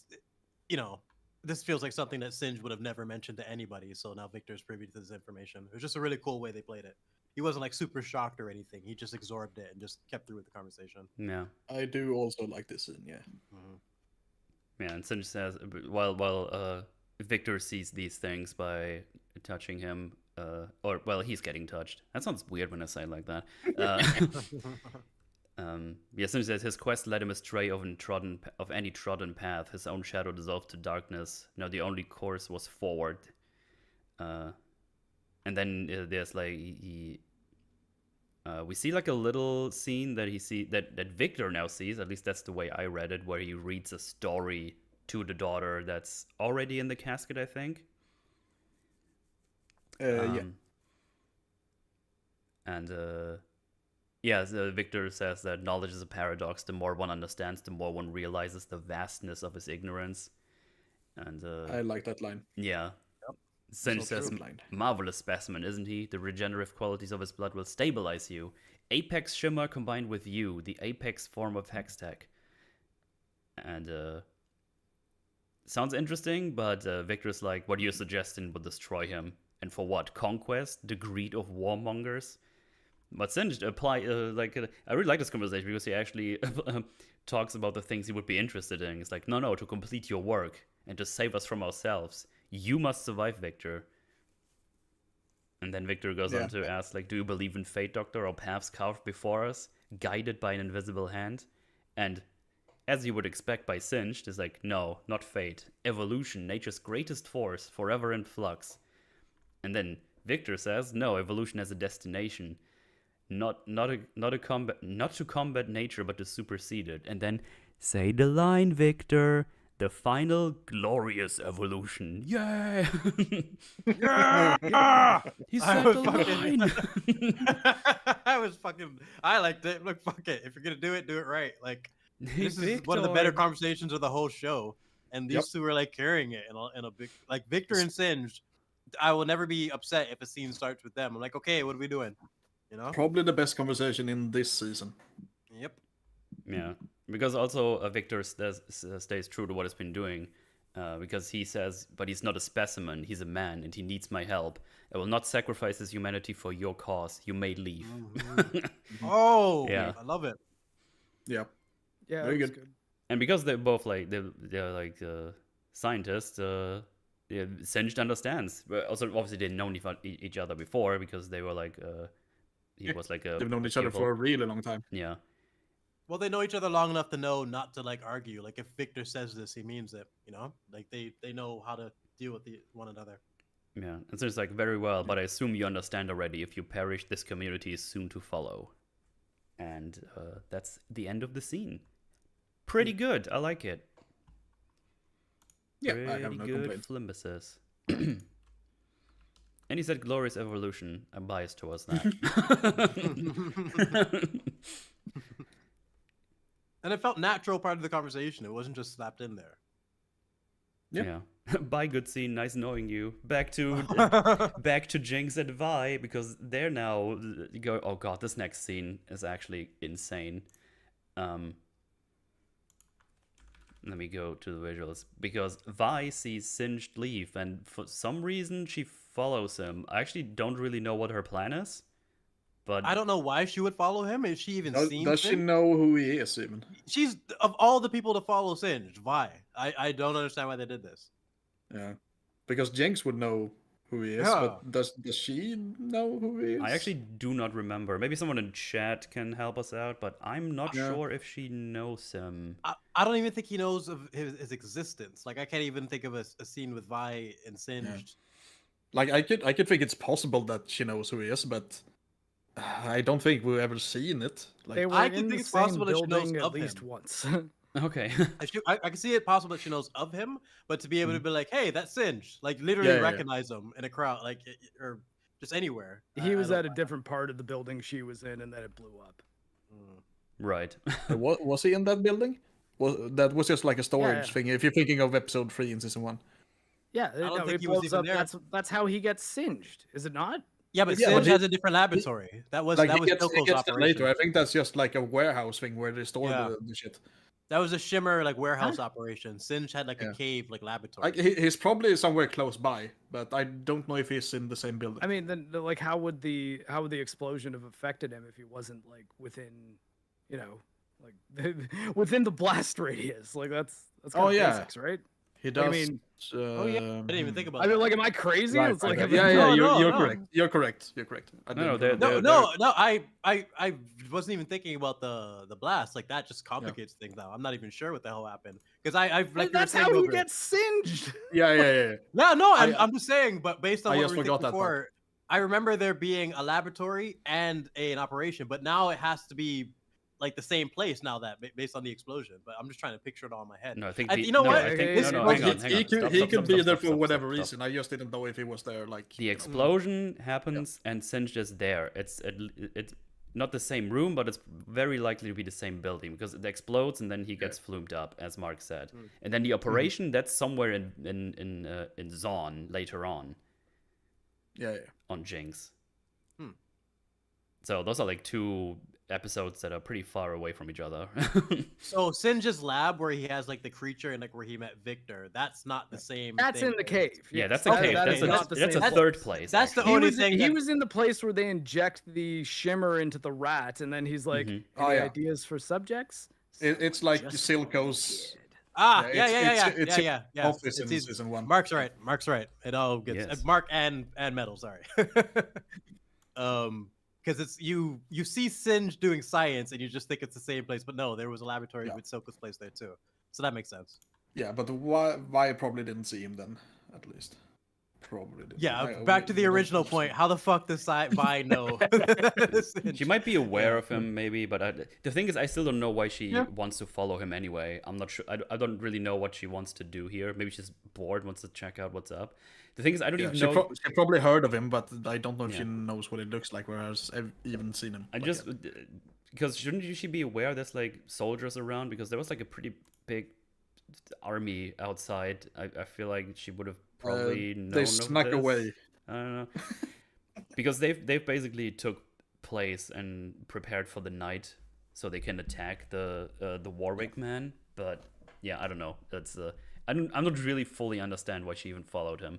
this feels like something that Singed would have never mentioned to anybody. So now Victor's privy to this information. It was just a really cool way they played it. He wasn't like super shocked or anything. He just absorbed it and just kept through with the conversation. Yeah, I do also like this scene. Yeah. Yeah, and Singed says while Victor sees these things by touching him, he's getting touched. That sounds weird when I say it like that. Singed says his quest led him astray of any trodden path. His own shadow dissolved to darkness. Now the only course was forward. And then there's like we see like a little scene that Victor now sees. At least that's the way I read it, where he reads a story to the daughter that's already in the casket, I think. And Victor says that knowledge is a paradox. The more one understands, the more one realizes the vastness of his ignorance. And I like that line. Yeah. Singed says, "Marvelous specimen, isn't he? The regenerative qualities of his blood will stabilize you. Apex Shimmer combined with you, the apex form of Hextech." And sounds interesting, but Victor's like, "What you're suggesting would destroy him. And for what? Conquest? The greed of warmongers?" But Singed I really like this conversation because he actually talks about the things he would be interested in. He's like, no, to complete your work and to save us from ourselves. You must survive, Victor. And then Victor goes on to ask, like, "Do you believe in fate, Doctor, or paths carved before us, guided by an invisible hand?" And as you would expect by Singed, is like, "No, not fate. Evolution, nature's greatest force, forever in flux." And then Victor says, "No, evolution has a destination. Not to combat nature, but to supersede it." And then, "Say the line, Victor. The final glorious evolution. Yay! Yeah! He I said was the fucking- line. I liked it. Look, fuck it. If you're gonna do it right. Like, Hey, this is one of the better Victor. conversations of the whole show, and these two are like carrying it in a big, like Victor and Singed. I will never be upset if a scene starts with them. I'm like, okay, what are we doing? You know? Probably the best conversation in this season. Yep. Yeah, because also Victor stays true to what he's been doing. Because he says, but he's not a specimen, he's a man, and he needs my help. I will not sacrifice his humanity for your cause. You may leave. Oh, Yeah. I love it. Yeah. Yeah, Very that was good. And because they're both like they're like scientists, yeah, Singed understands. But also, obviously, they've known each other before because they were like he was like a. They've known each other for a really long time. Yeah. Well, they know each other long enough to know not to like argue. Like if Victor says this, he means it. You know, like they know how to deal with one another. Yeah, and so it's like very well, but I assume you understand already. If you perish, this community is soon to follow. And that's the end of the scene. Pretty good. I like it. Yeah, Pretty I have no good complaints. Flimbuses. And he said glorious evolution. I'm biased towards that. And it felt natural part of the conversation. It wasn't just slapped in there. Yeah. Bye, good scene. Nice knowing you. Back to Jinx and Vi, because they're now go. Oh god, this next scene is actually insane. Let me go to the visuals, because Vi sees Singed leave, and for some reason she follows him. I actually don't really know what her plan is, but I don't know why she would follow him. Is she even seen? Does she Singed? know who he is even? She's of all the people to follow Singed. Vi. I don't understand why they did this. Yeah, because Jinx would know who he is, Yeah. but does she know who he is? I actually do not remember. Maybe someone in chat can help us out, but I'm not Yeah. sure if she knows him. I don't even think he knows of his existence. Like I can't even think of a scene with Vi and Singed. Like I could think it's possible that she knows who he is, but I don't think we've ever seen it. Like They were I can in think the it's same possible that she knows building at of least him. once. Okay. I can see it possible that she knows of him, but to be able to be like, "Hey, that's Singed," like literally Yeah, yeah, yeah. recognize him in a crowd, like or just anywhere. He was I at a don't- different part of the building she was in, and then it blew up. Mm. Right. was he in that building? That was just like a storage yeah. thing? If you're thinking of episode 3 in season 1. Yeah, don't no, think it he was blows even up. there. That's how he gets singed, is it not? Yeah, but Yeah, but Singed he- has a different laboratory. That was Like that he was gets Silco's that operation. later. I think that's just like a warehouse thing where they store Yeah. the shit. That was a Shimmer like warehouse operation. Singed had like Yeah. a cave like laboratory. Like he's probably somewhere close by, but I don't know if he's in the same building. I mean, then like how would the explosion have affected him if he wasn't like within, you know, like within the blast radius? Like that's kind of yeah. basics, right? He does. I mean- oh yeah, I didn't even think about I mean, that. like, am I crazy? Right, It's like right, have yeah, you- yeah, No, you're no. correct. You're correct. You're correct. I No, didn't they're- remember. No. I wasn't even thinking about the blast. Like that just complicates things now. I'm not even sure what the hell happened because I've like that's how he gets singed. Yeah. No, I- I'm just saying. But based on I what just we were forgot thinking that part. before, I remember there being a laboratory and an operation, but now it has to be like the same place now that based on the explosion. But I'm just trying to picture it all in my head. No, I think And you know no, what? I think, It's- no, well, hang on, hang on. He could, Stop, he stop, could stop, be stop, there stop, for stop, whatever stop, stop. reason. I just didn't know if he was there. Like The explosion happens and Singed is there. It's not the same room, but it's very likely to be the same building because it explodes and then he gets flumed up, as Mark said. And then the operation that's somewhere in Zon later on yeah. on Jinx. Hmm. So those are like two episodes that are pretty far away from each other. So Singe's lab where he has like the creature and like where he met Victor, that's not the same. That's thing. in the cave. Yeah, yes. that's a cave. That That's is a, not the that's same a place. third place. That's the actually. only He was, thing he that- was in the place where they inject the shimmer into the rat, and then he's like, Mhm. Oh, "Any yeah. ideas for subjects?" It's like Just Silco's Ah, Yeah, it's yeah. office in It's season 1. Mark's right. Mark's right. It all gets Yes. Mark and Metal. Sorry. Because it's you see Singe doing science and you just think it's the same place, but no, there was a laboratory Yeah. with Silco's place there too. So that makes sense. Yeah, but why probably didn't see him then, at least. probably did. Yeah, back to the original point. How the fuck does Vi know? She might be aware of him, maybe, but the thing is, I still don't know why she wants to follow him anyway. I'm not sure. I don't really know what she wants to do here. Maybe she's bored, wants to check out what's up. The thing is, I don't even know. She probably heard of him, but I don't know if she knows what it looks like, whereas I've even seen him. Because shouldn't she be aware there's like soldiers around? Because there was like a pretty big army outside. I feel like she would have probably known they of snuck this. away. I don't know. Because they've basically took place and prepared for the night so they can attack the Warwick man. But yeah, I don't know. That's I'm not really fully understand why she even followed him.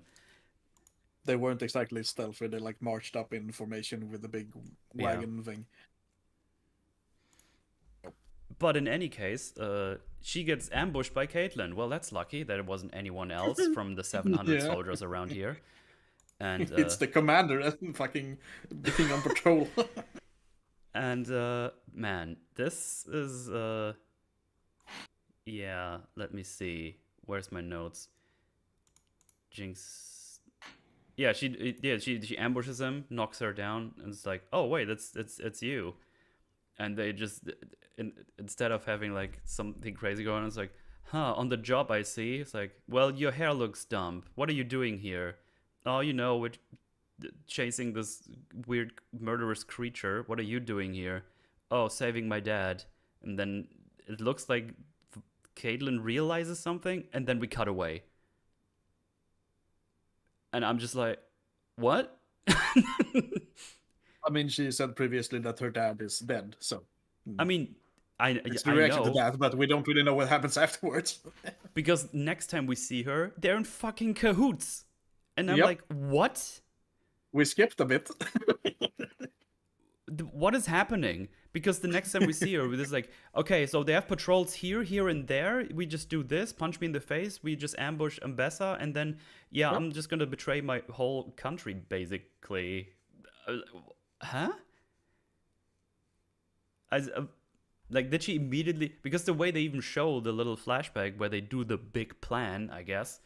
They weren't exactly stealthy. They like marched up in formation with a big wagon thing. But in any case, she gets ambushed by Caitlyn. Well, that's lucky that it wasn't anyone else from the 700 soldiers around here. And it's the commander that's fucking being on patrol. And man, this is yeah. Let me see. Where's my notes? Jinx. Yeah, she ambushes him, knocks her down, and it's like, oh wait, it's you. And they just instead of having like something crazy going on, it's like, huh, on the job I see. It's like, well, your hair looks dumb. What are you doing here? Oh, we're chasing this weird murderous creature. What are you doing here? Oh, saving my dad. And then it looks like Caitlyn realizes something, and then we cut away. And I'm just like, what? I mean, she said previously that her dad is dead, so... I mean, it's the reaction to that, but we don't really know what happens afterwards. Because next time we see her, they're in fucking cahoots. And I'm like, what? We skipped a bit. What is happening? Because the next time we see her, it's like, okay, so they have patrols here, here, and there. We just do this, punch me in the face. We just ambush Ambessa, and then, I'm just gonna betray my whole country, basically. Huh? Did she immediately... Because the way they even show the little flashback where they do the big plan, I guess,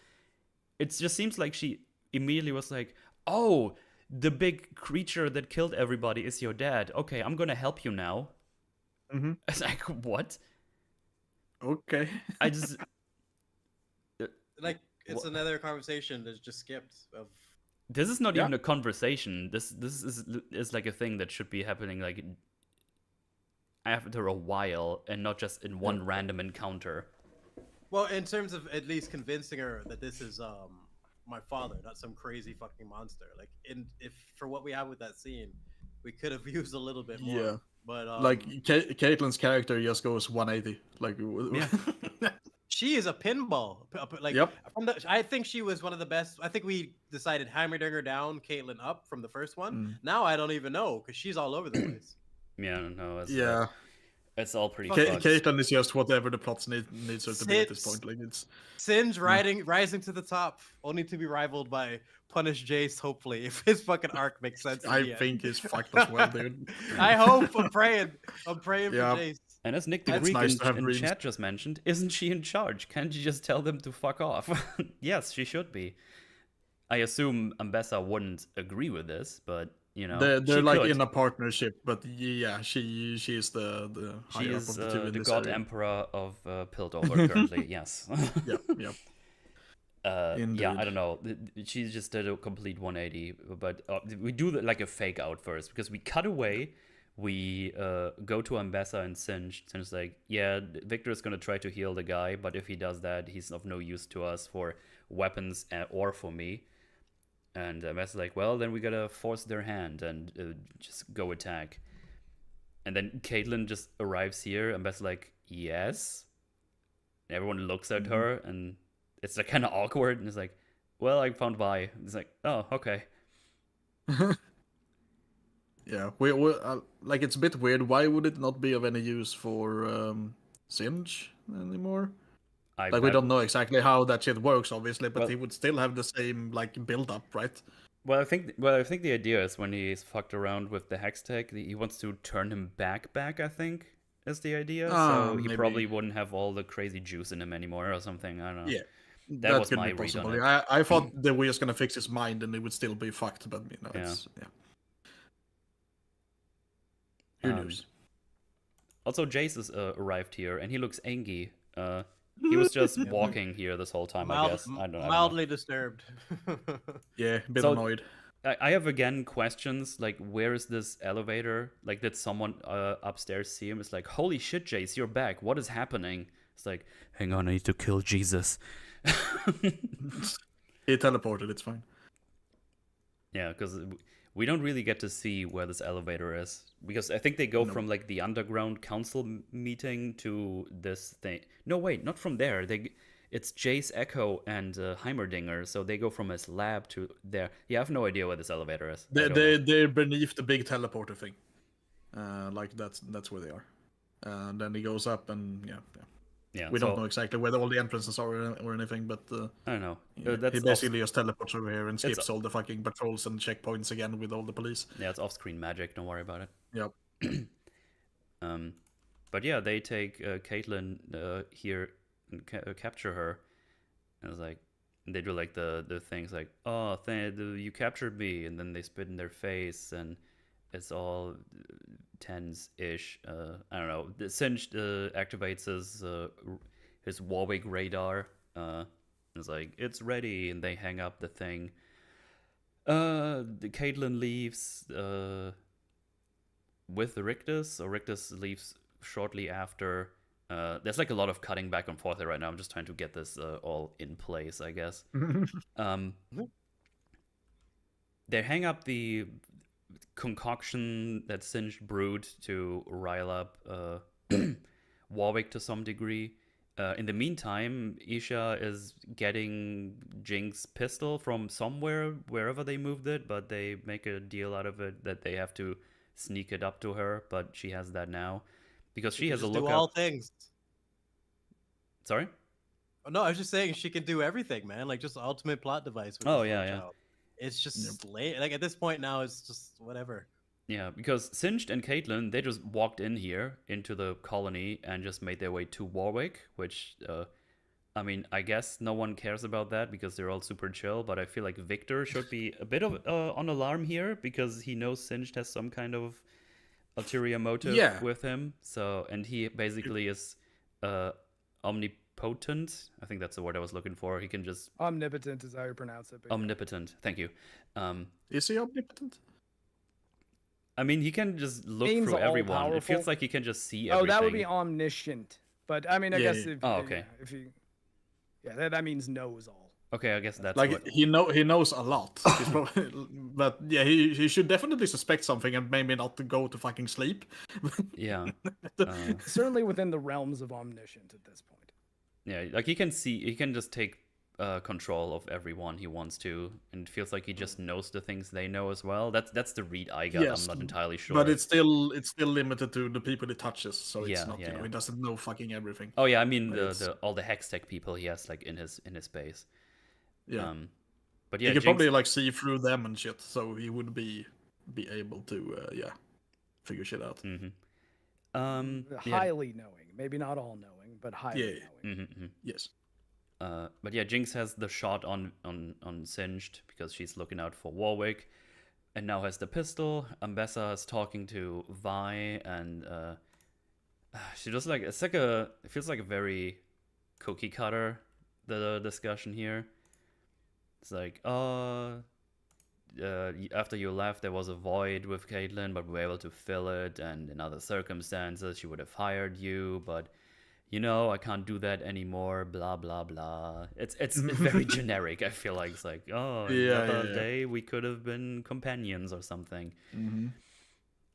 it just seems like she immediately was like, oh, the big creature that killed everybody is your dad. Okay, I'm gonna help you now. Mm-hmm. It's like, what? Okay. I just... it's another conversation that's just skipped. This is not even a conversation. This is like a thing that should be happening like after a while and not just in one random encounter. Well, in terms of at least convincing her that this is my father, not some crazy fucking monster. Like, if for what we have with that scene, we could have used a little bit more. Yeah. But like Caitlyn's character just goes 180. Like, she is a pinball. Like, I think she was one of the best. I think we decided Heimerdinger down, Caitlyn up from the first one. Now I don't even know because she's all over the place. It's all pretty. Caitlyn is just whatever the plot needs her to be at this point. Like, it's Singe rising to the top, only to be rivaled by Punish Jace. Hopefully, if his fucking arc makes sense. I think he's fucked as well, dude. I hope. I'm praying for Jace. And as Nick the Greek in chat just mentioned, isn't she in charge? Can't you just tell them to fuck off? Yes, she should be. I assume Ambessa wouldn't agree with this, but they're like in a partnership. But yeah, she is the higher up of the two in the this god area. Emperor of Piltover currently. Yes. Yeah. I don't know. She just did a complete 180, but we do like a fake out first because we cut away. We go to Ambessa and Singe. Singe's like, yeah, Victor is gonna try to heal the guy, but if he does that, he's of no use to us for weapons or for me. And Ambessa's like, well, then we gotta force their hand and just go attack. And then Caitlyn just arrives here. Ambessa's like, yes. And everyone looks at her, and it's like kind of awkward. And it's like, well, I found Vi. It's like, oh, okay. Yeah, we like, it's a bit weird. Why would it not be of any use for Singe anymore? We don't know exactly how that shit works, obviously, but he would still have the same like build up, right? Well, I think the idea is when he's fucked around with the hex tech, he wants to turn him back. I think is the idea. So he probably wouldn't have all the crazy juice in him anymore or something. I don't know. Yeah. That was could my be read on possible. it. I thought they were just gonna fix his mind and it would still be fucked, but you know, it's who knows? Also, Jace has arrived here, and he looks angry. He was just walking here this whole time, I guess. I don't know. Mildly disturbed. Yeah, a bit So- annoyed. I have again questions like, where is this elevator? Like, did someone upstairs see him? It's like, holy shit, Jace, you're back. What is happening? It's like, hang on, I need to kill Jesus. He teleported, it's fine. Yeah, because we don't really get to see where this elevator is. Because I think they go from like the underground council meeting to this thing. No, wait, not from there. It's Jace, Echo, and Heimerdinger. So they go from his lab to there. Yeah, I have no idea where this elevator is. They're beneath the big teleporter thing. Like that's where they are. And then he goes up and Yeah, we don't know exactly where all the entrances are or anything, but I don't know. he basically just teleports over here and skips all the fucking patrols and checkpoints again with all the police. Yeah, it's off-screen magic. Don't worry about it. Yep. But yeah, they take Caitlyn here and capture her. And it's like, they do like the things like, oh, you captured me, and then they spit in their face, and it's all tense-ish. I don't know. The Singed activates his Warwick radar. It's like, it's ready, and they hang up the thing. The Caitlyn leaves with Rictus, or Rictus leaves shortly after. There's like a lot of cutting back and forth right now. I'm just trying to get this all in place, I guess. They hang up the concoction that Singed brewed to rile up Warwick to some degree. In the meantime, Isha is getting Jinx's pistol from somewhere, wherever they moved it, but they make a deal out of it that they have to sneak it up to her, but she has that now. Because she has a lookout. Do all things. Sorry? Oh, no, I was just saying she can do everything, man. Like just ultimate plot device. With Oh, this yeah, little yeah. child. It's just late. Like at this point now, it's just whatever. Yeah, because Singed and Caitlyn, they just walked in here into the colony and just made their way to Warwick, which, I mean, I guess no one cares about that because they're all super chill, but I feel like Victor should be a bit of on alarm here because he knows Singed has some kind of ulterior motive with him. So, and he basically is omnipotent. I think that's the word I was looking for. He can just... Omnipotent is how you pronounce it. Omnipotent, thank you. Is he omnipotent? I mean, he can just look Means through everyone. all-powerful. It feels like he can just see everything. Oh, that would be omniscient. But I mean, I guess if, okay. if you, that means knows all. Okay, I guess that's like what... he knows a lot. He's probably, but yeah, he should definitely suspect something and maybe not to go to fucking sleep. Yeah. Certainly within the realms of omniscient at this point. Yeah, like he can see, he can just take control of everyone he wants to, and it feels like he just knows the things they know as well. That's the read I got. Yes, I'm not entirely sure. But it's still limited to the people he touches, so it's Yeah, not yeah, you know yeah. he doesn't know fucking everything. Oh yeah, I mean the all the Hextech people he has like in his base. Yeah. But yeah, he could Jinx... probably like see through them and shit, so he would be able to figure shit out. Highly knowing, maybe not all knowing, but highly knowing. Yes. But yeah, Jinx has the shot on Singed because she's looking out for Warwick, and now has the pistol. Ambessa is talking to Vi, and she just like it feels like a very cookie cutter the discussion here. It's like, after you left, there was a void with Caitlyn, but we were able to fill it, and in other circumstances, she would have hired you, but you know, I can't do that anymore, blah, blah, blah. It's very generic, I feel like. It's like, the other day we could have been companions or something.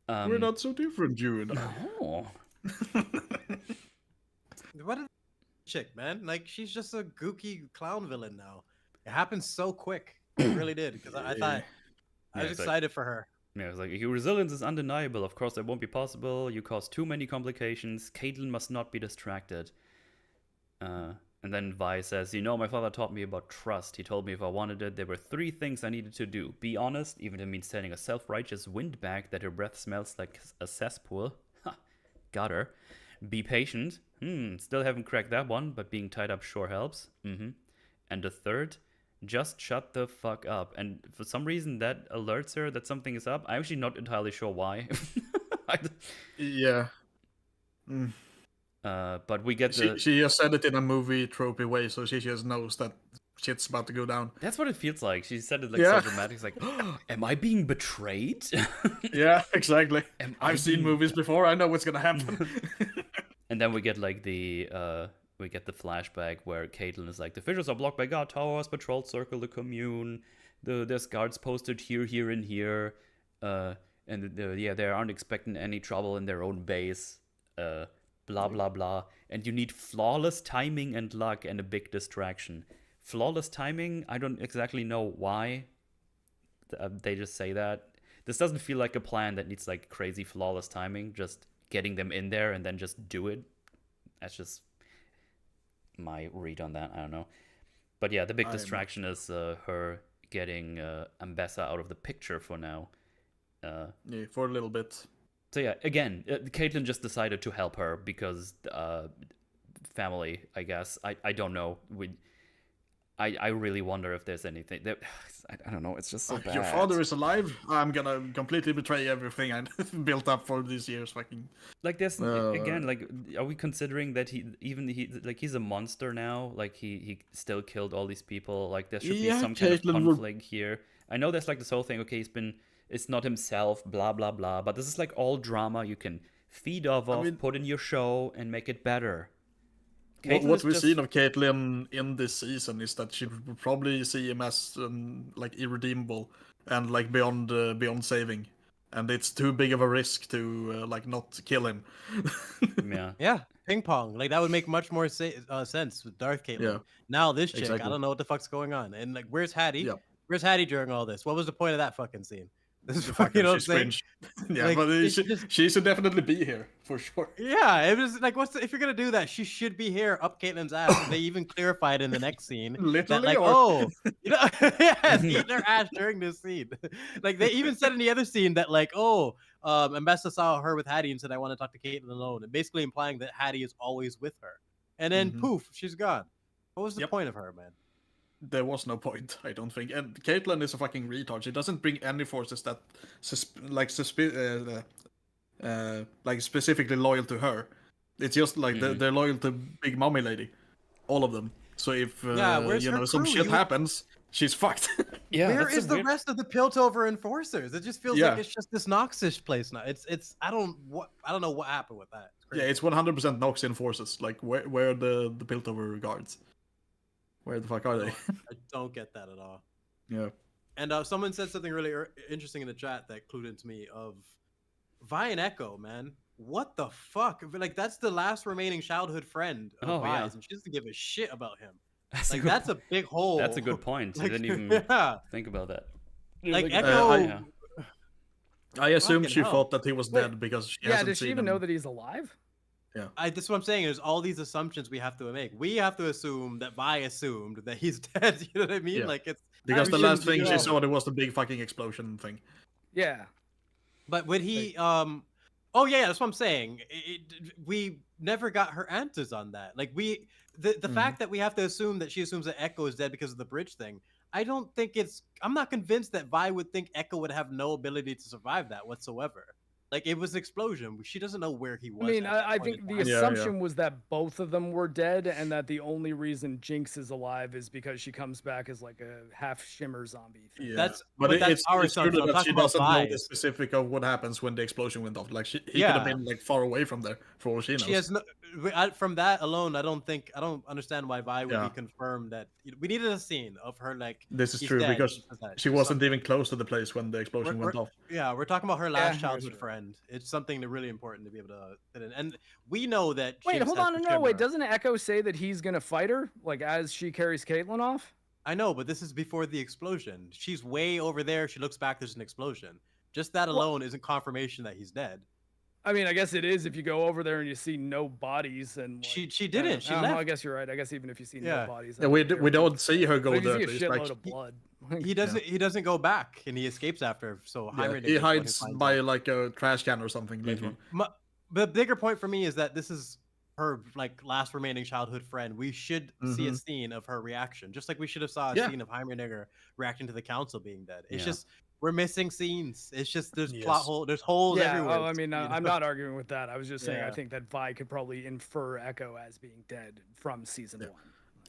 We're not so different, you and I. No. What a chick, man. Like, she's just a gooky clown villain now. It happened so quick. It really did, because I thought... I was excited for her. Yeah, it's like, your resilience is undeniable. Of course, that won't be possible. You cause too many complications. Caitlyn must not be distracted. And then Vi says, you know, my father taught me about trust. He told me if I wanted it, there were 3 things I needed to do. Be honest, even if it means sending a self-righteous windbag that her breath smells like a cesspool. Ha, got her. Be patient. Still haven't cracked that one, but being tied up sure helps. And the third, just shut the fuck up. And for some reason, that alerts her that something is up. I'm actually not entirely sure why. Yeah. But we get She just said it in a movie tropey way, so she just knows that shit's about to go down. That's what it feels like. She said it like so dramatic. It's like, am I being betrayed? Yeah, exactly. I've seen movies before. I know what's gonna happen. And then we get like the flashback where Caitlyn is like, the fissures are blocked by guard towers, patrols circle the commune. There's guards posted here, and here. And they aren't expecting any trouble in their own base. Blah blah blah. And you need flawless timing and luck and a big distraction. Flawless timing, I don't exactly know why they just say that. This doesn't feel like a plan that needs like crazy flawless timing, just getting them in there and then just do it. That's just my read on that. I don't know. But yeah, the big distraction is her getting Ambessa out of the picture for now. Yeah, for a little bit. So yeah, again, Caitlyn just decided to help her because family, I guess. I don't know. I really wonder if there's anything that I don't know. It's just so bad. Your father is alive. I'm gonna completely betray everything I built up for these years. Fucking like this again. Like, are we considering that he's a monster now? Like he still killed all these people. Like there should be some kind of conflict here. I know there's like this whole thing. Okay, it's not himself. Blah blah blah. But this is like all drama you can feed off of, put in your show, and make it better. What we've seen of Caitlyn in this season is that she would probably see him as like irredeemable and like beyond saving, and it's too big of a risk to like not kill him. Yeah, ping pong. Like that would make much more sense with Darth Caitlyn. Yeah. Now this chick, exactly. I don't know what the fuck's going on, and like where's Hattie? Yeah. Where's Hattie during all this? What was the point of that fucking scene? This is fucking cringe. Yeah, like, but she should definitely be here for sure. Yeah, it was like, if you're gonna do that, she should be here up Caitlyn's ass. And they even clarified in the next scene, literally, that, yes, eating her ass during this scene. Like they even said in the other scene that Ambessa saw her with Hattie and said, "I want to talk to Caitlyn alone," and basically implying that Hattie is always with her. And then poof, she's gone. What was the point of her, man? There was no point, I don't think. And Caitlyn is a fucking retard. She doesn't bring any forces that specifically loyal to her. It's just like they're loyal to Big Mommy Lady, all of them. So if some shit happens, she's fucked. Yeah, where is the rest of the Piltover enforcers? It just feels like it's just this Noxish place now. It's I don't know what happened with that. Yeah, it's 100% Nox enforcers. Like where the Piltover guards? Where the fuck are they? I don't get that at all. Yeah. And someone said something really interesting in the chat that clued into me of Vi and Echo, man. What the fuck? Like, that's the last remaining childhood friend of Vi's, and she doesn't give a shit about him. That's a big hole. That's a good point. I didn't even think about that. Like, Echo... I assume she thought that he was dead because she hasn't seen him. Does she even know that he's alive? Yeah, that's what I'm saying. There's all these assumptions we have to make. We have to assume that Vi assumed that he's dead. You know what I mean? Yeah. Like it's because the last thing she saw there was the big fucking explosion thing. Yeah, but would he? Oh yeah, that's what I'm saying. We never got her answers on that. Like the fact that we have to assume that she assumes that Echo is dead because of the bridge thing. I don't think I'm not convinced that Vi would think Echo would have no ability to survive that whatsoever. Like, it was an explosion. She doesn't know where he was. I mean, I think the assumption was that both of them were dead, and that the only reason Jinx is alive is because she comes back as like a half shimmer zombie thing. Yeah. That's our assumption. That she doesn't know the specific of what happens when the explosion went off. Like, he could have been like far away from there for all she knows. She has no, from that alone, I don't understand why Vi would be confirmed that we needed a scene of her like. This is true because she wasn't even close to the place when the explosion went off. Yeah, we're talking about her last childhood friend. It's something really important to be able to fit in. And we know that. Wait, hold on. No, wait. Doesn't Echo say that he's going to fight her? Like, as she carries Caitlyn off? I know, but this is before the explosion. She's way over there. She looks back. There's an explosion. Just that alone isn't confirmation that he's dead. I mean, I guess it is if you go over there and you see no bodies. And like, she didn't. She left. I guess you're right. I guess even if you see no bodies. Yeah, we don't see her go there. You see a shitload of blood. He doesn't go back, and he escapes after. So he hides by like a trash can or something later on. The bigger point for me is that this is her like last remaining childhood friend, we should see a scene of her reaction, just like we should have saw a scene of Heimerdinger reacting to the council being dead. It's just we're missing scenes. It's just there's plot hole, there's holes everywhere. Oh, I mean, I'm not arguing with that. I was just saying I think that Vi could probably infer Echo as being dead from season 1.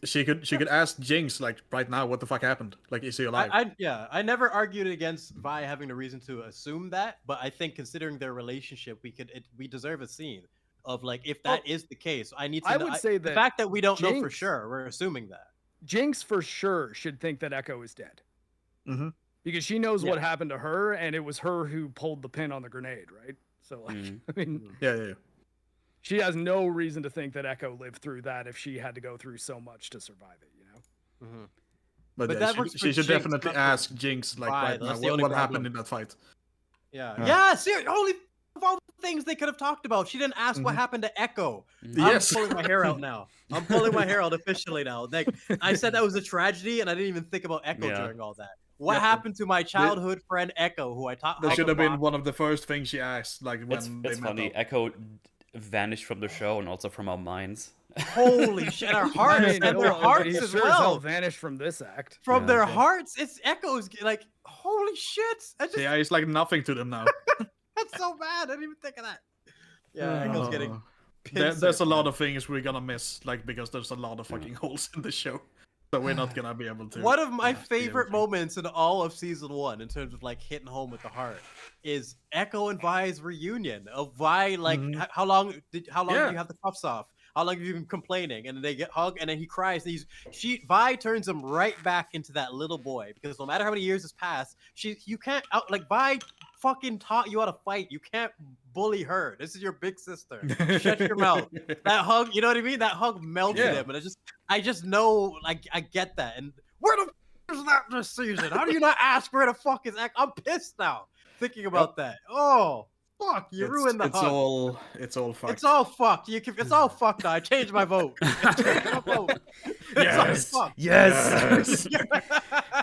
She could ask Jinx like right now, what the fuck happened? Like, is he alive? I never argued against Vi having a reason to assume that, but I think considering their relationship, we deserve a scene of like if that is the case. I need to. I would say that the fact that we don't know for sure, we're assuming that Jinx for sure should think that Echo is dead, because she knows what happened to her, and it was her who pulled the pin on the grenade, right? So like, I mean, yeah. She has no reason to think that Echo lived through that if she had to go through so much to survive it, you know? But yeah, she should definitely ask Jinx, like, right now, what happened in that fight? Yeah, seriously, only of all the things they could have talked about, she didn't ask what happened to Echo. I'm pulling my hair out now. I'm pulling my hair out officially now. Like, I said that was a tragedy, and I didn't even think about Echo during all that. What happened to my childhood friend Echo, who I taught? That should have been one of the first things she asked, like, when it's funny. Echo vanished from the show and also from our minds. Holy shit, our hearts and their hearts as well vanished from this act. From their hearts, it's Echo's like, holy shit. Yeah, it's like nothing to them now. That's so bad. I didn't even think of that. Yeah, Echo's getting there's a lot of things we're gonna miss, like, because there's a lot of fucking holes in the show. So we're not gonna be able to. One of my favorite moments in all of season 1, in terms of like hitting home with the heart, is Echo and Vi's reunion. Of Vi, like, how long do you have the cuffs off? How long have you been complaining? And then they get hugged, and then he cries. Vi turns him right back into that little boy, because no matter how many years has passed, you can't Vi fucking taught you how to fight. You can't bully her. This is your big sister. Shut your mouth. That hug, you know what I mean? That hug melted him, and I just know, like, I get that. And where the f is that this season? How do you not ask where the fuck is that? I'm pissed now thinking about that. Oh. Fuck, you ruined the hug. It's all fucked. It's all fucked. It's all fucked now. I changed my vote. Yes. Yes.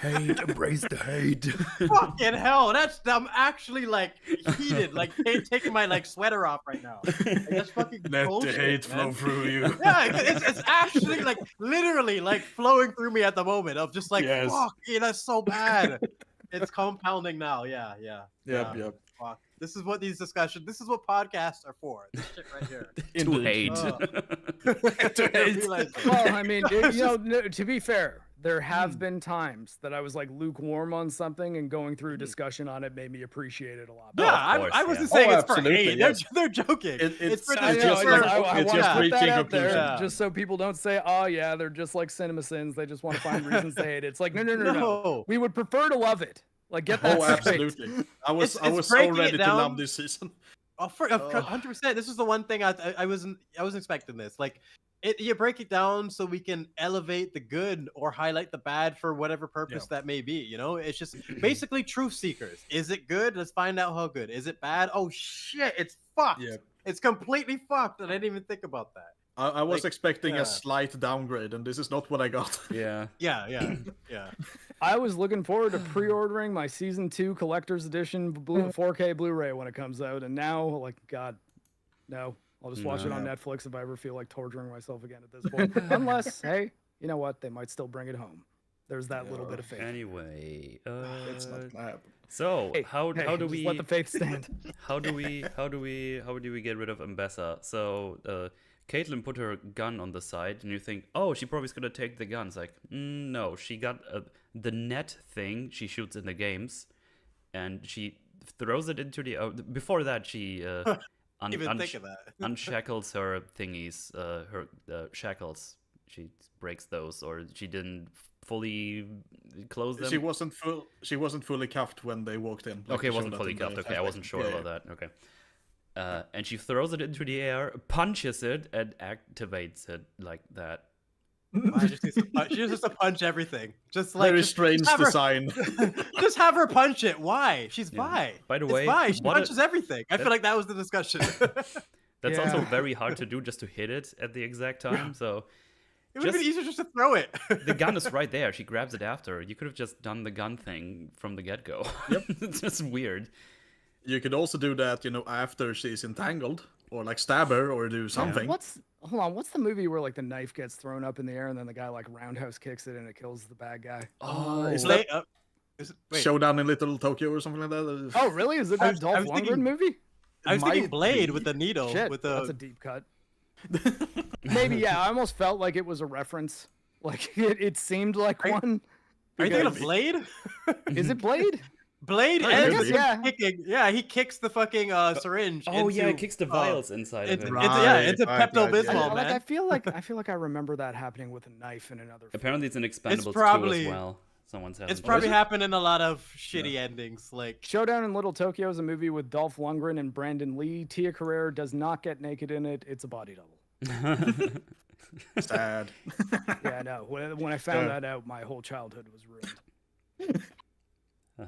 Hate, embrace the hate. Fucking hell. I'm actually like heated, like taking my like sweater off right now. Like, that's fucking Let bullshit, the hate flow through you. Yeah, it's actually like literally like flowing through me at the moment of just like fuck, that's so bad. It's compounding now. Yeah. Yep. Fuck. This is what podcasts are for. This shit right here. To hate. To hate. Well, I mean, to be fair, there have been times that I was like lukewarm on something, and going through a discussion on it made me appreciate it a lot. Yeah, I wasn't saying it's for hate. Yes. They're joking. It's for I just want to put that out there, Yeah. just so people don't say, "Oh yeah, they're just like CinemaSins. They just want to find reasons to hate it." It's like, no. We would prefer to love it. Like, get that straight. Absolutely. I was so ready to love this season. 100%. This is the one thing I wasn't expecting this. Like, you break it down so we can elevate the good or highlight the bad for whatever purpose that may be. You know, it's just basically truth seekers. Is it good? Let's find out how good. Is it bad? Oh shit, it's fucked. Yeah. It's completely fucked, and I didn't even think about that. I was expecting a slight downgrade, and this is not what I got. Yeah. I was looking forward to pre-ordering my season 2 collector's edition 4K Blu-ray when it comes out, and now, like, God, no. I'll just watch it on Netflix if I ever feel like torturing myself again at this point. Unless, hey, you know what? They might still bring it home. There's that little bit of faith. Anyway, it's not gonna happen. So how do we let the faith stand? How do we get rid of Ambessa? So Caitlyn put her gun on the side, and you think, oh, she probably is gonna take the gun. It's like, no, she got the net thing she shoots in the games, and she throws it into the. Before that, she unshackles her thingies, her shackles. She breaks those, or she didn't fully close them. She wasn't fully cuffed when they walked in. Like, okay, wasn't fully cuffed. Okay, I wasn't sure about that. Okay. And she throws it into the air, punches it, and activates it like that. She just to punch everything. Just like very strange design. Just have her punch it. Why? She's Vi. By the way, she punches everything. I feel like that was the discussion. That's also very hard to do, just to hit it at the exact time. So it would have been easier just to throw it. The gun is right there. She grabs it after. You could have just done the gun thing from the get-go. Yep. It's just weird. You could also do that, after she's entangled, or like stab her or do something. Hold on? What's the movie where like the knife gets thrown up in the air and then the guy like roundhouse kicks it and it kills the bad guy? Is Wait, that wait. Showdown in Little Tokyo or something like that? Oh, really? Is it that Dolph Lundgren movie? I was thinking might Blade be. with the needle. Shit, with that's a deep cut. Maybe, yeah. I almost felt like it was a reference. Like it seemed like one. Are you thinking of because- Blade? Is it Blade? Blade I ends guess, with yeah. him kicking. Yeah, he kicks the fucking syringe. Oh yeah, into, it kicks the vials inside of it. It's Right, Pepto Bismol, yeah. man. Like I feel like I remember that happening with a knife in another. Film. Apparently, it's an Expendables 2 probably- as well. Someone said It's probably happened in a lot of shitty endings. Like Showdown in Little Tokyo is a movie with Dolph Lundgren and Brandon Lee. Tia Carrere does not get naked in it. It's a body double. Sad. Yeah, I know. When I found that out, my whole childhood was ruined.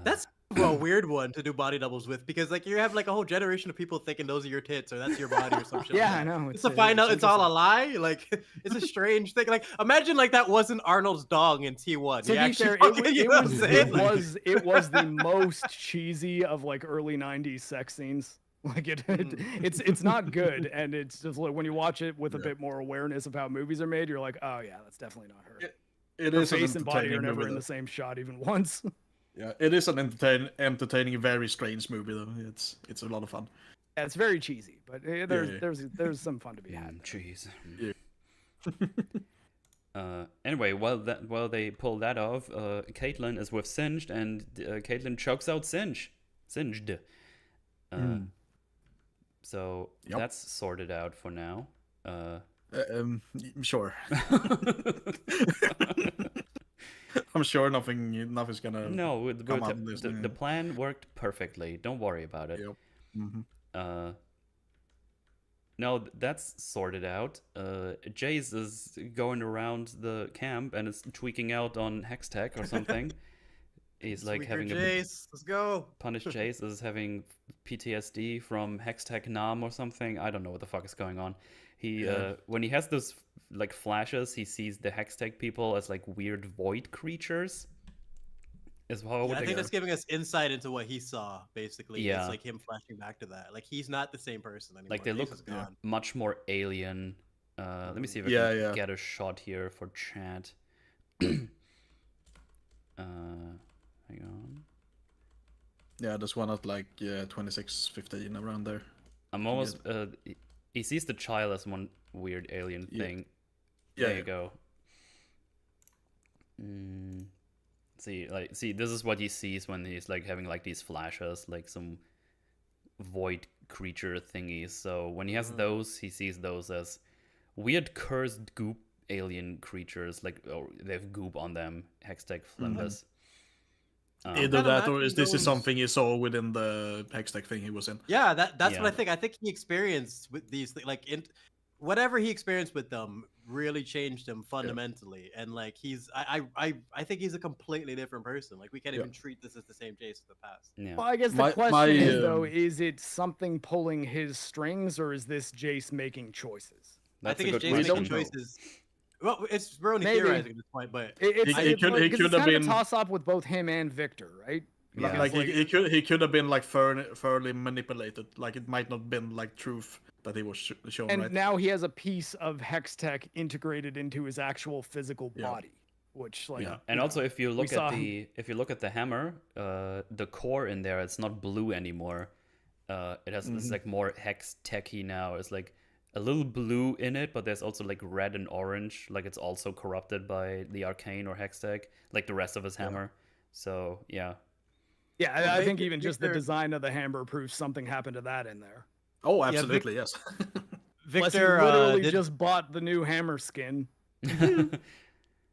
that's a weird one to do body doubles with because like you have like a whole generation of people thinking those are your tits or that's your body or some shit. Yeah, like I that. know. Just to find out it's all a lie. Like it's a strange thing. Like imagine like that wasn't Arnold's dog in T1. To He be actually fair, fucking- you know what I'm saying? Like, it was the most cheesy of like early '90s sex scenes. Like it's not good, and it's just like when you watch it with a bit more awareness of how movies are made, you're like, oh yeah, that's definitely not her. It Her is an face and body are entertaining never movie, in though. the same shot even once. Yeah, it is an entertaining, very strange movie though. It's a lot of fun. Yeah, it's very cheesy, but there's some fun to be had. Jeez. Yeah. Anyway, while they pull that off, Caitlyn is with Singed, and Caitlyn chokes out Singed. So Yep. that's sorted out for now. Sure. I'm sure nothing's gonna. No, come out of this, the plan worked perfectly. Don't worry about it. Yep. Mm-hmm. No, that's sorted out. Jace is going around the camp and is tweaking out on Hextech or something. He's like Sweeper having a Jace, let's go. Punished Jace is having PTSD from Hextech Nam or something. I don't know what the fuck is going on. He when he has those like flashes, he sees the Hextech people as like weird void creatures. Is how I think that's giving us insight into what he saw. Basically, Yeah. it's like him flashing back to that. Like he's not the same person anymore. like they Jace look is gone. much more alien. Let me see if I Yeah, can yeah. get a shot here for chat. Hang on. Yeah, there's one at like 26:15 around there. I'm almost. He sees the child as one weird alien Yeah. thing. Yeah, There you yeah. go. See, this is what he sees when he's like having like these flashes, like some void creature thingies. So when he has those, he sees those as weird cursed goop alien creatures, like they have goop on them, Hextech Flimbus. Either that or imagine is this those- something he saw within the Hextech thing he was in? Yeah, that's Yeah. what I think. I think he experienced with these like whatever he experienced with them really changed him fundamentally. And like I think he's a completely different person. Like we can't Yeah. even treat this as the same Jace of the past. Yeah. Well, I guess the My- question my, is though: um, is it something pulling his strings, or is this Jace making choices? That's I think a it's good Jace question. making choices. Well, it's we're only Maybe. theorizing at this point, but It's He could have kind been- of a toss up with both him and Victor, right? Yeah. Like he could have been like fairly manipulated. Like it might not been like truth that he was shown, And right? now he has a piece of Hextech integrated into his actual physical Yeah. body, which like Yeah. And also, if you look saw at the hammer, the core in there, it's not blue anymore. It has it's like more hex techy now. It's like a little blue in it, but there's also like red and orange. Like it's also corrupted by the arcane or hex tech, like the rest of his hammer. So yeah, yeah, Well, I think Victor- even just the Victor- design of the hammer proves something happened to that in there. Oh, absolutely, yes. Unless he Victor literally just bought the new hammer skin.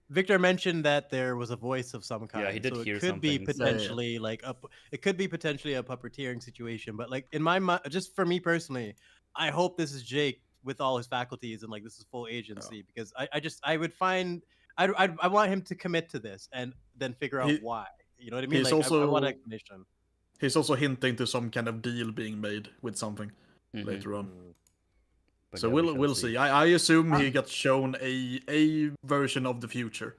Victor mentioned that there was a voice of some kind. Yeah, he did so hear it could be something. potentially like it could be potentially a puppeteering situation. But like in my mind, just for me personally, I hope this is Jake with all his faculties and like this is full agency because I would find I want him to commit to this and then figure out why. You know what I mean? he's Like I want also- an explanation. He's also hinting to some kind of deal being made with something Mhm. later on. But So yeah, we we'll shall see. I assume he got shown a version of the future.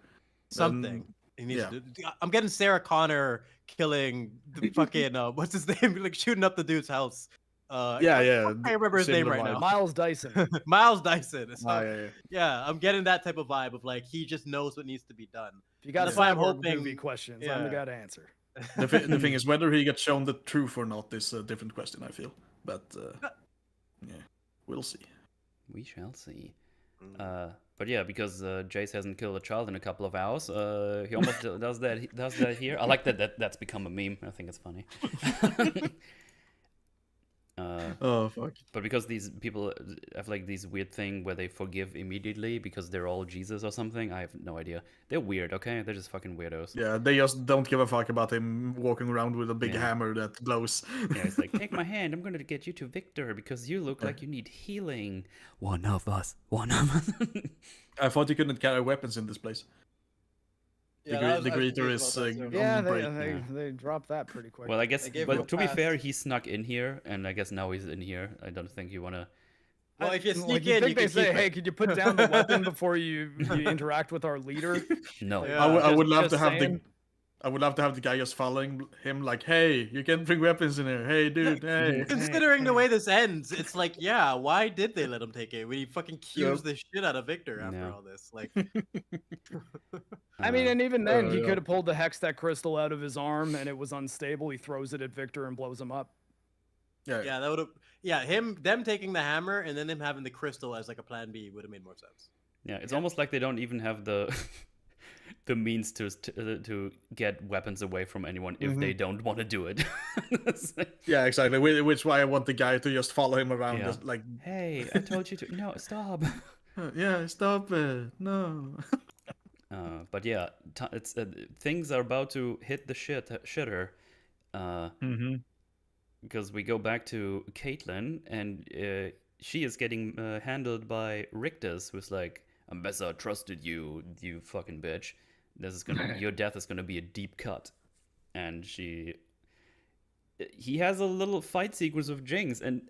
Something. He needs yeah. to do. I'm getting Sarah Connor killing the fucking what's his name? Like shooting up the dude's house. Yeah. I remember his name Similar right vibe. now. Miles Dyson. Miles Dyson. So, Yeah. yeah, I'm getting that type of vibe of like he just knows what needs to be done. If you got That's a why I'm cyborg hoping- movie questions, I'm the yeah. guy to answer. The thing is, whether he gets shown the truth or not is a different question, I feel. But yeah, we'll see. We shall see. But yeah, because Jace hasn't killed a child in a couple of hours, he almost does that here. I like that's become a meme. I think it's funny. Oh fuck. But because these people have like this weird thing where they forgive immediately because they're all Jesus or something, I have no idea. They're weird, okay? They're just fucking weirdos. Yeah, they just don't give a fuck about him walking around with a big Yeah. hammer that blows. Yeah, it's like, take my hand, I'm gonna get you to Victor because you look like you need healing. One of us. I thought you couldn't carry weapons in this place. Yeah, The greeter is Yeah, on break. they dropped that pretty quick. Well, I guess, They gave him a but to be pass. fair, he snuck in here, and I guess now he's in here. I don't think you wanna. Well, if you Like, sneak you in, think you they can say, keep "Hey, it. could you put down the weapon before you interact with our leader?" No. Yeah. I would love Just to have saying. I would love to have the guy just following him like, hey, you can't bring weapons in here. Hey, dude, hey. Considering the way this ends, it's like, yeah, why did they let him take it? When he fucking cues the shit out of Victor after Yeah. all this, like, I mean, and even then, he yeah. could have pulled the Hextech crystal out of his arm, and it was unstable. He throws it at Victor and blows him up. yeah, that would have, them taking the hammer and then him having the crystal as like a plan B would have made more sense. Yeah, it's almost like they don't even have the the means to get weapons away from anyone if they don't want to do it. It's like, Yeah, exactly. Which why I want the guy to just follow him around, Yeah. just like, hey, I told you to. No, stop. yeah, stop it, no. But yeah, it's things are about to hit the shitter. Because we go back to Caitlyn, and she is getting handled by Rictus, who's like, Ambessa trusted you, you fucking bitch. This is your death is gonna be a deep cut. And he has a little fight sequence with Jinx, and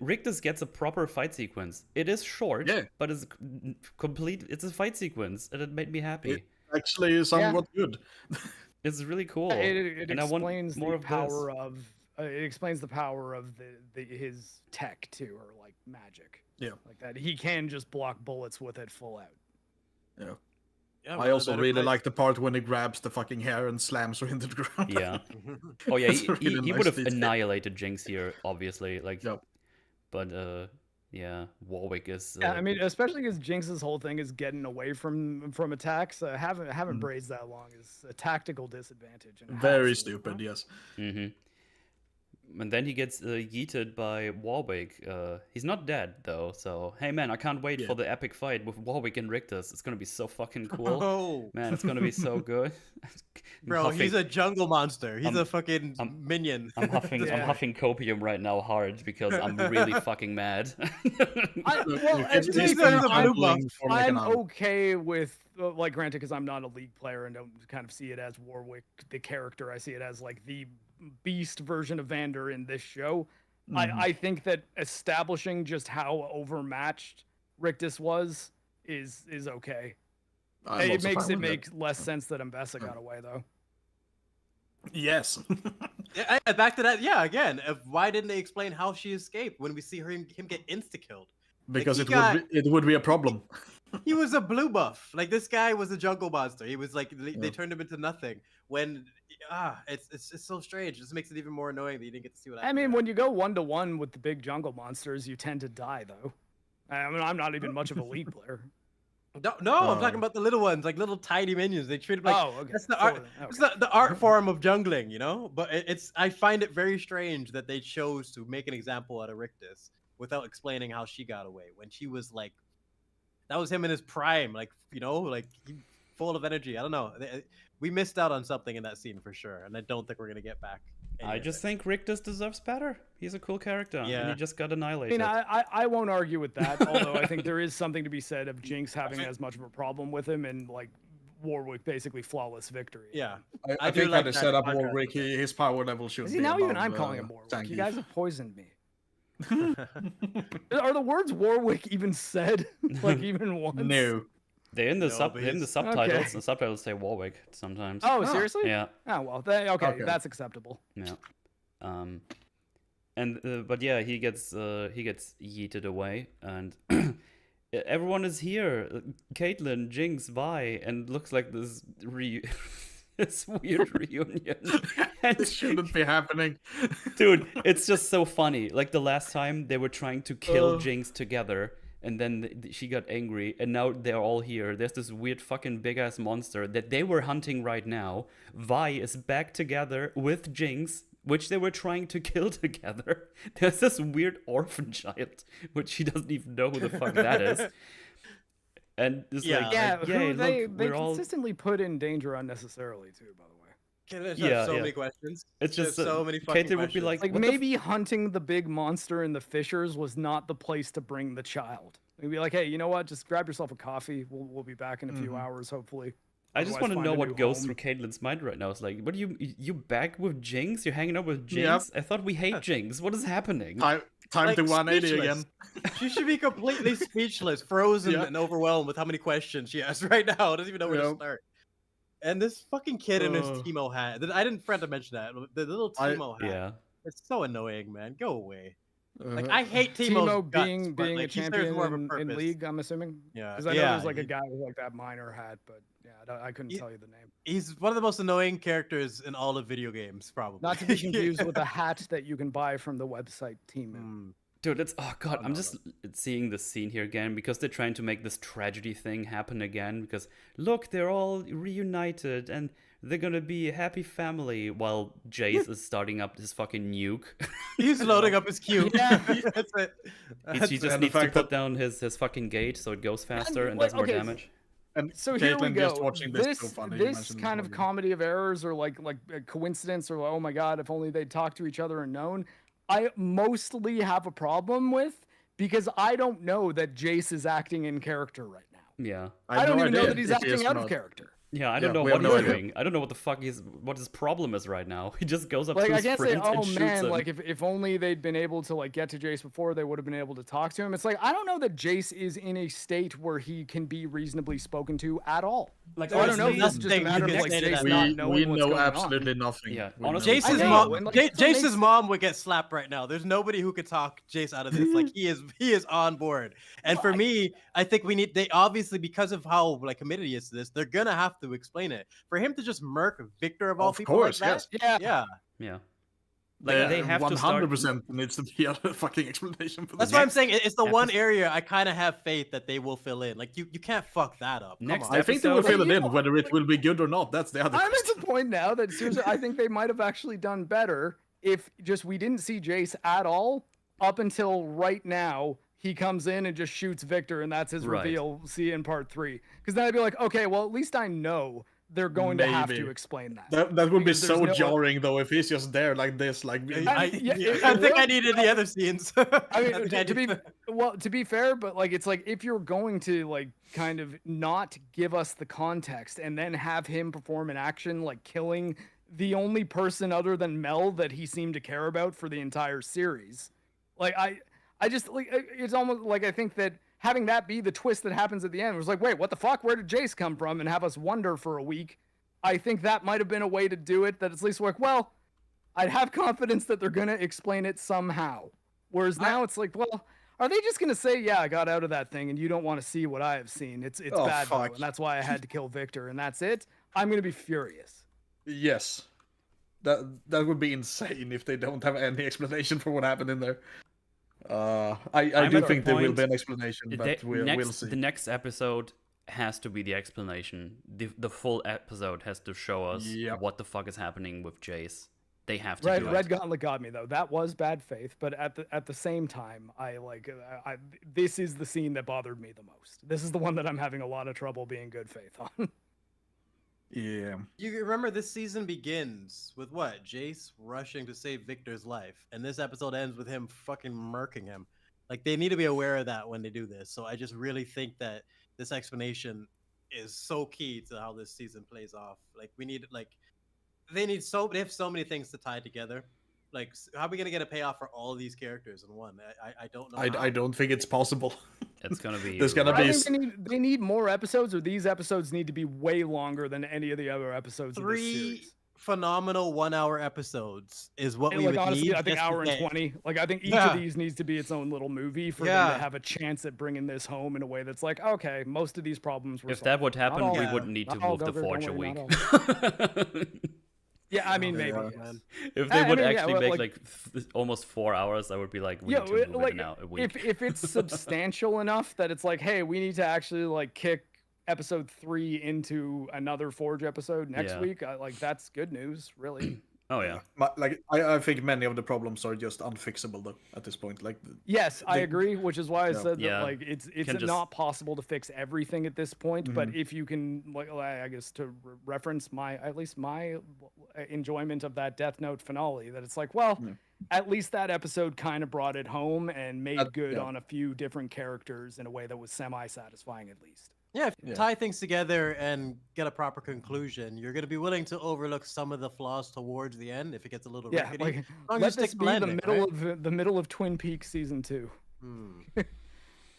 Rictus gets a proper fight sequence. It is short, Yeah. but it's complete. It's a fight sequence, and it made me happy. It actually is somewhat good. It's really cool. It and I want explains more the of this. power of. It explains the power of his tech too, or like magic. Yeah. Like that, he can just block bullets with it full out. Yeah. Yeah, I also really like the part when he grabs the fucking hair and slams her into the ground. Yeah. Oh yeah, That's a really he nice would have detail. annihilated Jinx here, obviously. Like, Yep. but yeah, Warwick is. Yeah, I mean, especially because Jinx's whole thing is getting away from attacks. Having braids that long is a tactical disadvantage. And Very stupid, yes. hmm And then he gets yeeted by Warwick. He's not dead though, so hey man, I can't wait Yeah. for the epic fight with Warwick and Rictus. It's gonna be so fucking cool. Oh, Man, it's gonna be so good. bro, he's a jungle monster. He's a fucking minion. I'm huffing Yeah. I'm huffing copium right now hard because I'm really fucking mad. He's a blue buff. I'm okay with like, granted, because I'm not a League player and don't kind of see it as Warwick the character. I see it as like the beast version of Vander in this show. I think that establishing just how overmatched Rictus was is okay. It makes less sense that Ambessa got away though. Yes. Yeah, back to that. Yeah, again, why didn't they explain how she escaped when we see him get insta-killed? Because he it would be a problem. He was a blue buff. Like, this guy was a jungle monster. He was like, they turned him into nothing. When it's so strange. It just makes it even more annoying that you didn't get to see what I mean, when you go 1-to-1 with the big jungle monsters, you tend to die though. I mean, I'm not even much of a League player. No, I'm talking about the little ones, like little tiny minions. They treat them like Okay. that's the art. It's the art form of jungling, you know. But I find it very strange that they chose to make an example out of Rictus without explaining how she got away when she was like, that was him in his prime, like, you know, like full of energy. I don't know. We missed out on something in that scene for sure, and I don't think we're gonna get back. I just think Rictus deserves better. He's a cool character, and Yeah. he just got I annihilated. mean, I won't argue with that. Although I think there is something to be said of Jinx having as much of a problem with him and like Warwick basically flawless victory. Yeah, I do think like that that set up contrast. Warwick, his power level should See, be now even above, I'm calling him Warwick. You Zangief. guys have poisoned me. Are the words Warwick even said? Like even once? No. They're in the No, but in the he's- subtitles. Okay. The subtitles say Warwick sometimes. Oh, seriously? Yeah, Oh well. Okay, Okay. that's acceptable. yeah. And but yeah, he gets yeeted away, and everyone is here. Caitlyn, Jinx, Vi, and looks like this this weird reunion. And This shouldn't be happening. dude, it's just so funny. Like the last time they were trying to kill Jinx together, and then she got angry, and now they're all here. There's this weird fucking big ass monster that they were hunting right now. Vi is back together with Jinx, which they were trying to kill together. There's this weird orphan child, which she doesn't even know who the fuck that is. And it's Yeah, like, Yeah, yay, who they look, we're all... consistently put in danger unnecessarily too, by the way. There's Yeah, so yeah. many questions. It's just There's so many fucking Caitlyn would be questions. like, Like what the maybe hunting the big monster in the fissures was not the place to bring the child. Maybe like, hey, you know what? Just grab yourself a coffee. We'll be back in a few hours, hopefully. I just Otherwise, want to find know a what new goes home. through Caitlyn's mind right now. It's like, what are you back with Jinx? You're hanging out with Jinx? Yep. I thought we hate Jinx. What is happening? Time Like, to 180 again. speechless. She should be completely speechless, frozen, Yeah. and overwhelmed with how many questions she has right now. Doesn't even know where to Yep. start. And this fucking kid in his Ugh. Teemo hat. I didn't forget to mention that. The little Teemo hat. Yeah. It's so annoying, man. Go away. Like Uh, I hate Teemo's Timo guts, being but, a like, he serves champion more of a in purpose. League, I'm assuming. Yeah, Because I know yeah, there's like a he- guy with like that minor hat, but yeah, I couldn't He- tell you the name. He's one of the most annoying characters in all of video games, probably. Not to be confused with the hat that you can buy from the website Team. Mm. Dude, it's oh god, Oh, I'm no, just seeing this scene here again because they're trying to make this tragedy thing happen again. Because look, they're all reunited and they're gonna be a happy family while Jace is starting up his fucking nuke. He's loading up his cube. Yeah. That's it. he That's just it. the needs to fact put down his fucking gate so it goes faster and does more okay, damage. And So here we Caitlyn go. just watching this, This so funny. You this mentioned kind of earlier. comedy of errors, or like a coincidence, or oh my god, if only they'd talked to each other and known. I mostly have a problem with because I don't know that Jace is acting in character right now. Yeah. I have don't no even know idea that he's if he is acting or out of not. character. Yeah, I don't Yeah, know we what have he's no idea. doing. I don't know what the fuck what his problem is right now. He just goes up Like to I his can't say, friend and oh shoots man, him. like if only they'd been able to like get to Jace before, they would have been able to talk to him. It's like I don't know that Jace is in a state where he can be reasonably spoken to at all. Like, So I don't know if honestly, this is just a nothing matter of you like can say to Jace that. not We knowing what's know going absolutely on. nothing. Yeah, We know honestly- Jace's I know, mom, and, like, that's what Jace's makes- mom would get slapped right now. There's nobody who could talk Jace out of this. Like he is on board. And for me, I think they obviously, because of how like committed he is to this, they're gonna have to explain it. For him to just murk Victor of all Of people course, like that, Yeah. yeah. Yeah. Like they have to start 100% needs to be a fucking explanation for That's this. why I'm saying it's the one episode- area I kind of have faith that they will fill in. Like you can't fuck that up. Come Next on. I think they will episode- fill it You in, know, whether it will be good or not. That's the other I'm question. at the point now that seriously, I think they might have actually done better if just we didn't see Jace at all up until right now. He comes in and just shoots Victor, and that's his Right. reveal. See in part 3, because then I'd be like, okay, well at least I know they're going to have to Maybe. explain that. That would be Because there's so no- jarring though if he's just there like this, like I think I will- needed the other scenes. I mean, think to be did. well, to be fair, but like it's like if you're going to like kind of not give us the context and then have him perform an action like killing the only person other than Mel that he seemed to care about for the entire series, like I just like it's almost like I think that having that be the twist that happens at the end was like, wait, what the fuck? Where did Jace come from? And have us wonder for a week. I think that might have been a way to do it that at least like, well, I'd have confidence that they're gonna explain it somehow. Whereas now it's like, well, are they just gonna say, yeah, I got out of that thing and you don't want to see what I have seen? It's Oh, bad though, fuck. and that's why I had to kill Victor, and that's it. I'm gonna be furious. yes, that would be insane if they don't have any explanation for what happened in there. I I'm do at the think there will point- be an explanation, but we'll see. The next episode has to be the explanation. The full episode has to show us Yep. what the fuck is happening with Jace. They have to Red do Red it. Gauntlet got me though. That was bad faith, but at the same time, this is the scene that bothered me the most. This is the one that I'm having a lot of trouble being good faith on. Yeah. You remember this season begins with what? Jace rushing to save Victor's life, and this episode ends with him fucking murking him. Like they need to be aware of that when they do this. So I just really think that this explanation is so key to how this season plays off. Like we need they have so many things to tie together. Like how are we gonna get a payoff for all of these characters in one? I don't know. I don't think it's possible. It's gonna be. There's gonna I be think they need more episodes, or these episodes need to be way longer than any of the other episodes of this series. phenomenal 1 hour episodes is what And, we like, would honestly, need. I think just to hour and get- 20. Like, I think each Yeah. of these needs to be its own little movie for them Yeah. to have a chance at bringing this home in a way that's like, okay, most of these problems were If solved. that would Not happen, all- we Yeah. wouldn't need to not all, move the Goger, don't Forge a worry, week. not Yeah, I mean, Yeah. maybe. Yeah. Yes. Man. If they I would mean, yeah, actually well, make like- like almost 4 hours, I would be like, we Yeah, need to move like, it now a week. if it's substantial enough that it's like, hey, we need to actually like kick episode 3 into another Forge episode next Yeah. week, like that's good news, really. Oh yeah. Like I think many of the problems are just unfixable though at this point. Like Yes, I They- agree, which is why I Yeah. said that Yeah. like it's Can just- not possible to fix everything at this point, but Mhm. if you can, like, I guess to reference at least my enjoyment of that Death Note finale, that it's like, well, Yeah. at least that episode kind of brought it home and made good yeah. on a few different characters in a way that was semi-satisfying at least. Yeah, if you Yeah. tie things together and get a proper conclusion, you're going to be willing to overlook some of the flaws towards the end if it gets a little Yeah, rickety. like as long as let you this stick be the landing, middle right? of the middle of Twin Peaks season 2.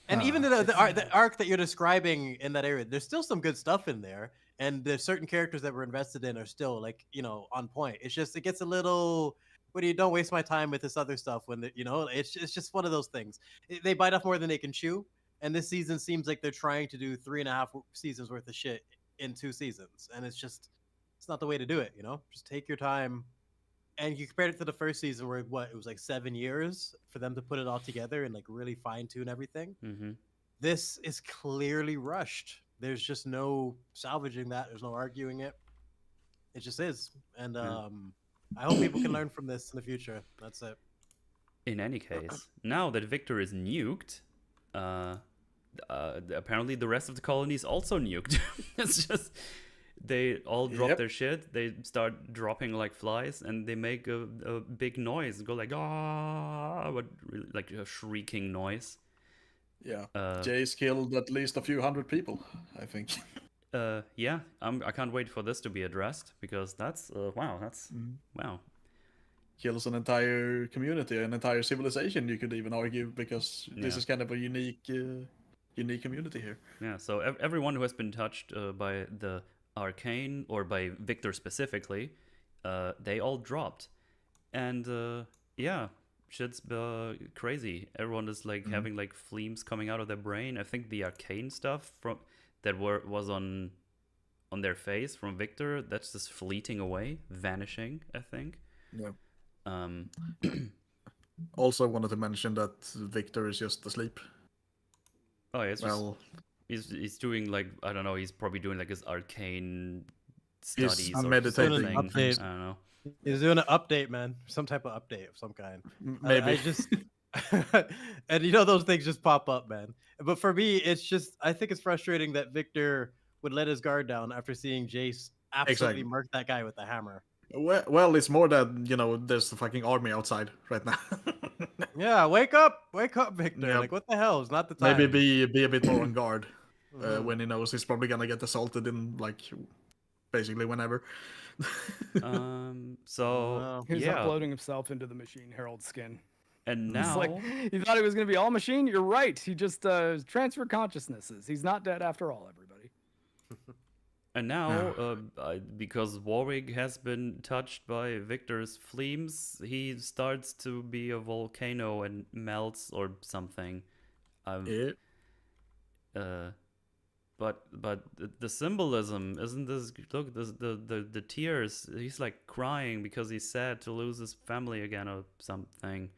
And even Ah, the arc that you're describing in that area, there's still some good stuff in there, and there's certain characters that we're invested in are still like on point. It's just it gets a little. What do you don't waste my time with this other stuff when it's just one of those things. They bite off more than they can chew, and this season seems like they're trying to do 3.5 seasons worth of shit in 2 seasons, and it's not the way to do it. Just take your time. And you compared it to the first season where it was like 7 years for them to put it all together and like really fine tune everything. Mm-hmm. This is clearly rushed. There's just no salvaging that. There's no arguing it. It just is. And I hope people can learn from this in the future. That's it. In any case, now that Victor is nuked, apparently the rest of the colony is also nuked. It's just they all drop Yep. their shit. They start dropping like flies, and they make a big noise. Go like but really, like a shrieking noise. yeah, Uh, Jay's killed at least a few hundred people, I think. yeah, I can't wait for this to be addressed because that's wow. That's wow. Kills an entire community, an entire civilization. You could even argue because this Yeah. is kind of a unique community here. Yeah, so everyone who has been touched by the Arcane or by Victor specifically, they all dropped, and yeah, shit's crazy. Everyone is like having like flames coming out of their brain. I think the Arcane stuff that was on their face from Victor, that's just fleeting away, vanishing. I think. Yeah. Um, Also wanted to mention that Victor is just asleep. oh, yeah, it's just. Well, He's doing like I don't know. He's probably doing like his arcane studies or meditating. something. Update. I don't know. He's doing an update, man. Some type of update of some kind. maybe. I just and those things just pop up, man. But for me, it's just I think it's frustrating that Victor would let his guard down after seeing Jace absolutely Exactly. murk that guy with a hammer. Well, it's more that there's the fucking army outside right now. Yeah, wake up, Victor. Yep. Like, what the hell? It's not the time. Maybe be a bit more on guard Mhm. when he knows he's probably gonna get assaulted in like basically whenever. So Wow. He's yeah, uploading himself into the machine Herald skin. and It's now like he thought it was going to be all machine. You're right. He just transferred consciousnesses. He's not dead after all, everybody. because Warwick has been touched by Victor's flames, he starts to be a volcano and melts or something. Yeah. But the symbolism isn't this? Look, the tears. He's like crying because he's sad to lose his family again or something.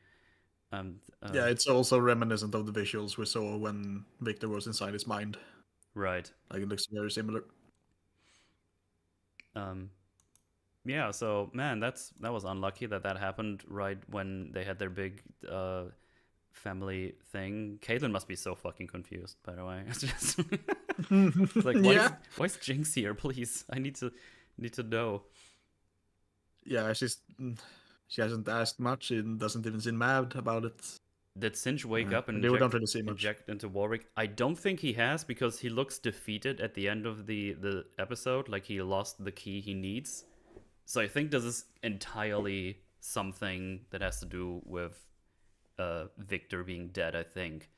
Yeah, it's also reminiscent of the visuals we saw when Victor was inside his mind. right. Like it looks very similar. Yeah. So man, that was unlucky that happened right when they had their big family thing. Caitlyn must be so fucking confused. By the way, it's just it's like why is Jinx here? Please, I need to know. Yeah, she hasn't asked much. She doesn't even seem mad about it. Did Singe wake up and They don't really see much. inject into Warwick? I don't think he has because he looks defeated at the end of the episode, like he lost the key he needs. So I think this is entirely something that has to do with Victor being dead, I think.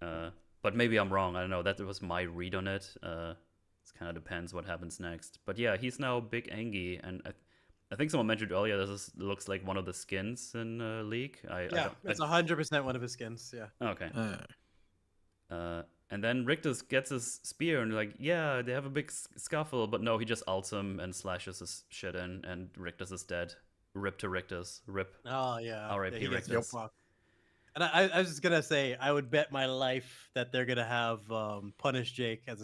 But maybe I'm wrong. I don't know. That was my read on it. It kind of depends what happens next. But yeah, he's now Big Angie, and I think someone mentioned earlier looks like one of the skins in League. It's 100% one of his skins. Yeah. Okay. And then Rictus gets his spear and like, yeah, they have a big scuffle, but no, he just ults him and slashes his shit in, and Rictus is dead. Rip to Rictus. Rip. Oh yeah. R.I.P. Yeah, Rictus. And I was just gonna say, I would bet my life that they're gonna have Punish Jace as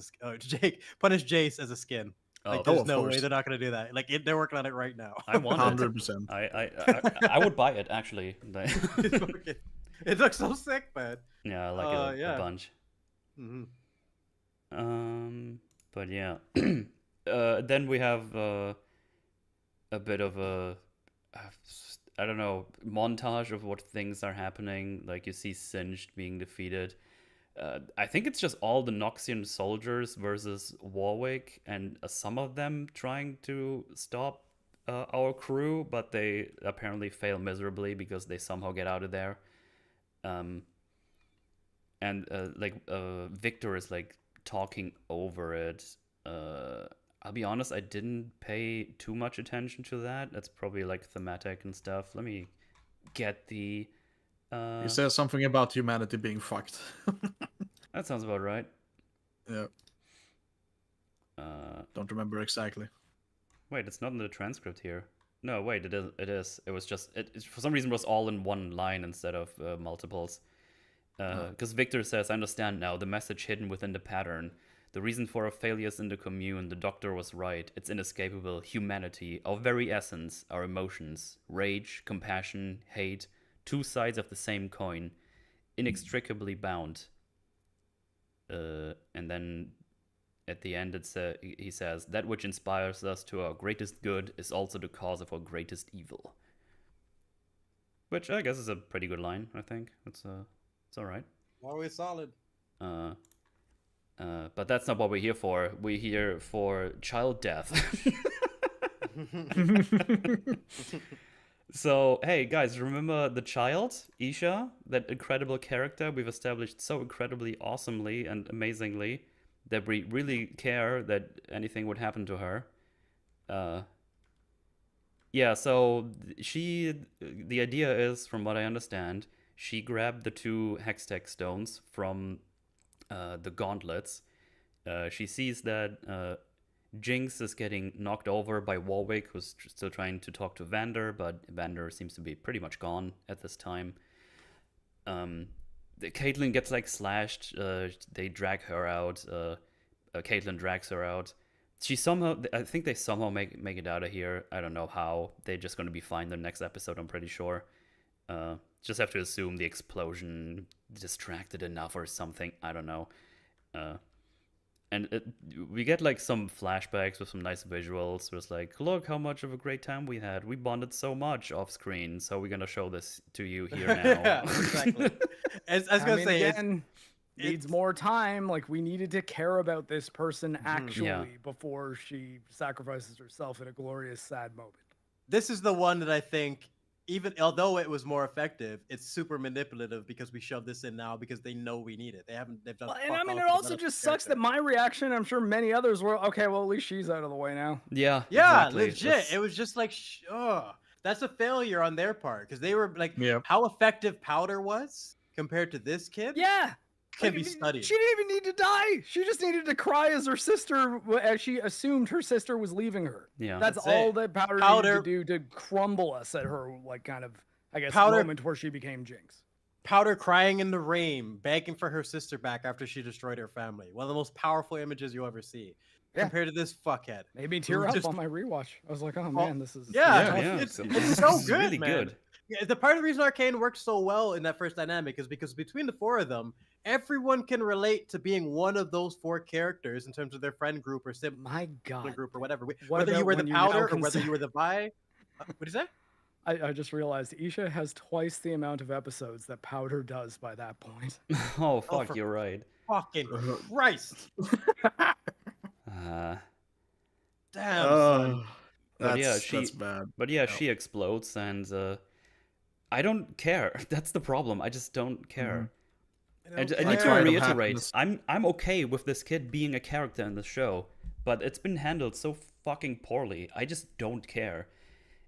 a skin. Like, there's no way they're not gonna do that. Like, they're working on it right now. I want 100%. I would buy it actually. It looks so sick, man. Yeah, I like it a bunch. But yeah, then we have a bit of a I don't know, montage of what things are happening. Like you see Singed being defeated. I think it's just all the Noxian soldiers versus Warwick, and some of them trying to stop our crew, but they apparently fail miserably because they somehow get out of there. And Victor is like talking over it. I'll be honest, I didn't pay too much attention to that. That's probably like thematic and stuff. Let me get the... He says something about humanity being fucked. That sounds about right. Yeah. Don't remember exactly. Wait, it's not in the transcript here. No, wait, it is. It was just... It for some reason was all in one line instead of multiples. Because Victor says, I understand now, the message hidden within the pattern. The reason for our failures in the commune, the doctor was right. It's inescapable. Humanity, our very essence, our emotions, rage, compassion, hate, two sides of the same coin, inextricably bound. And then at the end he says, that which inspires us to our greatest good is also the cause of our greatest evil. Which I guess is a pretty good line, I think. It's all right. Always solid. But that's not what we're here for. We're here for child death. So, hey, guys, remember the child, Isha? That incredible character we've established so incredibly awesomely and amazingly that we really care that anything would happen to her. Yeah, so the idea is, from what I understand, she grabbed the 2 Hextech stones from the gauntlets. She sees that Jinx is getting knocked over by Warwick, who's still trying to talk to Vander, but Vander seems to be pretty much gone at this time. Caitlyn gets like slashed. They drag her out. Caitlyn drags her out. I think they somehow make it out of here. I don't know how. They're just going to be fine the next episode, I'm pretty sure. Just have to assume the explosion distracted enough or something. I don't know. And we get like some flashbacks with some nice visuals. It was like, look how much of a great time we had. We bonded so much off screen. So we're going to show this to you here now. Yeah, exactly. I was going to say, again, needs more time. Like, we needed to care about this person actually before she sacrifices herself in a glorious, sad moment. This is the one that I think, even although it was more effective, it's super manipulative because we shove this in now because they know we need it. They've done. And I mean, it also just sucks that my reaction, I'm sure many others were, okay, well, at least she's out of the way now. Yeah, exactly. Legit. It was just like, that's a failure on their part because they were like, how effective Powder was compared to this kid. Yeah. Can be studied. She didn't even need to die. She just needed to cry as her sister, as she assumed her sister was leaving her. Yeah, that's all that Powder needed to do to crumble us at her, like, kind of, I guess, moment where she became Jinx. Powder crying in the rain, begging for her sister back after she destroyed her family. One of the most powerful images you'll ever see. Yeah. Compared to this fuckhead. Made me tear up on my rewatch. I was like, oh man, this is it's so good, really man. Good. Yeah, the part of the reason Arcane works so well in that first dynamic is because between the 4 of them, everyone can relate to being one of those 4 characters in terms of their friend group or sibling group or whatever. Whether you were the Powder or whether you were the Vi. What is that? I just realized Isha has twice the amount of episodes that Powder does by that point. Oh, fuck, you're right. Fucking Christ. Damn, son. That's bad. But yeah, she explodes, and I don't care. That's the problem. I just don't care. And I need to reiterate, I'm okay with this kid being a character in the show, but it's been handled so fucking poorly. I just don't care.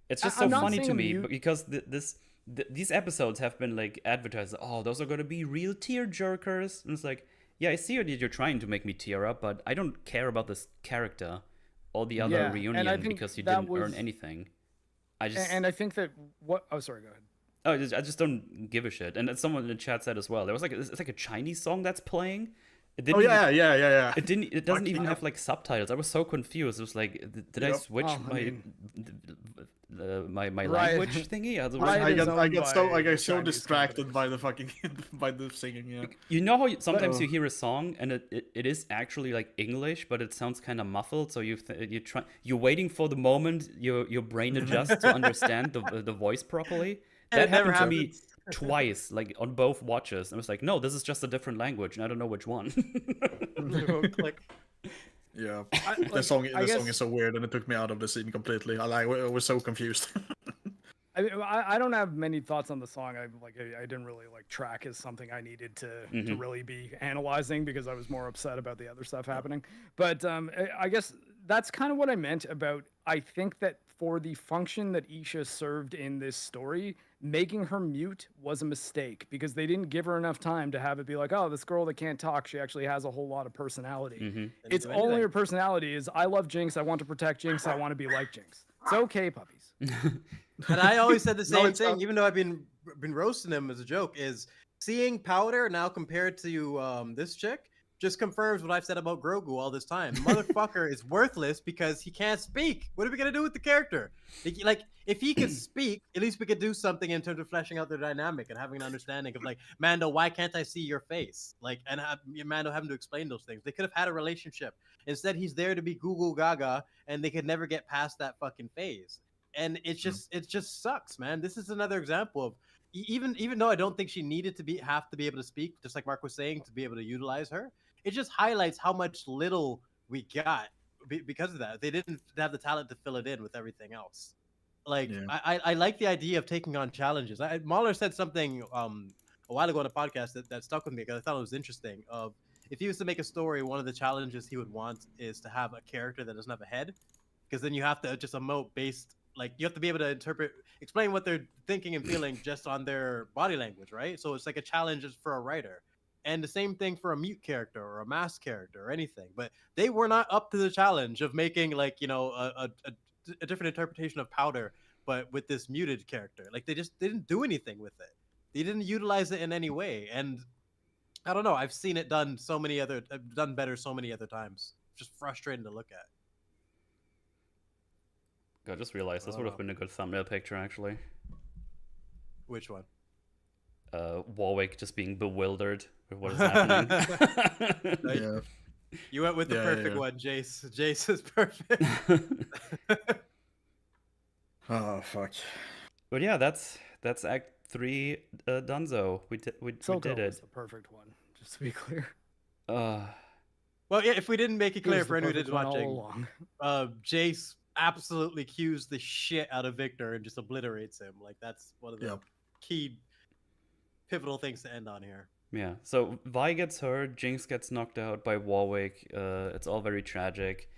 It's just so I'm not funny saying to a me mute- because these episodes have been like advertised. Oh, those are going to be real tear jerkers, and it's like, yeah, I see that you're trying to make me tear up, but I don't care about this character or the other Yeah, and I reunion think because you that didn't earn was- anything. I just And I think that what? Oh, sorry. Go ahead. I just don't give a shit. And someone in the chat said as well, there was like it's like a Chinese song that's playing. It didn't Oh even- yeah. It didn't. It doesn't even Fucking have like subtitles. I was so confused. It was like, did I Yep. switch Oh, I my Right. language thingy? I was Right. I is get owned I by get so Chinese distracted companies. by the fucking by the singing. Yeah. You know how sometimes Oh. you hear a song and it is actually like English, but it sounds kind of muffled. So you're waiting for the moment your brain adjusts to understand the voice properly. And That it never happened to me happens. twice, like on both watches. I was like, no, this is just a different language, and I don't know which one. Click. Yeah. Like, The song I guess- is so weird, and it took me out of the scene completely. I was so confused. I don't have many thoughts on the song. I didn't really like track as something I needed to really be analyzing because I was more upset about the other stuff happening. But I guess that's kind of what I meant about. I think that for the function that Isha served in this story, making her mute was a mistake because they didn't give her enough time to have it be like, oh, this girl that can't talk, she actually has a whole lot of personality. Mhm. It's do only anything. her personality is I love Jinx, I want to protect Jinx, I want to be like Jinx. It's okay, puppies. And I always said the No, same it's thing, not. even though I've been roasting him as a joke. Is seeing Powder now compared to this chick just confirms what I've said about Grogu all this time. The motherfucker is worthless because he can't speak. What are we gonna do with the character? Like, if he could speak, at least we could do something in terms of fleshing out their dynamic and having an understanding of like, Mando, why can't I see your face? Like, and Mando having to explain those things. They could have had a relationship. Instead, he's there to be Goo Goo Gaga, and they could never get past that fucking phase. And it just sucks, man. This is another example of even though I don't think she needed to have to be able to speak, just like Mark was saying, to be able to utilize her. It just highlights how much little we got because of that. They didn't have the talent to fill it in with everything else. Like Yeah. I like the idea of taking on challenges. Mahler said something a while ago on a podcast that stuck with me because I thought it was interesting. Of if he was to make a story, one of the challenges he would want is to have a character that doesn't have a head, because then you have to just emote based. Like you have to be able to explain what they're thinking and feeling just on their body language, right? So it's like a challenge for a writer. And the same thing for a mute character or a masked character or anything. But they were not up to the challenge of making like, you know, a different interpretation of Powder, but with this muted character. Like they just didn't do anything with it. They didn't utilize it in any way. And I don't know. I've seen it done done better so many other times. Just frustrating to look at. I just realized this would have been a good thumbnail picture actually. Which one? Warwick just being bewildered with what is happening. Yeah. You went with the Yeah, perfect yeah. one, Jace. Jace is perfect. Oh fuck. But yeah, that's Act 3 Dunzo. We did Silco it. was the perfect one, just to be clear. Uh, Well, yeah, if we didn't make it It clear was for the anyone perfect who's one all watching, along. Jace absolutely cues the shit out of Victor and just obliterates him. Like that's one of the Yep. key pivotal things to end on here. yeah. So Vi gets hurt, Jinx gets knocked out by Warwick. It's all very tragic.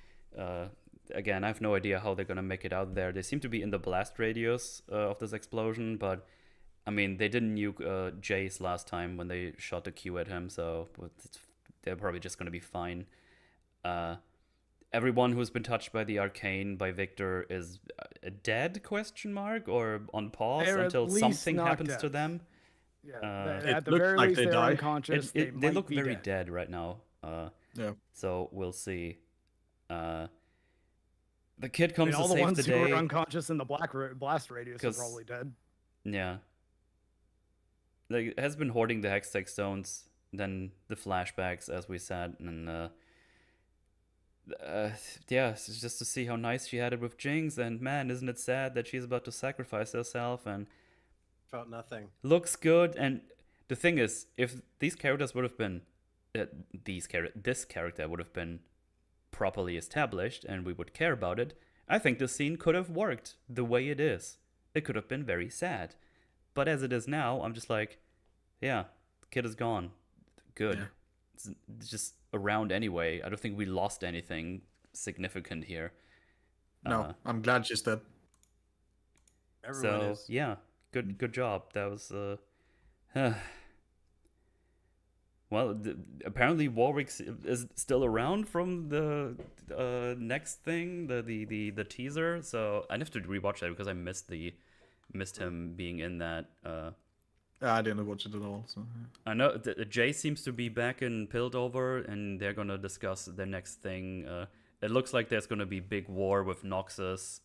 Again, I have no idea how they're gonna make it out there. They seem to be in the blast radius of this explosion, but I mean, they didn't nuke Jace last time when they shot the Q at him, so they're probably just gonna be fine. Everyone who's been touched by the arcane by Victor is dead? Question mark, or on pause They're at until least something knocked happens to out. them. Yeah, It at the looked very like least, they they're died. unconscious. They might look be very dead. dead right now. Yeah. So we'll see. The kid I comes mean, all to the save ones the who day. were unconscious in the blast radius are 'Cause- probably dead. Yeah. Like, it has been hoarding the Hextech stones, then the flashbacks, as we said, and yeah, it's just to see how nice she had it with Jinx, and man, isn't it sad that she's about to sacrifice herself, and Felt nothing. looks good. And the thing is, if these characters would have been, this character would have been properly established, and we would care about it, I think the scene could have worked the way it is. It could have been very sad. But as it is now, I'm just like, yeah, the kid is gone. Good. Yeah. It's just around anyway. I don't think we lost anything significant here. No, I'm glad she's dead. Everyone So is. yeah, good job. That was well, apparently Warwick is still around from the next thing, the teaser. So I have to rewatch that because I missed him being in that. I didn't watch it at all. So I know Jay seems to be back in Piltover, and they're gonna discuss the next thing. It looks like there's gonna be big war with Noxus.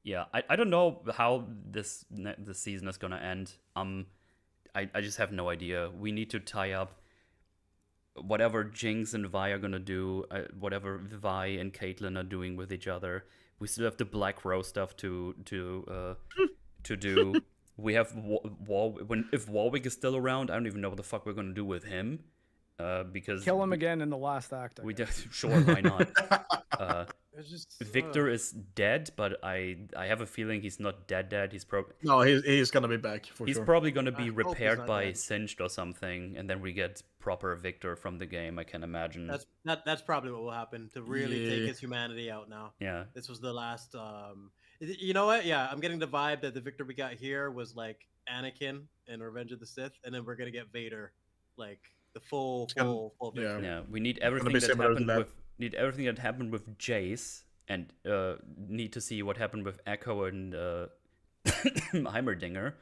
Yeah, I don't know how this season is gonna end. I just have no idea. We need to tie up whatever Jinx and Vi are gonna do, whatever Vi and Caitlyn are doing with each other. We still have the Black Rose stuff to do. We have if Warwick is still around, I don't even know what the fuck we're gonna do with him. Because Kill him again in the last act. Sure, why not? It's just Victor is dead, but I have a feeling he's not dead. He's probably no, he's gonna be back for he's sure. probably gonna be I hope he's repaired not by dead. Singed or something, and then we get proper Victor from the game. I can imagine. That's probably what will happen to really take Yeah. his humanity out now. Yeah. This was the last. You know what? Yeah, I'm getting the vibe that the Victor we got here was like Anakin in Revenge of the Sith, and then we're gonna get Vader, like the full Victor. Yeah, we need gonna everything be that similar to happened that. with Jace, and need to see what happened with Echo and Heimerdinger.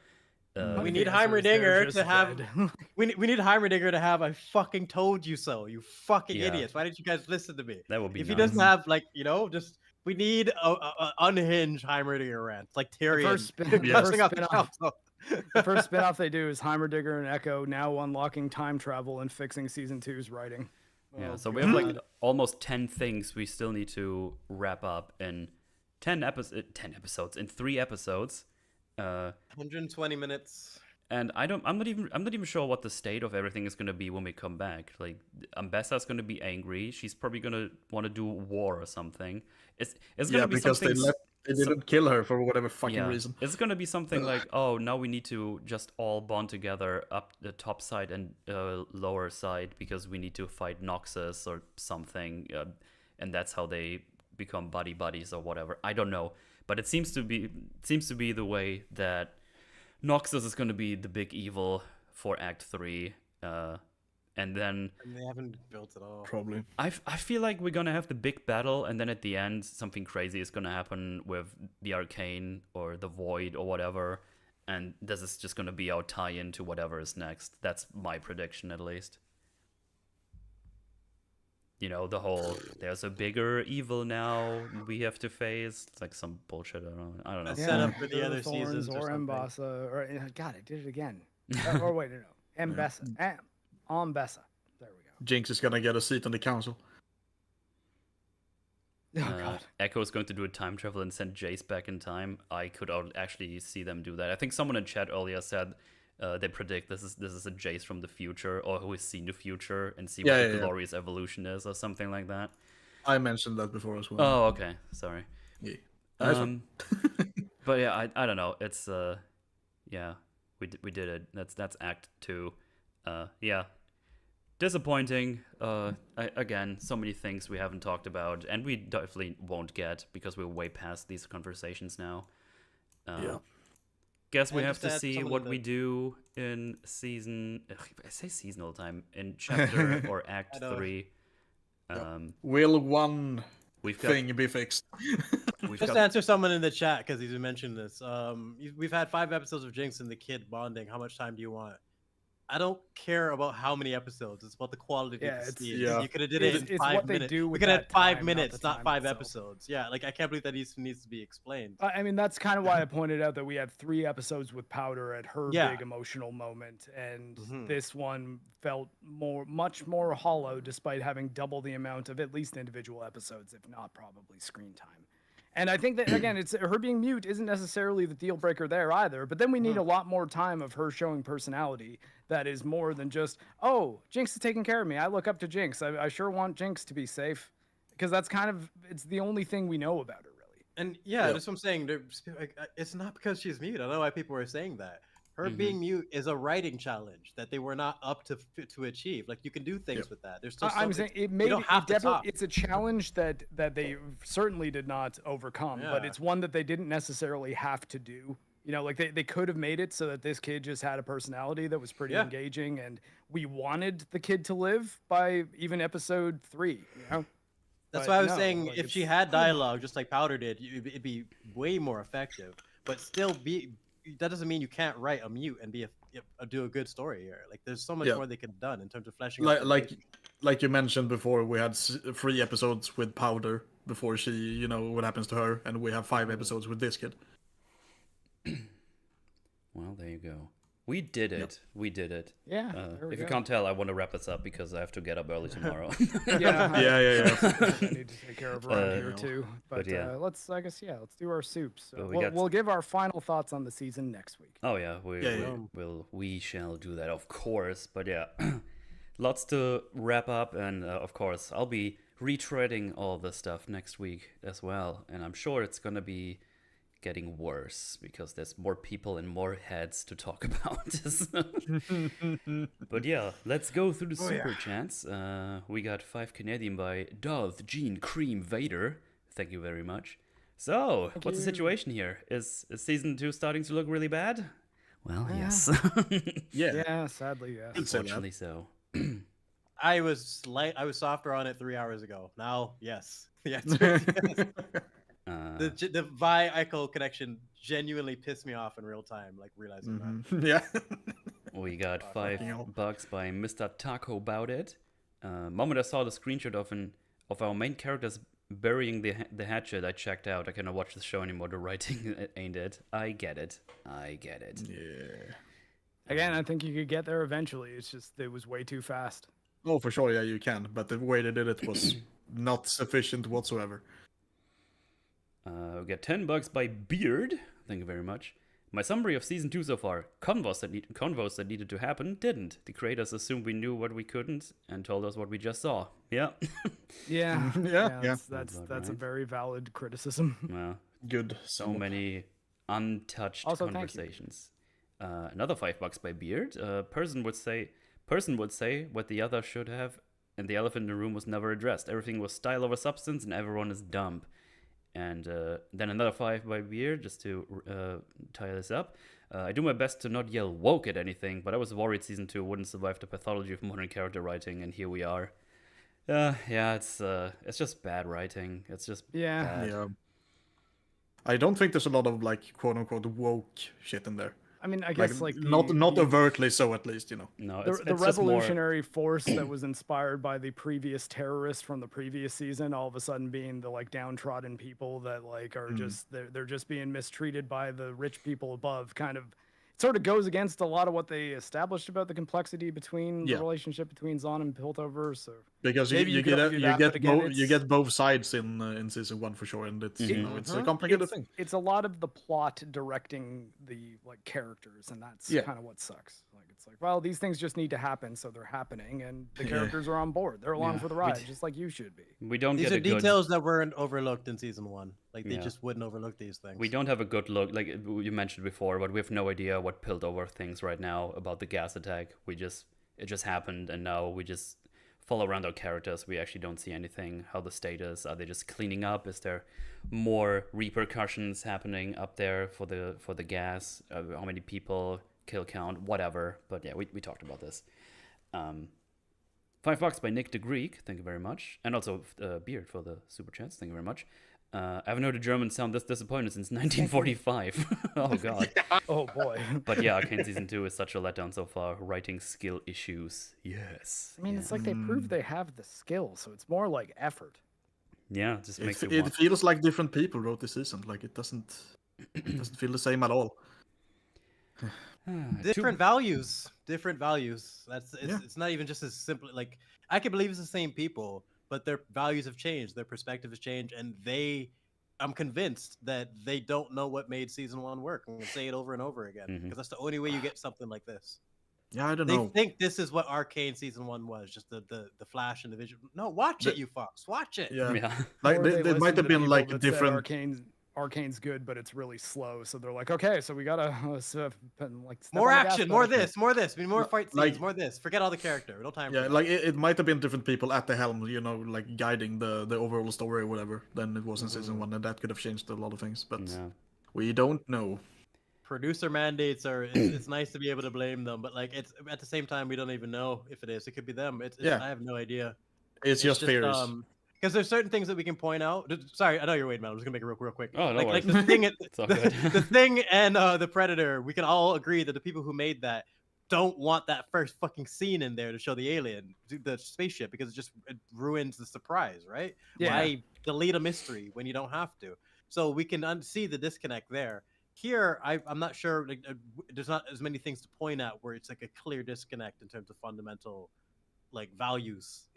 We need They're Heimerdinger just to have. dead. We need Heimerdinger to have. I fucking told you so. You fucking Yeah. idiots. Why didn't you guys listen to me? That would be If nice. he doesn't have just we need a unhinged Heimerdinger rant like Tyrion. first spin- the cussing first out the spin-off. council. The first spin-off they do is Heimerdinger and Echo now unlocking time travel and fixing season 2's writing. Yeah, Oh, so we have like God. almost 10 things we still need to wrap up in 10 episodes, in 3 episodes. 120 minutes. And I'm not even sure what the state of everything is gonna be when we come back. Like Ambessa's gonna be angry. She's probably gonna want to do war or something. It's gonna be because something. they didn't kill her for whatever fucking Yeah, reason. it's gonna be something like, oh, now we need to just all bond together up the top side and lower side because we need to fight Noxus or something, and that's how they become buddies or whatever. I don't know, but it seems to be the way that Noxus is gonna be the big evil for Act 3, and then And they haven't built it all. Probably. I feel like we're gonna have the big battle, and then at the end, something crazy is gonna happen with the Arcane or the Void or whatever, and this is just gonna be our tie-in to whatever is next. That's my prediction, at least. You know, the whole there's a bigger evil now we have to face. It's like some bullshit. I don't know. A setup for the Bill other Thorns seasons or or something. Mbassa, or God, I did it again. Or wait, no, Mbessa, Ambessa. There we go. Jinx is gonna get a seat on the council. Oh God. Echo is going to do a time travel and send Jace back in time. I could actually see them do that. I think someone in chat earlier said they predict this is a Jace from the future, or who has seen the future and see what the glorious evolution is, or something like that. I mentioned that before as well. Oh, okay. Sorry. Yeah. Nice one. But yeah, I don't know. It's yeah, we did it. That's Act 2. Yeah, disappointing. Again, so many things we haven't talked about, and we definitely won't get because we're way past these conversations now. Yeah. Guess we And have just to add see some of what the- we do in season. I say season all the time. In chapter or Act I know. 3. Will one We've got thing be fixed? we've Just got answer someone in the chat because he's mentioned this. We've had 5 episodes of Jinx and the kid bonding. How much time do you want? I don't care about how many episodes. It's about the quality Yeah, of the it's- scene. yeah. You could have did it in It's 5 what they minutes. do We with could have that 5 time, not minutes, the not time 5 itself. episodes. Yeah, like I can't believe that needs to be explained. I mean, that's kind of why I pointed out that we had 3 episodes with Powder at her Yeah. big emotional moment, and Mhm. this one felt much more hollow, despite having double the amount of at least individual episodes, if not probably screen time. And I think that again, it's her being mute isn't necessarily the deal breaker there either. But then we need a lot more time of her showing personality that is more than just, oh, Jinx is taking care of me. I look up to Jinx. I sure want Jinx to be safe, because that's kind of it's the only thing we know about her really. And yeah, Yeah. that's what I'm saying. It's not because she's mute. I don't know why people are saying that. Her being mute is a writing challenge that they were not up to achieve. Like you can do things with that. There's still I'm saying it's a challenge that they certainly did not overcome, but it's one that they didn't necessarily have to do. You know, like they could have made it so that this kid just had a personality that was pretty engaging, and we wanted the kid to live by even episode 3. You know, that's why I was saying like if she had dialogue just like Powder did, it'd be way more effective. But still, that doesn't mean you can't write a mute and do a good story here. Like there's so much more they could have done in terms of fleshing out. Like you mentioned before, we had 3 episodes with Powder before she, you know, what happens to her, and we have 5 episodes with this kid. Well, there you go. We did it. Yep. We did it. Yeah. If you can't tell, I want to wrap this up because I have to get up early tomorrow. Yeah. I need to take care of around here too. But let's do our soups. We'll give our final thoughts on the season next week. Oh yeah, we shall do that, of course. But yeah, lots to wrap up, and of course, I'll be retreading all the stuff next week as well, and I'm sure it's gonna be getting worse because there's more people and more heads to talk about. But yeah, let's go through the super chats. We got 5 Canadian by Darth Gene Cream Vader. Thank you very much. So, what's the situation here? Is season 2 starting to look really bad? Well, yes. Yeah, sadly, yes. Unfortunately so. I was softer on it 3 hours ago. Now, yes. Yes. The Vi Echo connection genuinely pissed me off in real time, like realizing that. Yeah. We got $5 by Mr. Taco About It. Moment I saw the screenshot of our main characters burying the hatchet, I checked out. I cannot watch the show anymore. The writing ain't it. I get it. Yeah. Again, I think you could get there eventually. It's just it was way too fast. Oh, for sure, yeah, you can. But the way they did it was not sufficient whatsoever. We got $10 by Beard. Thank you very much. My summary of season 2 so far: convos that needed to happen didn't. The creators assumed we knew what we couldn't and told us what we just saw. Yeah. Yeah. That's right. a very valid criticism. Well, good. So many untouched conversations. Another $5 by Beard. Person would say what the other should have, and the elephant in the room was never addressed. Everything was style over substance, and everyone is dumb. And then another 5 by Beard, just to tie this up. I do my best to not yell woke at anything, but I was worried season 2 wouldn't survive the pathology of modern character writing, and here we are. It's just bad writing. It's just bad. Yeah. I don't think there's a lot of like quote unquote woke shit in there. I mean, I guess not overtly so, at least, you know. No, the revolutionary force that was inspired by the previous terrorists from the previous season, all of a sudden being the like downtrodden people that like are just they're just being mistreated by the rich people above. Kind of, it sort of goes against a lot of what they established about the complexity between the relationship between Zahn and Piltover. So because you get both sides in season 1 for sure, and it's it's a complicated thing. It's a lot of the plot directing the like characters, and that's kind of what sucks. Like it's like, well, these things just need to happen, so they're happening, and the characters are on board. They're along for the ride, just like you should be. These are details that weren't overlooked in season 1. Like they just wouldn't overlook these things. We don't have a good look, like you mentioned before, but we have no idea what Piltover thinks right now about the gas attack. It just happened, and now we just follow around our characters. We actually don't see anything. How the status? Are they just cleaning up? Is there more repercussions happening up there for the gas? How many people? Kill count? Whatever. But yeah, we talked about this. $5 by Nick the Greek. Thank you very much, and also Beard for the super chats. Thank you very much. I haven't heard a German sound this disappointed since 1945. Oh god. Oh boy. But yeah, Arcane season 2 is such a letdown so far. Writing skill issues. Yes. I mean, it's like they prove they have the skill, so it's more like effort. Yeah, it just makes it feels like different people wrote the season. Like it doesn't feel the same at all. Different values. It's not even just as simple. Like I can believe it's the same people, but their values have changed, their perspective has changed, and I'm convinced that they don't know what made season 1 work. I'm going to say it over and over again, because that's the only way you get something like this. Yeah, I don't know. They think this is what Arcane season 1 was, just the Flash and the Vision. No, watch it, you fucks. Watch it. Yeah. Like they might have been like different. Arcane's good, but it's really slow. So they're like, okay, so we gotta like step More on the gas action, more pedal. this, more this. We need more fight scenes, Like- more this. Forget all the character. We don't time for Yeah, that. like it might have been different people at the helm, like guiding the overall story or whatever, than it was in season 1, and that could have changed a lot of things, but Yeah. we don't know. Producer mandates are. It's nice to be able to blame them, but like it's at the same time we don't even know if it is. It could be them. Yeah. I have no idea. It's just fears. Because there's certain things that we can point out. Sorry, I know you're waiting, man. I'm just gonna make it real quick. Oh, no like worries. the thing, It's all good. the thing, and the Predator. We can all agree that the people who made that don't want that first fucking scene in there to show the alien, the spaceship, because it ruins the surprise, right? Yeah. Why delete a mystery when you don't have to? So we can see the disconnect there. Here, I'm not sure. Like, there's not as many things to point at where it's like a clear disconnect in terms of fundamental, like values.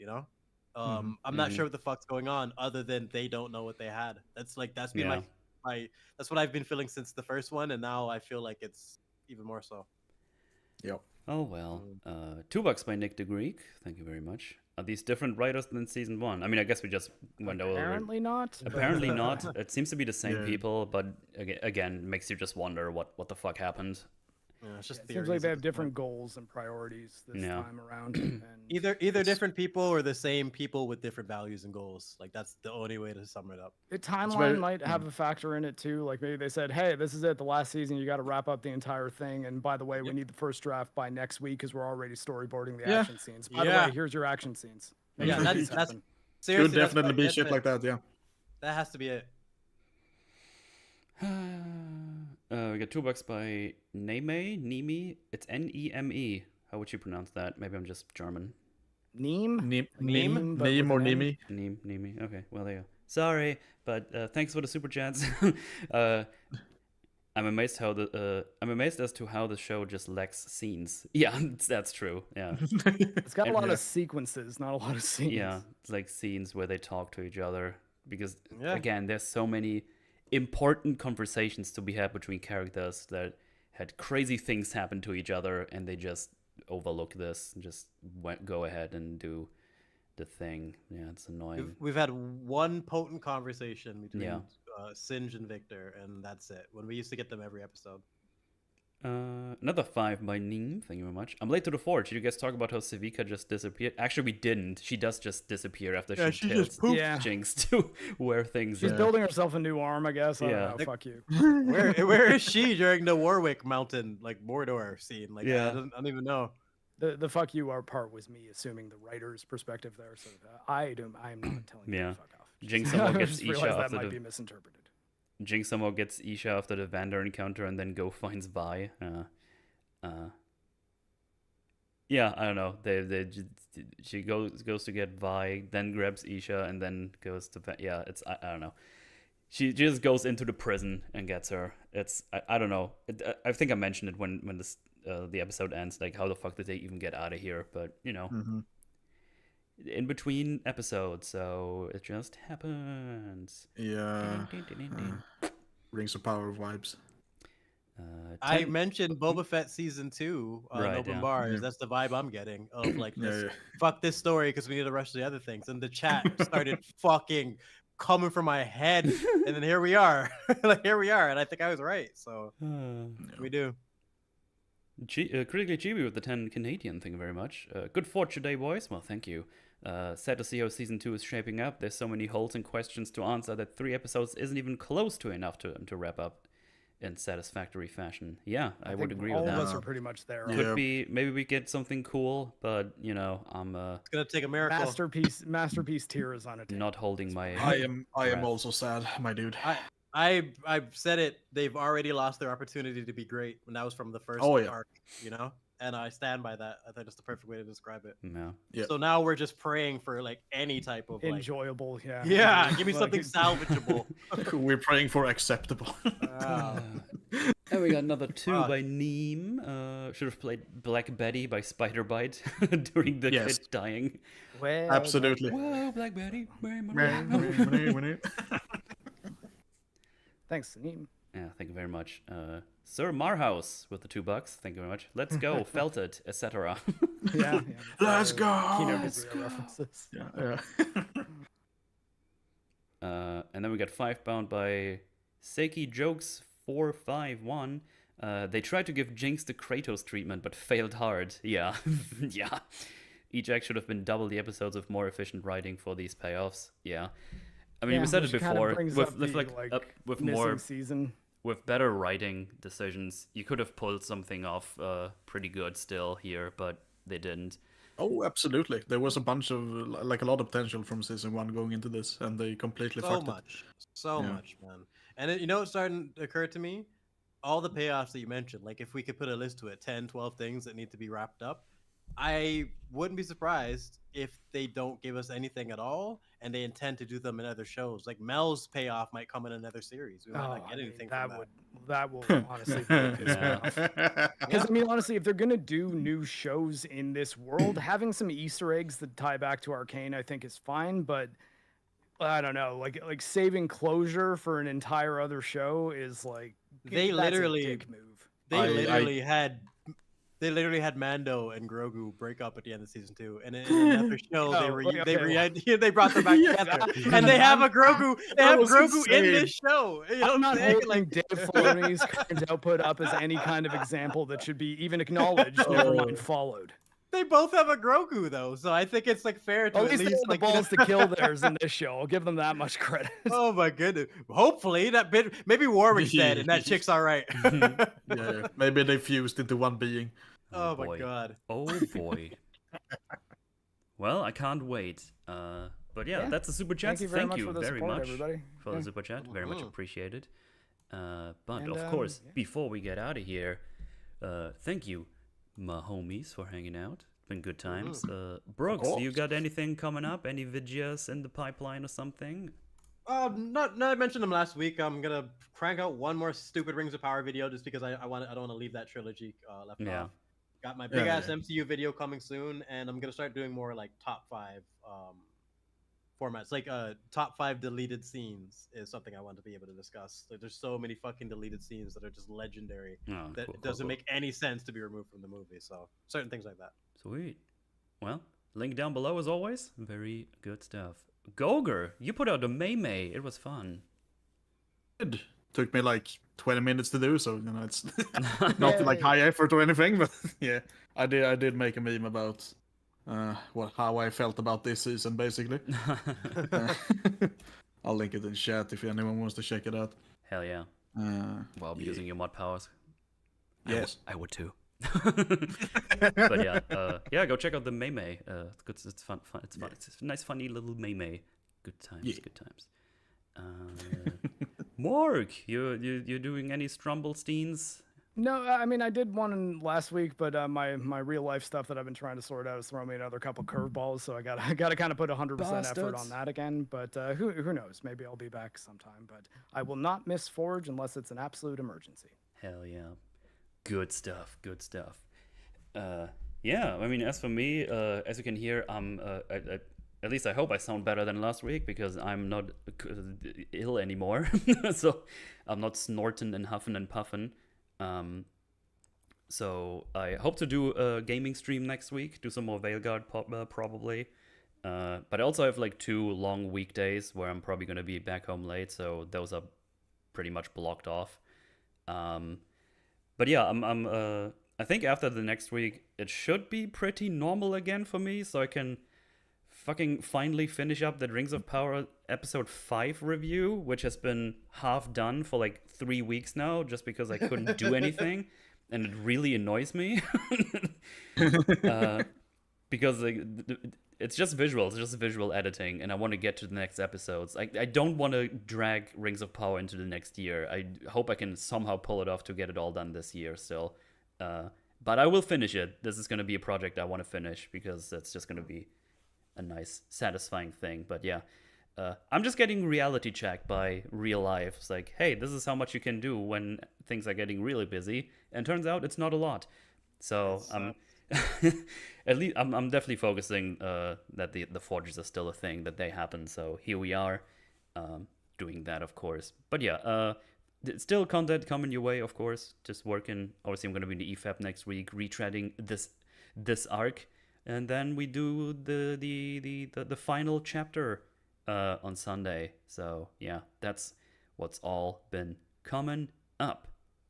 I'm not sure what the fuck's going on, other than they don't know what they had. That's been Yeah. my that's what I've been feeling since the first one, and now I feel like it's even more so. Yep. Oh well. $2 by Nick the Greek. Thank you very much. Are these different writers than season 1? I mean, I guess we just went over. Apparently not. but- Apparently not. It seems to be the same Yeah. people, but again, makes you just wonder what the fuck happened. Yeah, it's just It seems theories like they at have this different point. goals and priorities this Yeah. time around. And Either different people or the same people with different values and goals. Like that's the only way to sum it up. the timeline very- might have a factor in it too. Like maybe they said, "Hey, this is it. The last season, you got to wrap up the entire thing." And by the way, we need the first draft by next week because we're already storyboarding the Yeah. action scenes. By the Yeah. way, here's your action scenes. Make Yeah, sure that's these happen. Could seriously that's definitely be that's shit it. like that, yeah. That has to be it. We got $2 by Neme. It's Neme. How would you pronounce that? Maybe I'm just German. Neem. Neem but with or an N? Nemi. Neme. Okay, well there you go. Sorry, but thanks for the super chats. I'm amazed as to how the show just lacks scenes. Yeah, that's true. Yeah, It's got a lot Yeah. of sequences, not a lot of scenes. yeah, it's like scenes where they talk to each other because Yeah. again, there's so many important conversations to be had between characters that had crazy things happen to each other, and they just overlook this and just go ahead and do the thing. Yeah, it's annoying. We've had one potent conversation between Yeah. Singe and Victor, and that's it. When we used to get them every episode. Another 5 by Ning. Thank you very much. I'm late to the forge. Did you guys talk about how Civica just disappeared? Actually, we didn't. She does just disappear after Yeah, she she tells just poofed. Yeah. Jinx to wear things. She's in. building herself a new arm, I guess. I Yeah. don't know. Fuck you. Where is she during the Warwick Mountain Mordor scene? Like Yeah. I don't even know. The fuck you are part was me assuming the writer's perspective there. So I am not telling you Yeah. to fuck off. Jinx somehow I gets just Isha realized that after might the be misinterpreted. Jinx somehow gets Isha after the Vander encounter and then go finds Vi. Yeah, I don't know. She goes to get Vi, then grabs Isha, and then goes to yeah. It's I don't know. She just goes into the prison and gets her. It's I don't know. I think I mentioned it when this the episode ends. Like, how the fuck did they even get out of here? But in between episodes, so it just happens. Yeah. Rings of Power vibes. I mentioned Boba Fett season 2 on Right, Open yeah. Bars. Yeah. That's the vibe I'm getting of like this. Yeah. Fuck this story because we need to rush the other things. And the chat started fucking coming from my head, and then here we are. Here we are, and I think I was right. So we do. Critically Chibi with the 10 Canadian, thank you very much. Good fortune today, boys. Well, thank you. Sad to see how season 2 is shaping up. There's so many holes and questions to answer that 3 episodes isn't even close to enough to wrap up in satisfactory fashion. Yeah, I would think agree all with of that. us are pretty much there. Yeah. Could be, maybe we get something cool, but I'm It's gonna take a miracle. Masterpiece tier is on a table. not holding my. I am breath. also sad, my dude. I've said it. They've already lost their opportunity to be great, and that was from the first Oh, yeah. arc. And I stand by that. I think that's the perfect way to describe it. No. Yeah. So now we're just praying for like any type of like, Enjoyable, yeah. yeah, give me Like, something salvageable. We're praying for acceptable. And we got another 2 Fuck. by Neem. Should have played Black Betty by Spiderbite during the Yes. kid dying. Well, Absolutely. Whoa, Black Betty. Thanks, Neem. Yeah, thank you very much. Sir Marhouse with the $2. Thank you very much. Let's go, felt it, etc. Yeah. Let's go. Kino Let's Gazoo references. Yeah. And then we got 5 bound by Seiki Jokes 451. They tried to give Jinx the Kratos treatment, but failed hard. Yeah, yeah. Each act should have been double the episodes with more efficient writing for these payoffs. Yeah, I mean, we said it which kind of before. brings up the, With missing more season. with better writing decisions, you could have pulled something off pretty good still here, but they didn't. Oh, absolutely. There was a bunch of like a lot of potential from season 1 going into this, and they completely fucked it. So much, man. And you know what's starting to occur to me? All the payoffs that you mentioned, like if we could put a list to it, 10, 12 things that need to be wrapped up, I wouldn't be surprised if they don't give us anything at all, and they intend to do them in other shows. Like Mel's payoff might come in another series. We might not get anything from that. That will honestly piss me off. Because I mean, honestly, if they're gonna do new shows in this world, having some Easter eggs that tie back to Arcane, I think is fine. But I don't know, like saving closure for an entire other show is like they that's literally a dick move. They literally had Mando and Grogu break up at the end of season 2, and in another show they brought them back together, and they have a Grogu. They have Grogu in this show. You know I'm not holding like Dave Filoni's current output up as any kind of example that should be even acknowledged. Never mind followed. They both have a Grogu though, so I think it's like fair to at least they have like the balls to kill theirs in this show. I'll give them that much credit. Oh my goodness! Hopefully that bit maybe Warwick's dead and that chick's all right. Yeah, maybe they fused into one being. Oh my god. Oh boy. Well, I can't wait. But yeah, that's a super chat. Thank you very much for the super chat. Very much appreciated. But of course, before we get out of here, thank you, my homies, for hanging out. Been good times. Brooks, you got anything coming up? Any videos in the pipeline or something? Not I mentioned them last week. I'm gonna crank out one more stupid Rings of Power video just because I don't want to leave that trilogy left off. Got my big ass MCU video coming soon, and I'm gonna start doing more like top 5 formats. Like top 5 deleted scenes is something I want to be able to discuss. Like there's so many fucking deleted scenes that are just legendary that it doesn't make any sense to be removed from the movie. So certain things like that. Sweet. Well, link down below as always. Very good stuff. Goger, you put out a May. It was fun. It took me like 20 minutes to do, so you know it's not like high effort or anything, but yeah, I did make a meme about how I felt about this season basically. I'll link it in chat if anyone wants to check it out. Hell yeah. While using your mod powers. Yes, I would too. But yeah, go check out the May. It's fun. It's fun. It's a nice, funny little May. Good times. Yeah. Good times. Mark, you doing any Strumblesteins? No, I mean I did one last week, but my real life stuff that I've been trying to sort out is throwing me another couple curveballs, so I gotta kind of put 100% effort on that again. But who knows? Maybe I'll be back sometime. But I will not miss Forge unless it's an absolute emergency. Hell yeah. Good stuff. Good stuff. Yeah, I mean, as for me, as you can hear, I'm at least I hope I sound better than last week because I'm not ill anymore. So I'm not snorting and huffing and puffing. So I hope to do a gaming stream next week, do some more Veilguard probably. But I also have like 2 long weekdays where I'm probably going to be back home late, so those are pretty much blocked off. But yeah, I think after the next week, it should be pretty normal again for me, so I can fucking finally finish up the Rings of Power episode 5 review, which has been half done for like 3 weeks now, just because I couldn't do anything, and it really annoys me. Because like, it's just visual, it's just visual editing, and I want to get to the next episodes. I don't want to drag Rings of Power into the next year. I hope I can somehow pull it off to get it all done this year still. But I will finish it. This is going to be a project I want to finish because that's just going to be a nice, satisfying thing. But yeah, I'm just getting reality checked by real life. It's like, hey, this is how much you can do when things are getting really busy. And turns out it's not a lot. So at least I'm definitely focusing that the forges are still a thing, that they happen. So here we are doing that, of course. But yeah, still content coming your way, of course. Just working. Obviously, I'm going to be in the EFAP next week, retreading this arc. And then we do the final chapter on Sunday. So yeah, that's what's all been coming up.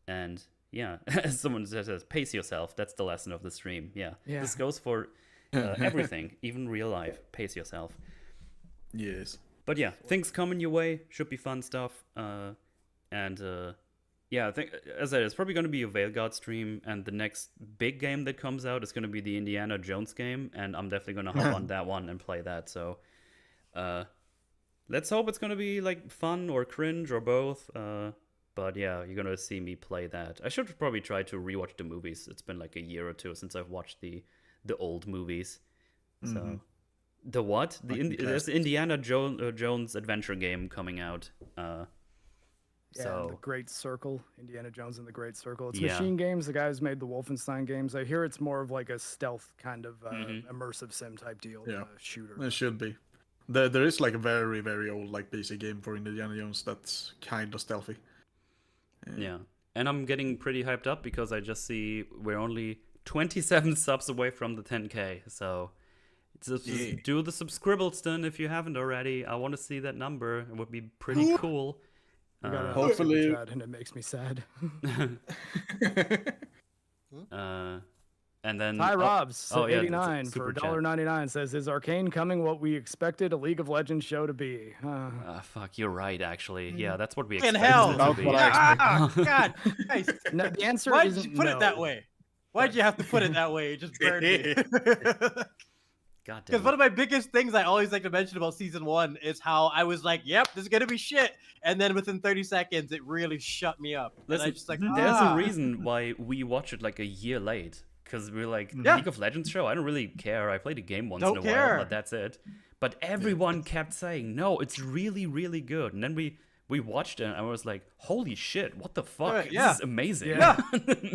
And yeah, as someone says, pace yourself. That's the lesson of the stream. Yeah. This goes for everything, even real life. Pace yourself. Yes. But yeah, things coming your way. Should be fun stuff. Yeah, I think, as I said, it's probably going to be a Veilguard stream, and the next big game that comes out is going to be the Indiana Jones game, and I'm definitely going to hop on that one and play that. So, let's hope it's going to be like fun or cringe or both. But yeah, you're going to see me play that. I should probably try to rewatch the movies. It's been like a year or two since I've watched the old movies. So, the what? There's the Indiana Jones adventure game coming out. Yeah, the Great Circle, Indiana Jones and the Great Circle. It's Machine Games, the guy who's made the Wolfenstein games. I hear it's more of like a stealth kind of immersive sim type deal, shooter. It should be. There is like a very, very old like PC game for Indiana Jones that's kind of stealthy. Yeah, and I'm getting pretty hyped up because I just see we're only 27 subs away from the 10K. So just do the subscribbles then if you haven't already. I want to see that number. It would be pretty cool. Hopefully, and it makes me sad. And then Ty Robs, 89 for chat. $1.99 says, "Is Arcane coming what we expected a League of Legends show to be?" Fuck, you're right. Actually, yeah, that's what we In expected hell. it to be. God, guys, No, the answer why'd isn't you put no. it that way? Why'd you have to put it that way? It just burned me. God damn. Because one of my biggest things I always like to mention about season 1 is how I was like, "Yep, this is gonna be shit," and then within 30 seconds, it really shut me up. Listen, and I just like, there's a reason why we watch it like a year late. Because we're like, League of Legends show? I don't really care. I played a game once in a while, but that's it. But everyone kept saying, no, it's really, really good. And then we watched it, and I was like, holy shit, what the fuck? This is amazing. Yeah.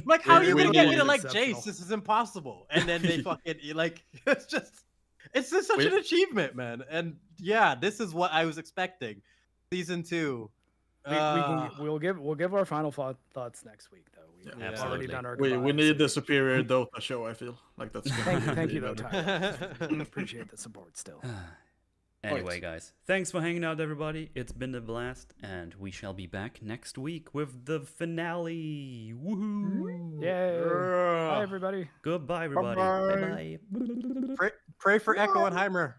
Like, how are you gonna get me to like exceptional. Jace? This is impossible. And then they fucking, like, it's just such an achievement, man. And yeah, this is what I was expecting. Season 2. We'll give our final thoughts next week, though. We've already done our we goodbyes. need the superior Dota show. I feel like that's. Thank you, though, Tyler. Appreciate the support still. Anyway, guys, thanks for hanging out, everybody. It's been a blast, and we shall be back next week with the finale. Woohoo! Yay! Bye, everybody. Goodbye, everybody. Bye-bye. Pray for Echo and Heimer.